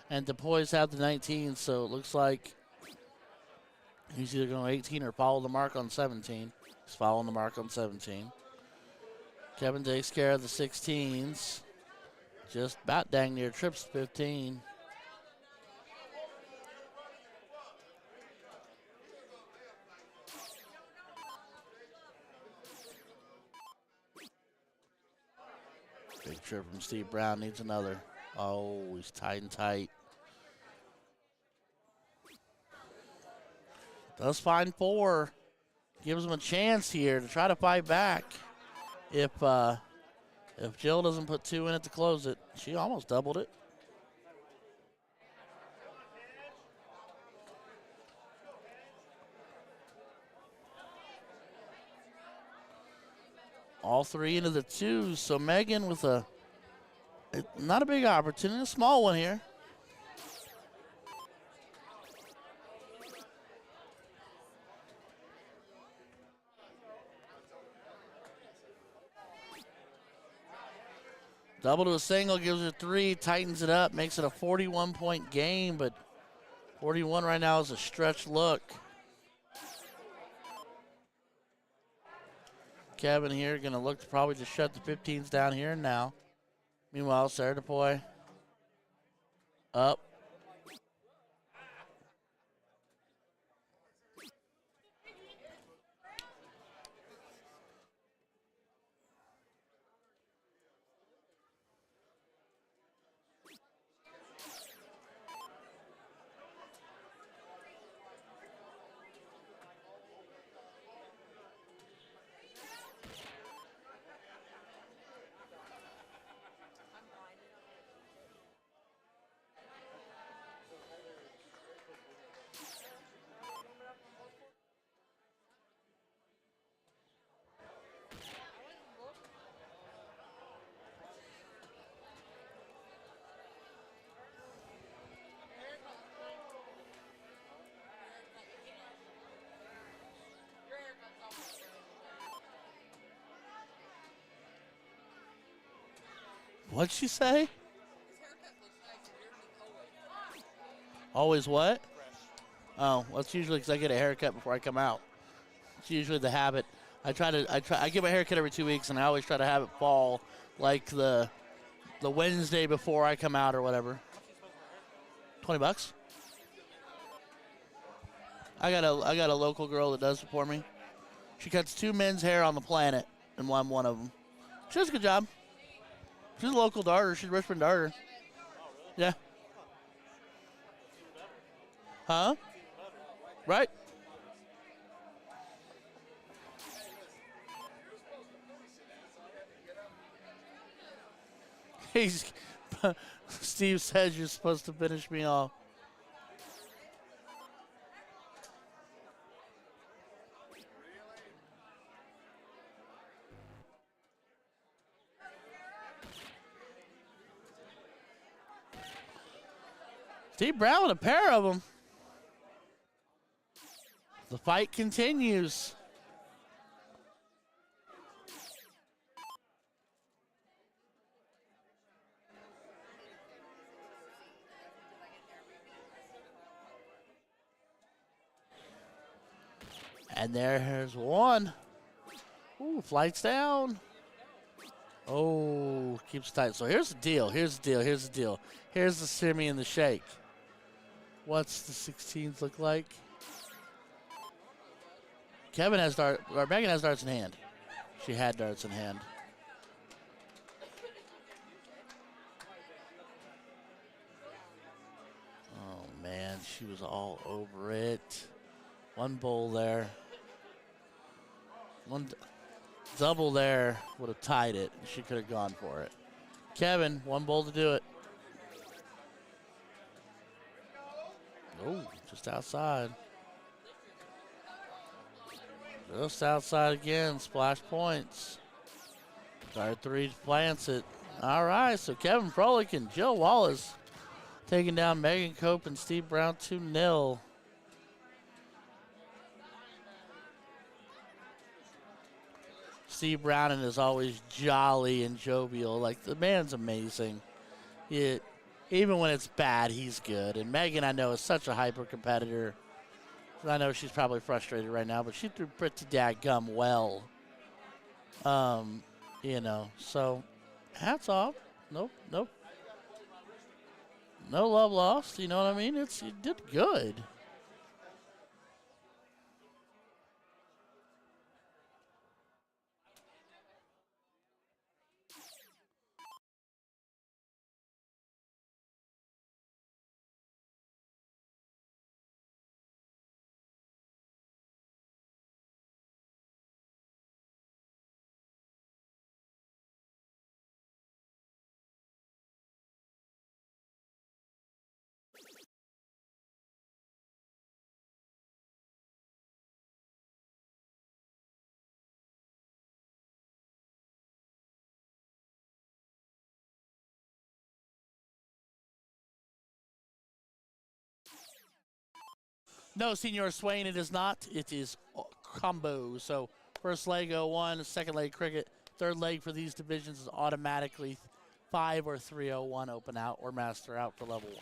And DuPois have the 19, so it looks like he's either going 18 or follow the mark on 17. He's following the mark on 17. Kevin takes care of the 16s. Just about dang near trips 15. Big trip from Steve Brown, needs another. Oh, he's tight and tight. Does find four. Gives him a chance here to try to fight back. If Jill doesn't put two in it to close it, she almost doubled it. All three into the twos. So Megan with not a big opportunity, a small one here. Double to a single, gives her three, tightens it up, makes it a 41-point game, but 41 right now is a stretch look. Kevin here going to look to probably just shut the 15s down here and now. Meanwhile, Sarah DuPois up. What'd she say? His haircut looks nice and yours is Always always. what? Oh, well, it's usually because I get a haircut before I come out. It's usually the habit. I get my haircut every 2 weeks, and I always try to have it fall like the Wednesday before I come out or whatever. $20. I got a local girl that does it for me. She cuts 2 men's hair on the planet, and I'm one of them. She does a good job. She's a local darter. She's a Richmond darter. Yeah. Huh? Right. He's Steve says you're supposed to finish me off. Steve Brown with a pair of them. The fight continues. And there's one. Ooh, flights down. Oh, keeps it tight. So here's the deal. Here's the shimmy and the shake. What's the 16s look like? Megan has darts in hand. She had darts in hand. Oh, man, she was all over it. One bowl there. One double there would have tied it. She could have gone for it. Kevin, one bowl to do it. Oh, just outside. Just outside again. Splash points. Dart 3 plants it. All right, so Kevin Froelich and Jill Wallace taking down Megan Cope and Steve Brown 2-0. Steve Brown is always jolly and jovial. Like, the man's amazing. Even when it's bad, he's good. And Megan, I know, is such a hyper competitor. I know she's probably frustrated right now, but she threw pretty daggum well. So hats off. Nope. No love lost. You know what I mean? You did good. No, Senor Swain, it is not. It is combo. So first leg 0-1, second leg cricket, third leg for these divisions is automatically 5 or 3-0-1 open out or master out for level 1.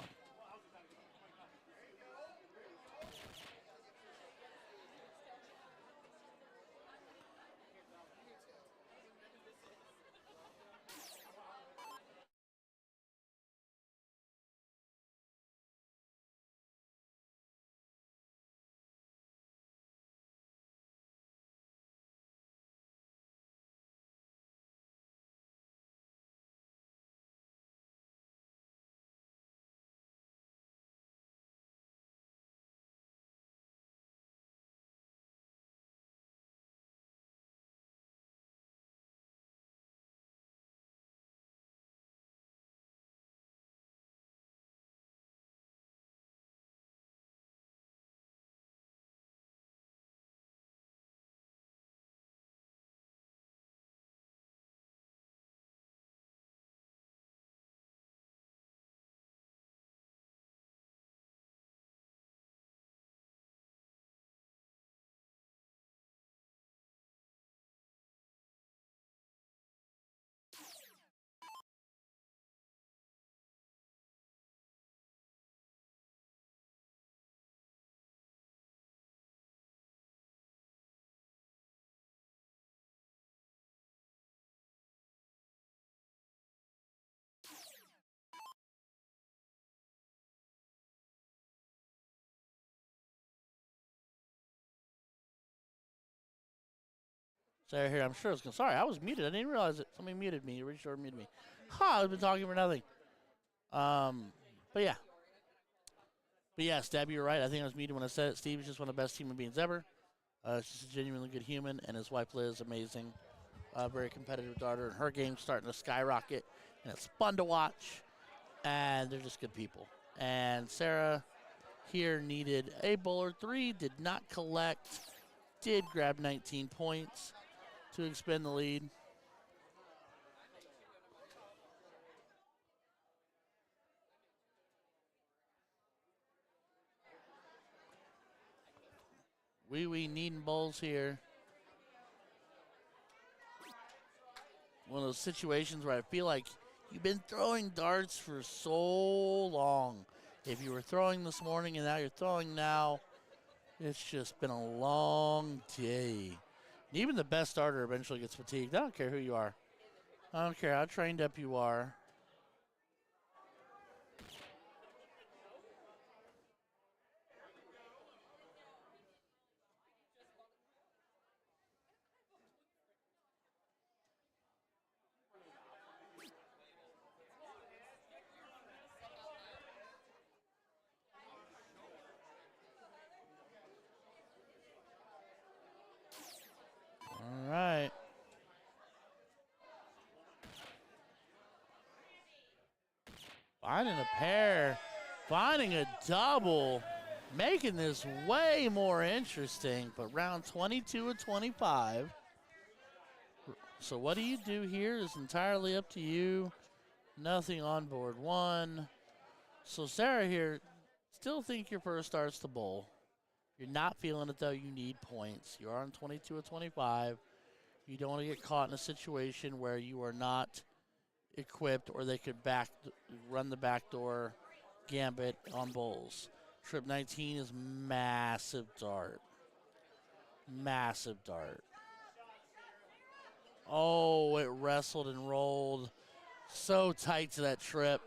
Sarah here, I'm sure it's going. Sorry, I was muted. I didn't realize it. Somebody muted me. Reached over and muted me. I've been talking for nothing. But yeah. But yeah, Stabby, you're right. I think I was muted when I said it. Steve is just one of the best human beings ever. She's just a genuinely good human, and his wife Liz, amazing. Very competitive darter, and her game's starting to skyrocket, and it's fun to watch, and they're just good people. And Sarah here needed a bowler 3, did not collect, did grab 19 points to expand the lead. Wee needing bowls here. One of those situations where I feel like you've been throwing darts for so long. If you were throwing this morning and now you're throwing now, it's just been a long day. And even the best starter eventually gets fatigued. I don't care who you are. I don't care how trained up you are. All right. Finding a pair, finding a double, making this way more interesting. But round 22 of 25. So what do you do here is entirely up to you. Nothing on board 1. So Sarah here, still think your first start's the bowl. You're not feeling it though. You need points. You're on 22 of 25. You don't want to get caught in a situation where you are not equipped or they could run the backdoor gambit on bowls. Trip 19 is massive dart. Massive dart. Oh, it wrestled and rolled. So tight to that trip.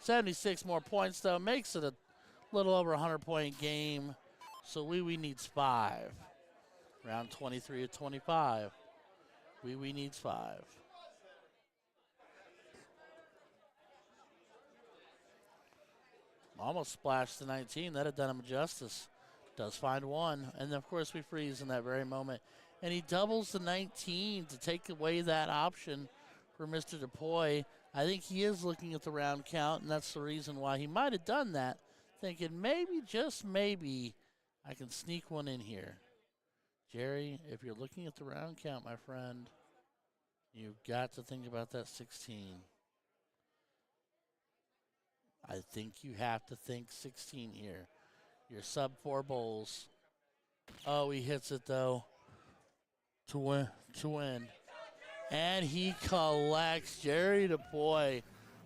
76 more points, though. Makes it a little over a 100-point game. So Wee needs 5. Round 23 of 25. Wee needs 5. Almost splashed the 19. That had done him justice. Does find 1. And, of course, we freeze in that very moment. And he doubles the 19 to take away that option for Mr. DePoy. I think he is looking at the round count, and that's the reason why he might have done that, thinking maybe, just maybe, I can sneak one in here. Jerry, if you're looking at the round count, my friend, you've got to think about that 16. I think you have to think 16 here. Your sub 4 bowls. Oh, he hits it, though, to win. And he collects. Jerry DePoy,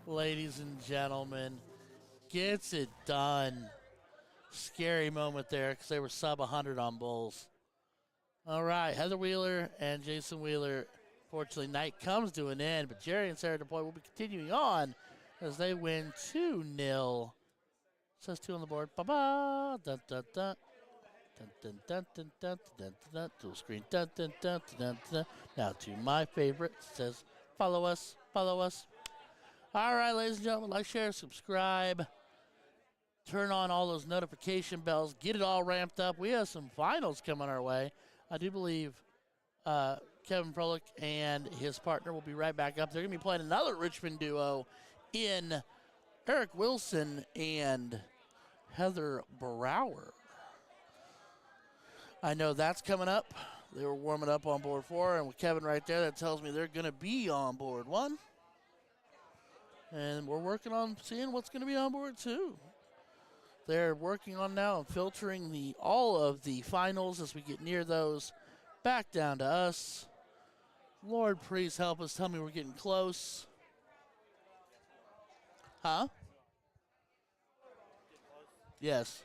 ladies and gentlemen, gets it done. Scary moment there because they were sub 100 on bowls. All right, Heather Wheeler and Jason Wheeler. Fortunately, night comes to an end, but Jerry and Sarah DePoy will be continuing on as they win 2-0. Says 2 on the board. Ba-ba. Dun, dun, dun. Dun, dun, dun, dun, dun, dun, dun, dun. Dual screen. Dun, dun, dun, dun, dun. Now to my favorite. It says, follow us. Follow us. All right, ladies and gentlemen, like, share, subscribe. Turn on all those notification bells. Get it all ramped up. We have some finals coming our way. I do believe Kevin Froelich and his partner will be right back up. They're going to be playing another Richmond duo in Eric Wilson and Heather Brower. I know that's coming up. They were warming up on board 4, and with Kevin right there, that tells me they're going to be on board 1. And we're working on seeing what's going to be on board 2. They're working on now and filtering all of the finals as we get near those back down to us. Lord, please help us. Tell me we're getting close. Huh? Yes.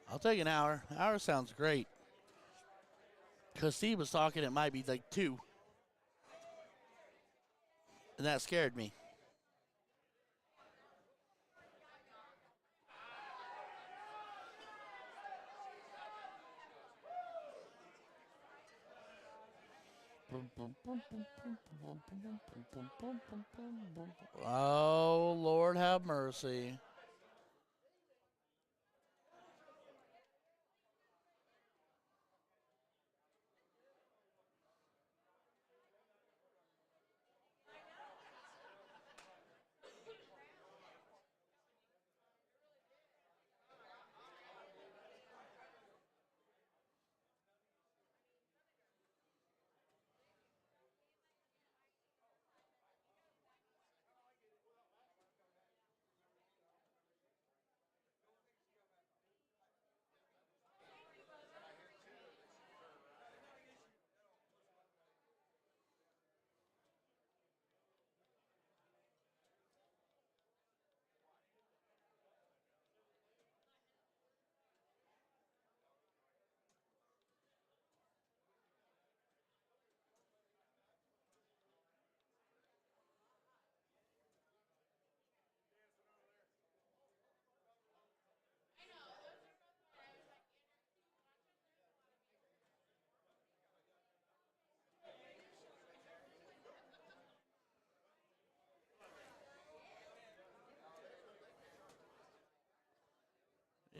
I'll take an hour. An hour sounds great. Because Steve was talking, it might be like 2. And that scared me. Oh, Lord have mercy.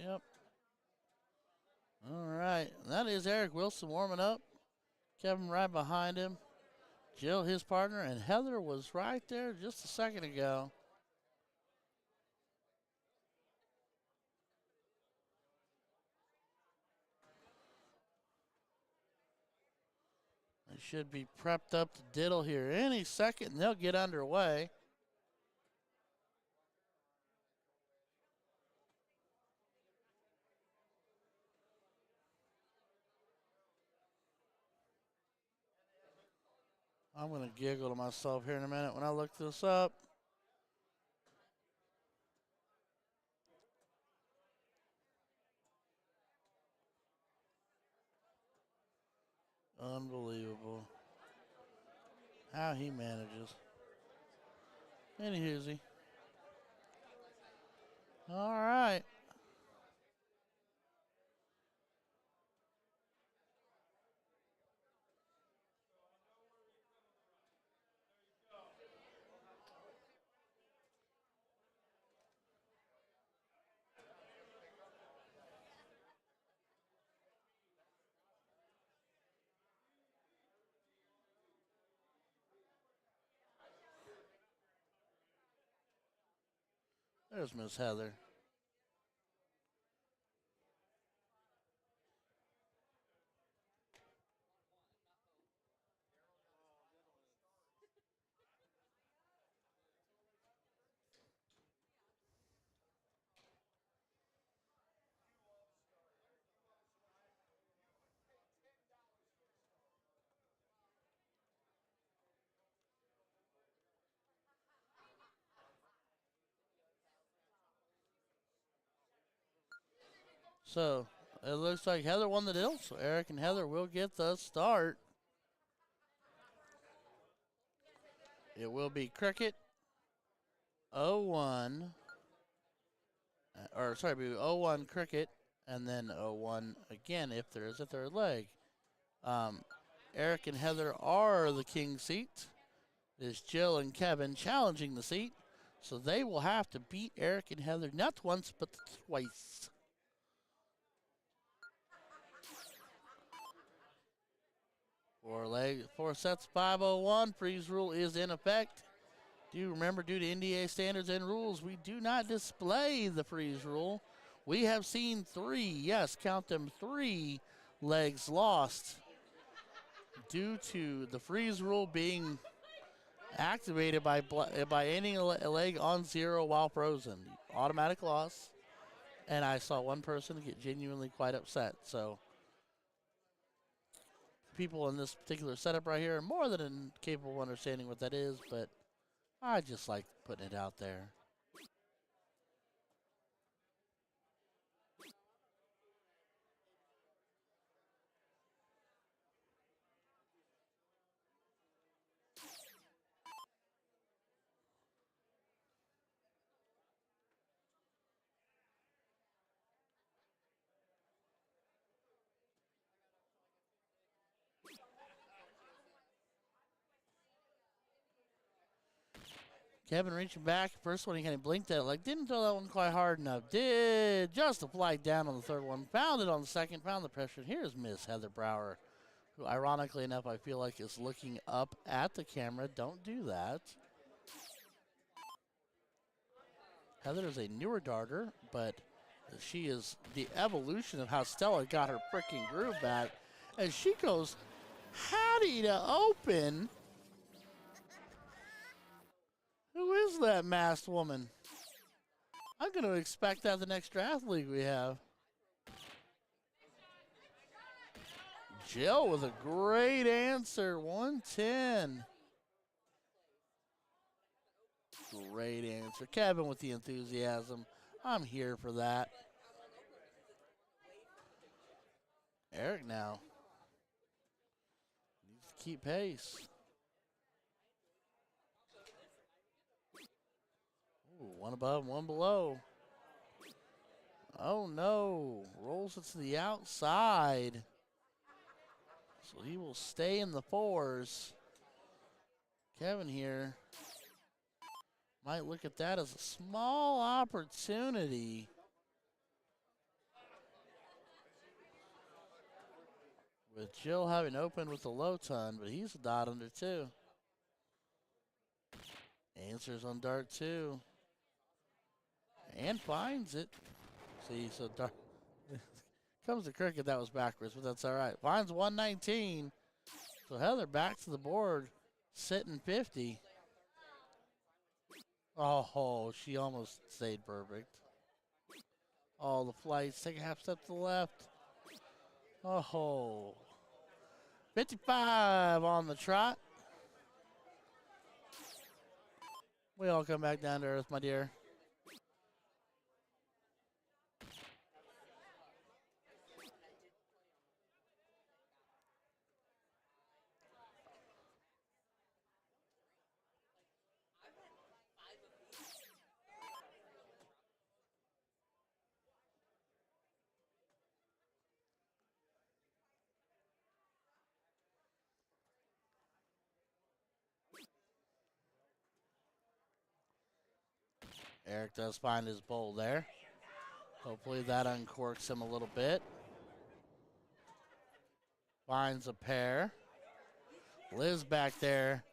Yep. All right. That is Eric Wilson warming up. Kevin right behind him. Jill, his partner, and Heather was right there just a second ago. They should be prepped up to diddle here any second, and they'll get underway. I'm going to giggle to myself here in a minute when I look this up. Unbelievable. How he manages. Anywhoosy. All right. There's Miss Heather. So it looks like Heather won the deal, so Eric and Heather will get the start. It will be cricket 0-1, or sorry, be 0-1 cricket, and then 0-1 again if there is a third leg. Eric and Heather are the king seat. It is Jill and Kevin challenging the seat, so they will have to beat Eric and Heather not once but twice. Four sets, 501. Freeze rule is in effect. Do remember, due to NDA standards and rules, we do not display the freeze rule. We have seen three, yes, count them, 3 legs lost due to the freeze rule being activated by ending a leg on 0 while frozen. Automatic loss. And I saw one person get genuinely quite upset. So people in this particular setup right here are more than capable of understanding what that is, but I just like putting it out there. Kevin reaching back. First one, he kind of blinked at it, like didn't throw that one quite hard enough. Did just a flight down on the third one. Found it on the second. Found the pressure. Here's Miss Heather Brower, who ironically enough I feel like is looking up at the camera. Don't do that. Heather is a newer darter, but she is the evolution of how Stella got her freaking groove back. And she goes, howdy to open. Who is that masked woman? I'm going to expect that the next draft league we have. Jill with a great answer, 110. Great answer. Kevin with the enthusiasm. I'm here for that. Eric now needs to keep pace. Ooh, one above, one below. Oh no, rolls it to the outside. So he will stay in the fours. Kevin here might look at that as a small opportunity. With Jill having opened with the low ton, but he's a dot under two. Answers on dart two. And finds it. See, so dart comes to cricket, that was backwards, but that's all right. Finds 119. So Heather back to the board, sitting 50. Oh, she almost stayed perfect. Oh, the flights. Take a half step to the left. Oh, 55 on the trot. We all come back down to earth, my dear. Eric does find his bowl there. Hopefully that uncorks him a little bit. Finds a pair. Liz back there.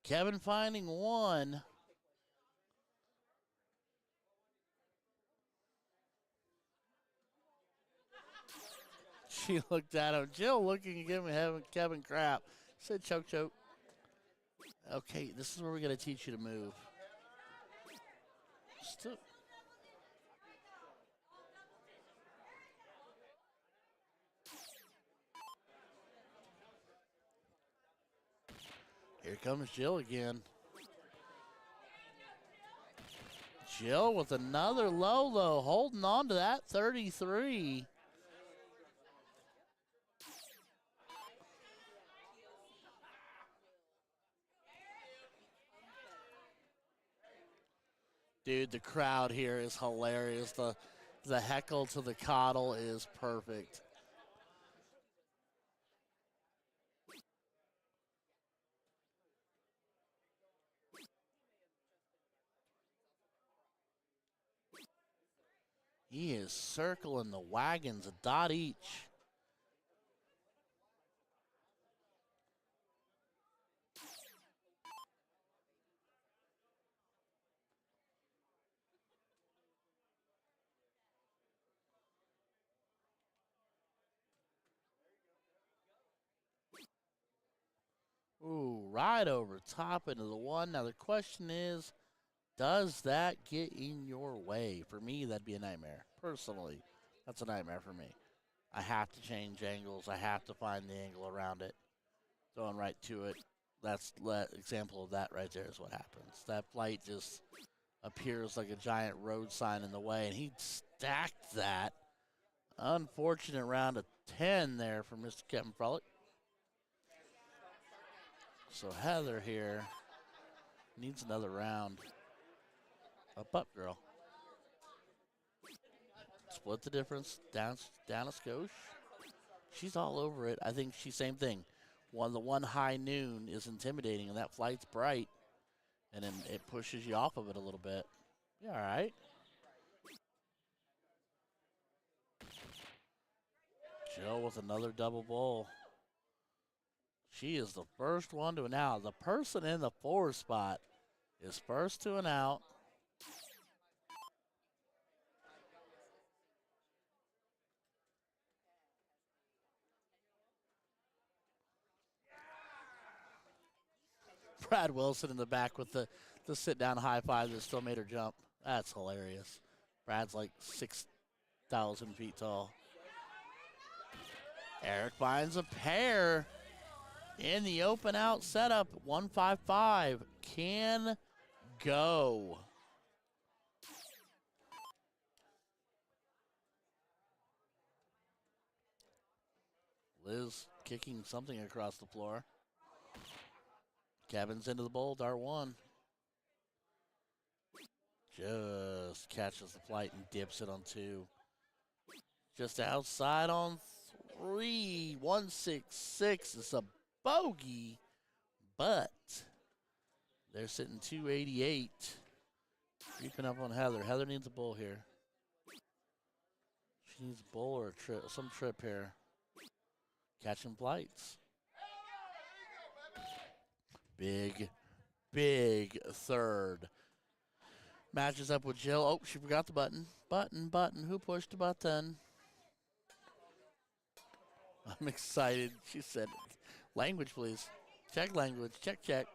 Kevin finding one. She looked at him. Jill looking at him and having Kevin crap. Said choke, choke. Okay, this is where we're going to teach you to move. Still. Here comes Jill again. Jill with another low, holding on to that 33. Dude, the crowd here is hilarious. The heckle to the coddle is perfect. He is circling the wagons, a dot each. Ooh, right over top into the one. Now the question is, does that get in your way? For me, that'd be a nightmare. Personally, that's a nightmare for me. I have to change angles. I have to find the angle around it. Going right to it. That's example of that right there is what happens. That flight just appears like a giant road sign in the way, and he stacked that. Unfortunate round of 10 there for Mr. Kevin Frolick. So Heather here needs another round. Up, girl. Split the difference, down a skosh. She's all over it. I think she's same thing. The one high noon is intimidating, and that flight's bright, and then it pushes you off of it a little bit. You all right? Jill with another double bowl. She is the first one to an out. The person in the 4 spot is first to an out. Brad Wilson in the back with the sit-down high five that still made her jump. That's hilarious. Brad's like 6,000 feet tall. Eric finds a pair in the open out setup. 155 can go. Liz kicking something across the floor. Kevin's into the bowl, dart 1. Just catches the flight and dips it on 2. Just outside on 3. 166 is a bogey, but they're sitting 288. Creeping up on Heather. Heather needs a bowl here. She needs a bowl or a trip, some trip here. Catching flights. Big third. Matches up with Jill. Oh, she forgot the button. Button. Who pushed the button? I'm excited. She said, language, please. Check language. Check.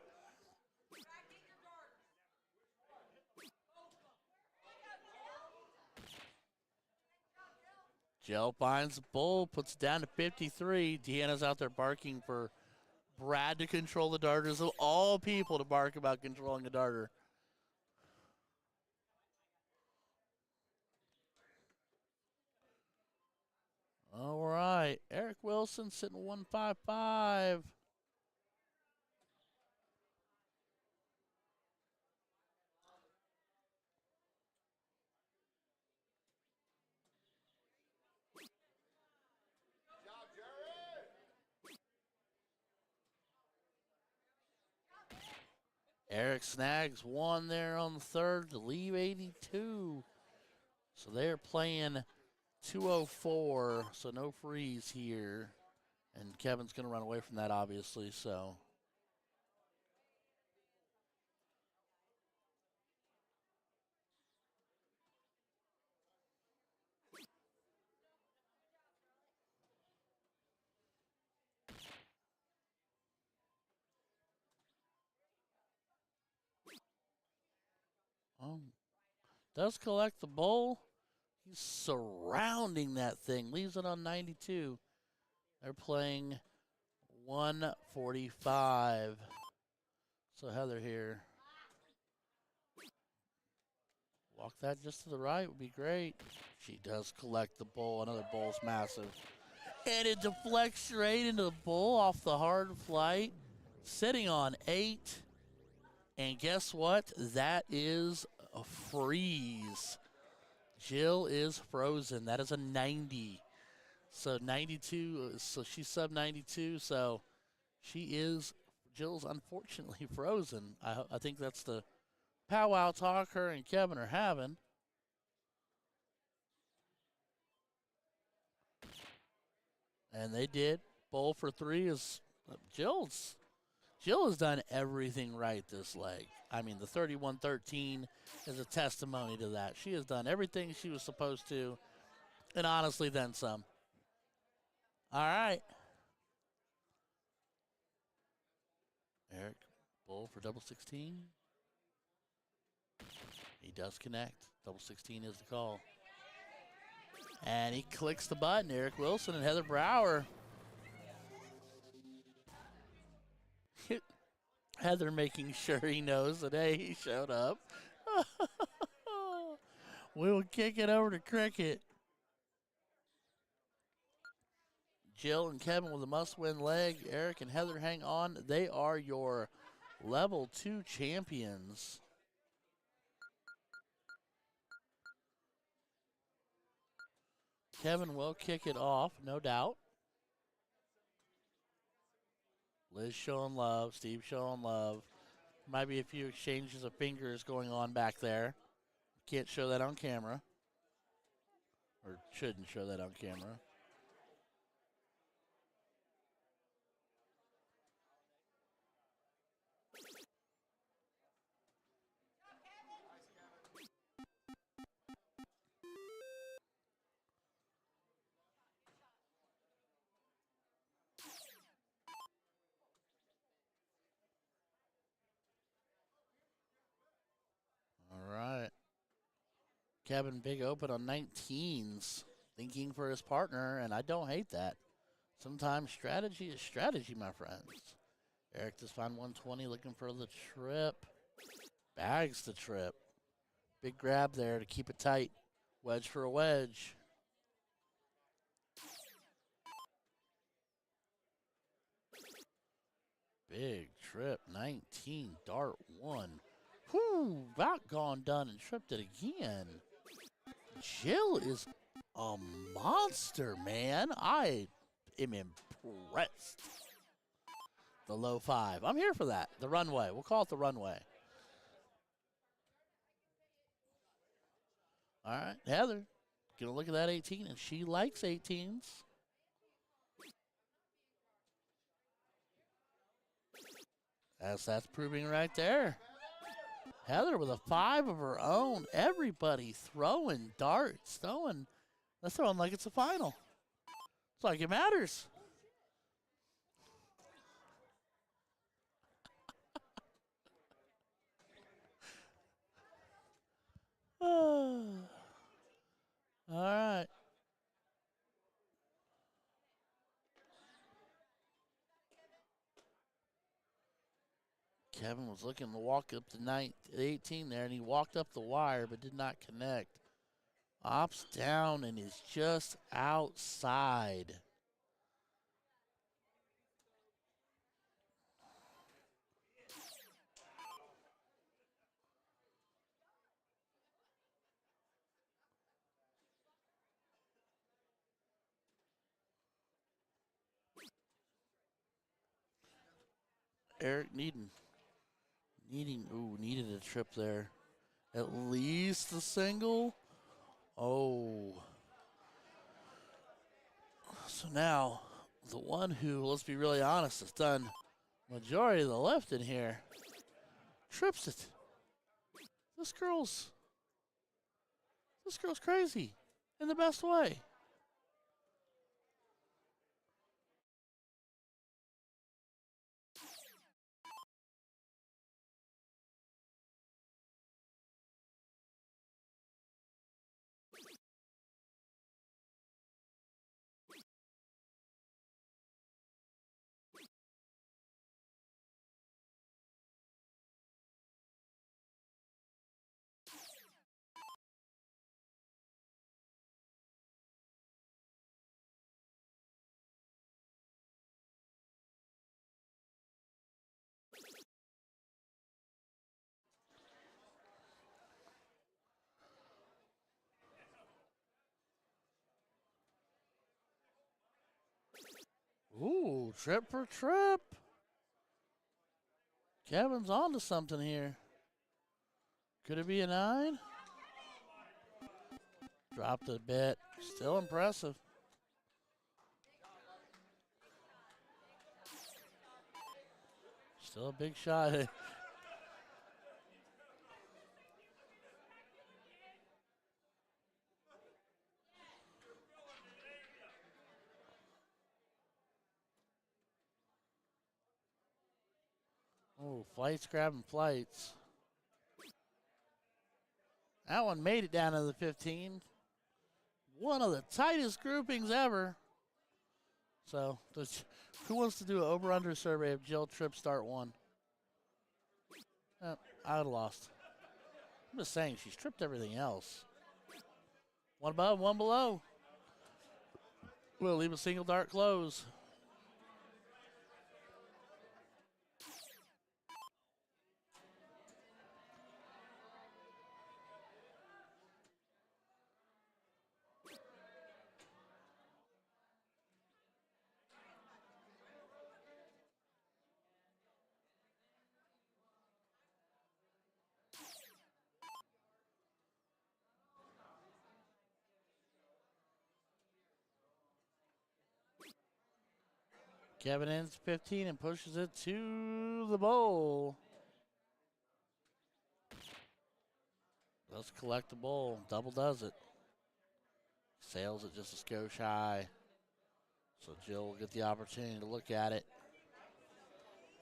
Jill finds the bull, puts it down to 53. Deanna's out there barking for Brad to control the darters. Of all people to bark about controlling a darter. All right. Eric Wilson sitting 155. Eric snags 1 there on the 3rd to leave 82. So they're playing 204, so no freeze here. And Kevin's going to run away from that, obviously, so. Does collect the bowl. He's surrounding that thing. Leaves it on 92. They're playing 145. So Heather here. Walk that just to the right would be great. She does collect the bowl. Another bowl's massive. And it deflects straight into the bowl off the hard flight. Sitting on 8. And guess what? That is a freeze. Jill is frozen. That is a 90. So 92. So she's sub 92. So Jill's unfortunately frozen. I think that's the powwow talk her and Kevin are having. And they did. Bowl for 3 is Jill has done everything right this leg. I mean, the 31-13 is a testimony to that. She has done everything she was supposed to, and honestly, then some. All right. Eric, bowl for double 16. He does connect. Double 16 is the call. And he clicks the button. Eric Wilson and Heather Brower. Heather making sure he knows that, hey, he showed up. We will kick it over to Cricket. Jill and Kevin with a must-win leg. Eric and Heather hang on. They are your level 2 champions. Kevin will kick it off, no doubt. Liz showing love, Steve showing love. Might be a few exchanges of fingers going on back there. Can't show that on camera. Or shouldn't show that on camera. All right. Kevin big open on 19s, thinking for his partner, and I don't hate that. Sometimes strategy is strategy, my friends. Eric just found 120, looking for the trip. Bags the trip. Big grab there to keep it tight. Wedge for a wedge. Big trip, 19, dart 1. Whew, about gone done and tripped it again. Jill is a monster, man. I am impressed. The low 5. I'm here for that. The runway. We'll call it the runway. All right, Heather, gonna look at that 18, and she likes 18s. That's proving right there. Heather with a 5 of her own. Everybody throwing darts, they're throwing like it's a final. It's like it matters. All right. Kevin was looking to walk up to 18 there, and he walked up the wire but did not connect. Ops down and is just outside. Eric needed a trip there. At least the single. Oh. So now, the one who, let's be really honest, has done majority of the lifting here, trips it. This girl's crazy in the best way. Ooh, trip for trip. Kevin's on to something here. Could it be a 9? Dropped a bit. Still impressive. Still a big shot. Oh, flights grabbing flights. That one made it down to the 15. One of the tightest groupings ever. So, who wants to do an over-under survey of Jill Tripp start 1? I would have lost. I'm just saying, she's tripped everything else. One above, one below. We'll leave a single dart close. Kevin ends 15 and pushes it to the bowl. Let's collect the bowl. Double does it. Sails it just a skosh high. So Jill will get the opportunity to look at it.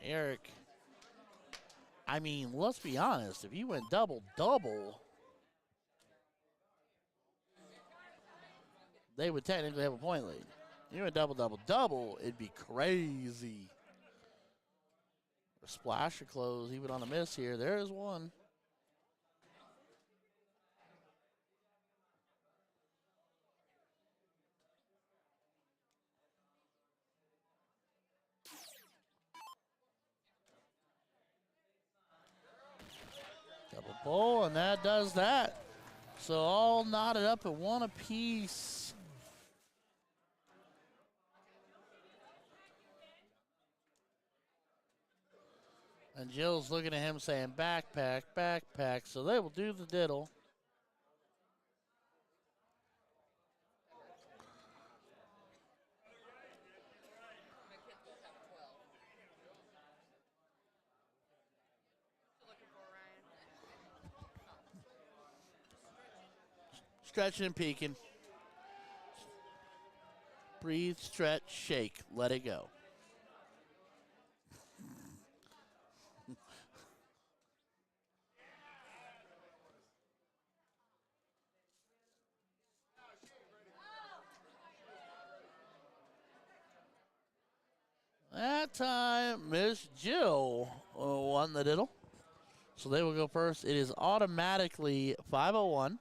Eric, I mean, let's be honest. If you went double-double, they would technically have a point lead. You went double-double-double, it'd be crazy. A splash or close, even on a miss here. There's one. Double bowl, and that does that. So all knotted up at one apiece. And Jill's looking at him saying, backpack, backpack. So they will do the diddle. My kids both have 12. What you looking for, Ryan? Stretching and peeking. Breathe, stretch, shake, let it go. That time, Miss Jill won the diddle. So they will go first. It is automatically 501.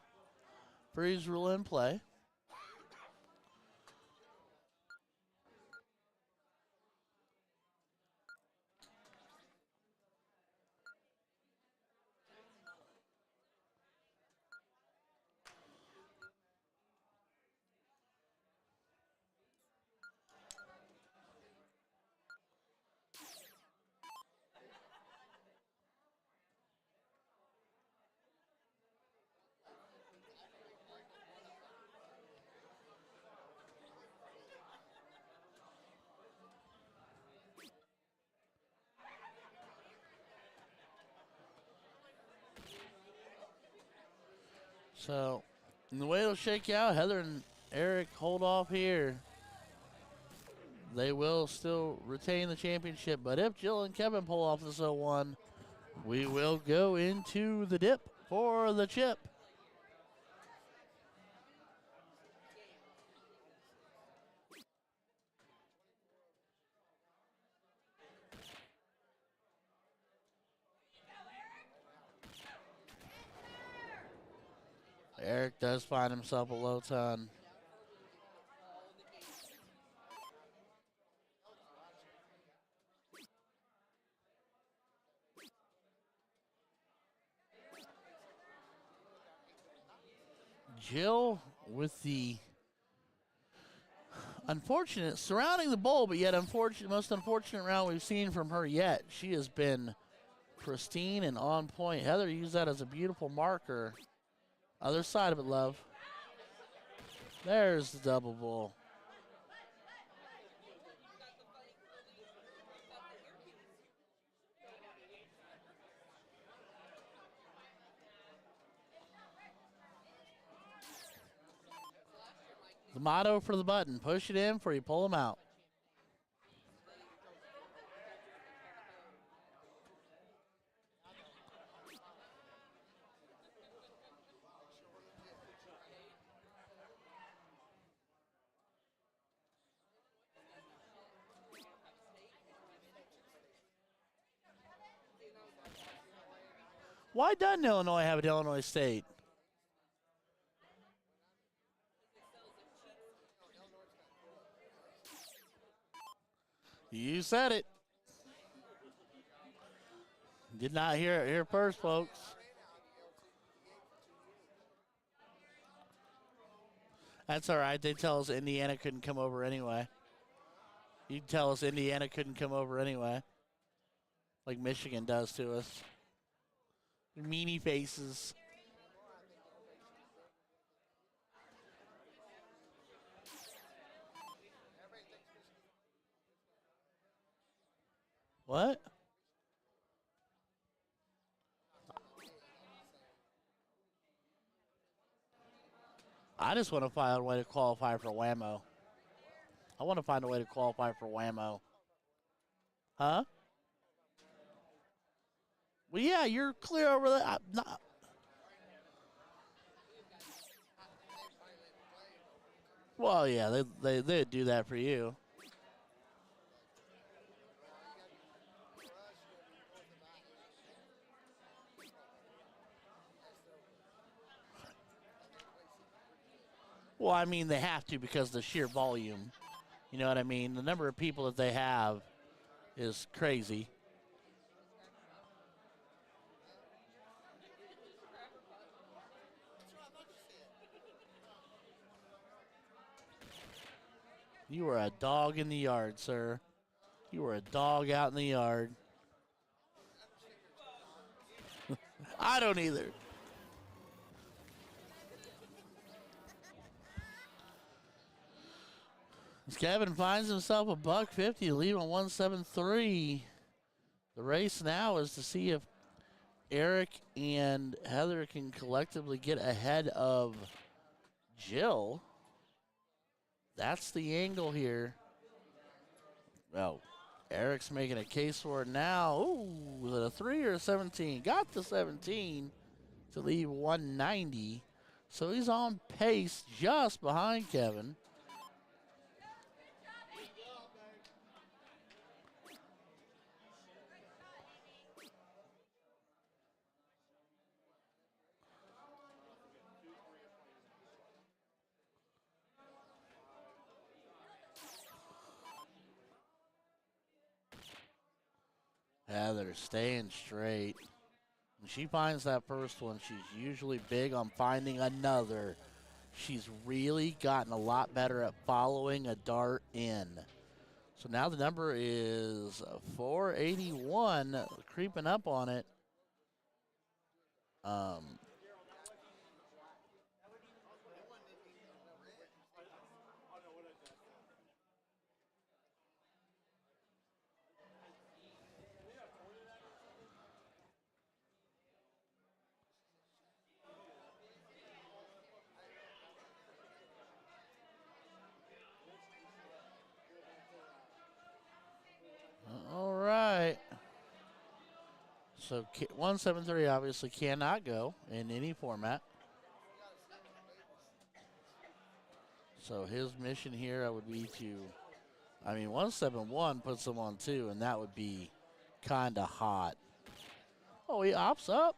Freeze rule in play. So, the way it'll shake out, Heather and Eric hold off here. They will still retain the championship, but if Jill and Kevin pull off this 0-1, we will go into the dip for the chip. Eric does find himself a low ton. Jill with the unfortunate surrounding the bowl, but yet most unfortunate round we've seen from her yet. She has been pristine and on point. Heather used that as a beautiful marker. Other side of it, love. There's the double bowl. The motto for the button, push it in before you pull them out. Why doesn't Illinois have an Illinois State? You said it. Did not hear it here first, folks. That's all right. They tell us Indiana couldn't come over anyway. You tell us Indiana couldn't come over anyway. Like Michigan does to us. Meanie faces. What? I just want to find a way to qualify for WAMO. I want to find a way to qualify for WAMO. Huh? Well, yeah, you're clear over there. I'm not. Well, yeah, they'd do that for you. Well, I mean, they have to because of the sheer volume. You know what I mean? The number of people that they have is crazy. You were a dog in the yard, sir. You were a dog out in the yard. I don't either. As Kevin finds himself a $150 to leave on 173. The race now is to see if Eric and Heather can collectively get ahead of Jill. That's the angle here. Well, Eric's making a case for it now. Ooh, was it a 3 or a 17? Got the 17 to leave 190. So he's on pace just behind Kevin. Heather staying straight. When she finds that first one, she's usually big on finding another. She's really gotten a lot better at following a dart in. So now the number is 481, creeping up on it. All right. So 173 obviously cannot go in any format. So his mission here would be to, 171 puts him on 2, and that would be kind of hot. Oh, he opts up.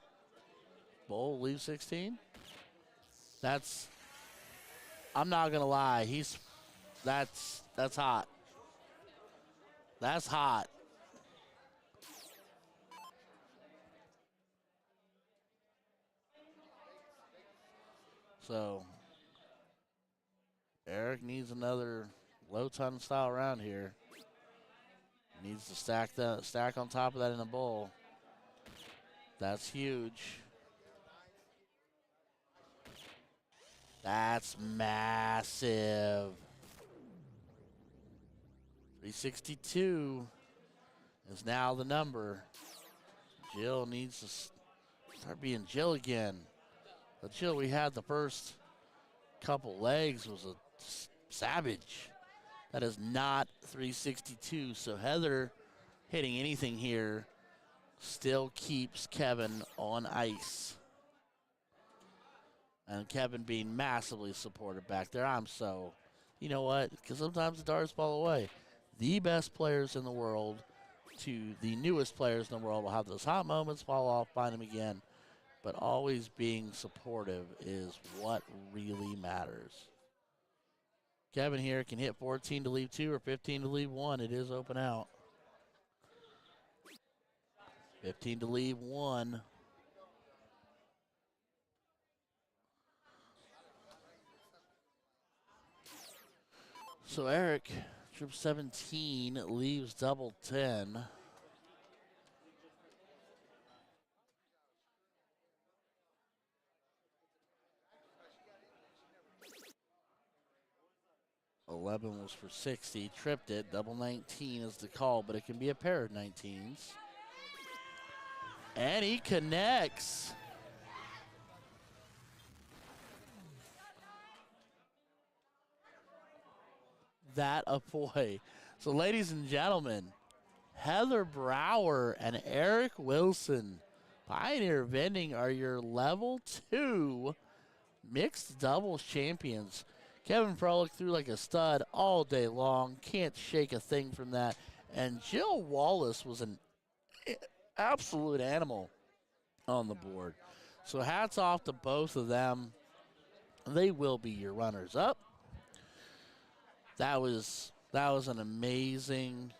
Bull leaves 16. I'm not going to lie. That's hot. That's hot. So Eric needs another low ton style round here. Needs to stack on top of that in a bowl. That's huge. That's massive. 362 is now the number. Jill needs to start being Jill again. The Jill we had the first couple legs was a savage. That is not 362. So Heather hitting anything here still keeps Kevin on ice. And Kevin being massively supported back there. You know what? Because sometimes the darts fall away. The best players in the world to the newest players in the world will have those hot moments, fall off, find them again. But always being supportive is what really matters. Kevin here can hit 14 to leave 2 or 15 to leave 1. It is open out. 15 to leave 1. So Eric, trip 17, leaves double 10. $11 was for 60, tripped it. Double 19 is the call, but it can be a pair of 19s. And he connects. That a boy. So, ladies and gentlemen, Heather Brower and Eric Wilson, Pioneer Vending, are your level 2 mixed doubles champions. Kevin Froelich threw like a stud all day long. Can't shake a thing from that. And Jill Wallace was an absolute animal on the board. So hats off to both of them. They will be your runners-up. That was an amazing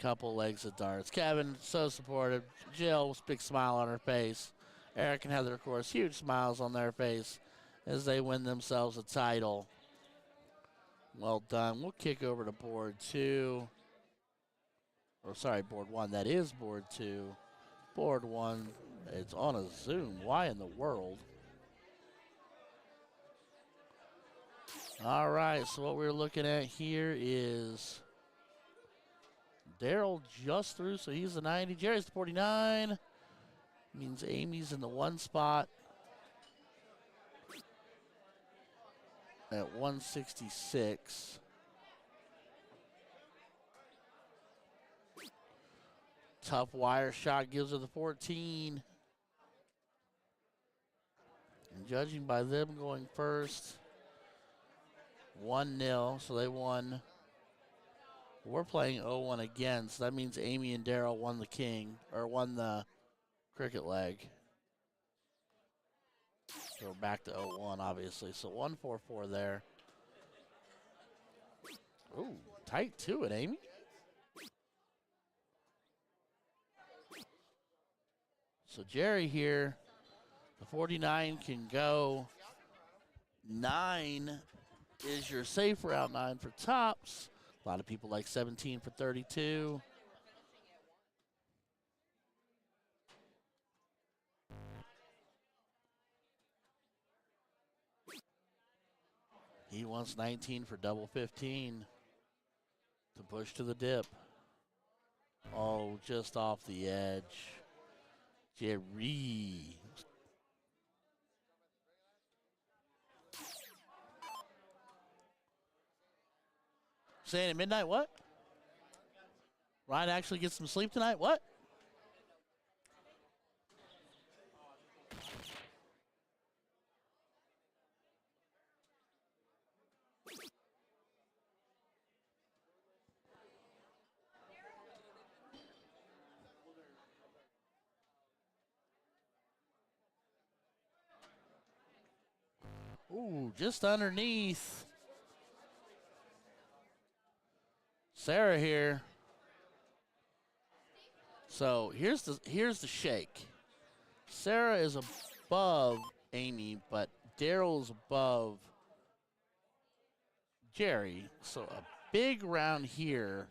couple legs of darts. Kevin, so supportive. Jill, big smile on her face. Eric and Heather, of course, huge smiles on their face as they win themselves a title. Well done. We'll kick over to board 2. Or sorry, board 1. That is board 2. Board 1, it's on a Zoom. Why in the world? All right, so what we're looking at here is Daryl just through, so he's the 90. Jerry's the 49. Means Amy's in the 1 spot at 166. Tough wire shot gives her the 14. And judging by them going first, 1-0, so they won. We're playing 0-1 again, so that means Amy and Daryl won the king, or won the cricket leg. So we're back to 0-1, obviously. So 1-4-4 there. Ooh, tight to it, Amy. So Jerry here, the 49 can go. 9 is your safe route, 9 for tops. A lot of people like 17 for 32. He wants 19 for double 15 to push to the dip. Oh, just off the edge. Jerry. Saying at midnight, what? Ryan actually gets some sleep tonight? What? Ooh, just underneath. Sarah here. So here's the shake. Sarah is above Amy, but Daryl's above Jerry. So a big round here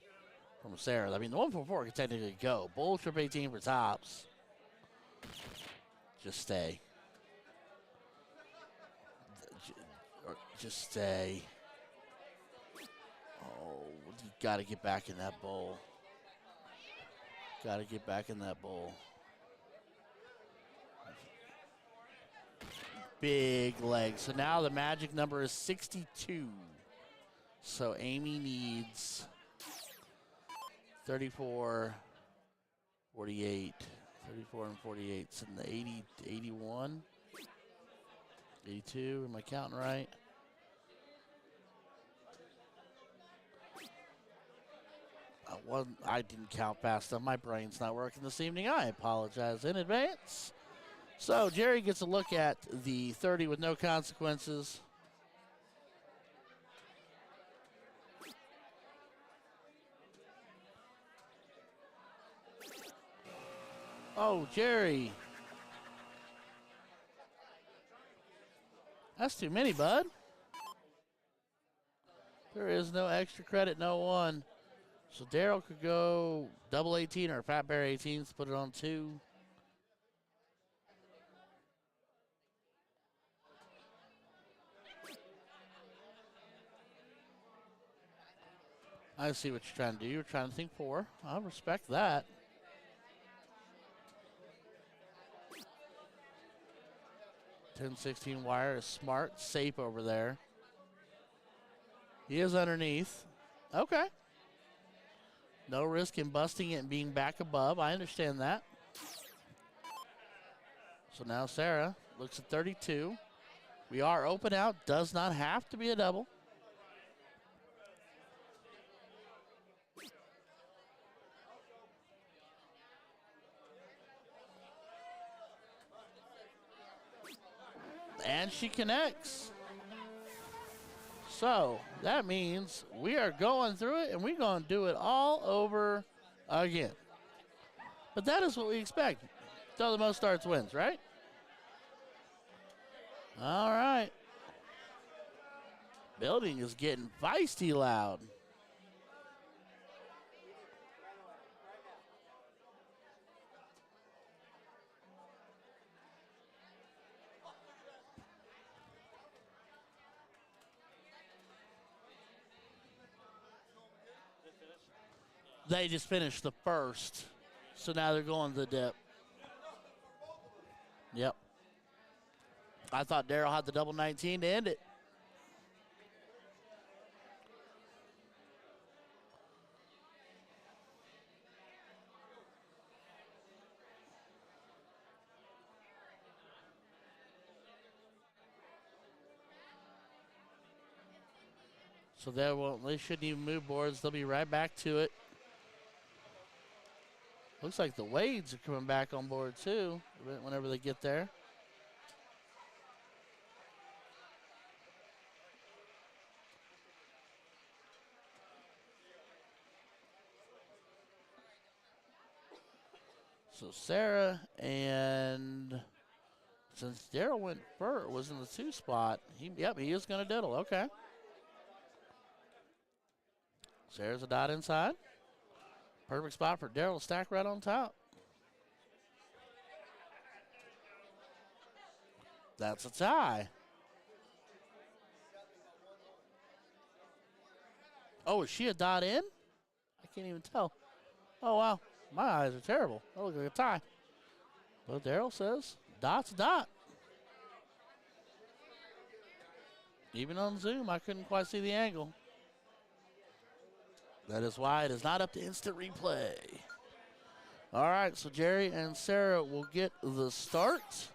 from Sarah. I mean, the 144 can technically go. Bull trip 18 for tops. Just stay. Just stay. Oh, you got to get back in that bowl. Got to get back in that bowl. Big leg. So now the magic number is 62. So Amy needs 34, 48. 34 and 48. It's in the 80, 81, 82. Am I counting right? I didn't count fast enough. My brain's not working this evening. I apologize in advance. So Jerry gets a look at the 30 with no consequences. Oh, Jerry. That's too many, bud. There is no extra credit, no one. So Daryl could go double 18 or Fat Bear 18s, put it on 2. I see what you're trying to do. You're trying to think 4. I respect that. $10-16 wire is smart, safe over there. He is underneath. Okay. No risk in busting it and being back above. I understand that. So now Sarah looks at 32. We are open out. Does not have to be a double. And she connects. So that means we are going through it and we're going to do it all over again. But that is what we expect. Throw the most darts wins, right? All right. Building is getting feisty loud. They just finished the first. So now they're going to the dip. Yep. I thought Daryl had the double 19 to end it. So they shouldn't even move boards. They'll be right back to it. Looks like the Wades are coming back on board too whenever they get there. So Sarah, and since Daryl was in the 2 spot, he is going to diddle. Okay. Sarah's a dot inside. Perfect spot for Daryl to stack right on top. That's a tie. Oh, is she a dot in? I can't even tell. Oh, wow. My eyes are terrible. That looks like a tie. But Daryl says, dot's a dot. Even on Zoom, I couldn't quite see the angle. That is why it is not up to instant replay. All right, so Jerry and Sarah will get the start.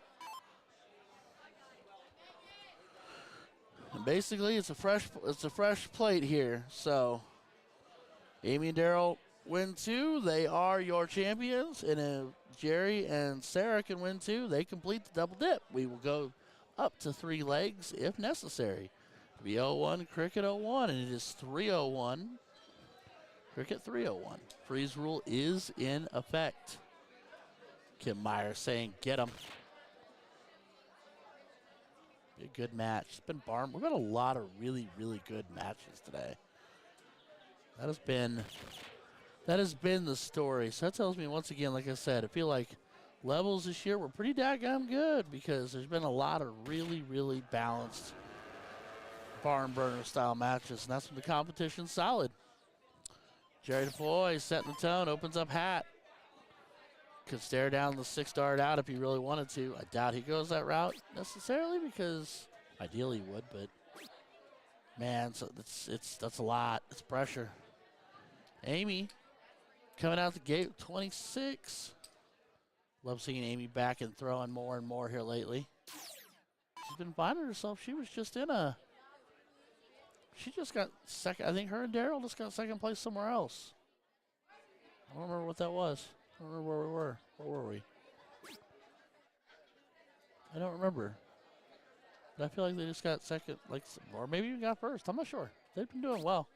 And basically, it's a fresh plate here. So Amy and Daryl win 2. They are your champions. And if Jerry and Sarah can win 2, they complete the double dip. We will go up to 3 legs if necessary. V01, Cricket 01, and it is 301. Cricket 301. Freeze rule is in effect. Kim Meyer saying, get him. Be a good match. It's been barn. We've got a lot of really, really good matches today. That has been the story. So that tells me once again, like I said, I feel like levels this year were pretty daggum good because there's been a lot of really, really balanced barn burner style matches, and that's when the competition's solid. Jerry DeFoy setting the tone, opens up hat. Could stare down the 6 dart out if he really wanted to. I doubt he goes that route necessarily because ideally he would, but man, so that's a lot. It's pressure. Amy coming out the gate with 26. Love seeing Amy back and throwing more and more here lately. She's been finding herself. She was just she just got second. I think her and Daryl just got second place somewhere else. I don't remember what that was. I don't remember where we were. Where were we? I don't remember. But I feel like they just got second, or maybe even got first. I'm not sure. They've been doing well.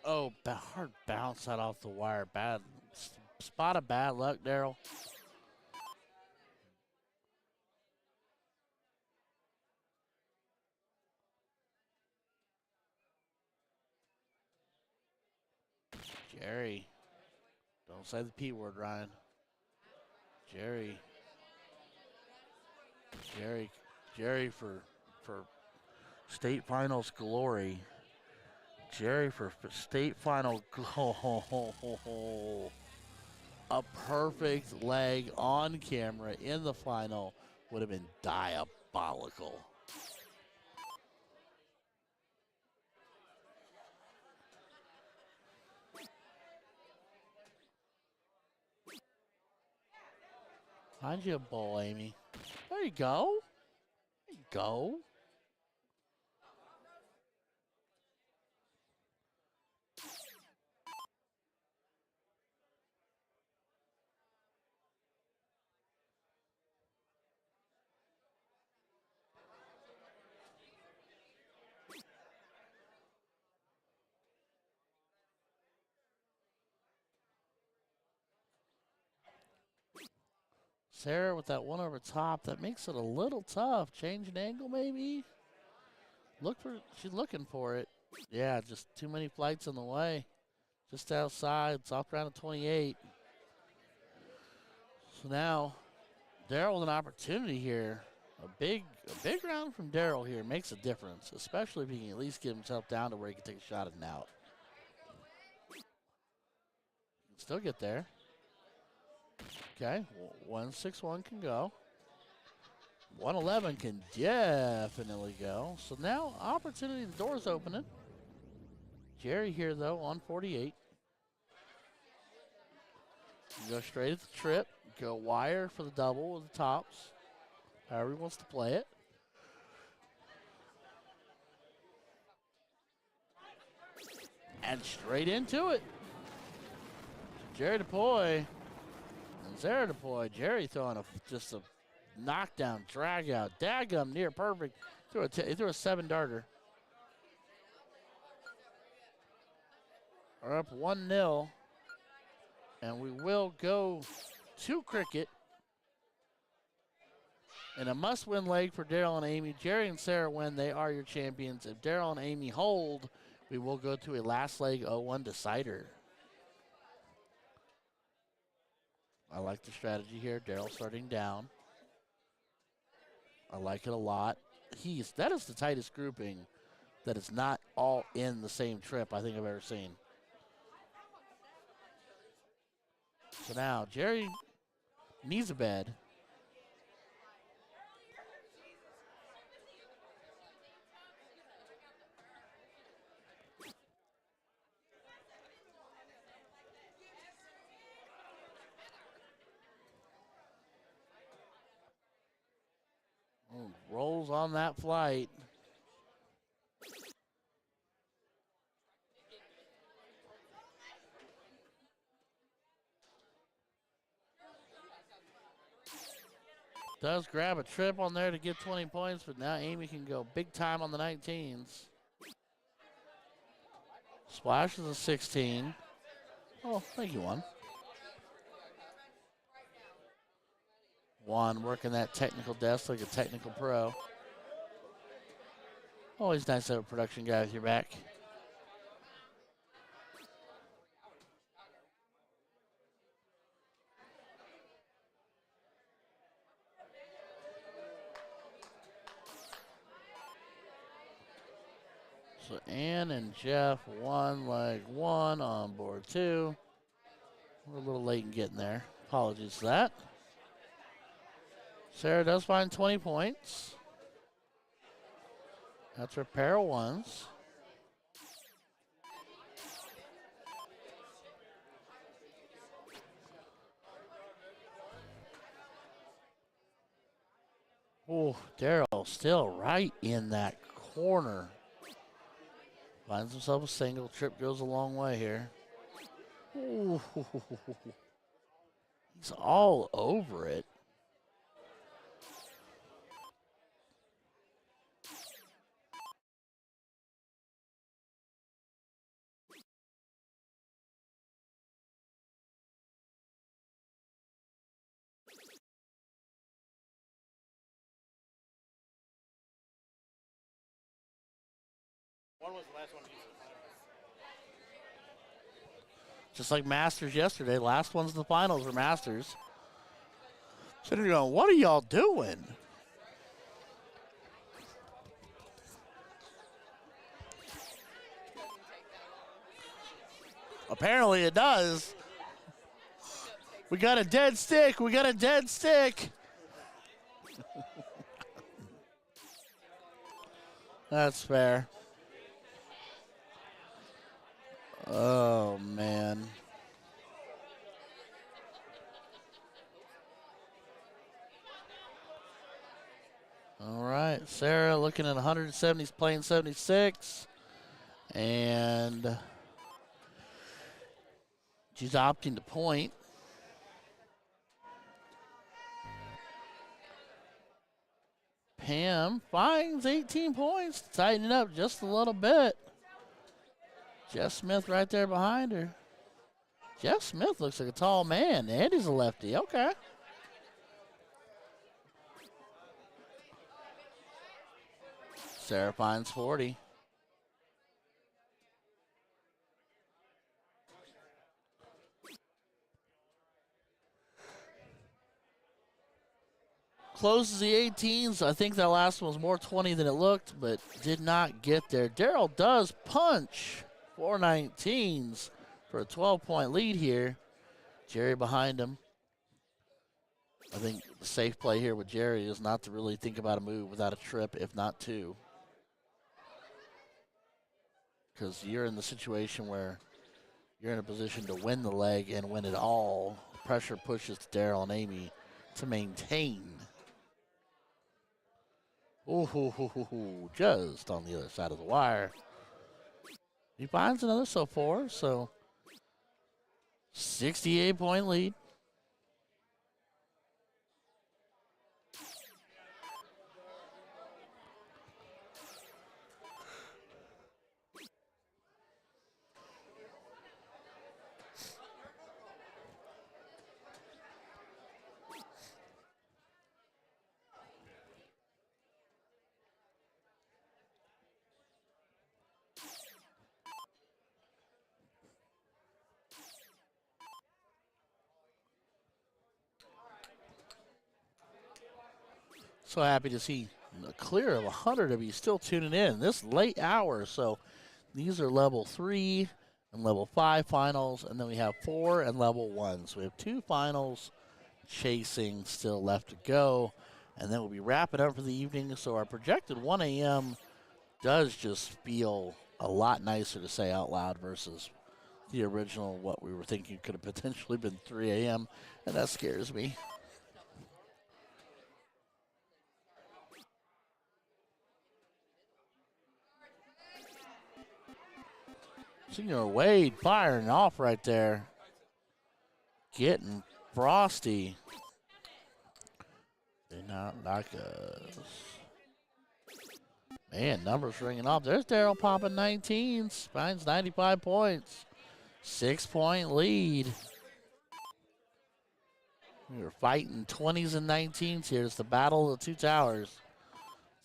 Oh, hard bounce that off the wire. Bad spot of bad luck, Daryl. Jerry. Don't say the P word, Ryan. Jerry. Jerry for state finals glory. Jerry for state final. A perfect leg on camera in the final would have been diabolical. Find you a bowl, Amy. There you go. There you go. Sarah with that one over top, that makes it a little tough. Change an angle, maybe? She's looking for it. Yeah, just too many flights in the way. Just outside, soft round of 28. So now, Daryl with an opportunity here. A big round from Daryl here makes a difference, especially if he can at least get himself down to where he can take a shot at an out. He can still get there. Okay, 161 can go. 111 can definitely go. So now, opportunity, the door's opening. Jerry here, though, on 48. Go straight at the trip. Go wire for the double with the tops. However he wants to play it. And straight into it. Jerry DePoy and Sarah DePoy. Jerry throwing just a knockdown, drag out, daggum, near perfect. He threw a 7-darter. We're up 1-0. And we will go to cricket. And a must-win leg for Daryl and Amy. Jerry and Sarah win. They are your champions. If Daryl and Amy hold, we will go to a last leg 0-1 decider. I like the strategy here. Daryl starting down. I like it a lot. That is the tightest grouping that is not all in the same trip I think I've ever seen. So now Jerry needs a bed. Rolls on that flight. Does grab a trip on there to get 20 points, but now Amy can go big time on the 19s. Splash is a 16. Oh, thank you, Juan. Juan working that technical desk like a technical pro. Always nice to have a production guy with your back. So Ann and Jeff, one leg one on board two. We're a little late in getting there. Apologies for that. Sarah does find 20 points. That's her pair of ones. Oh, Daryl still right in that corner. Finds himself a single. Trip goes a long way here. Ooh. He's all over it. When was the last one you used the finals? Just like Masters yesterday. Last ones in the finals were Masters. So you're going, what are y'all doing? Apparently it does. We got a dead stick. We got a dead stick. That's fair. Oh, man. All right, Sarah looking at 170s, playing 76. And she's opting to point. Pam finds 18 points, tightening up just a little bit. Jeff Smith right there behind her. Jeff Smith looks like a tall man. Andy's a lefty. Okay. Sarah finds 40. Closes the 18s. I think that last one was more 20 than it looked, but did not get there. Daryl does punch 419s for a 12-point lead here. Jerry behind him. I think the safe play here with Jerry is not to really think about a move without a trip, if not two. Because you're in the situation where you're in a position to win the leg and win it all. Pressure pushes to Daryl and Amy to maintain. Ooh, just on the other side of the wire. He finds another so 68-point lead. So happy to see a clear of 100 of you still tuning in this late hour. So these are level 3 and level 5 finals, and then we have 4 and level 1. So we have 2 finals chasing still left to go, and then we'll be wrapping up for the evening. So our projected 1 a.m. does just feel a lot nicer to say out loud versus the original, what we were thinking could have potentially been 3 a.m., and that scares me. Senior Wade firing off right there. Getting frosty. They not like us. Man, numbers ringing off. There's Daryl popping 19s. Finds 95 points. 6-point lead. We were fighting 20s and 19s here. It's the battle of the two towers.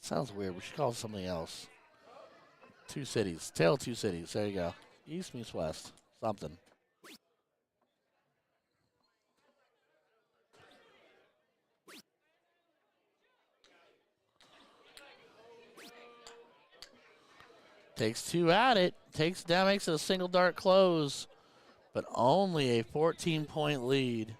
Sounds weird. We should call it something else. Two cities. Tale of two cities. There you go. East meets west. Something. Takes two at it. Takes down, makes it a single dart close, but only a 14-point lead.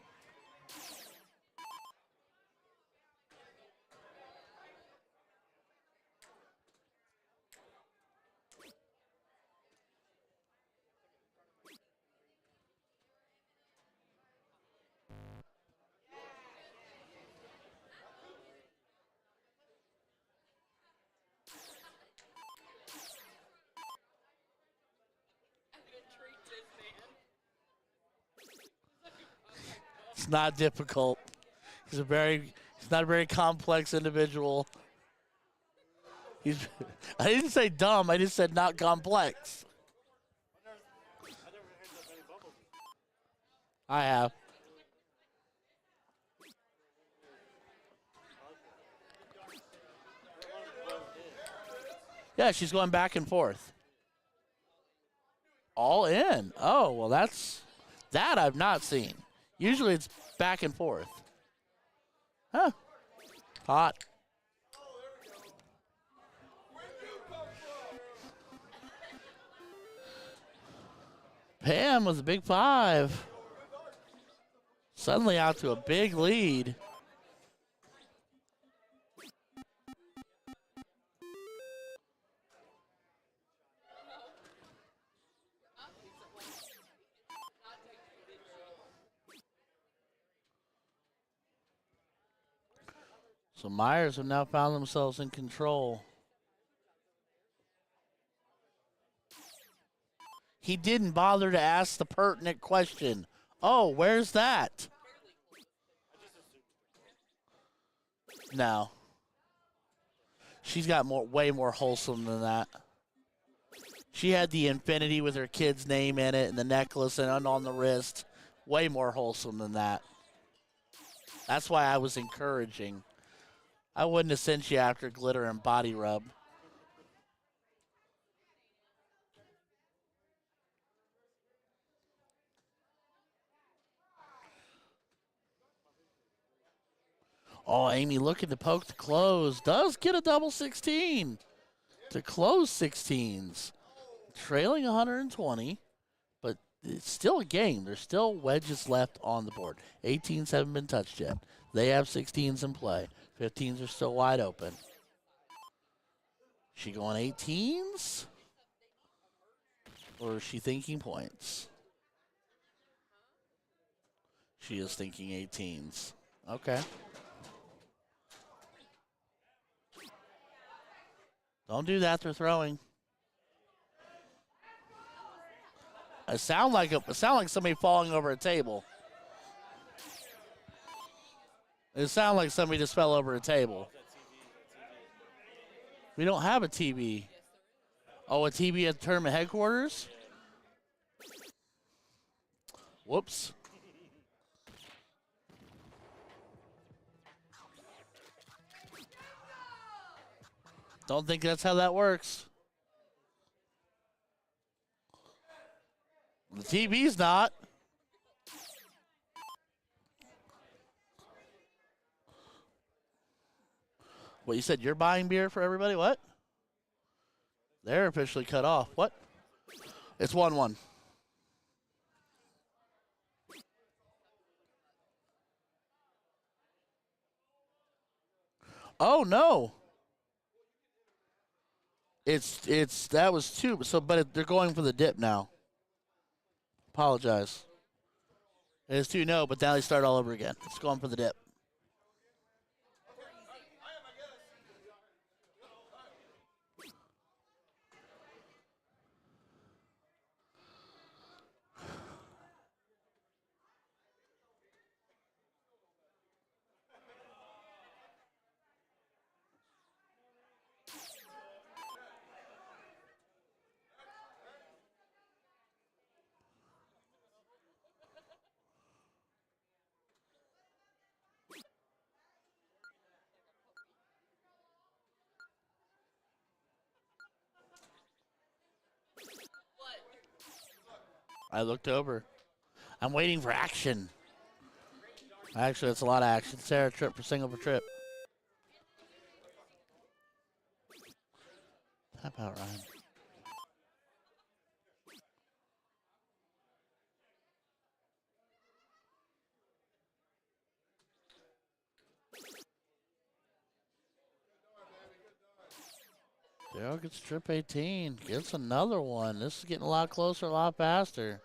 It's not difficult. He's not a very complex individual. I didn't say dumb, I just said not complex. I have. Yeah, she's going back and forth. All in. Oh, well, that I've not seen. Usually it's back and forth. Huh. Hot. Pam with a big 5. Suddenly out to a big lead. So Myers have now found themselves in control. He didn't bother to ask the pertinent question. Oh, where's that? No. She's got way more wholesome than that. She had the infinity with her kid's name in it and the necklace and on the wrist. Way more wholesome than that. That's why I was encouraging. I wouldn't have sent you after glitter and body rub. Oh, Amy looking to poke the close. Does get a double 16 to close 16s. Trailing 120, but it's still a game. There's still wedges left on the board. 18s haven't been touched yet. They have 16s in play. 15s are still wide open. She going 18s? Or is she thinking points? She is thinking 18s. Okay. Don't do that. They're throwing. It sound like somebody falling over a table. It sounded like somebody just fell over a table. We don't have a TV. Oh, a TV at the tournament headquarters? Whoops. Don't think that's how that works. The TV's not. What, you said you're buying beer for everybody? What? They're officially cut off. What? It's 1-1. Oh no. It's that was 2. So, but they're going for the dip now. Apologize. It is 2-0, but now they start all over again. It's going for the dip. I looked over. I'm waiting for action. Actually, it's a lot of action. Sarah trip for single for trip. How about Ryan? Daryl gets trip 18. Gets another one. This is getting a lot closer, a lot faster.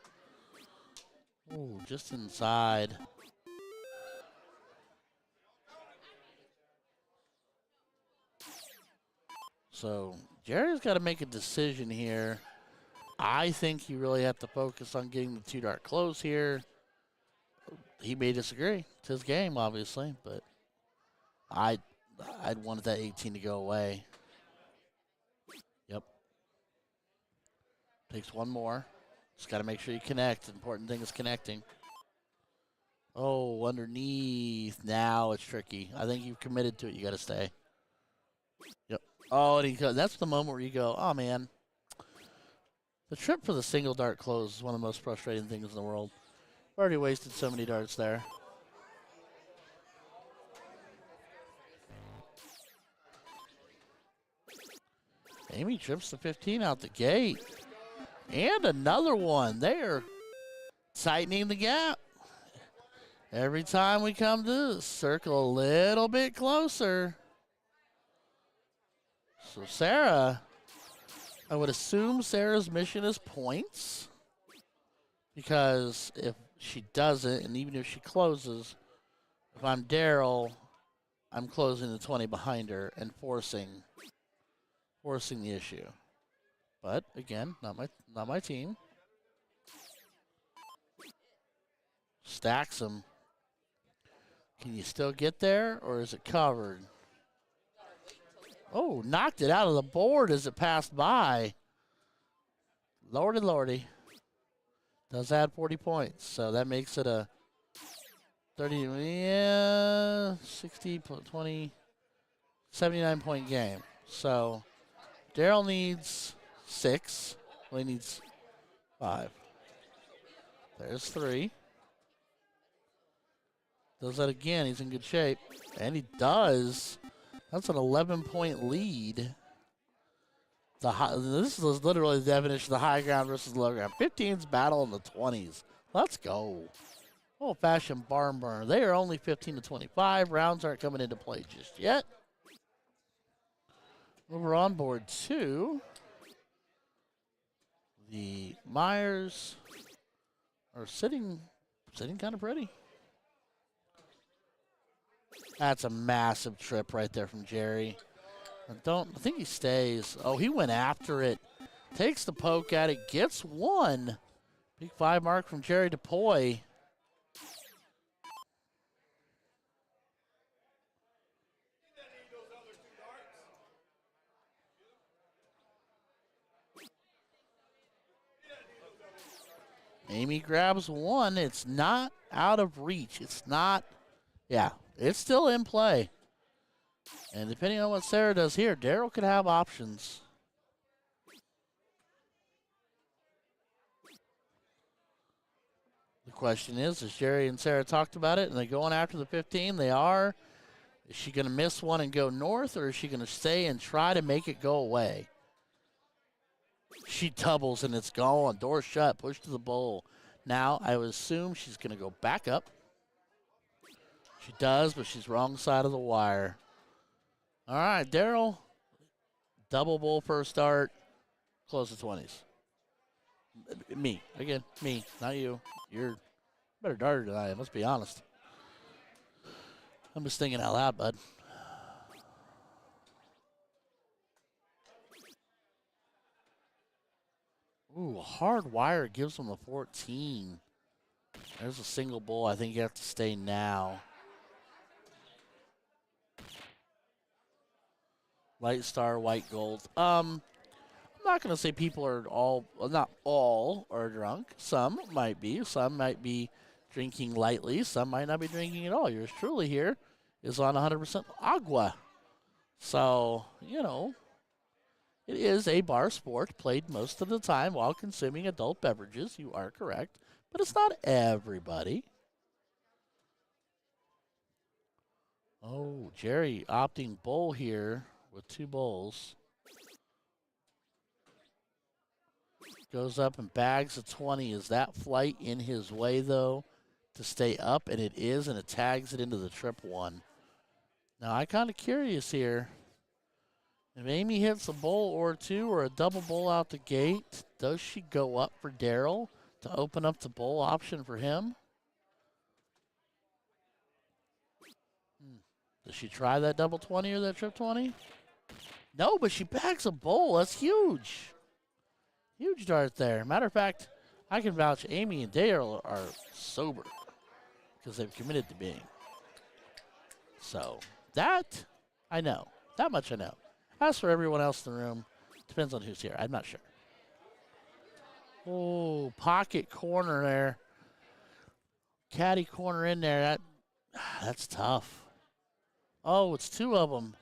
Ooh, just inside. So Jerry's got to make a decision here. I think you really have to focus on getting the 2 dart close here. He may disagree. It's his game, obviously, but I'd wanted that 18 to go away. Yep. Takes one more. Just got to make sure you connect. The important thing is connecting. Oh, underneath. Now it's tricky. I think you've committed to it. You got to stay. Yep. Oh, and that's the moment where you go, oh, man. The trip for the single dart close is one of the most frustrating things in the world. Already wasted so many darts there. Amy trips the 15 out the gate. And another one. They are tightening the gap. Every time we come to circle a little bit closer. So Sarah, I would assume Sarah's mission is points. Because if she doesn't, and even if she closes, if I'm Daryl, I'm closing the 20 behind her and forcing the issue. But again, not my team. Stacks them. Can you still get there, or is it covered? Oh, knocked it out of the board as it passed by. Lordy, lordy. Does add 40 points, so that makes it a 30, yeah, 60, 20, 79-point game. So Daryl needs 6. Well, he needs 5. There's 3. Does that again. He's in good shape. And he does. That's an 11-point lead. This is literally the definition of the high ground versus low ground. 15's battle in the 20s. Let's go. Old-fashioned barn burner. They are only 15 to 25. Rounds aren't coming into play just yet. Over on board 2. The Myers are sitting kind of pretty. That's a massive trip right there from Jerry. I think he stays. Oh, he went after it. Takes the poke at it. Gets 1. Big 5 mark from Jerry DePoy. Amy grabs 1. It's not out of reach. It's not, yeah, it's still in play. And depending on what Sarah does here, Daryl could have options. The question is Jerry and Sarah talked about it, and they're going after the 15? They are. Is she going to miss one and go north, or is she going to stay and try to make it go away? She doubles, and it's gone. Door shut, push to the bowl. Now, I would assume she's going to go back up. She does, but she's wrong side of the wire. All right, Daryl. Double bowl first start. Close the 20s. Me. Again, me, not you. You're a better darter than I am, let's be honest. I'm just thinking out loud, bud. Ooh, a hard wire gives him the 14. There's a single bowl. I think you have to stay now. Light star, white gold. I'm not going to say people are all, well, not all are drunk. Some might be. Some might be drinking lightly. Some might not be drinking at all. Yours truly here is on 100% agua. So, you know, it is a bar sport played most of the time while consuming adult beverages. You are correct. But it's not everybody. Oh, Jerry opting bowl here with 2 bowls. Goes up and bags a 20. Is that flight in his way, though, to stay up? And it is, and it tags it into the trip 1. Now, I'm kind of curious here. If Amy hits a bowl or 2 or a double bowl out the gate, does she go up for Daryl to open up the bowl option for him? Does she try that double 20 or that trip 20? No, but she bags a bowl. That's huge. Huge dart there. Matter of fact, I can vouch Amy and Daryl are sober because they've committed to being. So that I know. That much I know. As for everyone else in the room, depends on who's here. I'm not sure. Oh, pocket corner there. Caddy corner in there. That's tough. Oh, it's 2 of them.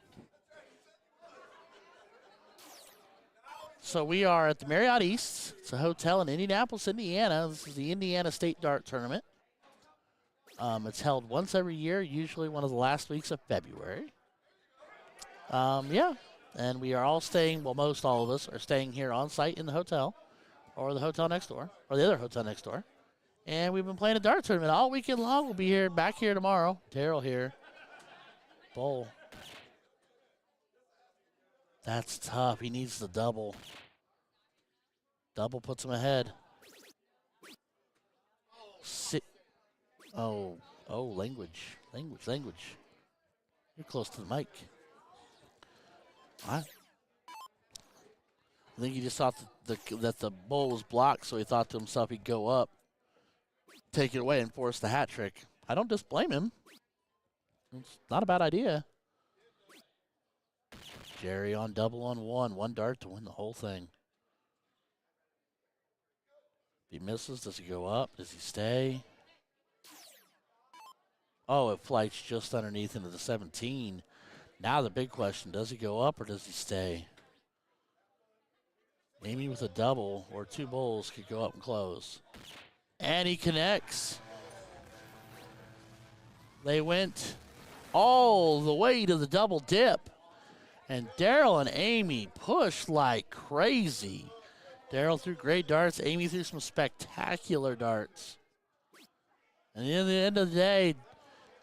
So we are at the Marriott East. It's a hotel in Indianapolis, Indiana. This is the Indiana State Dart Tournament. It's held once every year, usually one of the last weeks of February. Yeah, and we are all staying, well, most all of us are staying here on site in the hotel or the hotel next door or the other hotel next door. And we've been playing a dart tournament all weekend long. We'll be here, back here tomorrow. Daryl here. Bowl. That's tough. He needs the double. Double puts him ahead. Oh, language. Language. You're close to the mic. I think he just thought that the bowl was blocked, so he thought to himself he'd go up, take it away, and force the hat trick. I don't just blame him. It's not a bad idea. Jerry on double on one. One dart to win the whole thing. If he misses, does he go up? Does he stay? Oh, it flights just underneath into the 17. Now the big question, does he go up or does he stay? Amy with a double or two bowls could go up and close. And he connects. They went all the way to the double dip. And Daryl and Amy pushed like crazy. Daryl threw great darts. Amy threw some spectacular darts. And at the end of the day,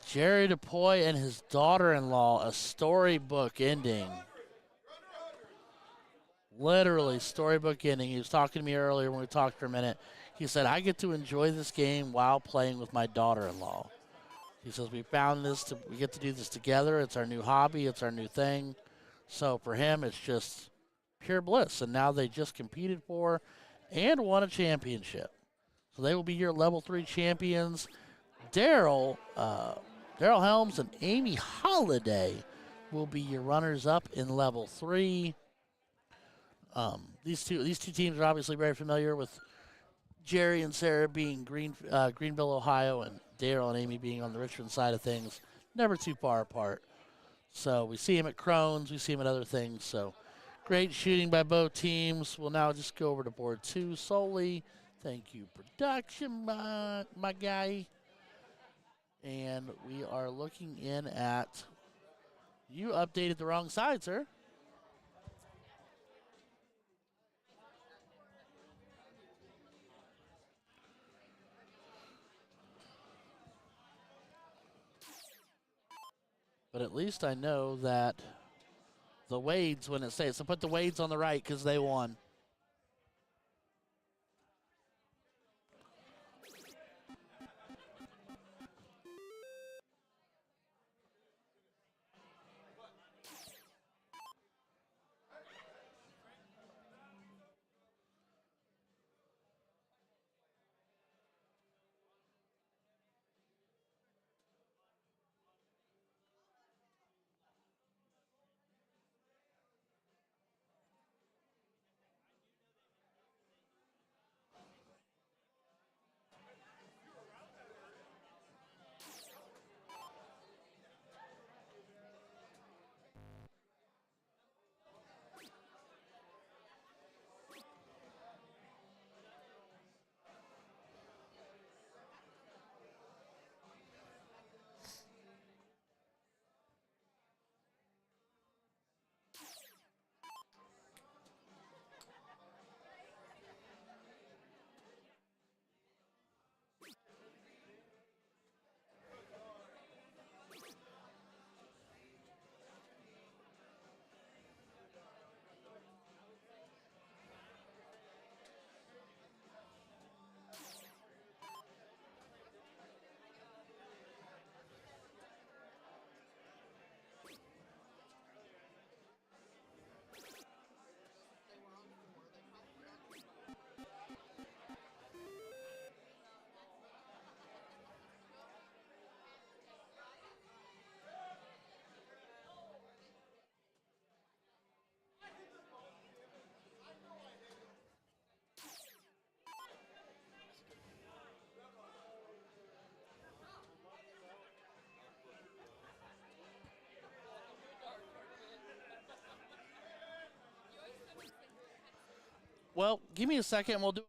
Jerry DePoy and his daughter-in-law, a storybook ending. Literally storybook ending. He was talking to me earlier when we talked for a minute. He said, I get to enjoy this game while playing with my daughter-in-law. He says, we get to do this together. It's our new hobby. It's our new thing. So for him, it's just pure bliss. And now they just competed for and won a championship. So they will be your level 3 champions. Daryl Helms and Amy Holiday will be your runners-up in level 3. These two teams are obviously very familiar with Jerry and Sarah being Greenville, Ohio, and Daryl and Amy being on the Richmond side of things. Never too far apart. So we see him at Crohn's, we see him at other things. So great shooting by both teams. We'll now just go over to board 2 solely. Thank you, production, my guy. And we are looking in at, you updated the wrong side, sir. But at least I know that the Wades, when it says, so put the Wades on the right because they won. Well, give me a second. We'll do.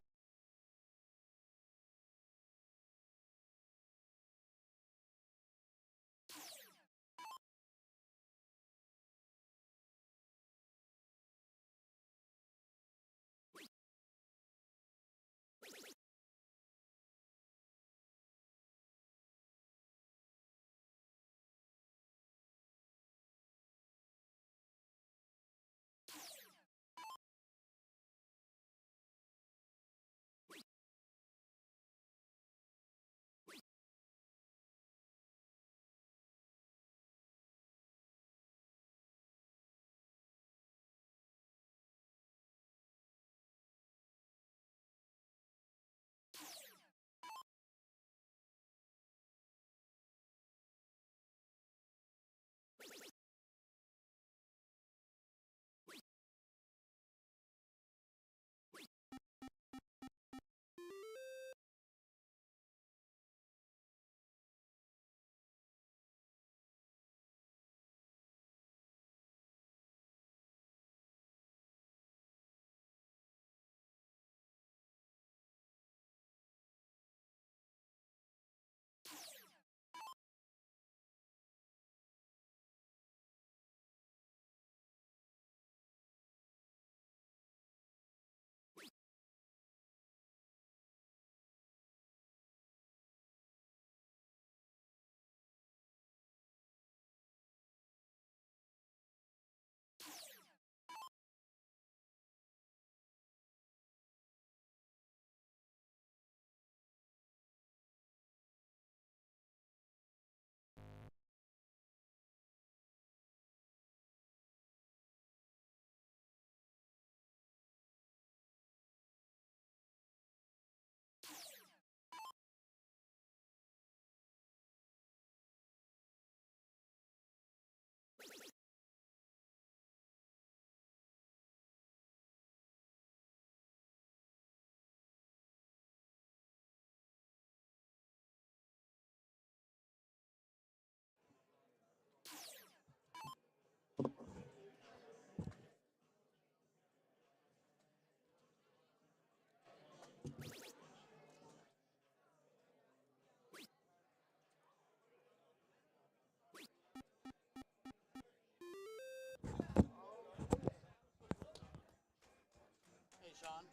Hey, Sean,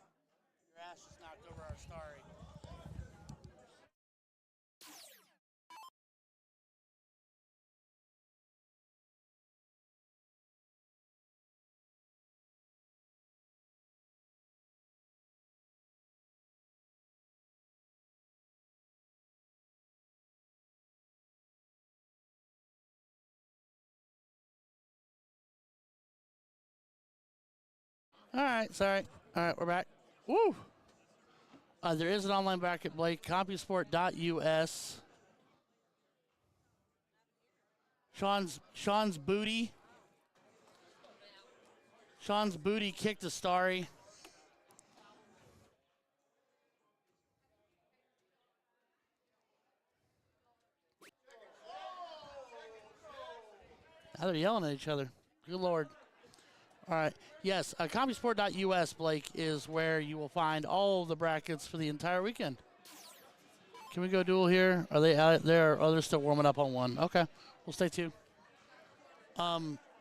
your ass just knocked over our starry. All right, sorry. All right, we're back. Woo! There is an online bracket, Blake. CompuSport.us. Sean's booty. Sean's booty kicked a starry. Now they're yelling at each other. Good Lord. All right. Yes, CompuSport.us, Blake, is where you will find all of the brackets for the entire weekend. Can we go duel here? Are they out there? Oh, they're still warming up on one. Okay. We'll stay tuned.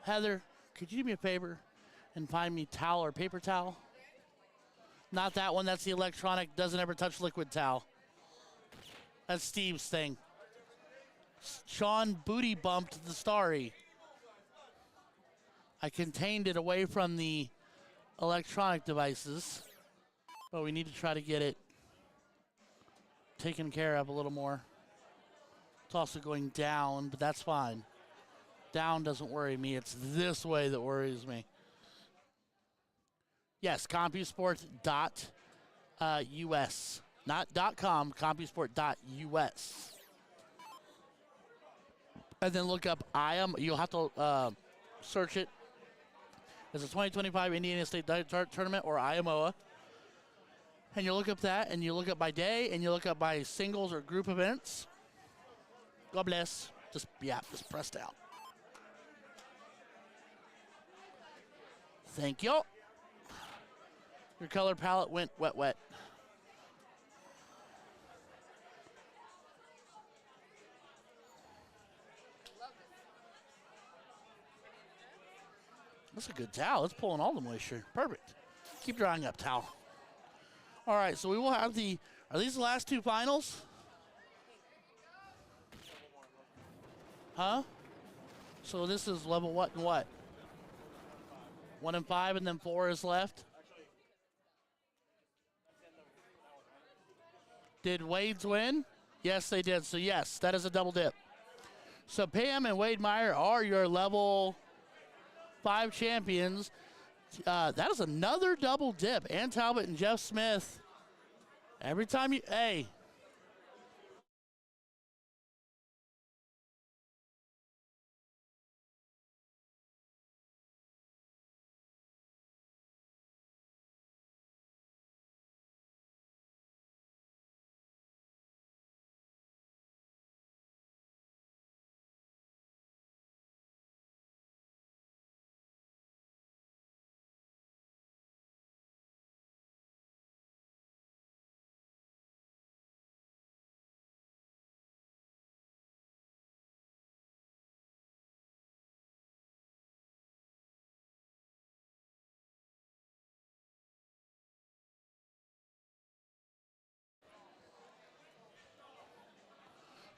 Heather, could you do me a favor and find me towel or paper towel? Not that one. That's the electronic, doesn't ever touch liquid towel. That's Steve's thing. Sean booty bumped the starry. I contained it away from the electronic devices, but we need to try to get it taken care of a little more. It's also going down, but that's fine. Down doesn't worry me. It's this way that worries me. Yes, CompuSport.us. Not .com, CompuSport.us. And then look up IAMOA. You'll have to search it. It's a 2025 Indiana State Dart Tournament, or IAMOA. And you look up that, and you look up by day, and you look up by singles or group events. God bless. Just press down. Thank you. Your color palette went wet, wet. That's a good towel. It's pulling all the moisture. Perfect. Keep drying up, towel. All right, so we will have the, are these the last two finals? Huh? So this is level what and what? 1 and 5, and then 4 is left? Did Wade's win? Yes, they did. So, yes, that is a double dip. So, Pam and Wade Meyer are your level 5 champions. That is another double dip. Ann Talbot and Jeff Smith. Every time you, hey.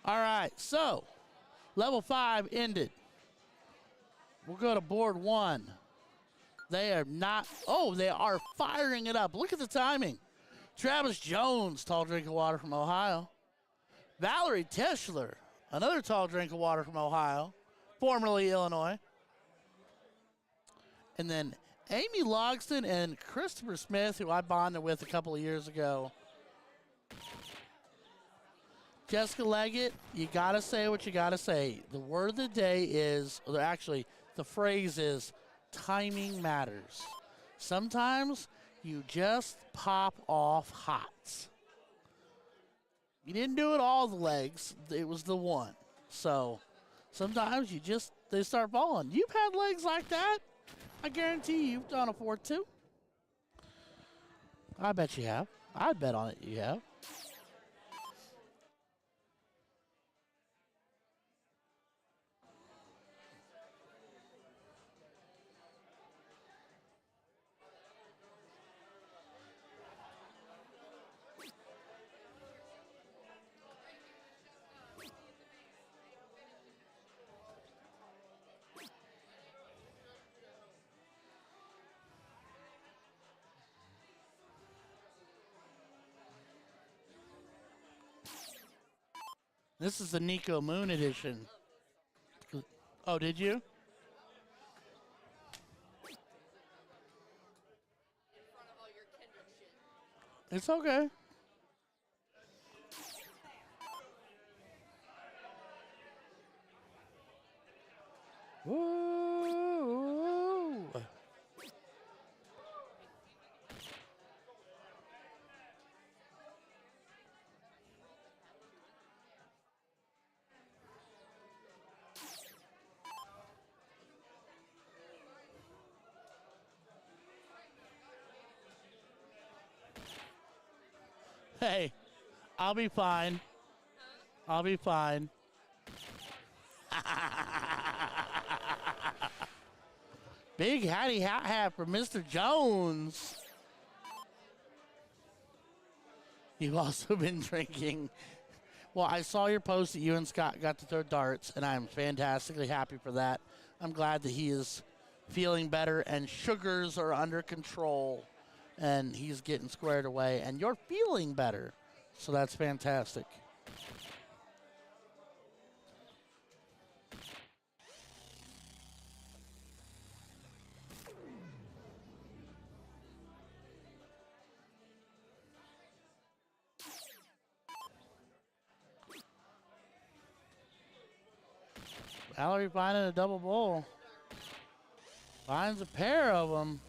All right, so level 5 ended. We'll go to board 1. They are not, oh, they are firing it up. Look at the timing. Travis Jones, tall drink of water from Ohio. Valerie Teschler, another tall drink of water from Ohio, formerly Illinois. And then Amy Logston and Christopher Smith, who I bonded with a couple of years ago. Jessica Leggett, you got to say what you got to say. The word of the day is, or actually, the phrase is, timing matters. Sometimes you just pop off hot. You didn't do it all the legs. It was the one. So sometimes you just, they start falling. You've had legs like that. I guarantee you've done a 4-2. I bet you have. I'd bet on it you have. This is the Nico Moon edition. Oh, did you? In front of all your kindred shit. It's okay. Woo! Hey, I'll be fine. I'll be fine. Big hattie hat for Mr. Jones. You've also been drinking. Well, I saw your post that you and Scott got to throw darts, and I'm fantastically happy for that. I'm glad that he is feeling better and sugars are under control and he's getting squared away and you're feeling better. So that's fantastic. Valerie finding a double bowl. Finds a pair of them.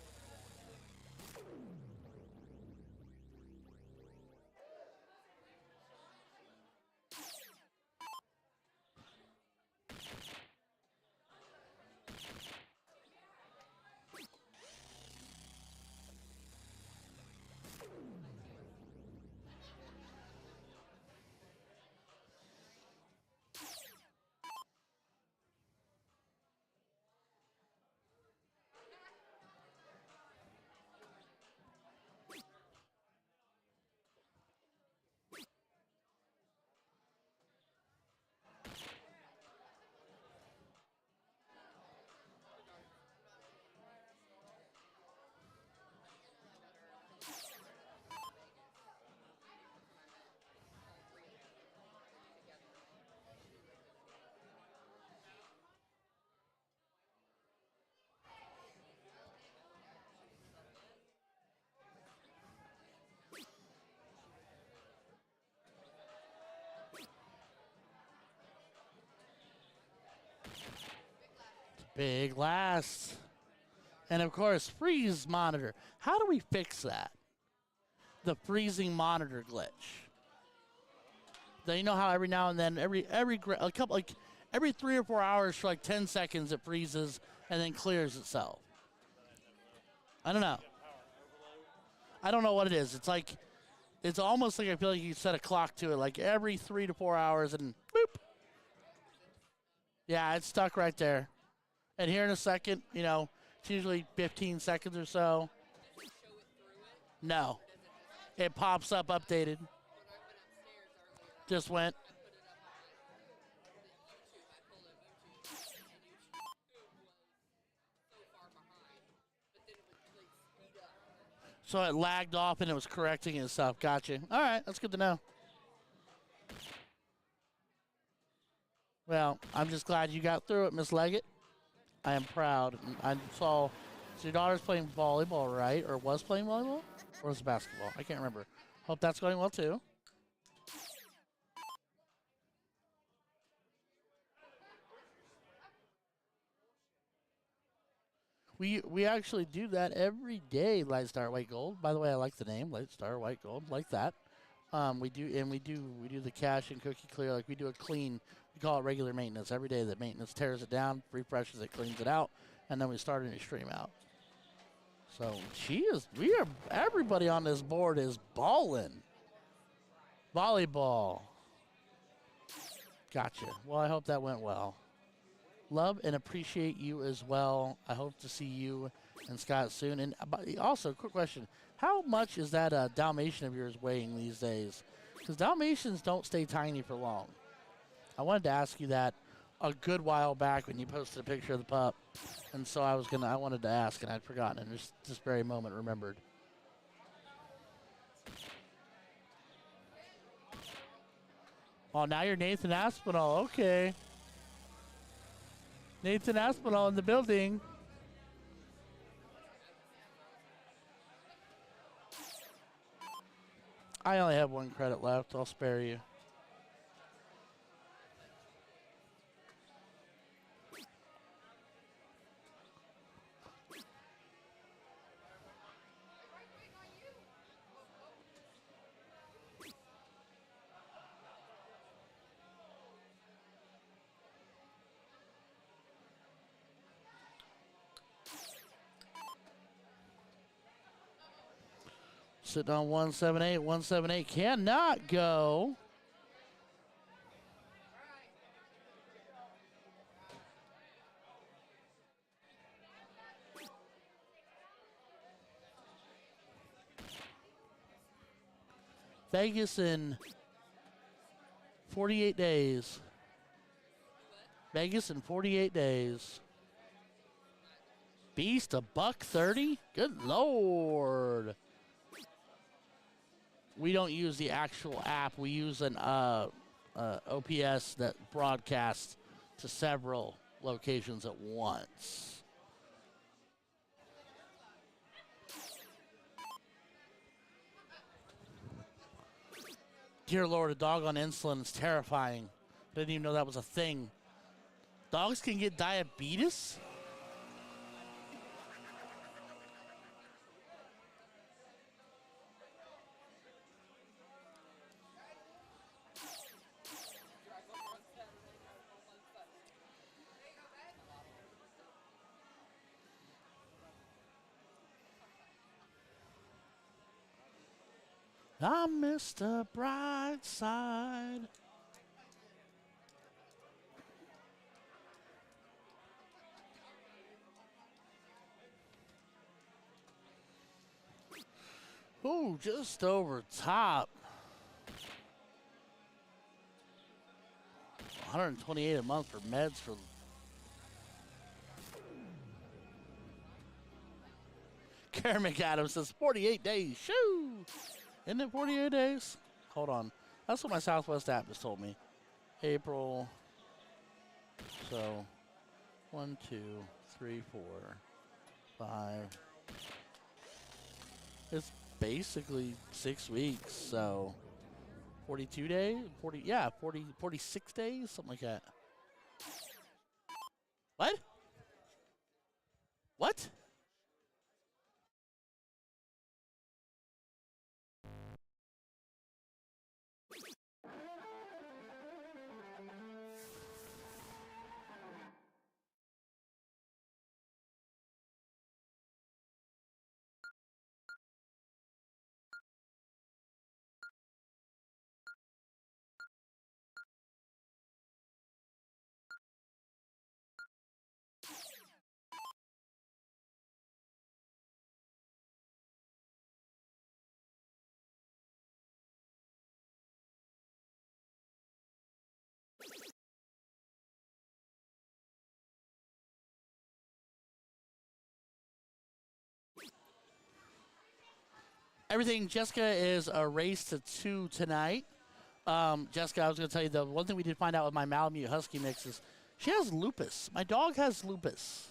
Big last. And of course, freeze monitor. How do we fix that? The freezing monitor glitch. Then you know how every now and then, every 3 or 4 hours for like 10 seconds it freezes and then clears itself. I don't know. I don't know what it is. It's almost like I feel like you set a clock to it, like every 3 to 4 hours and boop. Yeah, it's stuck right there. And here in a second, you know, it's usually 15 seconds or so. No. It pops up updated. Just went. So it lagged off and it was correcting itself. Gotcha. All right, that's good to know. Well, I'm just glad you got through it, Miss Leggett. I am proud. I saw so your daughter's playing volleyball, right? Or was playing volleyball? Or was it basketball? I can't remember. Hope that's going well, too. We actually do that every day, Light Star White Gold. By the way, I like the name, Light Star White Gold, like that. We do the cache and cookie clear, like we do a clean. We call it regular maintenance. Every day the maintenance tears it down, refreshes it, cleans it out, and then we start a new stream out. So everybody on this board is balling. Volleyball. Gotcha. Well, I hope that went well. Love and appreciate you as well. I hope to see you and Scott soon. And also, quick question. How much is that Dalmatian of yours weighing these days? Because Dalmatians don't stay tiny for long. I wanted to ask you that a good while back when you posted a picture of the pup. And so I wanted to ask, and I'd forgotten, and just this very moment remembered. Oh, now you're Nathan Aspinall. Okay. Nathan Aspinall in the building. I only have 1 credit left. I'll spare you. Sitting on 178. 178 cannot go. Vegas in 48 days. Vegas in 48 days. Beast a $130? Good Lord. We don't use the actual app. We use an OPS that broadcasts to several locations at once. Dear Lord, a dog on insulin is terrifying. Didn't even know that was a thing. Dogs can get diabetes? I missed the bright side. Ooh, just over top. 128 a month for meds for. Karen McAdams says 48 days. Shoo! Isn't it 48 days? Hold on. That's what my Southwest app just told me. April. So, 1, 2, 3, 4, 5. It's basically 6 weeks, so 42 days? 46 days? Something like that. What? everything. Jessica is a race to 2 tonight. Jessica, I was going to tell you the one thing we did find out with my Malamute Husky mix is she has lupus. My dog has lupus.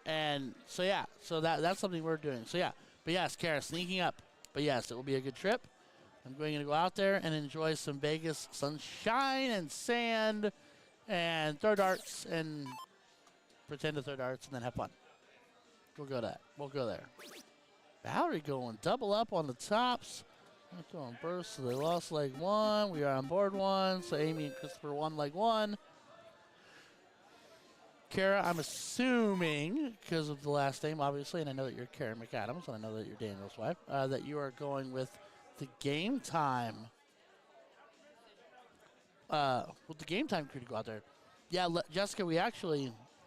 And so, yeah, so that's something we're doing. So, yeah, but yes, Kara, sneaking up. But, yes, it will be a good trip. I'm going to go out there and enjoy some Vegas sunshine and sand and throw darts and pretend to throw darts and then have fun. We'll go to that. We'll go there. Valerie going double up on the tops. I'm throwing bursts, so they lost leg 1. We are on board 1, so Amy and Christopher won leg 1. Kara, I'm assuming, because of the last name, obviously, and I know that you're Kara McAdams, and I know that you're Daniel's wife, that you are going with the game time. With the game time crew to go out there. Yeah, Jessica,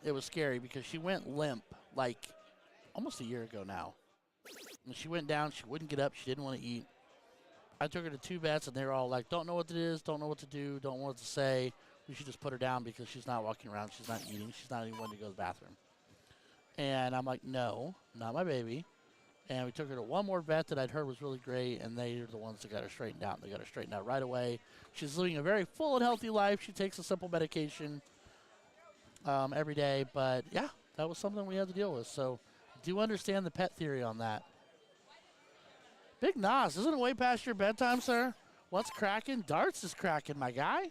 it was scary because she went limp like almost a year ago now. When she went down, she wouldn't get up, she didn't want to eat. I took her to 2 vets, and they were all like, don't know what it is, don't know what to do, don't know what to say. We should just put her down because she's not walking around, she's not eating, she's not even wanting to go to the bathroom. And I'm like, no, not my baby. And we took her to one more vet that I'd heard was really great, and they are the ones that got her straightened out. They got her straightened out right away. She's living a very full and healthy life. She takes a simple medication every day. But, yeah, that was something we had to deal with. So do understand the pet theory on that. Big Nas, isn't it way past your bedtime, sir? What's cracking? Darts is cracking, my guy.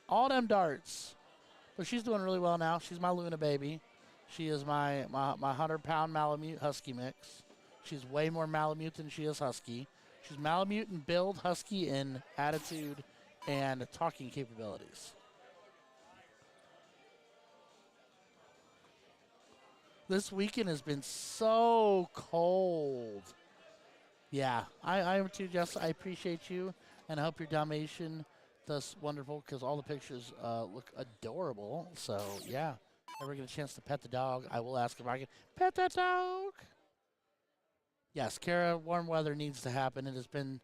All them darts. But she's doing really well now. She's my Luna baby. She is my 100-pound Malamute Husky mix. She's way more Malamute than she is Husky. She's Malamute in build, Husky in attitude, and talking capabilities. This weekend has been so cold. Yeah, I am too, Jess. I appreciate you, and I hope your Dalmatian does wonderful because all the pictures look adorable. So, yeah. Ever get a chance to pet the dog, I will ask if I can pet that dog. Yes, Kara, warm weather needs to happen. It has been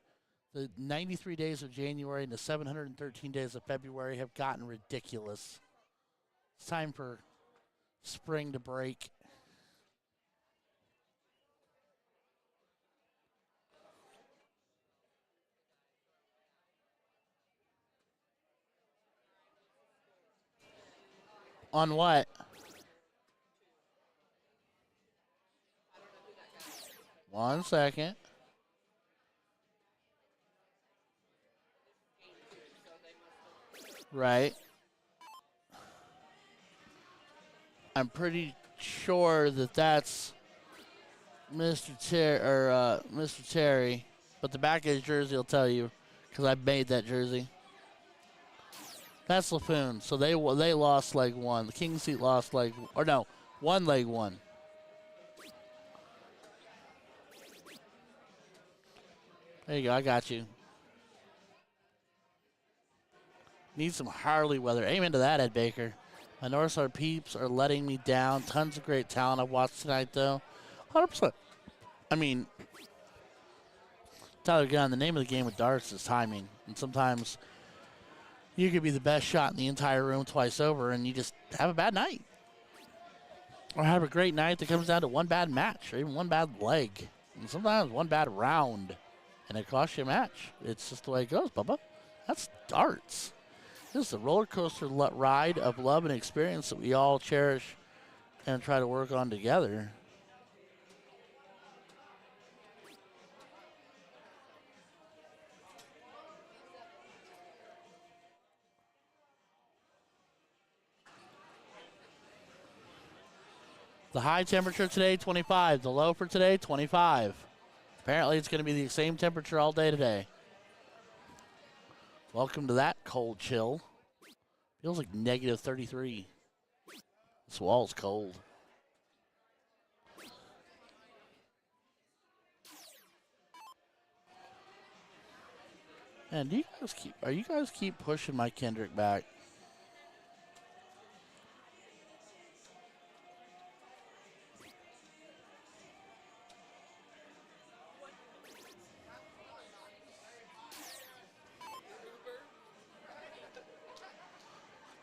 the 93 days of January and the 713 days of February have gotten ridiculous. It's time for spring to break. On what? One second. Right. I'm pretty sure that that's Mr. Terry, but the back of his jersey will tell you because I made that jersey. That's Lafoon. So they lost leg 1. The King Seat lost won leg 1. There you go. I got you. Need some Harley weather. Amen to that, Ed Baker. My North Star peeps are letting me down. Tons of great talent I've watched tonight, though. 100%. I mean, Tyler Gunn, the name of the game with darts is timing. And sometimes you could be the best shot in the entire room twice over, and you just have a bad night. Or have a great night that comes down to one bad match or even one bad leg. And sometimes one bad round, and it costs you a match. It's just the way it goes, Bubba. That's darts. This is a roller coaster ride of love and experience that we all cherish and try to work on together. The high temperature today, 25. The low for today, 25. Apparently it's going to be the same temperature all day today. Welcome to that cold chill. Feels like negative 33. This wall's cold. And are you guys keep pushing my Kendrick back?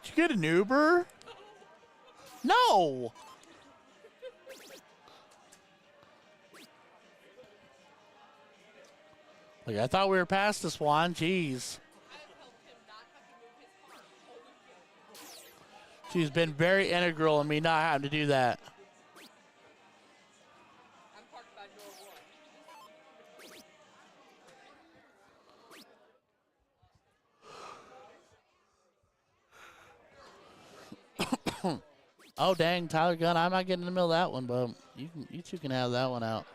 Did you get an Uber? No. Like, I thought we were past this one. Jeez. She's been very integral in me not having to do that. I'm parked by door one. Oh, dang, Tyler Gunn. I'm not getting in the middle of that one, but you two can have that one out.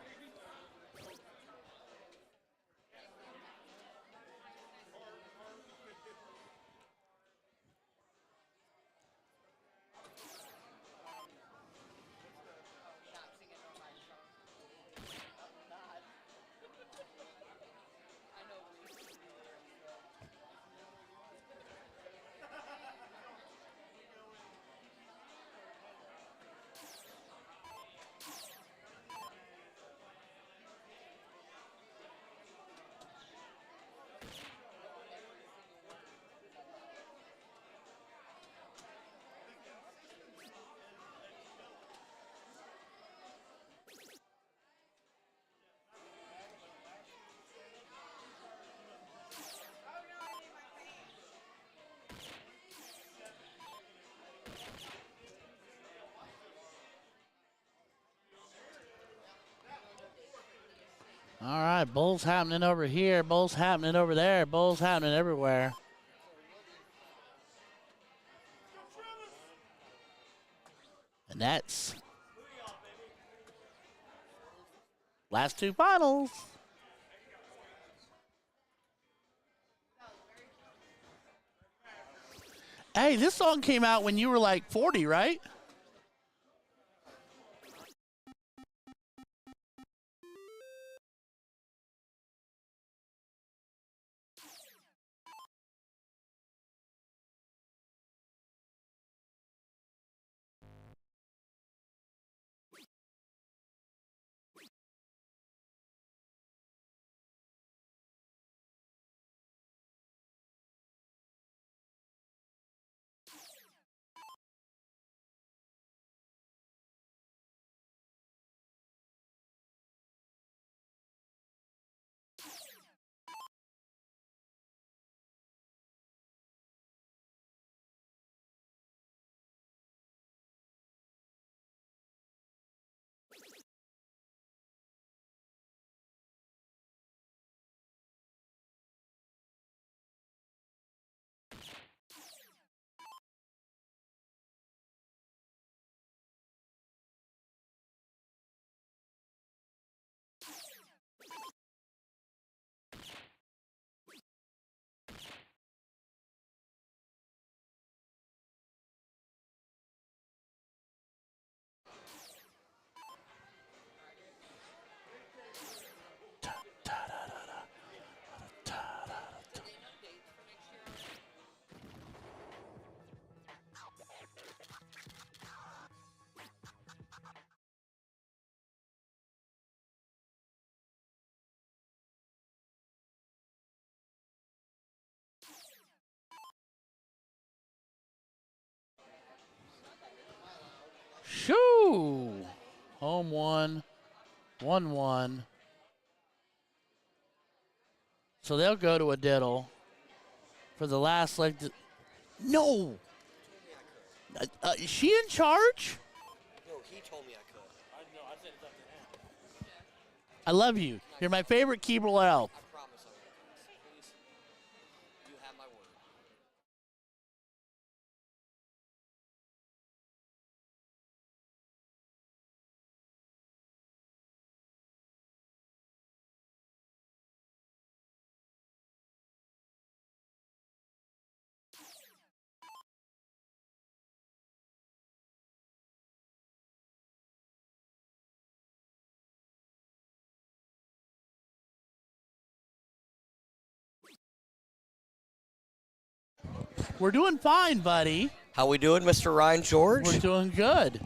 All right, bowls happening over here, bowls happening over there, bowls happening everywhere. And that's last two finals. Hey, this song came out when you were like 40, right? Shoo! Home 1-1. So they'll go to a diddle for the last leg. No! Is she in charge? No, he told me I could. I said it's up to him. I love you. You're my favorite Keeble elf. I promise I'm going to pass. Please. You have my word. We're doing fine, buddy. How we doing, Mr. Ryan George? We're doing good.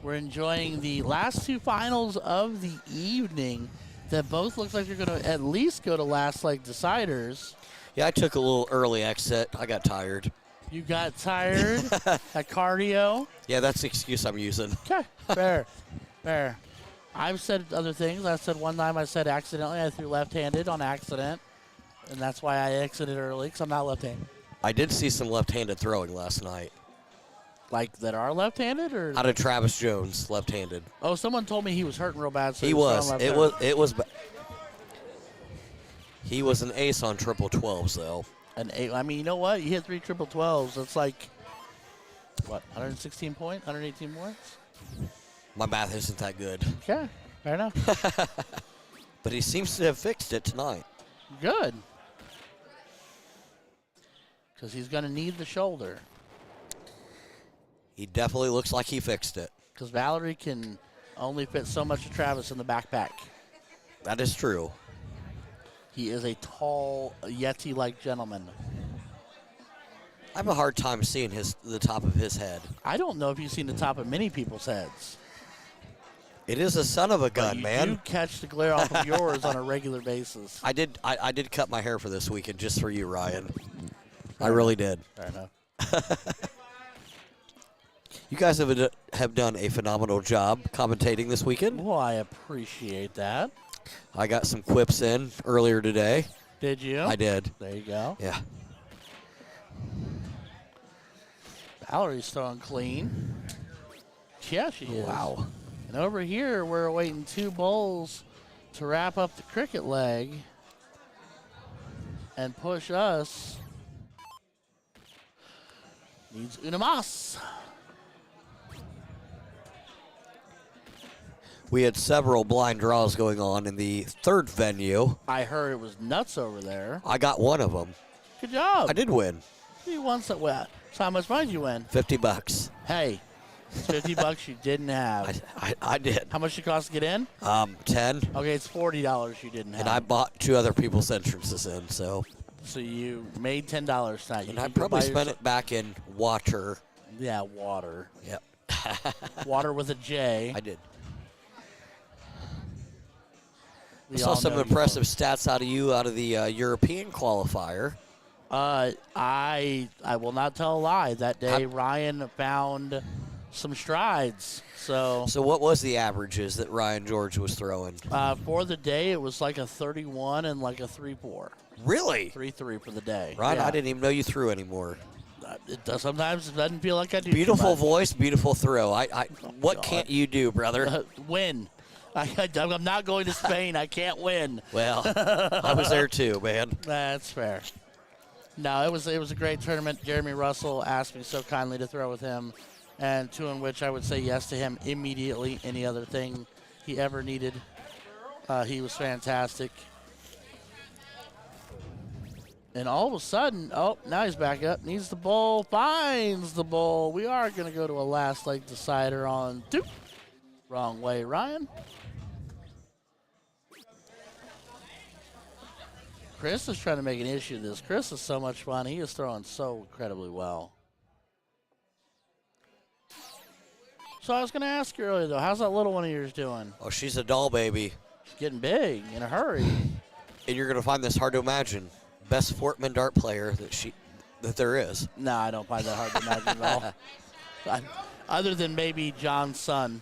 We're enjoying the last two finals of the evening that both look like they're going to at least go to last leg deciders. Yeah, I took a little early exit. I got tired. You got tired at cardio. Yeah, that's the excuse I'm using. Okay, fair, fair. I've said other things. I said one time I said accidentally I threw left-handed on accident, and that's why I exited early because I'm not left-handed. I did see some left-handed throwing last night. Like that are left-handed or? Out of Travis Jones, left-handed. Oh, someone told me he was hurting real bad. So He was. was. He was an ace on triple 12s though. An 8. I mean, you know what? You hit 3 triple 12s. That's like what? 116 points? 118 points? My math isn't that good. Okay, fair enough. But he seems to have fixed it tonight. Good. Because he's going to need the shoulder. He definitely looks like he fixed it. Because Valerie can only fit so much of Travis in the backpack. That is true. He is a tall, Yeti-like gentleman. I have a hard time seeing the top of his head. I don't know if you've seen the top of many people's heads. It is a son of a gun, man. You catch the glare off of yours on a regular basis. I did cut my hair for this weekend just for you, Ryan. I really did. Fair enough. You guys have done a phenomenal job commentating this weekend. Well, I appreciate that. I got some quips in earlier today. Did you? I did. There you go. Yeah. Valerie's throwing clean. Yeah, she is. Wow. And over here, we're awaiting 2 bowls to wrap up the cricket leg and push us. Needs una más. We had several blind draws going on in the third venue. I heard it was nuts over there. I got one of them. Good job. I did win. You won so well. So how much money did you win? $50. Hey, it's $50 you didn't have. I did. How much did it cost to get in? 10. Okay, it's $40 you didn't have. And I bought 2 other people's entrances in, so. So you made $10 tonight. And I probably spent it back in water. Yeah, water. Yep. Water with a J. I did. We I saw all some know you impressive stats out of you out of the European qualifier. I will not tell a lie. That day, Ryan found some strides. So what was the averages that Ryan George was throwing? for the day, it was like a 31 and like a 3-4. Really? 3-3 for the day. Ryan, Yeah. I didn't even know you threw anymore. It does, sometimes it doesn't feel like I do. Beautiful too much. voice, beautiful throw. What can't you do, brother? Win. I'm not going to Spain. I can't win. Well, I was there too, man. That's fair. No, it was a great tournament. Jeremy Russell asked me so kindly to throw with him, and to in which I would say yes to him immediately. Any other thing he ever needed, he was fantastic. And all of a sudden, oh, now he's back up. Needs the bowl, finds the bowl. We are going to go to a last leg decider on 2. Wrong way, Ryan. Chris is trying to make an issue of this. Chris is so much fun. He is throwing so incredibly well. So I was going to ask you earlier, though, how's that little one of yours doing? Oh, she's a doll baby. She's getting big in a hurry. And you're going to find this hard to imagine. Best Fortman dart player that there is. No, I don't find that hard to imagine at all. Other than maybe John's son,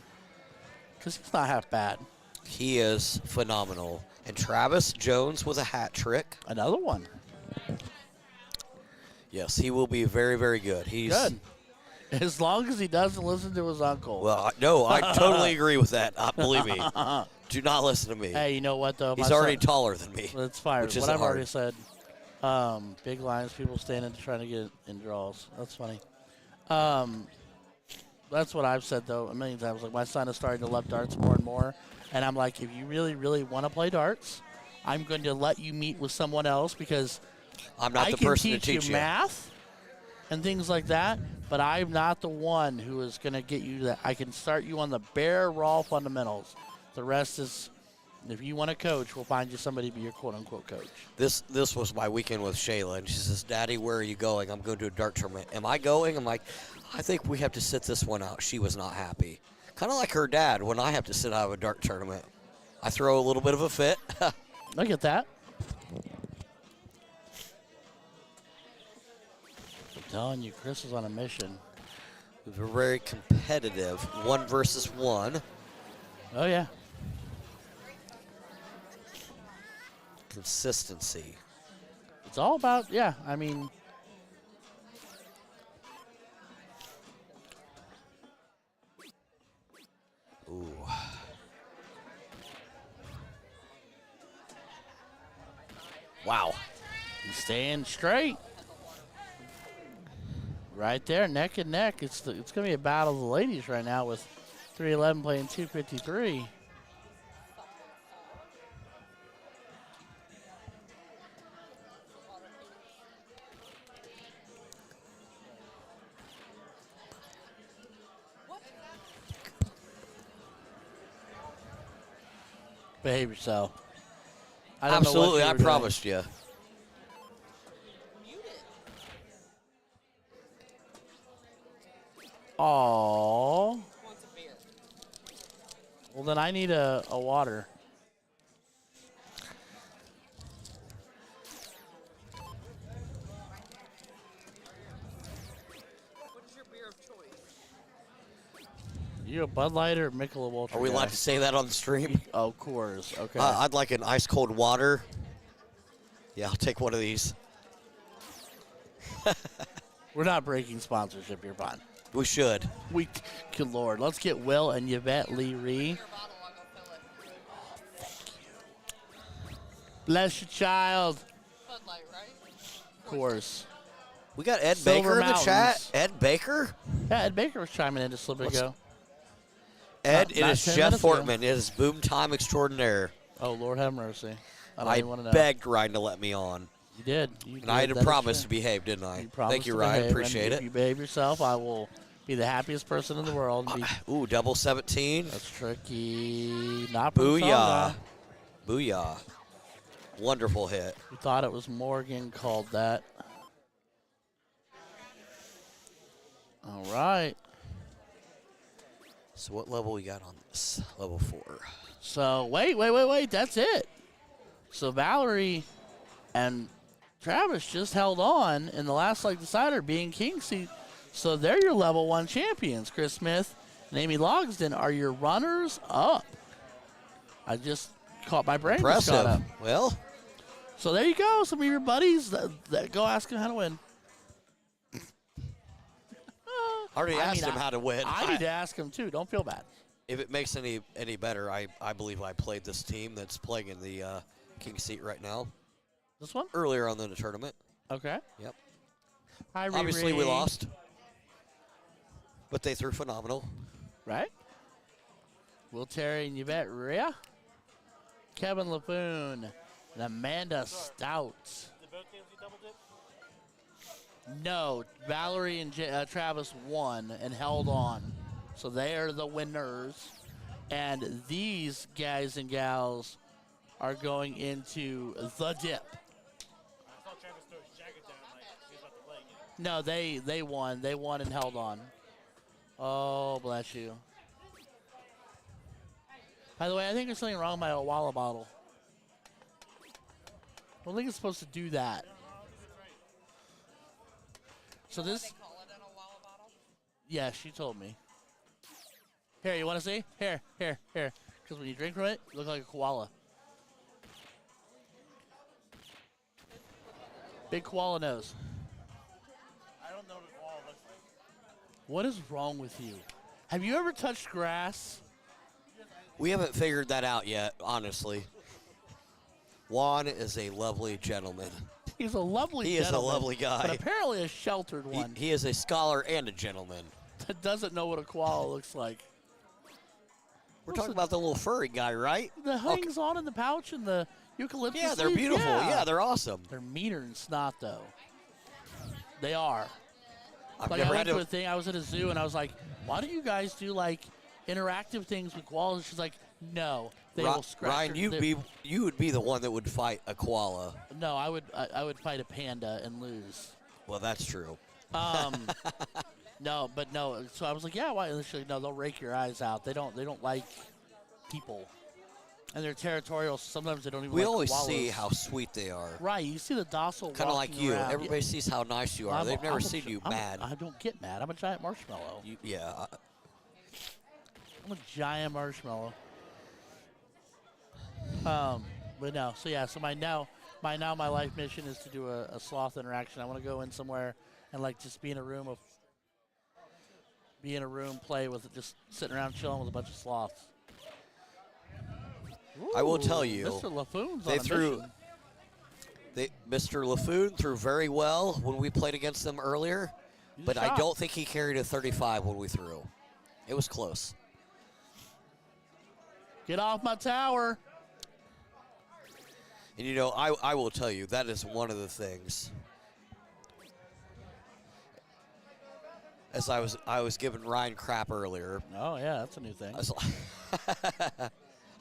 because he's not half bad. He is phenomenal. And Travis Jones was a hat trick. Another one. Yes, he will be very, very good. He's good. As long as he doesn't listen to his uncle. Well, no, I totally agree with that. Believe me. Do not listen to me. Hey, you know what, though? He's already taller than me. That's fine. Which What isn't I've already hard. said. Big lines, people standing trying to get in draws. That's funny. That's what I've said, though, a million times. Like, my son is starting to love darts more and more. And I'm like, if you really, really want to play darts, I'm going to let you meet with someone else because I'm not I the can person to teach you teach you. math and things like that, but I'm not the one who is going to get you that. I can start you on the bare, raw fundamentals. The rest is, if you want to coach, we'll find you somebody to be your quote-unquote coach. This was my weekend with Shayla, and she says, Daddy, where are you going? I'm going to a dart tournament. Am I going? I'm like, I think we have to sit this one out. She was not happy. Kind of like her dad when I have to sit out of a dart tournament. I throw a little bit of a fit. I get that. I'm telling you, Chris is on a mission. We're very competitive, 1 versus 1. Oh, yeah. consistency. It's all about, yeah, I mean. Ooh. Wow. He's staying straight. Right there, neck and neck. It's going to be a battle of the ladies right now with 311 playing 253. Behave yourself. I don't know what Absolutely, you I were doing. promised you. Aww. Wants a beer. Well, then I need a water. What is your beer of choice? You a Bud Light or Michelob Ultra? Are we guy? allowed to say that on the stream? Oh, of course. Okay. I'd like an ice cold water. Yeah, I'll take one of these. We're not breaking sponsorship. You're fine. We should. Good Lord. Let's get Will and Yvette Lee Ree. Your bottle, I'll go fill it. Bless your child. Bud Light, right? Of course. We got Ed Silver Baker in the chat. Mountains. Ed Baker? Yeah, Ed Baker was chiming in just a little bit ago. Ed, Not it is 10 Jeff minutes ago. Fortman. It is boom time extraordinaire. Oh, Lord have mercy. I don't I even want to know. begged Ryan to let me on. You did. You And I had did. to That is promise true. to behave, didn't I? You promised Thank you, to Ryan. behave, and Appreciate if it. you behave yourself, I will be the happiest person in the world. And be, Ooh, double 17. that's tricky. Not from the song Booyah. guy. Booyah. Wonderful hit. We thought it was Morgan called that. All right. So what level we got on this? Level 4. So wait. That's it. So Valerie and Travis just held on in the last leg decider, being king seat. So they're your level 1 champions. Chris Smith and Amy Logsden are your runners up. I just caught my brain. just caught up. Impressive. Well, So there you go. Some of your buddies that go ask them how to win. I already asked mean, him how to win. I need to ask him too. Don't feel bad. If it makes any better, I believe I played this team that's playing in the king seat right now. This one? Earlier on in the tournament. Okay. Yep. Hi, Obviously, we Riri. lost. But they threw phenomenal. Right? Will Terry and Yvette Rhea. Kevin LaFoon and Amanda Stout. Did both teams do double dip? No, Valerie and Travis won and held on. So they are the winners. And these guys and gals are going into the dip. I saw Travis throw his jacket down like he was about to play again. No, they won. They won and held on. Oh, bless you. By the way, I think there's something wrong with my Owala bottle. I don't think it's supposed to do that. So They this, call it an Owala bottle? yeah, she told me. Here, you want to see? Here. Because when you drink from it, you look like a koala. Big koala nose. I don't know what the ball looks like. What is wrong with you? Have you ever touched grass? We haven't figured that out yet, honestly. Juan is a lovely gentleman. He's a lovely He is a gentleman, lovely guy. but apparently a sheltered He, one he is a scholar and a gentleman. that doesn't know what a koala looks like. We're talking about the little furry guy, right? The hangs on in the pouch and the eucalyptus Yeah, they're leaf, beautiful. Yeah, they're awesome. They're meaner than snot, though. They are. I've Like I never went had to to. a thing. I was at a zoo and I was like, "Why don't you guys do like interactive things with koalas?" She's like, "No, they will scratch." Ryan, you would be the one that would fight a koala. No, I would fight a panda and lose. Well, that's true. No, but no. So I was like, "Yeah, why?" And she's like, "No, they'll rake your eyes out. They don't like people, and they're territorial. So sometimes they don't even." We like always koalas. see how sweet they are. Right, you see the docile. Kind of like walking you. around. Everybody sees how nice you are. I'm They've a- never I'm a seen gi- you I'm a- mad. I don't get mad. I'm a giant marshmallow. Yeah. I'm a giant marshmallow. But no, so yeah, so my life mission is to do a sloth interaction. I want to go in somewhere and like just be in a room, play with it, just sitting around chilling with a bunch of sloths. I will tell Ooh, you, Mr. LaFoon's they on a threw. mission. Mr. LaFoon threw very well when we played against them earlier, He's but I shocked. don't think he carried a 35 when we threw. It was close. Get off my tower. And you know, I will tell you, that is one of the things. As I was giving Ryan crap earlier. Oh yeah, that's a new thing.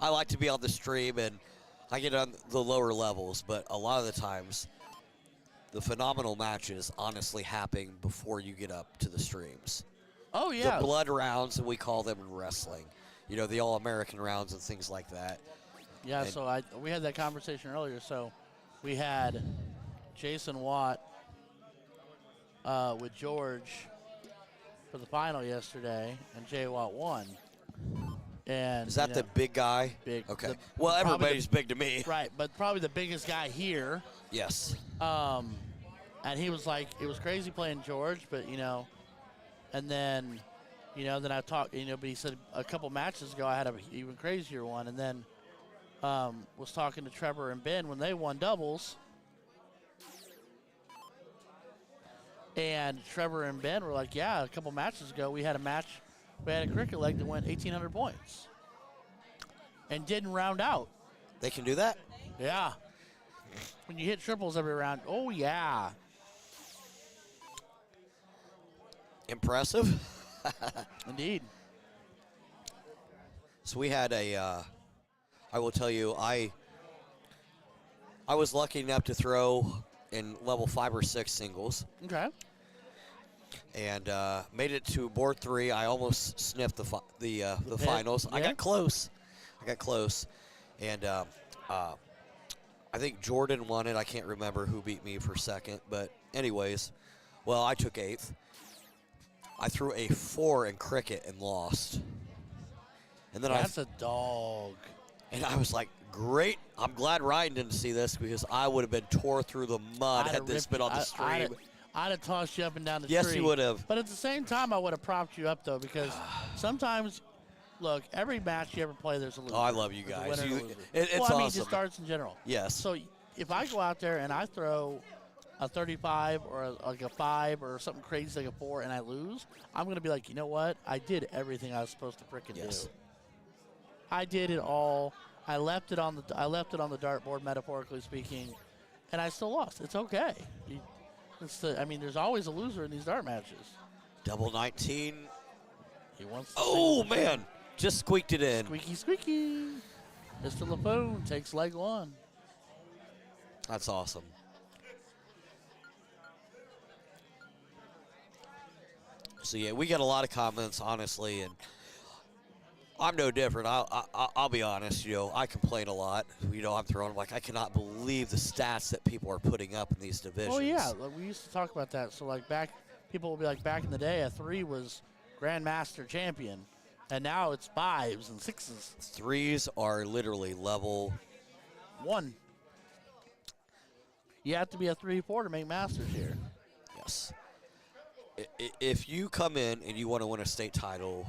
I like to be on the stream and I get on the lower levels, but a lot of the times the phenomenal matches honestly happen before you get up to the streams. Oh yeah. The blood rounds, and we call them in wrestling. You know, the All-American rounds and things like that. Yeah, And so we had that conversation earlier. So we had Jason Watt with George for the final yesterday, and Jay Watt won. And is that you the know, big guy? big? Okay. probably Well, everybody's big to me. Right, but probably the biggest guy here. Yes. And he was like, it was crazy playing George, but you know, and then, you know, then I talked, you know, but he said a couple matches ago I had an even crazier one, and then was talking to Trevor and Ben when they won doubles. And Trevor and Ben were like, yeah, a couple matches ago we had a cricket leg that went 1,800 points and didn't round out. They can do that? Yeah. When you hit triples every round, oh yeah. Impressive. Indeed. So we had I will tell you, I was lucky enough to throw in level 5 or 6 singles. Okay. And made it to board 3. I almost sniffed the finals. Yeah. I got close. And I think Jordan won it. I can't remember who beat me for second. But anyways, well, I took 8th. I threw a 4 in cricket and lost. And then That's a dog. And I was like, great. I'm glad Ryan didn't see this because I would have been tore through the mud had this been on the stream. I'd have tossed you up and down the tree. Yes, you would have. But at the same time, I would have propped you up, though, because sometimes, look, every match you ever play, there's a loser. Oh, I love you There's a guys. winner and a loser. It's well, I mean, awesome. just darts in general. Yes. So if I go out there and I throw a 35 or like a 5 or something crazy like a 4 and I lose, I'm going to be like, you know what? I did everything I was supposed to freaking do. I did it all. I left it on the dartboard, metaphorically speaking, and I still lost. It's okay. There's always a loser in these dart matches. Double 19. He wants. Oh man, just squeaked it in. Squeaky, squeaky. Mr. LaFoon takes leg 1. That's awesome. So yeah, we get a lot of comments, honestly, and I'm no different. I'll be honest. You know, I complain a lot. You know, I'm throwing like I cannot believe the stats that people are putting up in these divisions. Oh yeah, like, we used to talk about that. So like people will be like, back in the day, a 3 was Grandmaster champion, and now it's 5s and 6s. 3s are literally level 1. You have to be a 3-4 to make masters here. Yes. If you come in and you want to win a state title,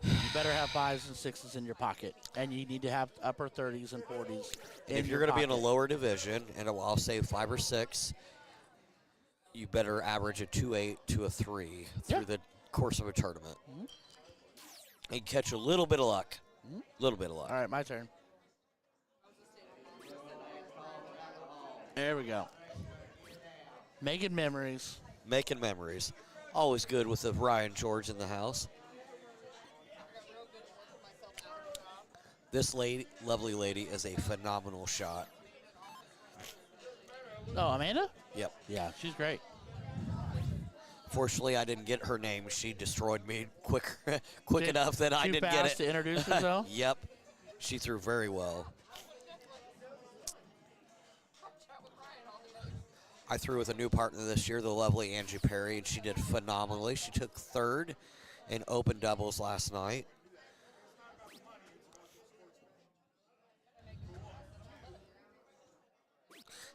you better have 5s and 6s in your pocket, and you need to have upper 30s and 40s. And if you're going to be in a lower division, and I'll say 5 or 6, you better average a 2.8 to a 3 through the course of a tournament, and catch a little bit of luck. Little bit of luck. All right, my turn. There we go. Making memories. Making memories. Always good with the Ryan George in the house. This lovely lady is a phenomenal shot. Oh, Amanda? Yep. Yeah, she's great. Fortunately, I didn't get her name. She destroyed me quick enough that I didn't get it. Too fast to introduce herself? Yep. She threw very well. I threw with a new partner this year, the lovely Angie Perry, and she did phenomenally. She took 3rd in open doubles last night.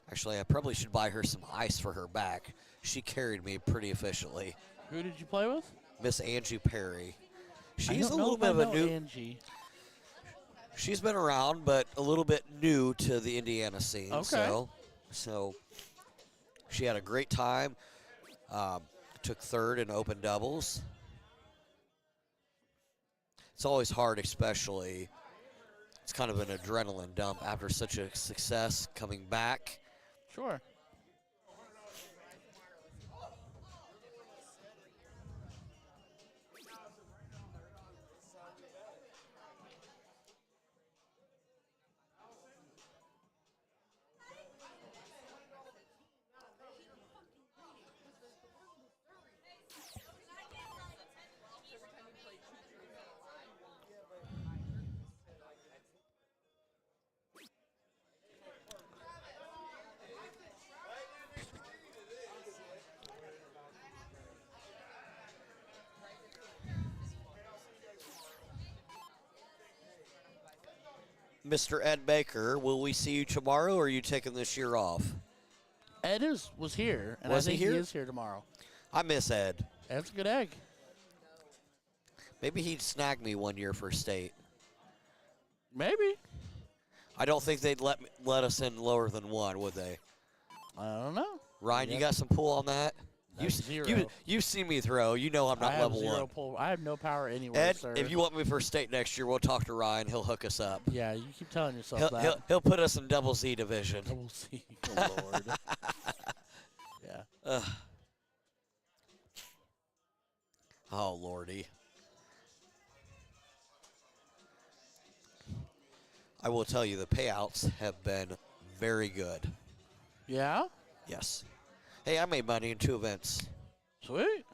Actually, I probably should buy her some ice for her back. She carried me pretty efficiently. Who did you play with? Miss Angie Perry. I She's a don't know little if bit I of a know new. Angie. She's been around, but a little bit new to the Indiana scene. Okay. So she had a great time. Took third in open doubles. It's always hard, especially. It's kind of an adrenaline dump after such a success coming back. Sure. Mr. Ed Baker, will we see you tomorrow, or are you taking this year off? Ed was here, and Was I he think here? he is here tomorrow. I miss Ed. Ed's a good egg. Maybe he'd snag me one year for state. Maybe. I don't think they'd let us in lower than one, would they? I don't know. Ryan, you Yeah. got some pull on that? That's zero. You've seen me throw. You know I'm not I have level zero one. pull. I have no power anywhere, Ed, sir. if you want me for state next year, we'll talk to Ryan. He'll hook us up. Yeah, you keep telling yourself He'll, that. he'll put us in double Z division. We'll see. Oh, Lord. Yeah. Oh, Lordy. I will tell you, the payouts have been very good. Yeah? Yes. Hey, I made money in 2 events. Sweet.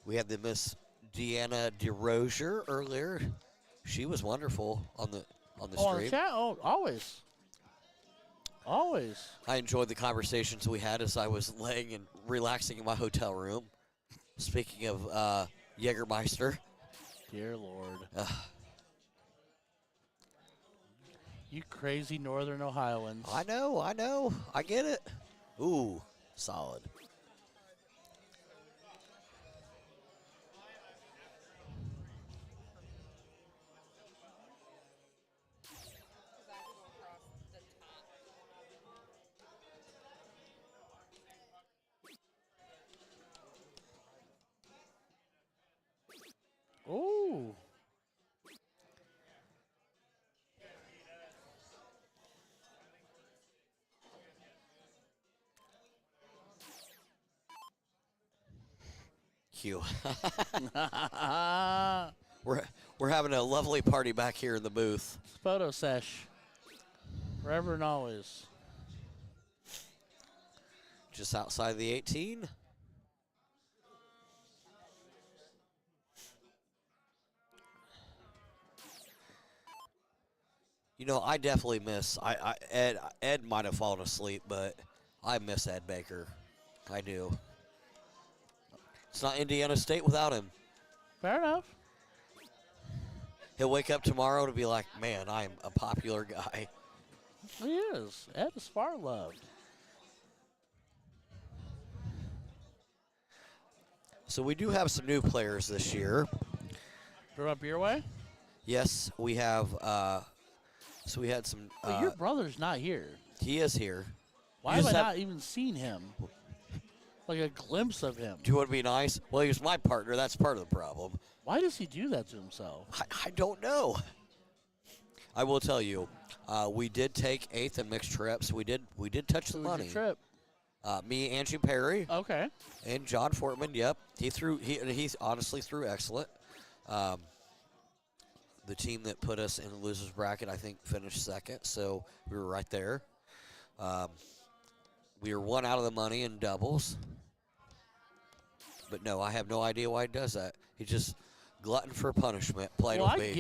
We had the Miss Deanna DeRozier earlier. She was wonderful on the On the stream. chat? Oh, always. Always. I enjoyed the conversations we had as I was laying and relaxing in my hotel room. Speaking of Jägermeister. Dear Lord. You crazy Northern Ohioans. I know. I get it. Ooh, solid. Ooh. Q. We're having a lovely party back here in the booth. Photo sesh. Forever and always. Just outside the 18. You know, I definitely miss Ed might have fallen asleep, but I miss Ed Baker. I do. It's not Indiana State without him. Fair enough. He'll wake up tomorrow to be like, man, I'm a popular guy. He is. Ed is far loved. So we do have some new players this year. Throw up your way? Yes, we have. So we had some. But your brother's not here. He is here. Why have I not even seen him? Like a glimpse of him. Do you want to be nice? Well, he was my partner. That's part of the problem. Why does he do that to himself? I don't know. I will tell you, we did take 8th in mixed trips. We did touch the Who was money. your trip? Me, Angie Perry. Okay. And John Fortman. Yep, he honestly threw excellent. The team that put us in the losers bracket, I think, finished second, so we were right there. We were 1 out of the money in doubles. But no, I have no idea why he does that. He just glutton for punishment, playing Well, with me. I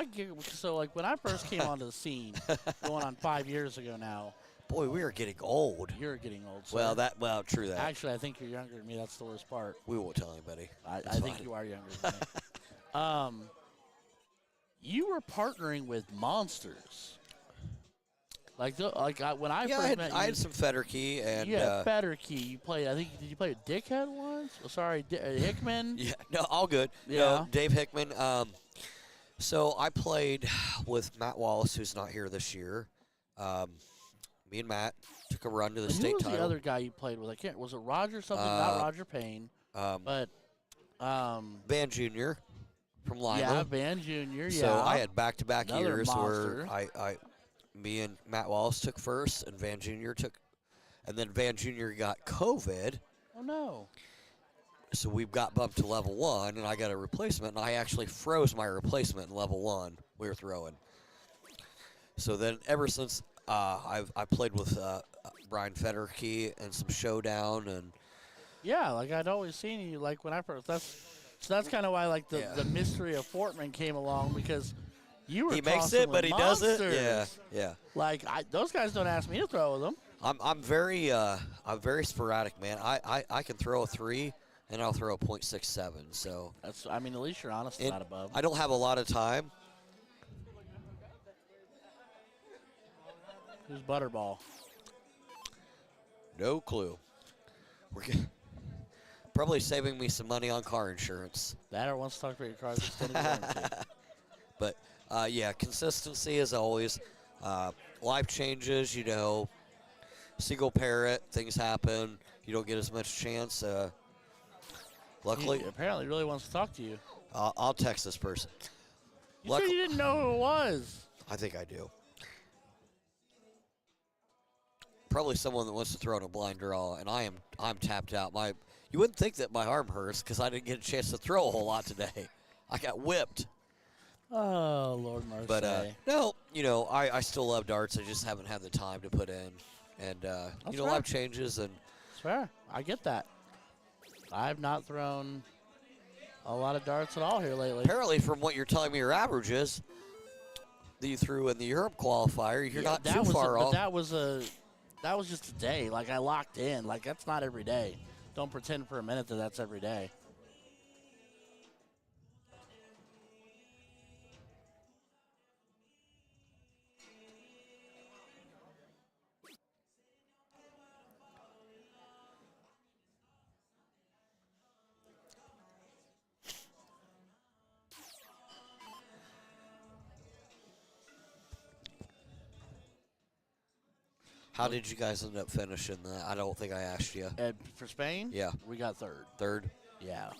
giggle. So, like, when I first came onto the scene, going on 5 years ago now. Boy, we are getting old. You're getting old, sir. Well, true that. Actually, I think you're younger than me. That's the worst part. We won't tell anybody. I It's think fine. you are younger than me. You were partnering with monsters. When I Yeah, first met you, I had some Federkey and you had Federkey. You played. I think did you play with Dickhead once? Oh, sorry, Hickman. yeah, no, all good. Yeah. No, Dave Hickman. So I played with Matt Wallace, who's not here this year. Me and Matt took a run to the And state who was title. the other guy you played with? I can't. Was it Roger something? Not Roger Payne, but Van Jr. from Lima. yeah, Van Jr. Yeah. So I had back-to-back Another years monster. where me and Matt Wallace took first, and Van Jr. took, and then Van Jr. got COVID. Oh no. So we got bumped to level 1, and I got a replacement, and I actually froze my replacement in level 1 we were throwing. So then ever since I played with Brian Federkey and some Showdown, and Yeah, like I'd always seen you. Like when I first. That's kind of why like the mystery of Fortman came along, because you were. he makes tossing it, but with he does it. monsters. Yeah. Like those guys don't ask me to throw with them. I'm very sporadic, man. I can throw a 3, and I'll throw a .67. So That's. I mean, at least you're honest And about it, bub. I don't have a lot of time. Who's Butterball? No clue. Probably saving me some money on car insurance. That or wants to talk about your car's extended warranty. But, yeah, consistency as always. Life changes, single parent, things happen. You don't get as much chance. Luckily, He apparently really wants to talk to you. I'll text this person. You said you didn't know who it was. I think I do. Probably someone that wants to throw in a blind draw, and I'm tapped out. You wouldn't think that my arm hurts because I didn't get a chance to throw a whole lot today. I got whipped. Oh, Lord mercy. But no, I still love darts. I just haven't had the time to put in, and fair. life changes, and It's fair. I get that. I've not thrown a lot of darts at all here lately. apparently from what you're telling me your average is that you threw in the Europe qualifier, you're not too far off. But that was just a day. Like I locked in. Like that's not every day. Don't pretend for a minute that that's every day. How did you guys end up finishing that? I don't think I asked you. For Spain, Yeah. we got third. Third, Yeah,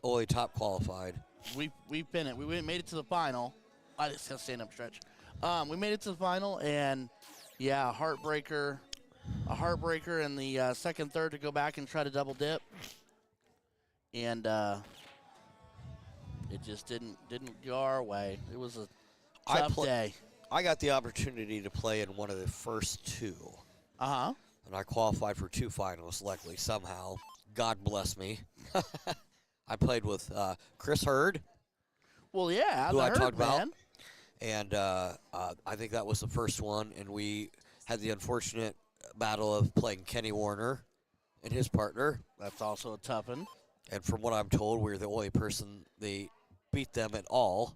only top qualified. we made it to the final. I just gotta stand up stretch. We made it to the final, and yeah, a heartbreaker in the second third to go back and try to double dip, and it just didn't go our way. It was a tough day. I got the opportunity to play in one of the first 2. Uh huh. And I qualified for 2 finals, luckily, somehow. God bless me. I played with Chris Hurd, Well, yeah, who the I Herd talked about. man. And I think that was the first one. And we had the unfortunate battle of playing Kenny Warner and his partner. That's also a tough one. And from what I'm told, we were the only person they beat them at all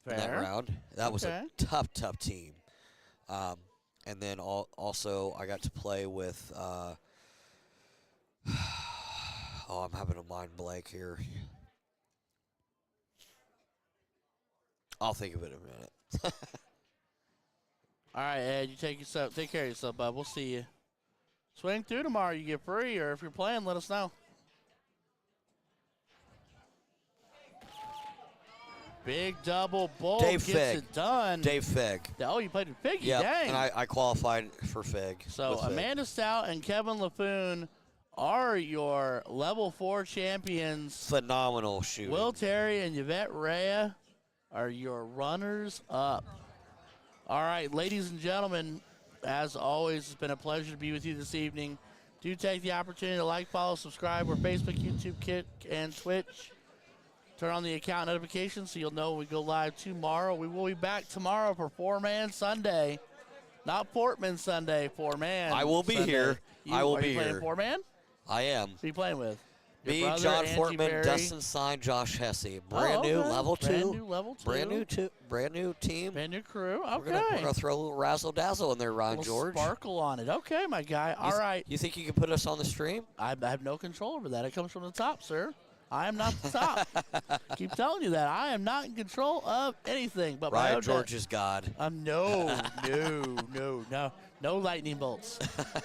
in that Fair. round. That was Okay. a tough team. And then also I got to play with I'm having a mind blank here. I'll think of it in a minute. All right, Ed, you take care of yourself, bud. We'll see you. Swing through tomorrow. You get free, or if you're playing, let us know. Big double bull Dave gets Fig. it done. Dave Fig. Oh, you played with Figgy. Yeah, Dang. and I qualified for Fig. So with Fig. Amanda Stout and Kevin LaFoon are your level 4 champions. Phenomenal shooting. Will Terry and Yvette Rea are your runners-up. All right, ladies and gentlemen, as always, it's been a pleasure to be with you this evening. Do take the opportunity to like, follow, subscribe. We're Facebook, YouTube, Kick, and Twitch. Turn on the account notifications so you'll know when we go live tomorrow. We will be back tomorrow for 4-Man Sunday. Not Portman Sunday, 4-Man I will be Sunday. here. I will are be you playing here. 4-Man? I am. Who are you playing with? Your Me, brother, John Angie Fortman, Berry. Dustin Stein, Josh Hesse. Brand Oh, new, okay. level Brand two. new level two. Brand new team. Brand new crew. We're Okay. gonna throw a little razzle dazzle in there, Ryan little George. sparkle on it. Okay, my guy. All right. You think you can put us on the stream? I have no control over that. It comes from the top, sir. I am not the top. Keep telling you that. I am not in control of anything. But my Ryan own George is God. No lightning bolts.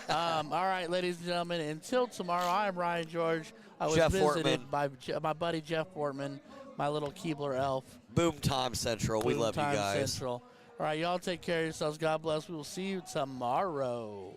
All right, ladies and gentlemen, until tomorrow, I am Ryan George. I was Jeff visited Fortman. by my buddy Jeff Fortman, my little Keebler elf. Boom Time Central. We Boom love you Time guys. Central. All right, y'all take care of yourselves. God bless. We will see you tomorrow.